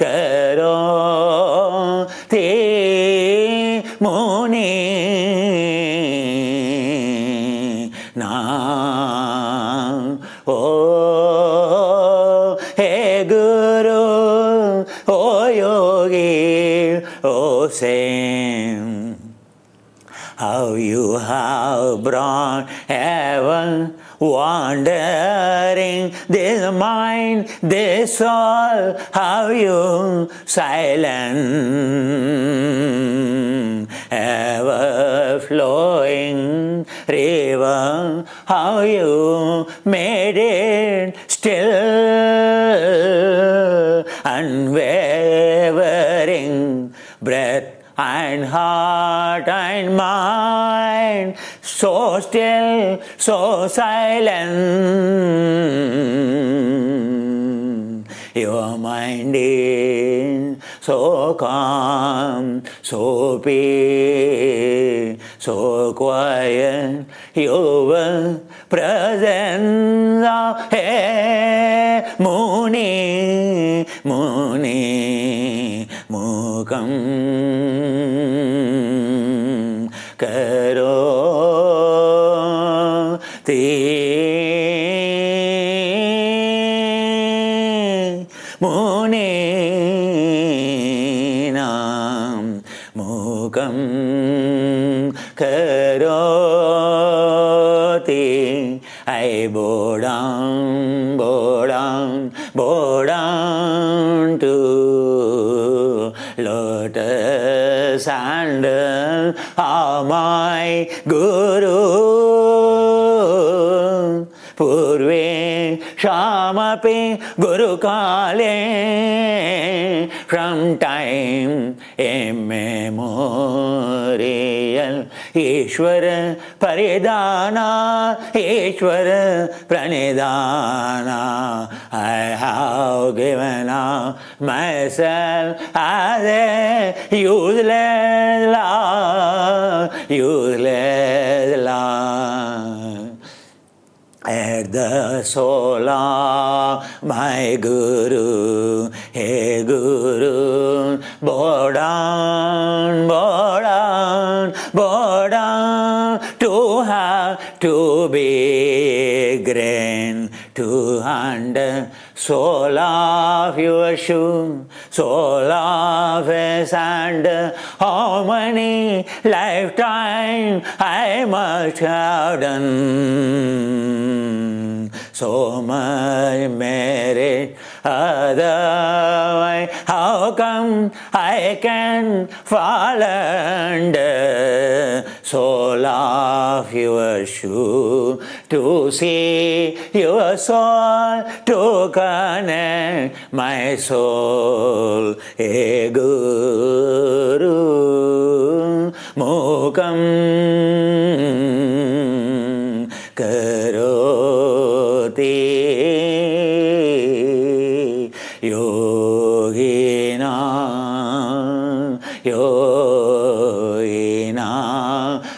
Speaker 1: karoti muni sing. How you have brought heaven wandering, this mind, this soul, how you silent, ever flowing river, how you made it still, unwavering breath and heart and mind, so still, so silent. Your mind is so calm, so peace, so quiet. Your presence of Muni, Muni, Mukam Karoti Muninam Mukam Karoti. I bow down, bow down, bow down to lotus sandal of my Guru. Purve Shamapi Guru Kale, from time immemorial. Ishvara Paridana, Ishvara Pranidana. I have given up myself as a useless love, useless love. At the soul of my Guru, hey Guru, bow down, bow down, bow down, to have to be grand, to under soul of your shoe, soul of a sand. How many lifetimes I must have done, so much merit, otherwise how come I can fall under soul of your shoe, to see your soul, to connect my soul, e Guru Mukam Karoti. Yogina, Yogina,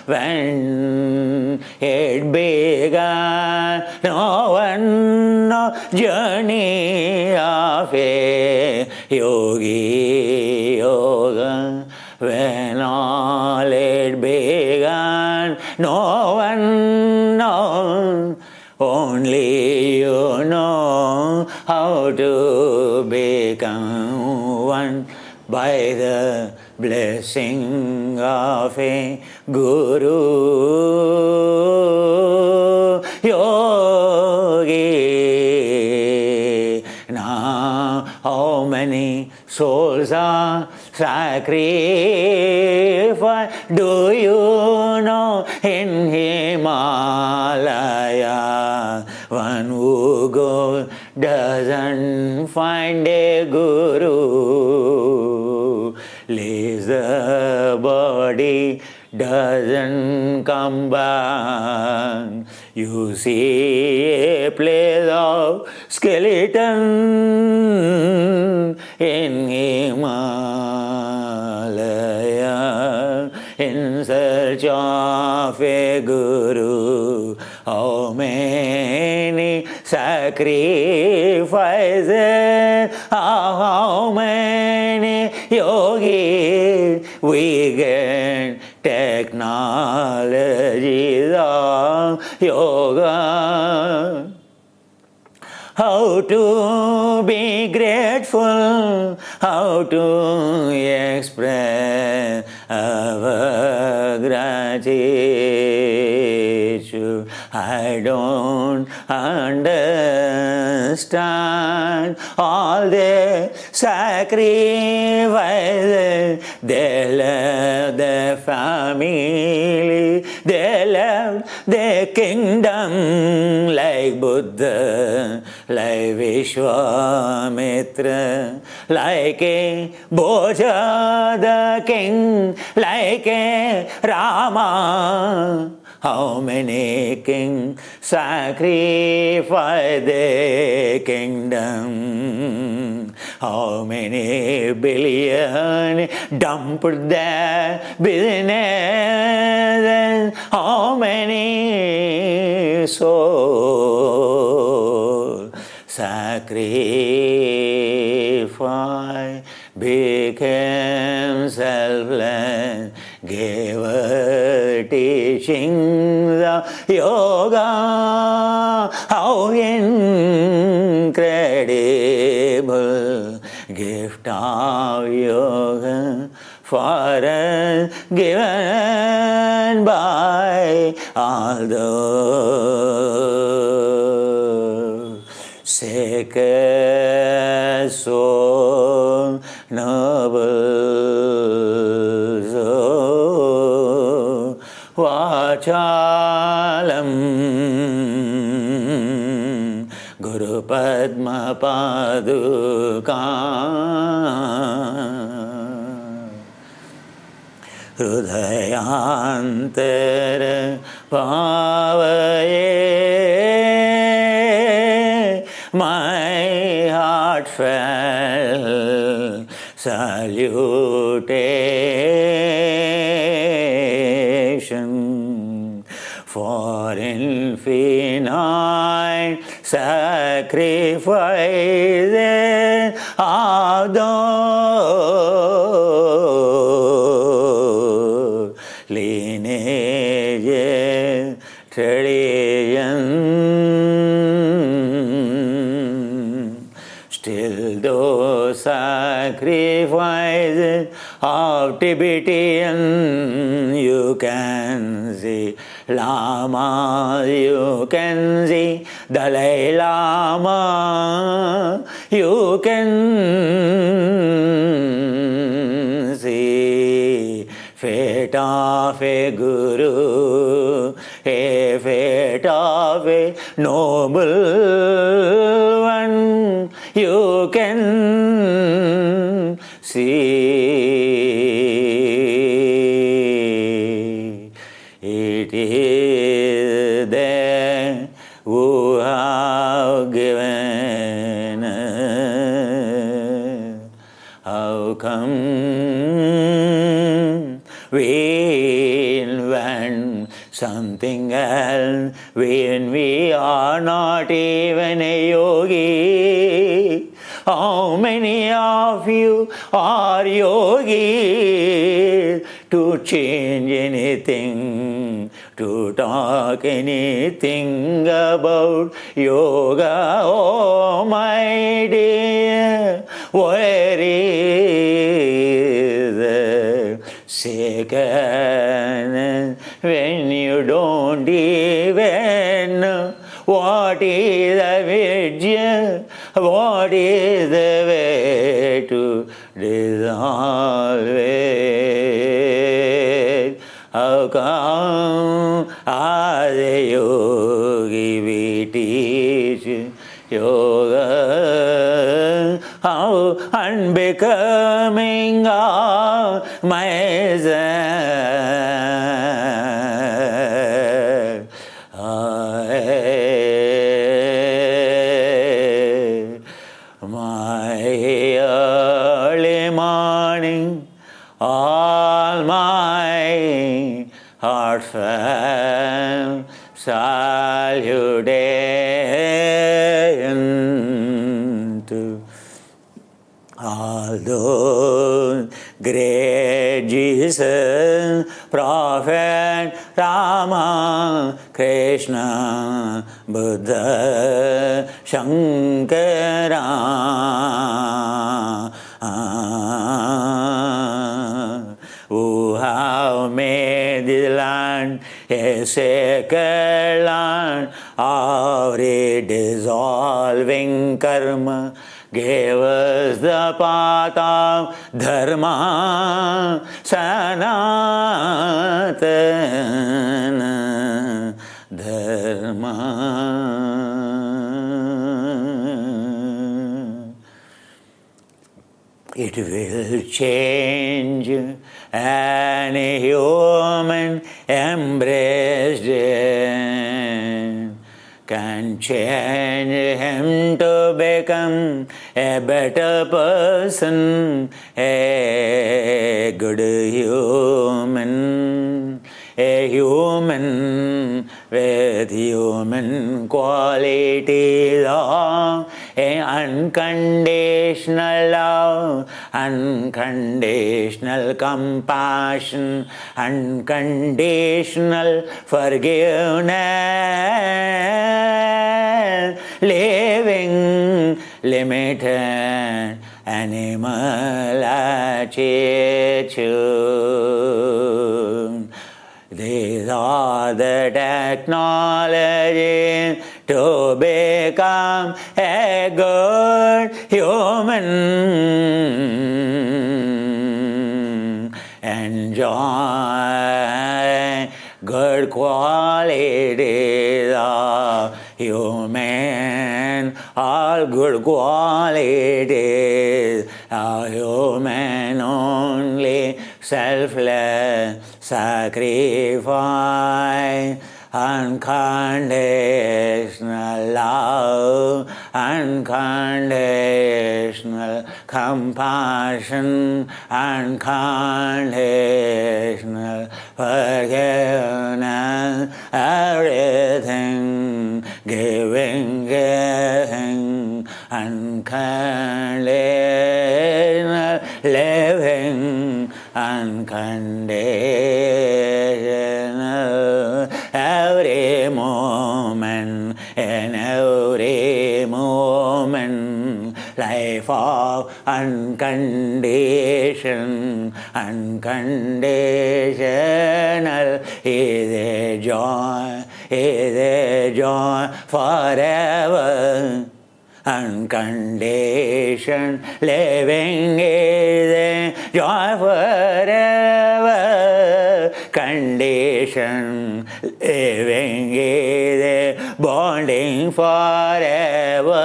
Speaker 1: when it began, no one no journey of a yogi yoga. When all it began, no one knows, only you know how to become one by the blessing of a Guru Yogi. Now how many souls are sacrificed, do you know, in Himalaya? One who goes doesn't find a Guru, leaves the body, doesn't come back. You see a place of skeleton in Himalaya, in search of a Guru. How many sacrifices, how many yogis we get, technologies of yoga. how to be grateful, how to express our gratitude. I don't understand all the sacrifices. They left their family, they left their kingdom, like Buddha, like Vishwamitra, like a Bhoja the king, like a Rama. How many kings sacrifice their kingdom? How many billion dumped their business? How many souls sacrifice, became selfless, gave her teachings of yoga? How incredible gift of yoga for us, given by all those sacred soul, noble soul, Vachalam Guru Padma Paduka Hrudayantar Pavaye, my heartfelt salutation for infinite sacrifices of those lineages, tradition. Still those sacrifices of Tibetan you can see, Lama you can see, Dalai Lama you can see. Fate of a Guru, a fate of a noble one you can see. It is they who have given us. How come we invent something else when we are not even a yogi? How many of you are yogis to change anything, to talk anything about yoga? Oh my dear, where is the second when you don't even know what is the vision, what is the way to dissolve it? How come as a yogi we teach yoga? How unbecoming of myself. My early morning, all my heartfelt salutation to all those great Jesus Jesus, Prophet, Rama, Krishna, Buddha, Shankara, who have made the land a sacred land, every dissolving karma gave us the path of dharma, sanatana dharma. It will change any human embraced it, can change him to become a better person, a good human, a human with human qualities of unconditional love, unconditional compassion, unconditional forgiveness, living limited animal attitude. These are the technologies to become a good human. Enjoy good qualities of human, all good qualities of human only. Selfless, sacrifice, unconditional love, unconditional compassion, unconditional forgiveness, everything, giving, unconditional living, unconditional every moment, in every moment, life of unconditioned, unconditional is a joy forever. Unconditioned living is a joy forever. Conditioned living is a bonding forever.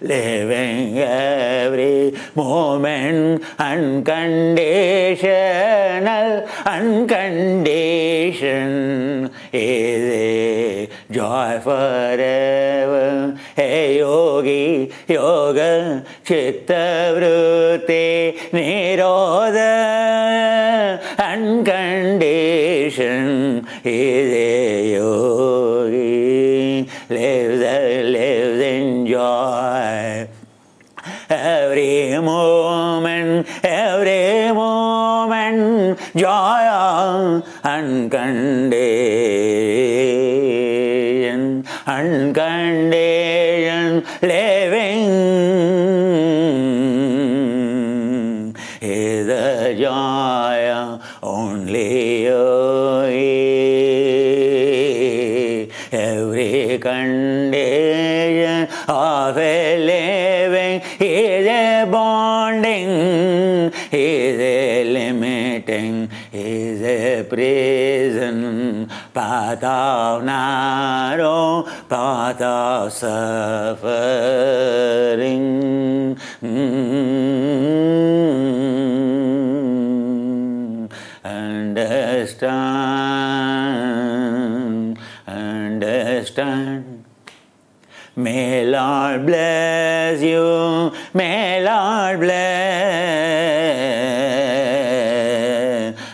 Speaker 1: Living every moment unconditional, unconditioned is a joy forever. Hey yogi, yoga, chitta vritti, nirodha, unconditioned is a yogi, lives in joy. Every moment, joy of unconditioned living is the joy of only yogi. Every condition of a living is a bonding, is a limiting, is a prison, path of narrow, path of suffering. Understand. May Lord bless you, may Lord bless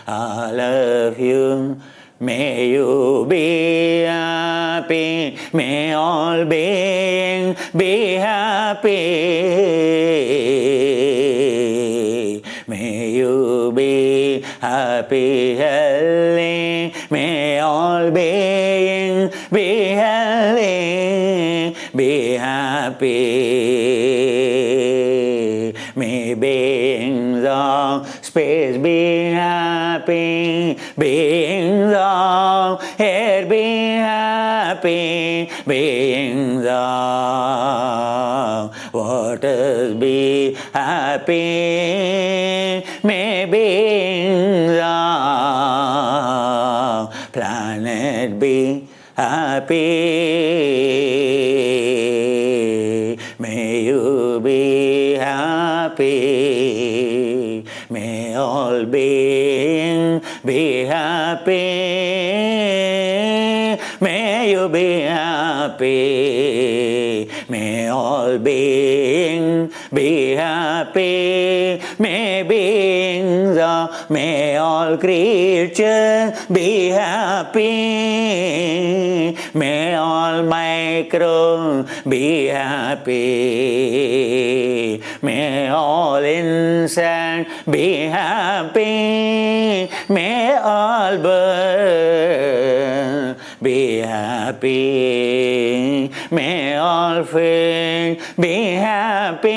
Speaker 1: all of you. May you be happy, may all beings be happy. May you be happy, healthy. May all beings be healthy, be happy. May beings of space be happy, beings of air be happy, beings of waters be happy. May beings of planet be happy. May you be happy. May all beings be happy. May you be happy. May all beings be happy. May beings of, may all creatures be happy. May all microbes be happy. May all insects be happy. May all birds be happy. May all fish be happy.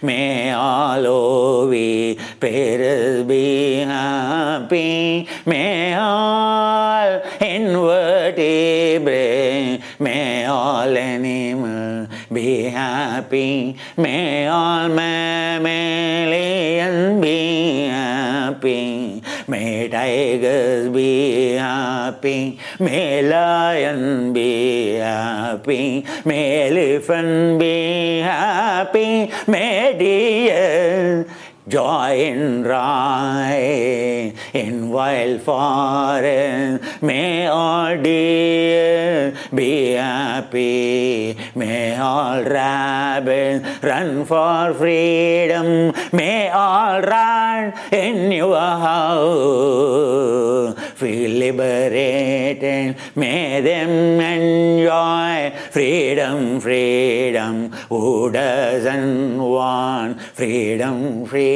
Speaker 1: May all oviparous be happy. May all invertebrates, may all animals be happy. May all mammalians be happy. May tigers be happy. May lion be happy. May elephant be happy. May deer joy in ride in wild forest. May all deer be happy. May all rabbits run for freedom. May all rats in your house feel liberated. May them enjoy freedom, freedom. Who doesn't want freedom, freedom?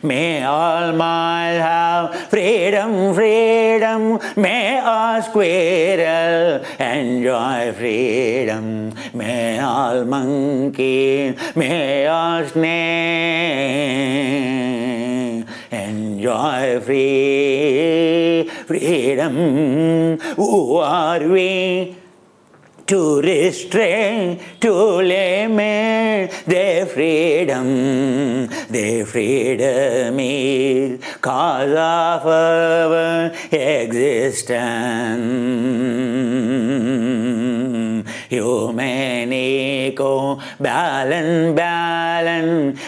Speaker 1: May all mice have freedom, freedom. May all squirrel enjoy freedom. May all monkeys, may all snakes enjoy freedom. Who are we to restrain, to limit their freedom? Their freedom is cause of our existence. Human eco, balance,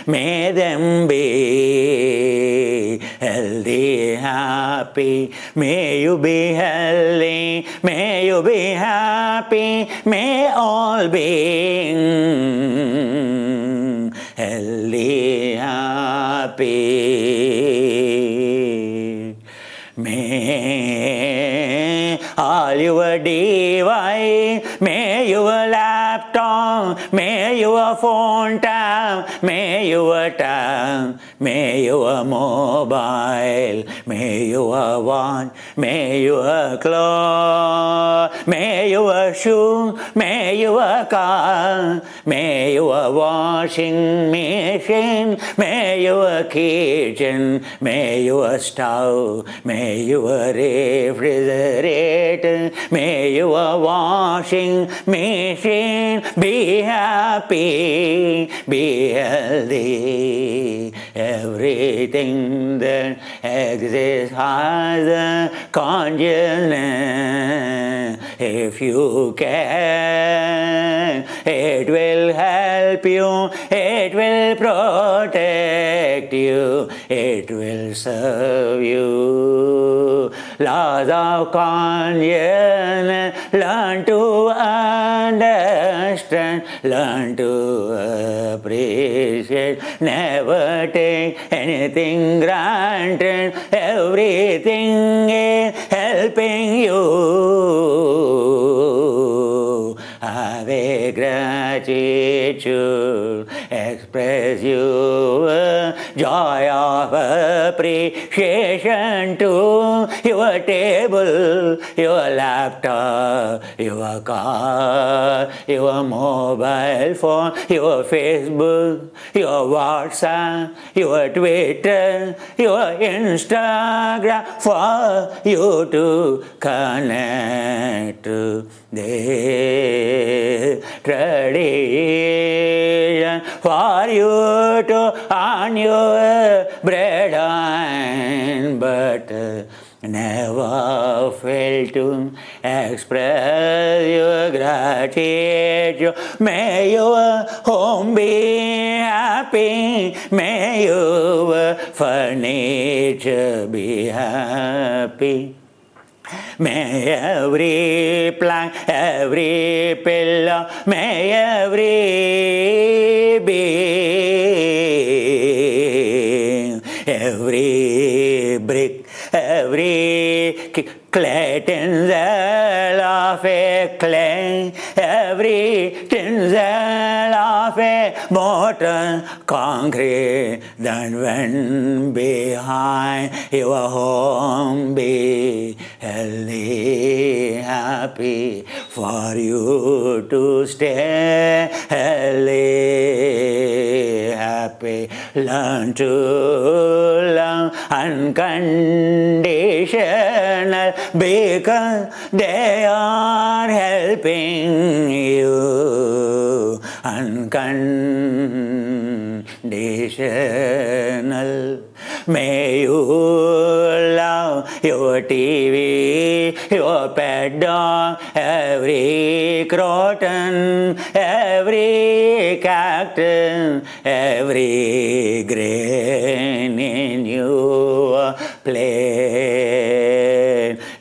Speaker 1: may them be healthy, happy. May you be healthy, may you be happy. May all beings healthy, happy. May all your device, may your laptop, may your phone tab, may your tab, may your mobile, may your watch, may your clothes, may your shoe, may your car, may your washing machine, may your kitchen, may your stove, may your refrigerator, may your washing machine be happy, be healthy. Everything that exists has a consciousness. If you can, it will help you, it will protect you, it will serve you. Laws of consciousness, learn to understand, learn to appreciate, never take anything granted. Everything is helping you. Have a gratitude, express your joy of appreciation to your table, your laptop, your car, your mobile phone, your Facebook, your WhatsApp, your Twitter, your Instagram, for you to connect to the tradition, for you to earn your bread and butter. Never fail to express your gratitude. May your home be happy. May your furniture be happy. May every plant, every pillow, may every being, every brick, every clay tinsel of a clay, every tinsel of a mortar concrete that went behind your home be healthy, happy, for you to stay healthy, happy. Learn to love unconditional, because they are helping you unconditional. May you love your TV, your pet dog, every croton, every cactus, every grain in your plate,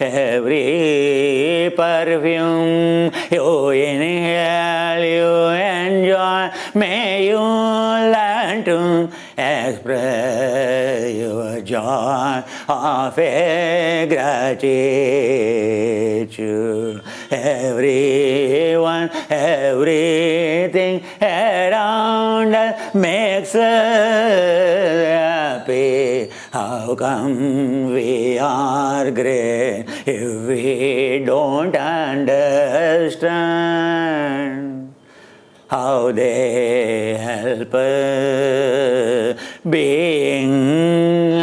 Speaker 1: every perfume you inhale, you enjoy. May you learn to express your joy of a gratitude. Everyone, everything around us makes us happy. How come we are great if we don't understand how they help us being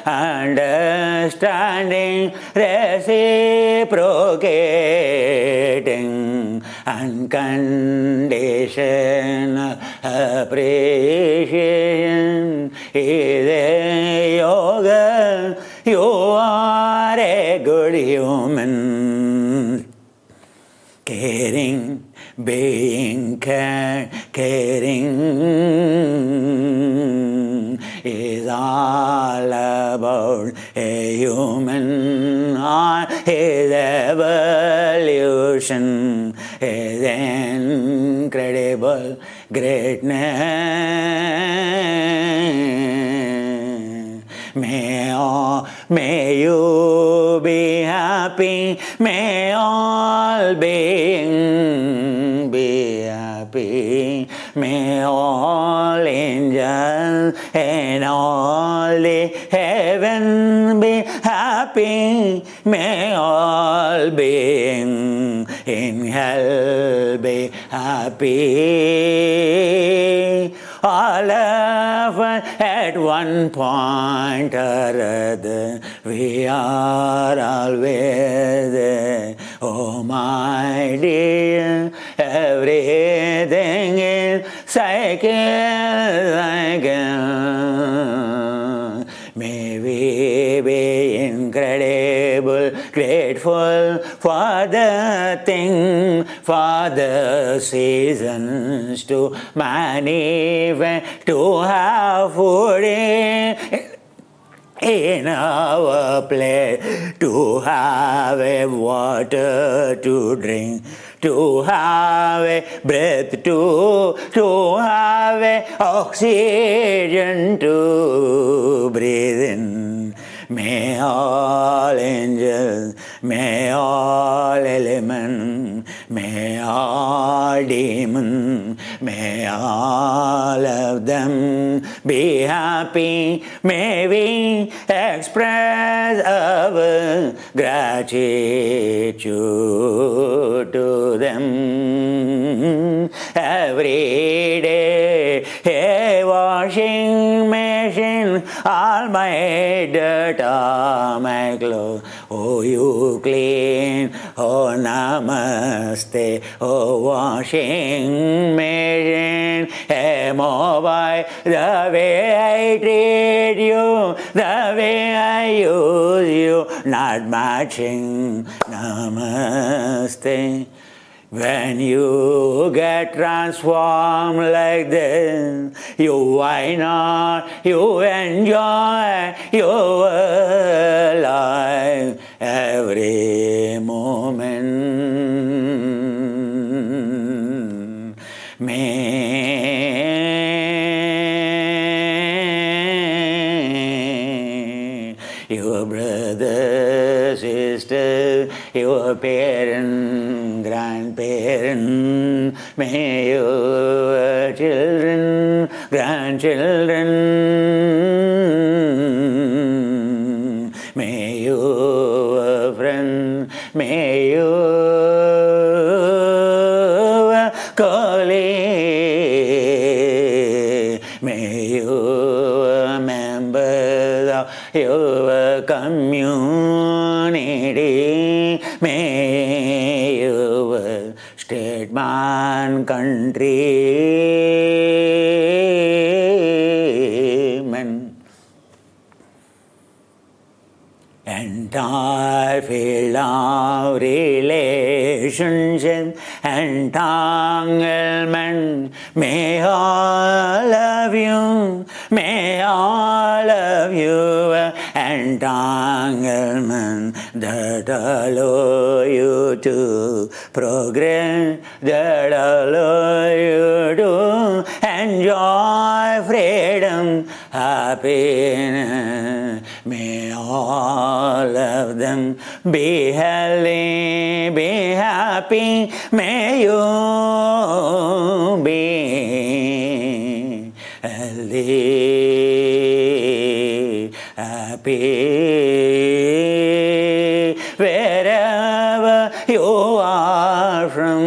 Speaker 1: understanding, reciprocating, unconditional appreciation is a yoga. You are a good human, caring, being caring is all about a human heart. His evolution, his incredible greatness. May you be happy. May all beings be happy. May all angels and all the heaven be happy. May all beings in hell be happy. All of us at one point or other, we are always there. Oh my dear, everything is cycle. May we be incredible, grateful for the thing, for the seasons to manifest, to have food in our plate, to have a water to drink, to have a breath, to have a oxygen to breathe in. May all angels, may all elements, may all demons, May all of them be happy. May we express our gratitude to them every day. A washing machine, all my dirt on my clothes. Oh, you clean, oh, namaste, oh, washing machine, a mobile, the way I treat you, the way I use you, not matching, namaste. When you get transformed like this, why not? You enjoy your life every moment. May your brother, sister, your parent, grandparent, may your children, grandchildren, may your friend, may your colleague, may your members of your community, may your state, man, countrymen, entire field of relationship, entanglement, may all of you, may all of you, entanglement that allow you to progress, that allow you to enjoy freedom, happiness. May all of them be healthy, be happy. May you be healthy, happy, wherever you are from.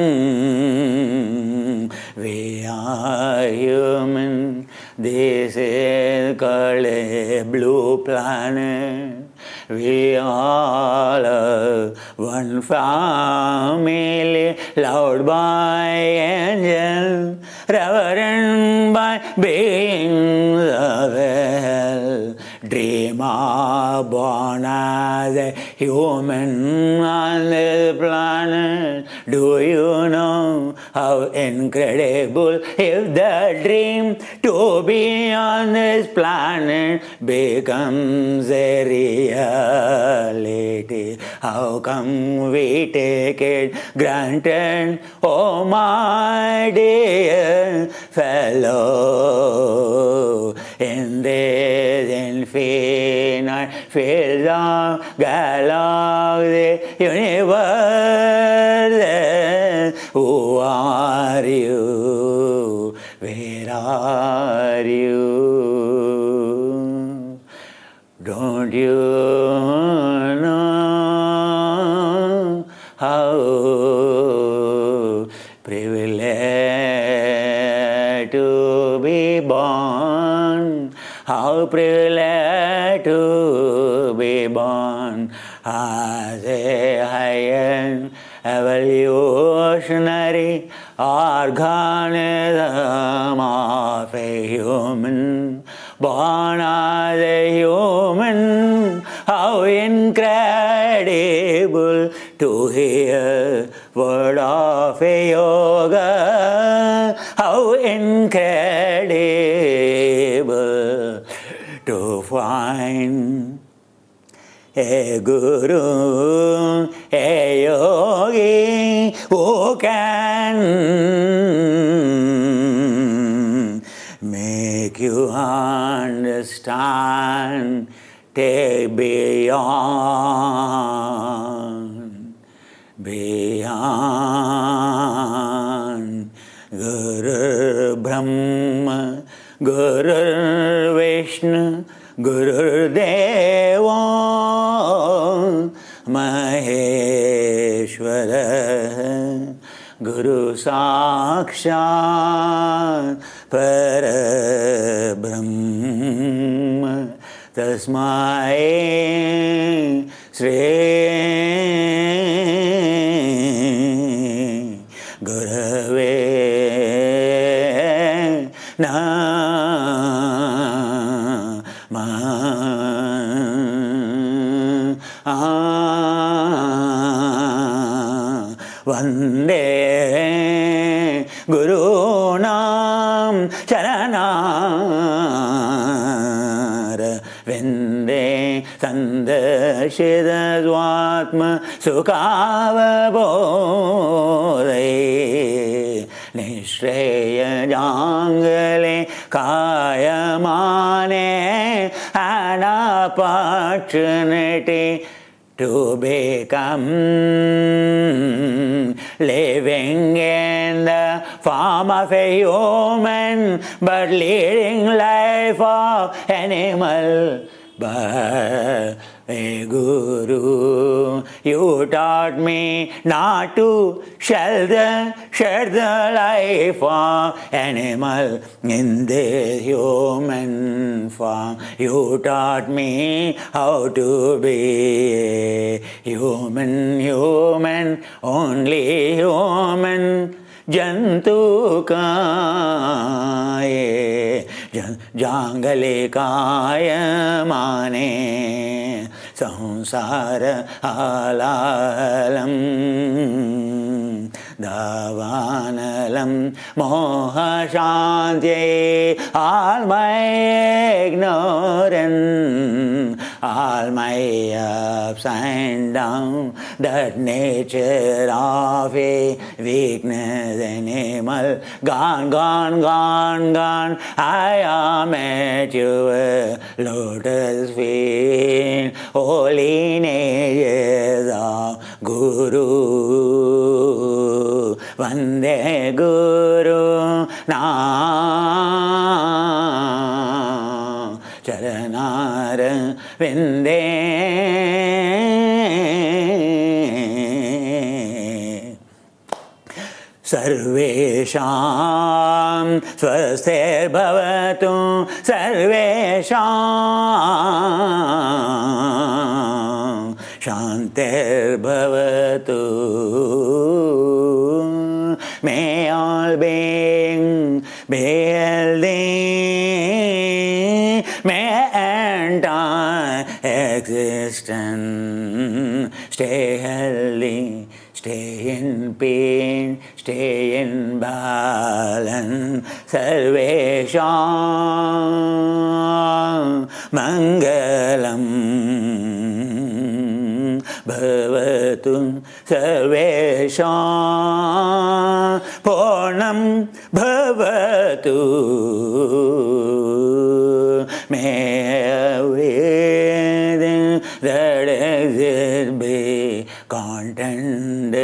Speaker 1: We are human. This is called a blue planet. We all are one family, loved by angels, reverend by beings of hell. Dreamer born as a human on this planet. Do you know how incredible if the dream to be on this planet becomes a reality? How come we take it granted? Oh, my dear fellow, in this infinite field of galaxy universe, who are you? Where are you? Don't you know how privileged to be born? How privileged to be born as a high-end evolutionary organism of a human, born as a human. How incredible to hear word of a yoga. How incredible to find a guru, a yogi who can make you understand, take beyond Guru Brahma, Guru Vishnu, Guru Deva Maheshwara, Guru Sakshat Parabrahma, Tasmai Shri Gurave Vande Guru Nam Charanar Vinde Sandashida Swatma Sukava Bodhe Nishreya Jangale Kayamane an opportunity to become living in the form of a human but leading life of animal. But a guru, you taught me not to shed the life of animal in this human form. You taught me how to be human, only human. Jantu kaye jangale kaya mane samsara alalam davanalam moha shanti, all my ignorance, all my ups and downs, that nature of a weakness animal, gone, gone, gone, gone. I am at your lotus feet, holy nature of Guru. Vande Guru Nam Charanar Vinde Sarvesham Swasthirбhavatu Sarvesham Shantirbhavatu. May all beings be healthy, may entire existence stay healthy, stay in peace, stay in balance. Sarvesham Mangalam Bhavatu, Sarvesham Purnam Bhavatu. May everything that exists be contented.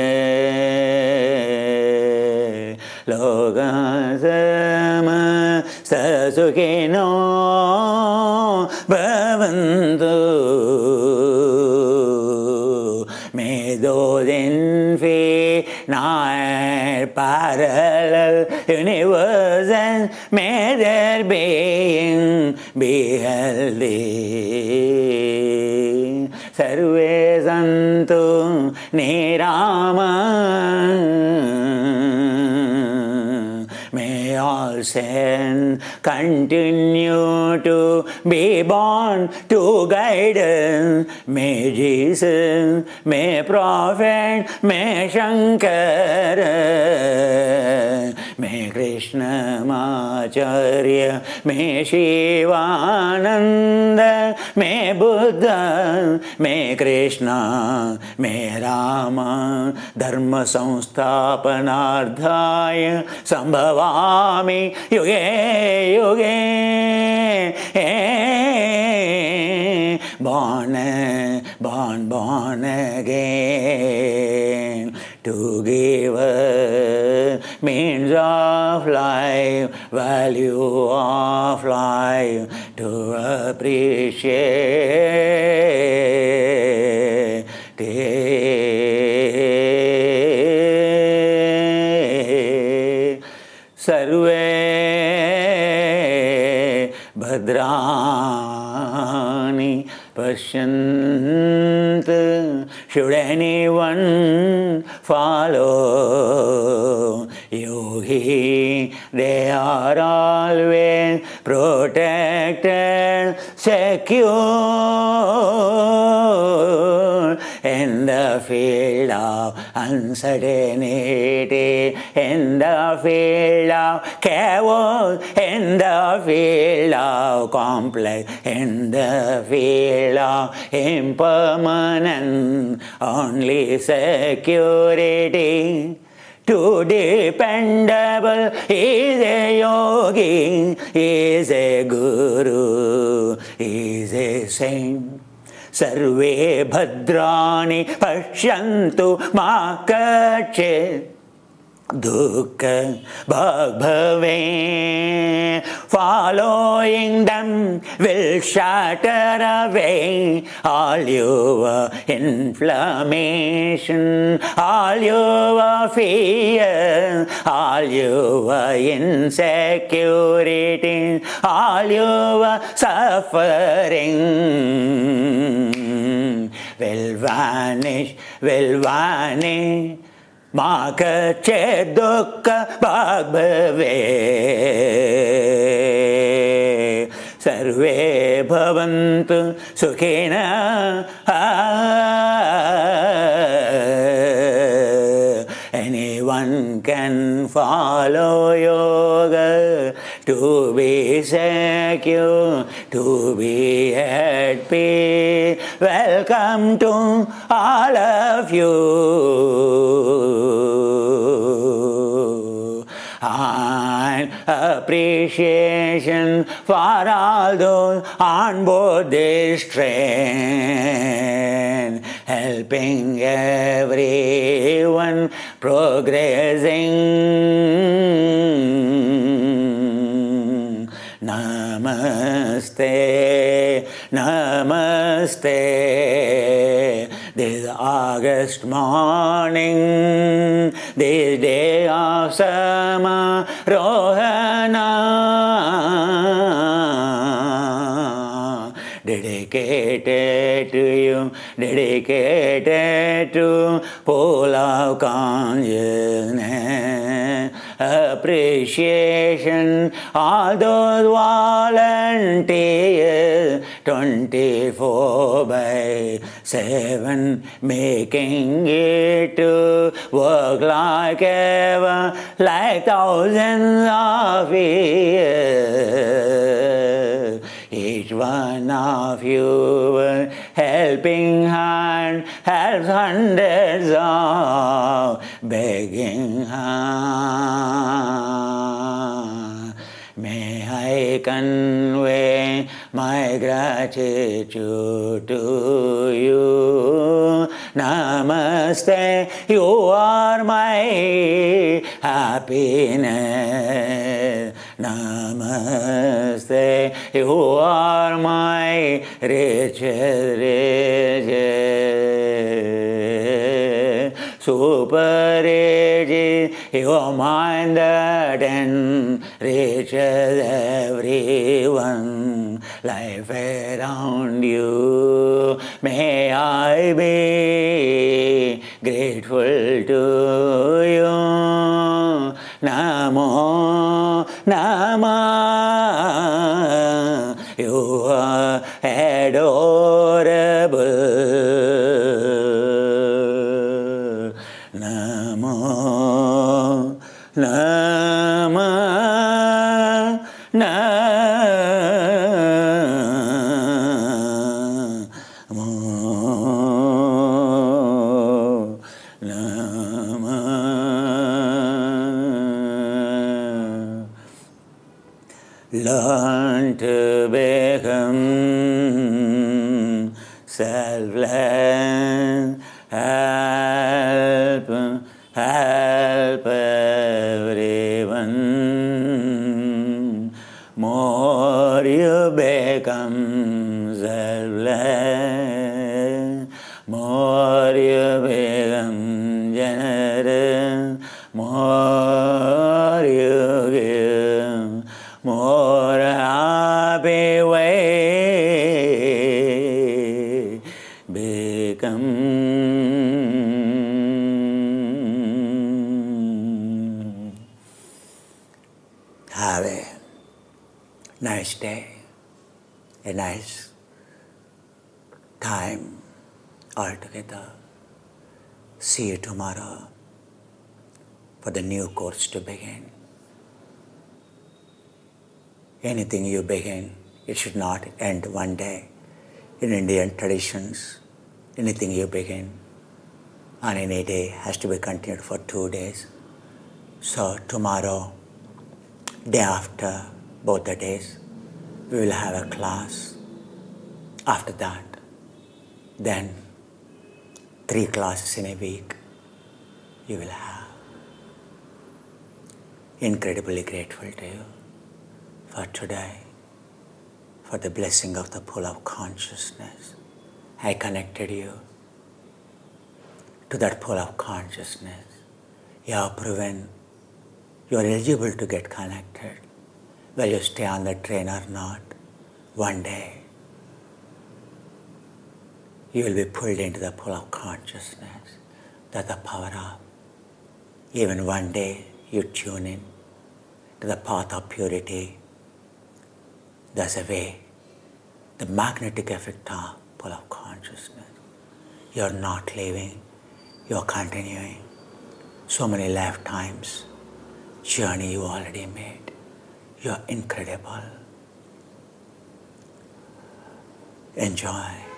Speaker 1: Lokasama sasukino bhavantu. May those infinite parallel universes, may their being be healthy. Sarve santu nirama. May all saints continue to be born to guide us. May Jesus, may Prophet, may Shankara, may Krishna Macharya, may Shivananda, may Buddha, may Krishna, may Rama, dharma samsthapanardhaya sambhavami yuge yuge. Born again to give a means of life, value of life, to appreciate it. Sarve bhadrani pashyant. Should anyone follow yogi, they are always protected, secure in the field of uncertainty, in the field of chaos, in the field of complex, in the field of impermanence, only security. Too dependable is a yogi, is a guru, is a saint. Sarve bhadrani pashyantu ma kachet dukkha bhave. Following them will shatter away all your inflammation, all your fear, all your insecurity, all your suffering will vanish, will vanish. Ma kachet dukkha bhave. Sarve bhavantu sukhina. Anyone can follow yoga to be secure, to be at peace. Welcome to all of you. And appreciation for all those on board this train, helping everyone progressing. Namaste, namaste. This August morning, this day of Samarohana, dedicated to you, dedicated to full of consciousness, appreciation, all those volunteers, 24/7, making it to work like ever, like thousands of years. Each one of you helping hand helps hundreds of begging hands. May I convey my gratitude to you. Namaste, you are my happiness. Namaste, you are my riches, riches. Super riches, your mind that enriches everyone. Life around you, may I be grateful to you. Namo, Nama, you are adorable. Namo, Nama, Namo, Nama. Learn to become selfless, help selfless. More you become generous, more you give, more happy way become. Have a nice day, a nice time all together. See you tomorrow for the new course to begin. Anything you begin, it should not end one day. In Indian traditions, anything you begin on any day has to be continued for 2 days. So tomorrow, day after, both the days, we will have a class. After that, then 3 classes in a week you will have. Incredibly grateful to you for today, for the blessing of the pool of consciousness. I connected you to that pool of consciousness. You have proven you are eligible to get connected. Will you stay on the train or not? One day, you will be pulled into the pool of consciousness. That's the power of. Even one day, you tune in to the path of purity. There's a way, the magnetic effect of pool of consciousness. You're not leaving, you're continuing. So many lifetimes journey you already made. You're incredible. Enjoy.